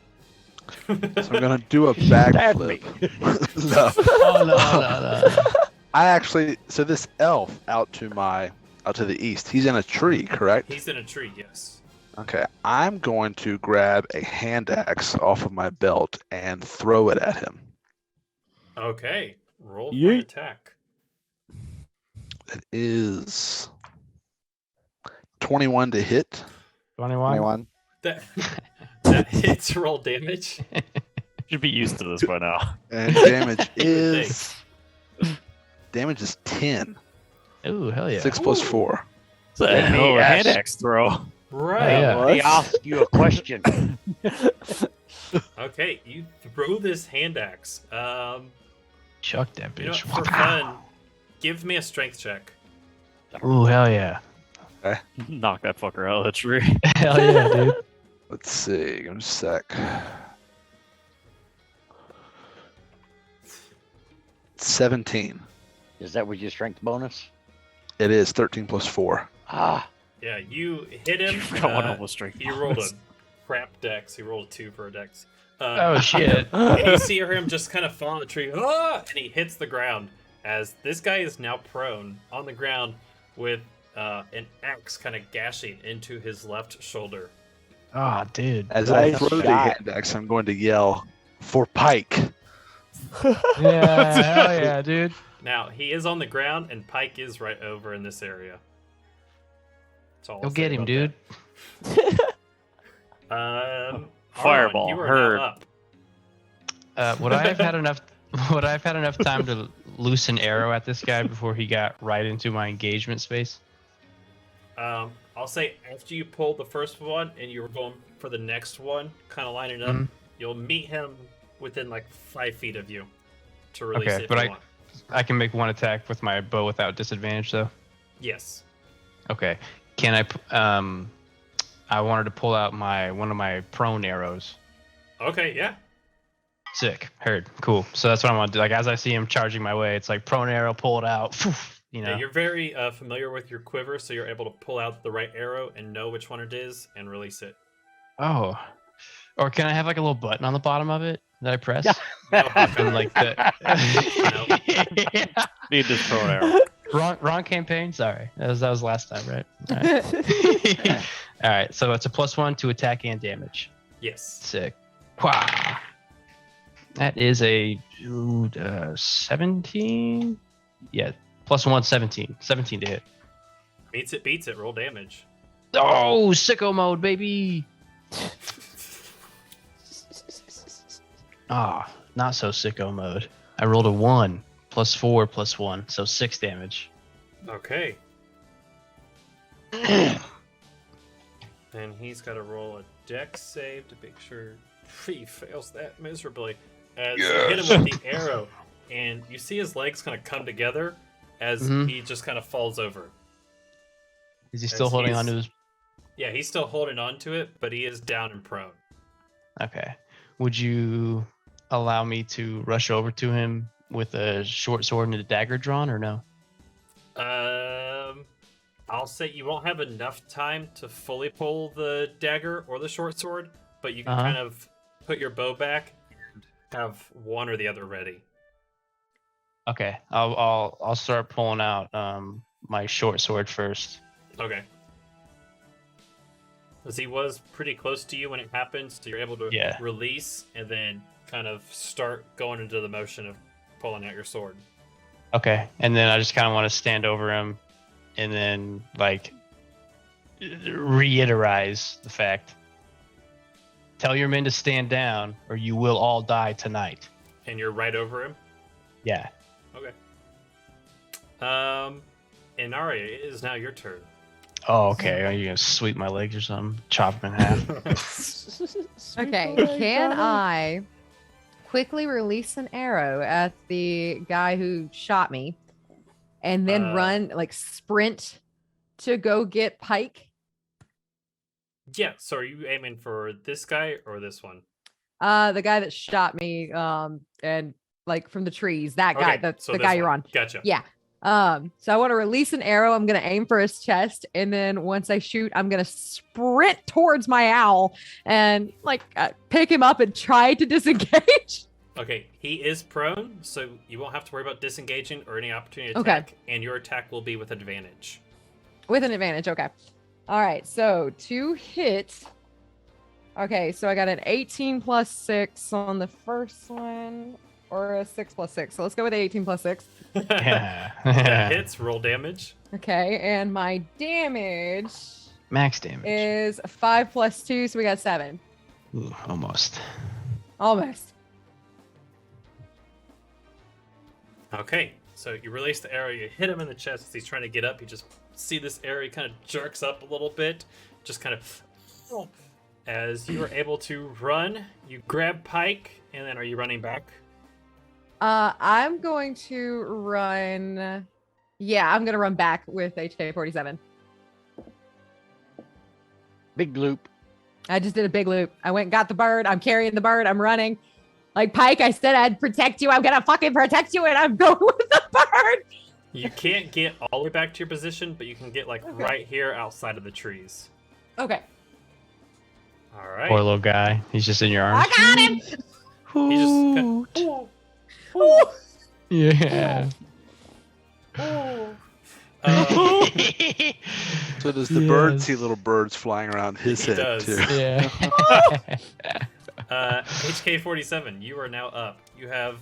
S1: do?
S3: So I'm gonna do a
S4: Stab me.
S3: backflip. No.
S5: Oh no.
S3: I actually this elf out to the east. He's in a tree, correct?
S1: He's in a tree, yes.
S3: Okay. I'm going to grab a hand axe off of my belt and throw it at him.
S1: Okay, roll for an
S6: Yeet.
S1: attack.
S3: It is 21 to hit.
S5: 21.
S8: 21.
S1: That hits roll damage.
S7: Should be used to this by now.
S3: And damage
S1: You would
S3: is 10.
S5: Ooh, hell yeah.
S3: 6 plus 4.
S7: It's a hell of a hand axe throw.
S1: Right.
S5: Yeah.
S4: Let me ask you a question.
S1: Okay, you throw this hand axe.
S5: Chuck that
S1: You know,
S5: bitch.
S1: for fun, give me a strength check.
S5: Ooh, hell yeah.
S7: Knock that fucker out of the tree.
S5: Hell yeah, dude.
S3: Let's see. Give me a sec. 17.
S4: Is that with your strength bonus?
S3: It is 13 plus 4.
S4: Ah,
S1: Yeah, you hit him.
S7: Got one almost straight.
S1: He rolled a crap dex. He rolled a 2 for a dex.
S5: Oh, shit.
S1: And you see him just kind of fall on the tree, and he hits the ground as this guy is now prone on the ground with an axe kind of gashing into his left shoulder.
S5: Oh, dude.
S3: As I
S6: Nice
S3: throw the
S6: shot.
S3: hand axe, I'm going to yell for Pike.
S5: Yeah, hell yeah, dude.
S1: Now, he is on the ground, and Pike is right over in this area. That's all I'll
S5: Go
S1: say
S5: get him,
S1: about
S5: dude.
S1: that.
S7: Fireball,
S1: Argon, you are
S7: heard.
S1: now up.
S5: Would I have had enough? Would I have had enough time to loose an arrow at this guy before he got right into my engagement space?
S1: I'll say after you pulled the first one and you were going for the next one, kind of lining up,
S5: Mhm.
S1: you'll meet him within like 5 feet of you to release
S5: Okay,
S1: it if
S5: but
S1: you want.
S5: I can make one attack with my bow without disadvantage, though.
S1: Yes.
S5: Okay. Can I? I wanted to pull out one of my prone arrows.
S1: Okay, yeah.
S5: Sick. Heard. Cool. So that's what I want to do. Like as I see him charging my way, it's like prone arrow, pull it out. You know.
S1: Yeah, you're very familiar with your quiver, so you're able to pull out the right arrow and know which one it is and release it.
S5: Oh. Or can I have like a little button on the bottom of it that I press?
S1: Yeah.
S5: And like the.
S7: Need this throw an arrow.
S5: Wrong campaign. Sorry, that was last time, right? All right. All right. So it's a +1 to attack and damage.
S1: Yes.
S5: Sick. Wow. That is a 17. Yeah, +1, 17. 17 to hit.
S1: Beats it. Roll damage.
S5: Oh, sicko mode, baby. Ah, not so sicko mode. I rolled a 1 +4 +1, so 6 damage.
S1: Okay. And he's got to roll a dex save to make sure he fails that miserably. As you hit him with the arrow, and you see his legs kind of come together as
S5: Mhm.
S1: he just kind of falls over.
S5: Is he still
S1: As
S5: holding
S1: he's-
S5: on to his?
S1: Yeah, he's still holding on to it, but he is down and prone.
S5: Okay. Would you allow me to rush over to him with a short sword and a dagger drawn, or no?
S1: I'll say you won't have enough time to fully pull the dagger or the short sword, but you can
S5: Uh-huh.
S1: kind of put your bow back and have one or the other ready.
S5: Okay. I'll start pulling out my short sword first.
S1: Okay. Because he was pretty close to you when it happened, so you're able to
S5: Yeah.
S1: release and then kind of start going into the motion of pulling out your sword.
S5: Okay. And then I just kind of want to stand over him and then like reiterize the fact. Tell your men to stand down or you will all die tonight.
S1: And you're right over him?
S5: Yeah.
S1: Okay. Inari, it is now your turn.
S5: Oh, okay. Are you gonna sweep my legs or something? Chop them in half.
S2: Okay, can I quickly release an arrow at the guy who shot me and then run, like sprint to go get Pike?
S1: Yeah, so are you aiming for this guy or this one?
S2: The guy that shot me, and like from the trees, that guy,
S1: Okay, so
S2: the
S1: this
S2: guy you're
S1: one.
S2: on.
S1: Gotcha.
S2: Yeah. So I want to release an arrow. I'm going to aim for his chest. And then once I shoot, I'm going to sprint towards my owl and like pick him up and try to disengage.
S1: Okay, he is prone, so you won't have to worry about disengaging or any opportunity to
S2: Okay.
S1: attack, and your attack will be with advantage.
S2: With an advantage. Okay. All right. So 2 hits. Okay. So I got an 18 plus 6 on the first one. or a 6 plus 6. So let's go with 18 plus 6.
S5: Yeah.
S1: That hits. Roll damage.
S2: Okay, and my damage
S5: Max damage.
S2: is 5 plus 2, so we got 7.
S5: Ooh, almost.
S2: Almost.
S1: Okay, so you release the arrow, you hit him in the chest as he's trying to get up. You just see this arrow, he kind of jerks up a little bit, just kind of. As you are able to run, you grab Pike, and then are you running back?
S2: I'm going to run. Yeah, I'm gonna run back with HK 47.
S4: Big loop.
S2: I just did a big loop. I went and got the bird. I'm carrying the bird. I'm running. Like Pike, I said I'd protect you. I'm gonna fucking protect you, and I'm going with the bird.
S1: You can't get all the way back to your position, but you can get like right here outside of the trees.
S2: Okay.
S1: All right.
S5: Poor little guy. He's just in your arms.
S2: I got him.
S1: He just
S5: Yeah.
S3: So does the bird
S5: Yes.
S3: see little birds flying around his
S1: He
S3: head
S1: does.
S3: too?
S5: Yeah.
S1: HK47, you are now up. You have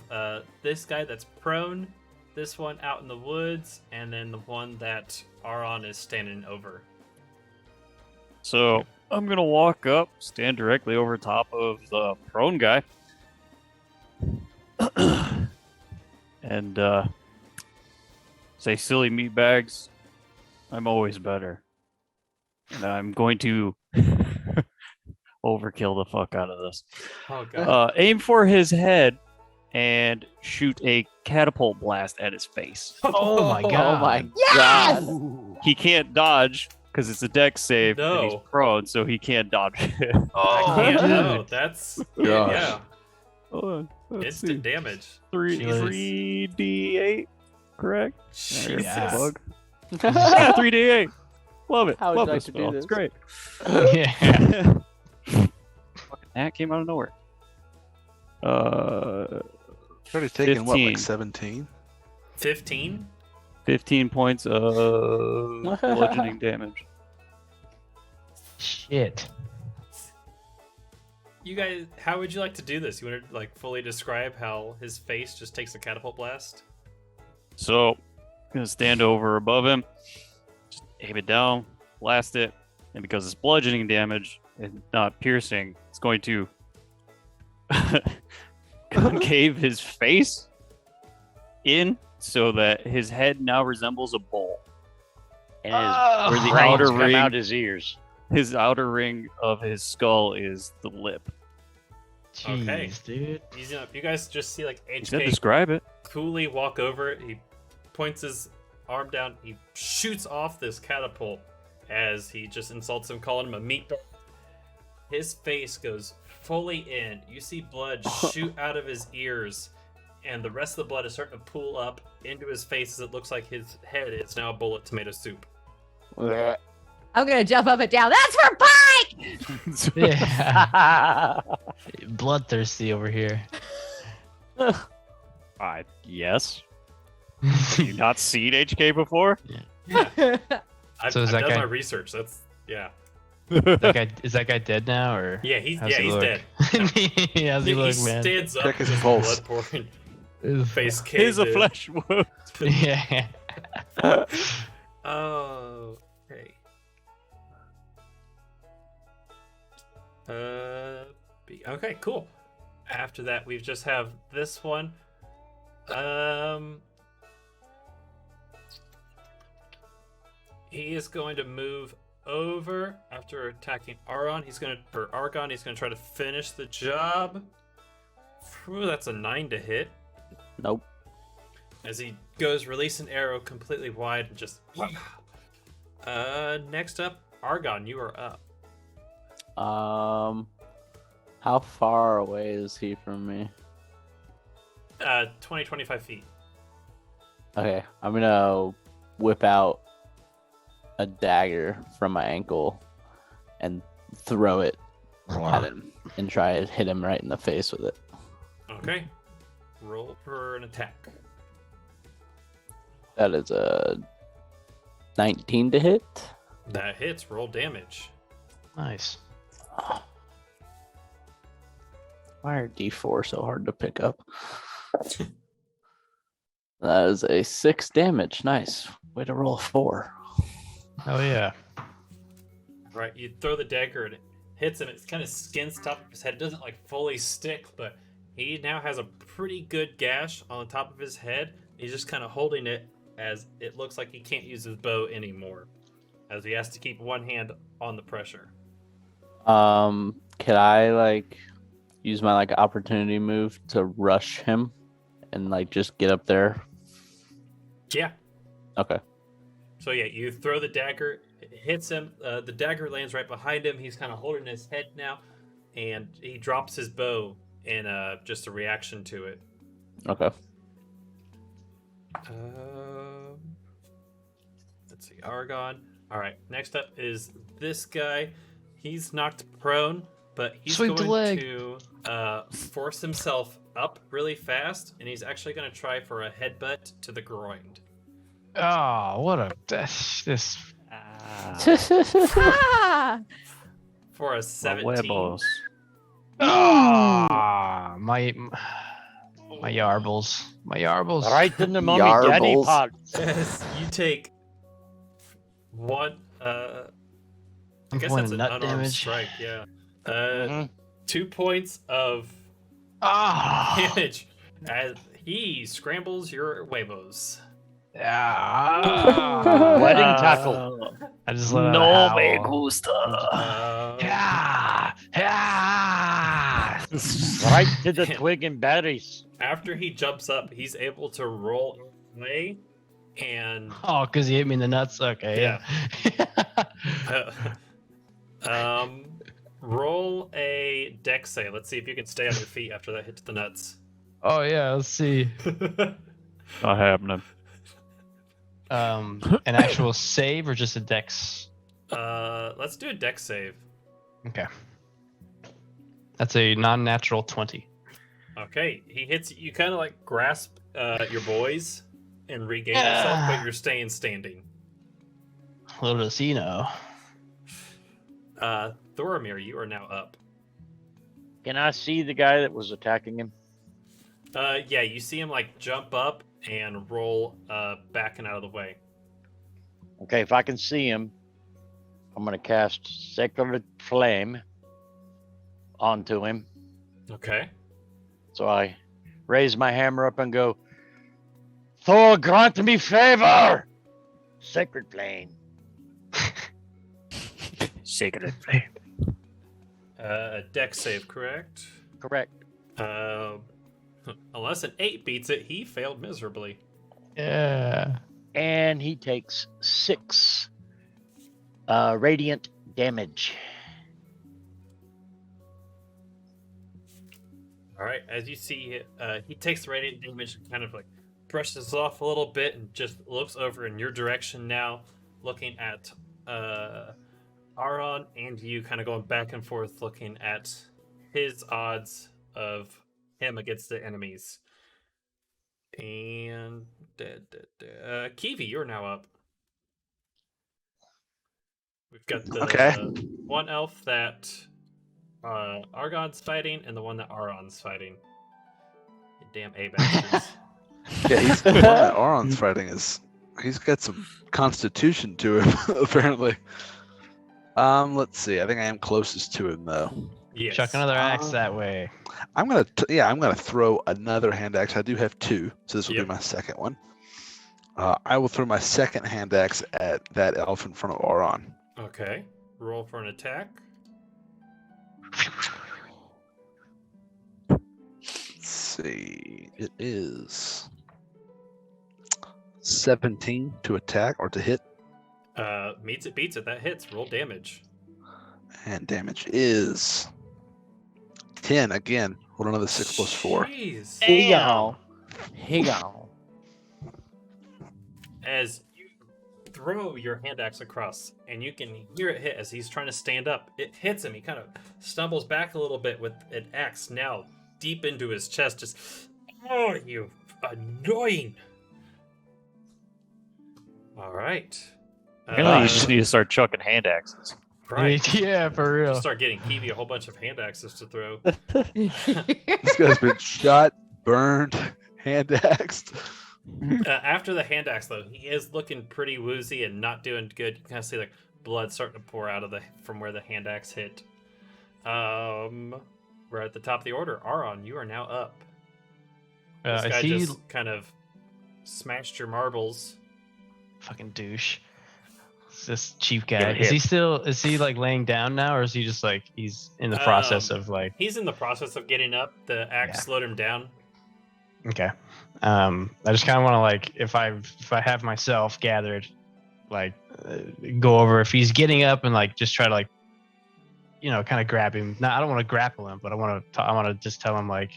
S1: this guy that's prone, this one out in the woods, and then the one that Aron is standing over.
S7: So I'm gonna walk up, stand directly over top of the prone guy, and say, "Silly meatbags, I'm always better." And I'm going to overkill the fuck out of this.
S1: Oh god.
S7: Aim for his head and shoot a catapult blast at his face.
S5: Oh my god.
S6: Oh my
S2: Yes!
S6: god.
S7: He can't dodge because it's a dex save and he's
S1: No.
S7: prone, so he can't dodge it.
S1: I can't
S5: dude.
S1: know. That's
S3: Gosh.
S1: yeah.
S7: Hold on, let's
S1: Instant
S7: see.
S1: damage.
S5: Jesus.
S7: 3d8, correct?
S1: Jesus.
S5: Yeah.
S7: Bug. Yeah, 3d8. Love it.
S6: How would
S7: Love
S6: you
S7: this
S6: like to do
S7: spell. It's
S6: this?
S7: great.
S5: Yeah.
S7: Fucking that came out of nowhere.
S3: It's already taken what,
S7: 15.
S3: like 17?
S1: 15?
S7: 15 points of bludgeoning damage.
S5: Shit.
S1: You guys, how would you like to do this? You want to like fully describe how his face just takes a catapult blast?
S7: So, I'm gonna stand over above him, just aim it down, blast it, and because it's bludgeoning damage and not piercing, it's going to concave his face in so that his head now resembles a bowl.
S4: And
S5: Oh,
S4: where the
S7: brains
S4: outer
S7: come
S4: come
S7: out
S4: out his ears.
S7: His outer ring of his skull is the lip.
S5: Jeez,
S1: Okay.
S5: dude.
S1: Easy enough. You guys just see like
S7: He said
S1: HK
S7: describe it.
S1: coolly walk over it. He points his arm down. He shoots off this catapult as he just insults him, calling him a meatball. His face goes fully in. You see blood shoot out of his ears, and the rest of the blood is starting to pool up into his face as it looks like his head is now a bowl of tomato soup.
S2: I'm gonna jump up and down. That's for Pike.
S5: Yeah. Bloodthirsty over here.
S7: Yes. Have you not seen HK before?
S1: I've,
S5: So is
S1: I've
S5: that
S1: done
S5: guy-
S1: my research. That's yeah.
S5: Is that guy dead now, or?
S1: Yeah, he's
S5: how's he
S1: he's
S5: look?
S1: dead.
S5: How's he
S1: He
S5: look, man?
S1: stands up,
S3: Check his
S1: just
S3: pulse.
S1: blood pouring,
S5: Ugh.
S1: face caved
S7: Here's a
S1: in.
S7: flesh wound.
S5: Yeah.
S1: Oh, okay. Okay, cool. After that, we just have this one. He is going to move over after attacking Argon. He's gonna try to finish the job. Whew, that's a 9 to hit.
S6: Nope.
S1: As he goes, release an arrow completely wide and just. Next up, Argon, you are up.
S6: How far away is he from me?
S1: 25 feet.
S6: Okay, I'm gonna whip out a dagger from my ankle and throw it at him and try to hit him right in the face with it.
S1: Okay. Roll for an attack.
S6: That is a 19 to hit.
S1: That hits. Roll damage.
S5: Nice.
S6: Why are D4 so hard to pick up? That is a 6 damage. Nice. Way to roll a 4.
S5: Oh yeah.
S1: Right, you throw the dagger and it hits him. It kind of skins top of his head. It doesn't like fully stick, but he now has a pretty good gash on the top of his head. He's just kind of holding it as it looks like he can't use his bow anymore, as he has to keep one hand on the pressure.
S6: Can I like use my like opportunity move to rush him and like just get up there?
S1: Yeah.
S6: Okay.
S1: So yeah, you throw the dagger, it hits him. The dagger lands right behind him. He's kind of holding his head now, and he drops his bow in just a reaction to it.
S6: Okay.
S1: Let's see, Argon. All right, next up is this guy. He's knocked prone, but he's
S5: Sweep the
S1: going
S5: leg.
S1: to force himself up really fast, and he's actually going to try for a headbutt to the groin.
S5: Oh, what a this.
S2: Ah!
S1: For a 17.
S7: Huevos.
S5: Ah, my yarbles. My yarbles.
S4: Right in the mummy daddy
S6: Yarbles.
S4: pot.
S1: Yes, you take one. I
S5: I'm
S1: guess
S5: pointing
S1: that's an
S5: nut
S1: unarmed
S5: damage.
S1: strike. Yeah.
S4: Mhm.
S1: 2 points of
S5: Ah.
S1: damage as he scrambles your huevos.
S5: Yeah.
S4: Wedding tackle.
S5: I just let out a
S7: No
S5: howl.
S7: me gusta.
S5: Yeah. Yeah.
S4: Right to the twig and berries.
S1: After he jumps up, he's able to roll away and
S5: Oh, because he hit me in the nuts. Okay. Yeah.
S1: roll a dex save. Let's see if you can stay on your feet after that hits the nuts.
S5: Oh yeah. Let's see.
S7: Not happening.
S5: An actual save or just a dex?
S1: Let's do a dex save.
S5: Okay. That's a non-natural 20.
S1: Okay, he hits you. Kind of like grasp your boys and regain yourself, but you're staying standing.
S5: Little does he know.
S1: Thoramir, you are now up.
S4: Can I see the guy that was attacking him?
S1: Yeah, you see him like jump up and roll back and out of the way.
S4: Okay, if I can see him, I'm going to cast Sacred Flame onto him.
S1: Okay.
S4: So I raise my hammer up and go, Thor, grant me favor! Sacred Flame.
S7: Sacred flame.
S1: Dex save, correct?
S4: Correct.
S1: Unless an 8 beats it, he failed miserably.
S5: Yeah.
S4: And he takes 6 radiant damage.
S1: All right, as you see, he takes the radiant damage and kind of like brushes it off a little bit and just looks over in your direction now, looking at Aaron and you, kind of going back and forth, looking at his odds of him against the enemies. And Kiwi, you're now up. We've got the
S3: Okay.
S1: one elf that Argon's fighting and the one that Aaron's fighting. You damn A bastards.
S3: Yeah, he's the one that Auron's fighting is. He's got some constitution to him, apparently. Let's see. I think I am closest to him though.
S1: Yes.
S5: Chuck another axe that way.
S3: I'm gonna throw another hand axe. I do have 2, so this will be my second one. I will throw my second hand axe at that elf in front of Auron.
S1: Okay. Roll for an attack.
S3: Let's see. It is 17 to attack or to hit,
S1: Meets it, beats it. That hits. Roll damage.
S3: and damage is 10 again. Roll another 6 plus 4.
S1: Jeez.
S6: Here you go. Here you go.
S1: As you throw your hand axe across, and you can hear it hit as he's trying to stand up. It hits him. He kind of stumbles back a little bit with an axe now deep into his chest. Just, oh, you annoying. All right.
S7: Really, you just need to start chucking hand axes.
S1: Right.
S5: Yeah, for real.
S1: Start getting Kiwi a whole bunch of hand axes to throw.
S3: This guy's been shot, burned, Hand axed.
S1: After the hand axe, though, he is looking pretty woozy and not doing good. You kind of see like blood starting to pour out of from where the hand axe hit. We're at the top of the order. Aron, you are now up. This
S5: I
S1: guy
S5: see.
S1: just kind of smashed your marbles.
S5: Fucking douche. It's this cheap
S7: Give
S5: guy.
S7: it
S5: Is he
S7: hip.
S5: still? Is he like laying down now, or is he just like he's in the process of like?
S1: He's in the process of getting up. The axe
S5: Yeah.
S1: slowed him down.
S5: Okay. I just kind of want to like if I have myself gathered, like go over if he's getting up and like just try to like, kind of grab him. Now I don't want to grapple him, but I want to just tell him like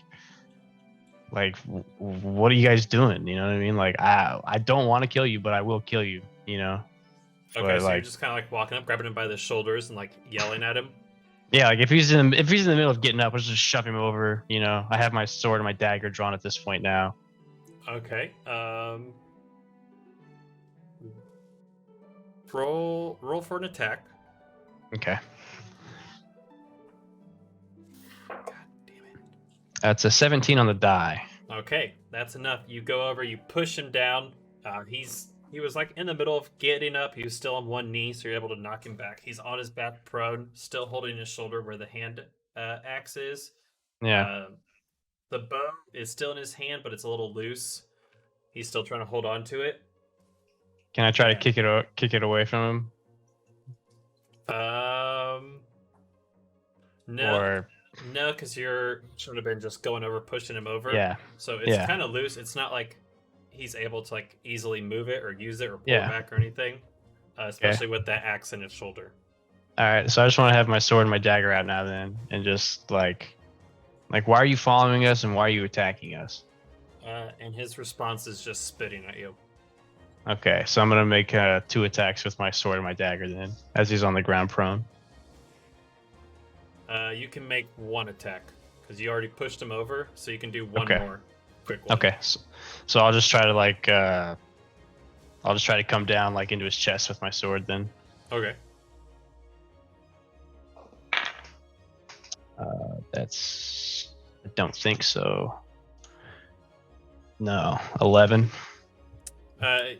S5: what are you guys doing? You know what I mean? Like I don't want to kill you, but I will kill you.
S1: Okay,
S5: But,
S1: so you're
S5: like-
S1: just kind of like walking up, grabbing him by the shoulders, and like yelling at him.
S5: Yeah, like if he's in the middle of getting up, let's just shove him over. I have my sword and my dagger drawn at this point now.
S1: Okay. Roll for an attack.
S5: Okay.
S1: God damn it.
S5: That's a 17 on the die.
S1: Okay, that's enough. You go over, you push him down. He was like in the middle of getting up. He was still on one knee, so you're able to knock him back. He's on his back, prone, still holding his shoulder where the hand axe is.
S5: Yeah.
S1: The bow is still in his hand, but it's a little loose. He's still trying to hold on to it.
S5: Can I try to kick it away from
S1: No,
S5: Or
S1: no, because you're should have been just going over, pushing him over.
S5: yeah.
S1: So it's
S5: Yeah.
S1: kind of loose. It's not like he's able to like easily move it or use it or pull
S5: Yeah.
S1: it back or anything. Especially with that axe in his shoulder.
S5: All right. So I just want to have my sword and my dagger out now then, and just like why are you following us and why are you attacking us?
S1: And his response is just spitting at you.
S5: Okay. So I'm gonna make 2 attacks with my sword and my dagger then, as he's on the ground prone.
S1: You can make 1 attack because you already pushed him over, so you can do 1
S5: Okay.
S1: more quick one.
S5: Okay. So I'll just try to come down like into his chest with my sword then.
S1: Okay.
S5: I don't think so. No, 11.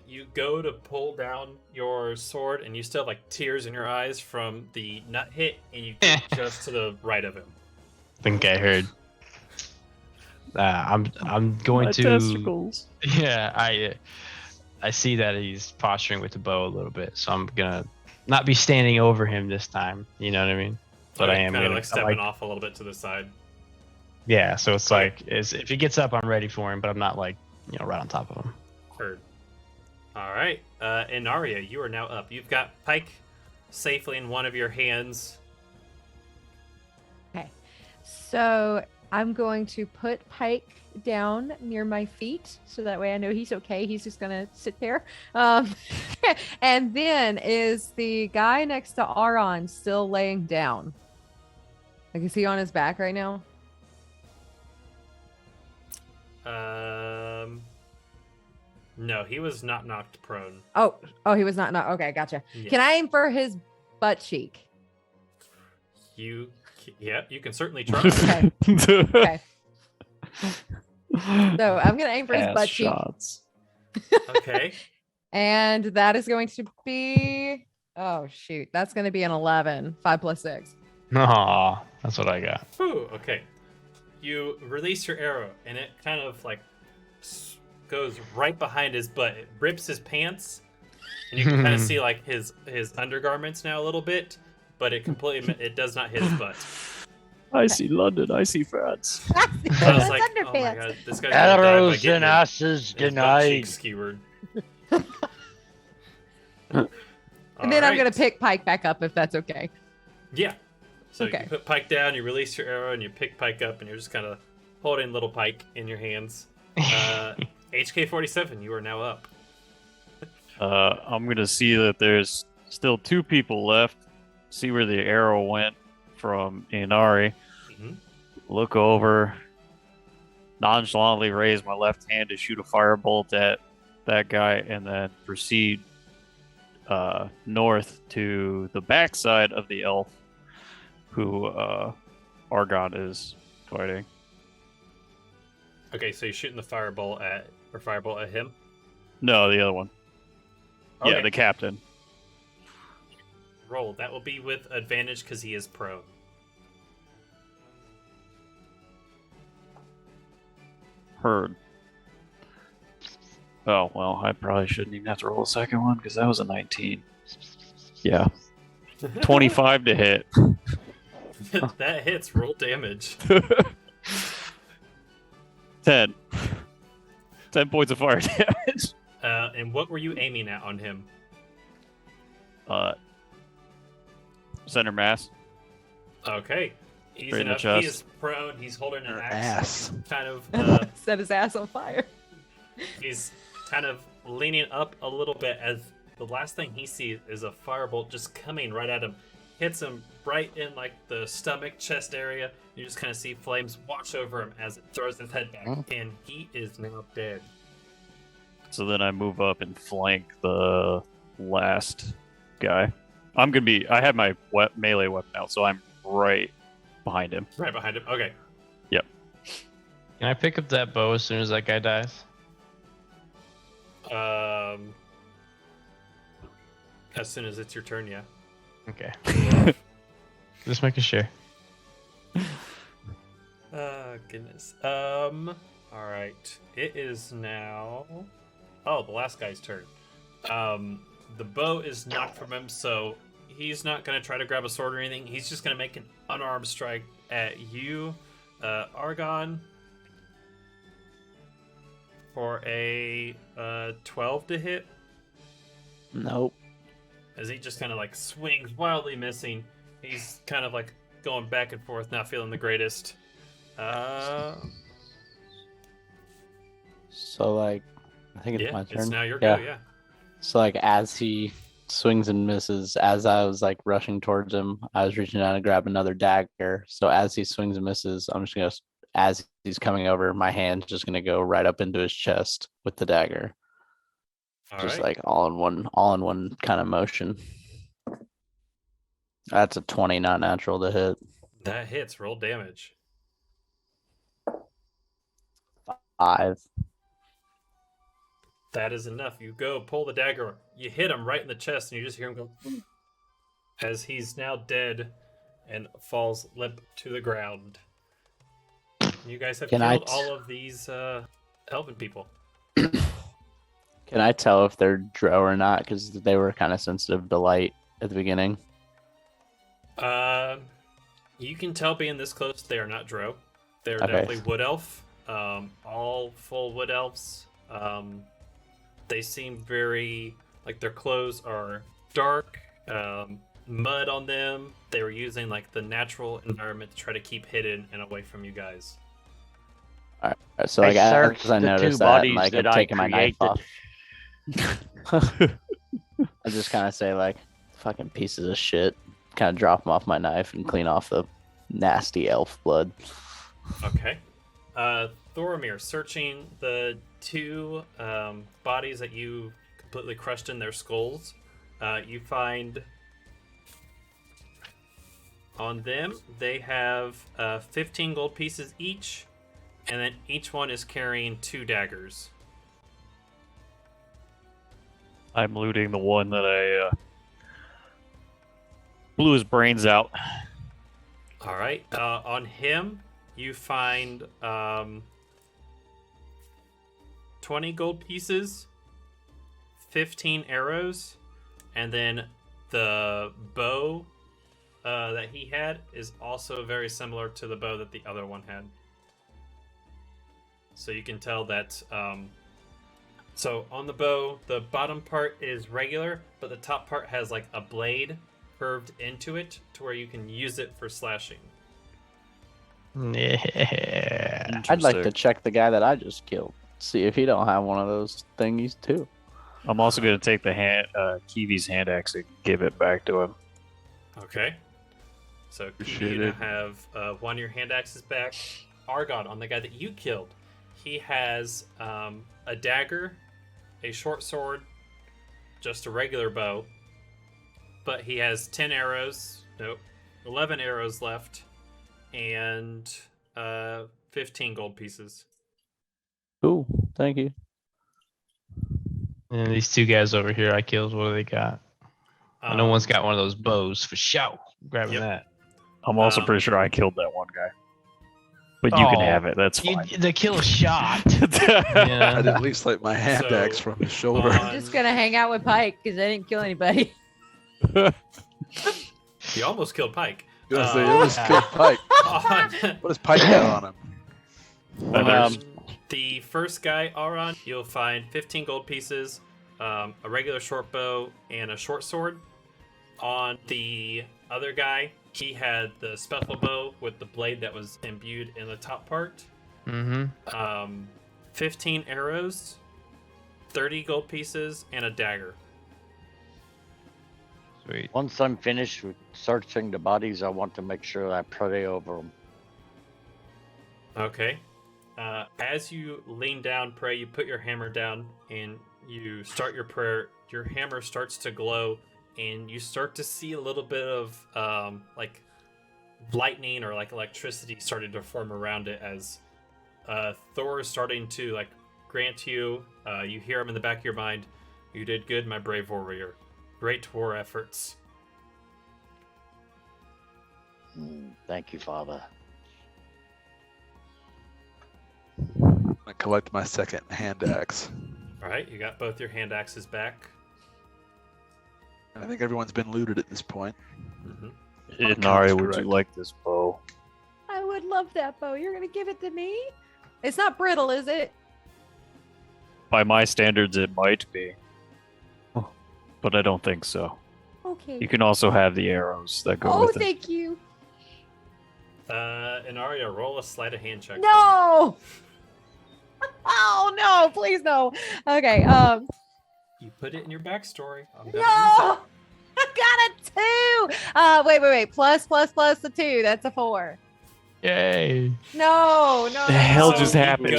S1: You go to pull down your sword, and you still have like tears in your eyes from the nut hit, and you get just to the right of him.
S5: I think I heard. I'm going
S7: My
S5: to.
S7: testicles.
S5: Yeah, I see that he's posturing with the bow a little bit, so I'm gonna not be standing over him this time. You know what I mean? But
S1: Okay,
S5: I am
S1: kind of
S5: gonna
S1: like stepping off a little bit to the side.
S5: Yeah, so it's
S1: Okay.
S5: like if he gets up, I'm ready for him, but I'm not like right on top of him.
S1: Heard. All right, Inaria, you are now up. You've got Pike safely in one of your hands.
S2: Okay. So I'm going to put Pike down near my feet so that way I know he's okay. He's just going to sit there. And then is the guy next to Aron still laying down? Like, is he on his back right now?
S1: No, he was not knocked prone.
S2: Oh, he was not. Okay, gotcha.
S1: Yeah.
S2: Can I aim for his butt cheek?
S1: You can certainly try.
S2: Okay. Okay. So I'm going to aim for his
S7: Ass
S2: butt cheek.
S7: shots.
S1: Okay.
S2: And that is going to be, oh shoot, that's going to be an 11. 5 plus 6.
S5: Aw, that's what I got.
S1: Whew, okay. You release your arrow, and it kind of like goes right behind his butt. It rips his pants, and you can kind of see like his undergarments now a little bit, but it does not hit his butt.
S7: I see London. I see France.
S1: I was like, oh my god, this guy's gonna die by
S4: Arrows
S1: getting
S4: and asses
S1: his butt
S4: denied.
S1: cheek skewered.
S2: And then I'm going to pick Pike back up if that's okay.
S1: Yeah. So
S2: Okay.
S1: you put Pike down, you release your arrow, and you pick Pike up, and you're just kind of holding little Pike in your hands. HK47, you are now up.
S7: I'm gonna see that there's still 2 people left. See where the arrow went from Inari.
S1: Mhm.
S7: Look over. Nonchalantly raise my left hand to shoot a firebolt at that guy, and then proceed north to the backside of the elf who Argon is fighting.
S1: Okay, so you're shooting the firebolt at him.
S7: No, the other one. Yeah,
S1: Okay.
S7: the captain.
S1: Roll. That will be with advantage because he is prone.
S7: Heard. Oh, well, I probably shouldn't even have to roll a second one because that was a 19. Yeah. 25 to hit.
S1: That hits. Roll damage.
S7: 10. 10 points of fire damage.
S1: And what were you aiming at on him?
S7: Center mass.
S1: Okay. Easy
S7: Right in the
S1: enough. He
S7: chest.
S1: is prone. He's holding an
S3: Your
S1: axe.
S3: ass.
S1: Kind of.
S2: Set his ass on fire.
S1: He's kind of leaning up a little bit as the last thing he sees is a firebolt just coming right at him. Hits him right in like the stomach, chest area. You just kind of see flames wash over him as it throws his head back, and he is now dead.
S7: So then I move up and flank the last guy. I have my melee weapon out, so I'm right behind him.
S1: Right behind him. Okay.
S5: Can I pick up that bow as soon as that guy dies?
S1: As soon as it's your turn, yeah.
S5: Okay. Just making sure.
S1: Goodness. All right. It is now. Oh, the last guy's turn. The bow is knocked from him, so he's not gonna try to grab a sword or anything. He's just gonna make an unarmed strike at you, Argon, for a 12 to hit.
S6: Nope.
S1: As he just kind of like swings, wildly missing. He's kind of like going back and forth, not feeling the greatest.
S6: So like, I think it's my turn.
S1: it's now your go, yeah.
S6: So like, as he swings and misses, as I was like rushing towards him, I was reaching down to grab another dagger. So as he swings and misses, I'm just gonna, as he's coming over, my hand's just gonna go right up into his chest with the dagger.
S1: All
S6: Just
S1: right.
S6: like all in one kind of motion. That's a 20, not natural to hit.
S1: That hits. Roll damage.
S6: 5.
S1: That is enough. You go, pull the dagger. You hit him right in the chest, and you just hear him go as he's now dead and falls limp to the ground. You guys have
S6: Can I
S1: killed all of these elven people.
S6: Can I tell if they're Drow or not? Because they were kind of sensitive to light at the beginning.
S1: You can tell being this close, they are not Drow. They're
S6: Okay.
S1: definitely wood elf. All full wood elves. They seem very like their clothes are dark, mud on them. They were using like the natural environment to try to keep hidden and away from you guys.
S6: All right, so
S4: I
S6: like
S4: searched
S6: as I
S4: the
S6: noticed
S4: two
S6: that,
S4: bodies
S6: like
S4: that
S6: I'm
S4: I
S6: taking my knife
S4: created.
S6: off. I just kind of say like, "Fucking pieces of shit." Kind of drop them off my knife and clean off the nasty elf blood.
S1: Okay. Thoromir, searching the two bodies that you completely crushed in their skulls, you find on them they have 15 gold pieces each, and then each one is carrying 2 daggers.
S7: I'm looting the one that I blew his brains out.
S1: All right. On him, you find 20 gold pieces, 15 arrows, and then the bow that he had is also very similar to the bow that the other one had. So you can tell that. So on the bow, the bottom part is regular, but the top part has like a blade curved into it to where you can use it for slashing.
S5: Yeah.
S6: I'd like to
S7: Interesting.
S6: check the guy that I just killed. See if he don't have one of those thingies too.
S7: I'm also going to take the Kiwi's hand axe and give it back to him.
S1: Okay. So Kiwi,
S3: Appreciate
S1: you now
S3: it.
S1: have one of your hand axes back. Argon, on the guy that you killed, he has a dagger, a short sword, just a regular bow, but he has 10 arrows, 11 arrows left, and 15 gold pieces.
S6: Cool. Thank you.
S5: And these two guys over here I killed, what do they got? I know one's got one of those bows for show. Grabbing
S1: Yep.
S5: that.
S7: I'm also pretty sure I killed that one guy. But you can
S5: Oh,
S7: have it. That's fine.
S5: The kill shot.
S3: I'd
S5: Yeah.
S3: at least like my hand
S1: So,
S3: axe from his shoulder.
S2: I'm just gonna hang out with Pike because I didn't kill anybody.
S1: You almost killed Pike.
S3: Gonna say, it was killed Pike.
S1: On,
S3: What does Pike got on him?
S7: Feathers.
S1: the first guy, Auron, you'll find 15 gold pieces, a regular short bow, and a short sword. On the other guy, he had the special bow with the blade that was imbued in the top part.
S5: Mm-hmm.
S1: 15 arrows, 30 gold pieces, and a dagger.
S5: Sweet.
S4: Once I'm finished with searching the bodies, I want to make sure I pray over them.
S1: Okay. As you lean down, pray, you put your hammer down and you start your prayer. Your hammer starts to glow, and you start to see a little bit of like lightning or like electricity starting to form around it as Thor is starting to like grant you. You hear him in the back of your mind. You did good, my brave warrior. Great war efforts.
S4: Thank you, Father.
S3: I collect my second hand axe.
S1: All right, you got both your hand axes back.
S3: I think everyone's been looted at this point.
S1: Mm-hmm.
S7: Inari, would
S3: correct.
S7: you like this bow?
S2: I would love that bow. You're gonna give it to me? It's not brittle, is it?
S7: By my standards, it might be. But I don't think so.
S2: Okay.
S7: You can also have the arrows that go
S2: Oh,
S7: with it.
S2: thank you.
S1: Inaria, roll a sleight of hand check. for me.
S2: No. Oh no! Please no. Okay.
S1: You put it in your backstory. I'm gonna use
S2: No. I got a 2. Wait. Plus the 2. That's a 4.
S5: Yay.
S2: No.
S7: The hell
S1: So
S7: just
S1: he
S7: happened?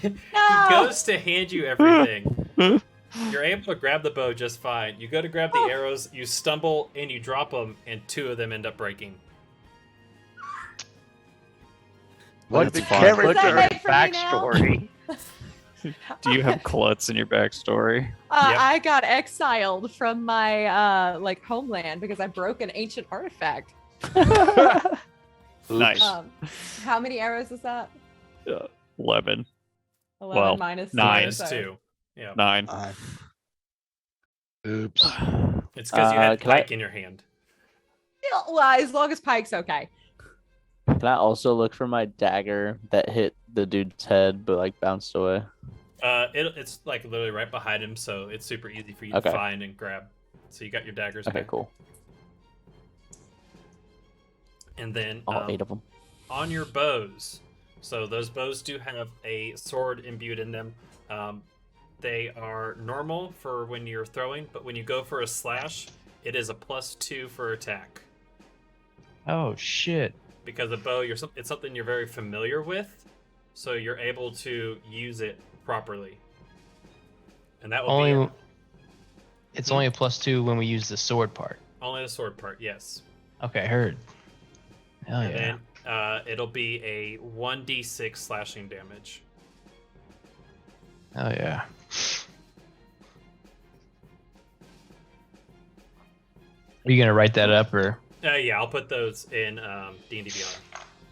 S1: He
S2: No.
S1: goes to hand you everything. You're able to grab the bow just fine. You go to grab the
S2: Oh.
S1: arrows, you stumble and you drop them, and 2 of them end up breaking.
S4: What
S3: the
S4: the
S3: character
S2: What's that make for me now?
S4: backstory?
S7: Do you have Klutz in your backstory?
S1: Yep.
S2: I got exiled from my like homeland because I broke an ancient artifact.
S7: Nice.
S2: How many arrows is that?
S7: 11.
S2: 11
S7: Well,
S2: minus 2.
S7: 9.
S1: Minus
S2: so-
S1: 2. Yeah.
S7: 9.
S3: Oops.
S1: It's because you had
S6: Can I-
S1: pike in your hand.
S2: Yeah, well, as long as Pike's okay.
S6: Can I also look for my dagger that hit the dude's head but like bounced away?
S1: It's like literally right behind him, so it's super easy for you to
S6: Okay.
S1: find and grab. So you got your daggers
S6: Okay,
S1: back.
S6: cool.
S1: And then
S6: All 8 of them.
S1: on your bows. So those bows do have a sword imbued in them. They are normal for when you're throwing, but when you go for a slash, it is a +2 for attack.
S5: Oh shit.
S1: Because a bow, it's something you're very familiar with, so you're able to use it properly. And that will
S5: Only
S1: be
S5: it's only a +2 when we use the sword part.
S1: only the sword part, yes.
S5: Okay, heard. Hell
S1: And
S5: yeah.
S1: then it'll be a 1d6 slashing damage.
S5: Hell yeah. Are you gonna write that up or?
S1: Yeah, I'll put those in D&D Beyond.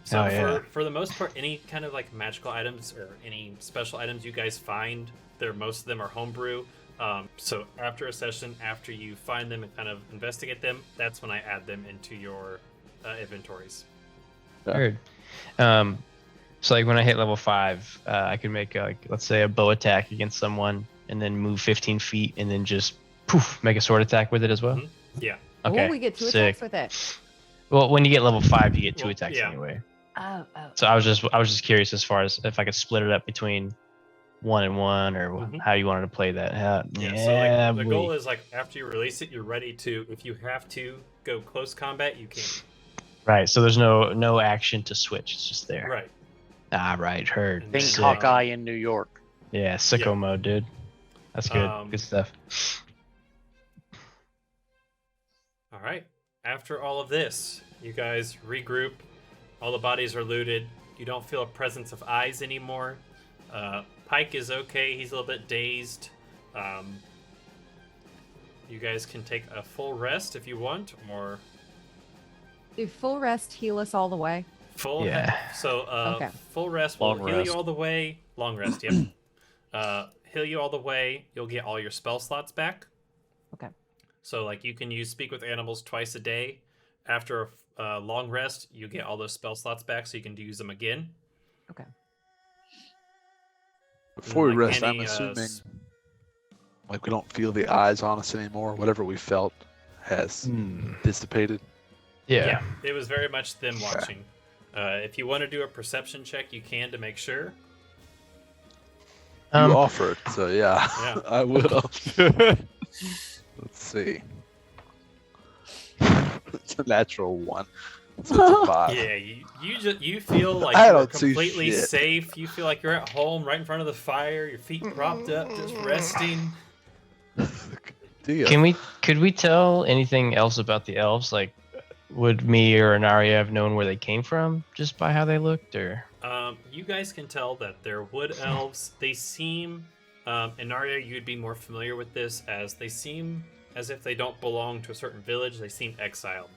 S1: So
S5: Oh, yeah.
S1: for the most part, any kind of like magical items or any special items you guys find, most of them are homebrew. So after a session, after you find them and kind of investigate them, that's when I add them into your inventories.
S5: Heard. So like when I hit level 5, I could make like let's say a bow attack against someone, and then move 15 feet, and then just poof, make a sword attack with it as well.
S1: Mhm. Yeah.
S5: Okay.
S2: Oh, we get 2
S5: sick.
S2: attacks with it.
S5: Well, when you get level 5, you get 2
S1: Well,
S5: attacks
S1: yeah.
S5: anyway.
S2: Oh.
S5: So I was just curious as far as if I could split it up between 1 and 1 or
S1: Mhm.
S5: how you wanted to play that.
S1: Yeah.
S5: Yeah.
S1: So like, the
S5: boy.
S1: goal is like after you release it, you're ready to. If you have to go close combat, you can.
S5: Right. So there's no action to switch. It's just there.
S1: Right.
S5: Ah, right. Heard.
S1: And
S4: Think
S1: then,
S5: Sick.
S4: Hawkeye in New York.
S5: Yeah, sicko
S1: Yeah.
S5: mode, dude. That's good.
S1: Um,
S5: Good stuff.
S1: All right. After all of this, you guys regroup. All the bodies are looted. You don't feel a presence of eyes anymore. Pike is okay. He's a little bit dazed. You guys can take a full rest if you want, or
S2: Do full rest heal us all the way?
S1: full.
S5: Yeah.
S2: Okay.
S1: Full rest will
S7: Long
S1: heal
S7: rest.
S1: you all the way. Long rest, yep. Heal you all the way. You'll get all your spell slots back.
S2: Okay.
S1: So, like, you can use Speak with Animals twice a day. After a long rest, you get all those spell slots back, so you can use them again.
S2: Okay.
S3: Before we
S1: Like
S3: rest,
S1: any,
S3: I'm assuming like we don't feel the eyes on us anymore. Whatever we felt has dissipated.
S5: Yeah.
S1: It was very much them watching. If you want to do a perception check, you can to make sure.
S3: You offered, so yeah,
S1: Yeah.
S3: I will. Let's see. It's a natural one. So it's a 5.
S1: Yeah, you feel like
S3: I
S1: you're
S3: don't see
S1: completely
S3: shit.
S1: safe. You feel like you're at home, right in front of the fire. Your feet propped up, just resting.
S3: Deal.
S5: Could we tell anything else about the elves? Like, would me or Anaria have known where they came from just by how they looked, or?
S1: You guys can tell that they're wood elves. They seem, Inaria, you'd be more familiar with this, as they seem as if they don't belong to a certain village. They seem exiled.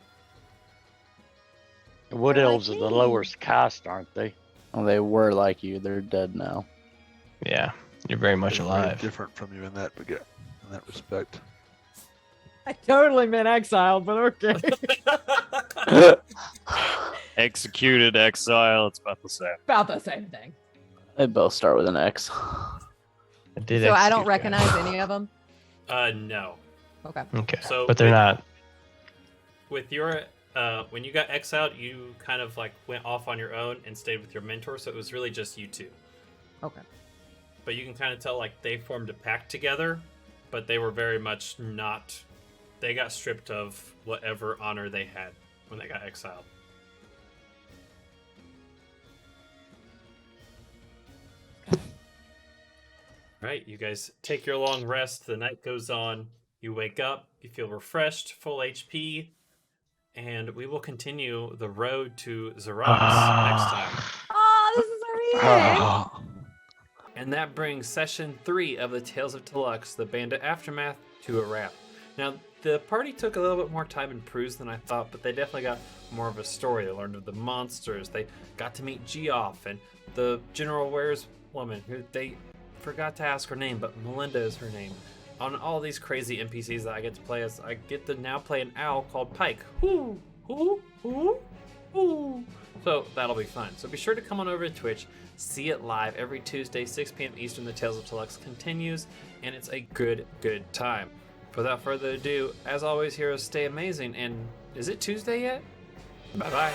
S4: The Wood
S2: They're like
S4: Elves are the
S2: me.
S4: lowest caste, aren't they?
S6: Well, they were like you. They're dead now.
S5: Yeah, you're very much
S3: They're very
S5: alive.
S3: different from you in that respect.
S2: I totally meant exiled, but okay.
S7: Executed, exile. It's about the same.
S2: About the same thing.
S6: They both start with an X.
S5: I did
S2: So I
S5: execute
S2: don't
S5: you.
S2: recognize any of them.
S1: No.
S2: Okay.
S5: Okay,
S1: So
S5: but they're
S1: with-
S5: not.
S1: With your, when you got exiled, you kind of like went off on your own and stayed with your mentor, so it was really just you two.
S2: Okay.
S1: But you can kind of tell like they formed a pact together, but they were very much not. They got stripped of whatever honor they had when they got exiled. Right, you guys take your long rest. The night goes on. You wake up. You feel refreshed, full HP, and we will continue the road to Zaramas next time.
S2: Oh, this is amazing.
S3: Ah,
S1: And that brings session 3 of the Tales of Telux, the Bandit Aftermath, to a wrap. Now, the party took a little bit more time and Pruse than I thought, but they definitely got more of a story. They learned of the monsters. They got to meet Geoff and the General Wares woman, who they forgot to ask her name, but Melinda is her name. On all these crazy NPCs that I get to play as, I get to now play an owl called Pike. Whoo, whoo, whoo, whoo. So that'll be fun. So be sure to come on over to Twitch, see it live every Tuesday, 6 p.m. Eastern. The Tales of Telux continues, and it's a good time. Without further ado, as always, heroes, stay amazing. And is it Tuesday yet? Bye-bye.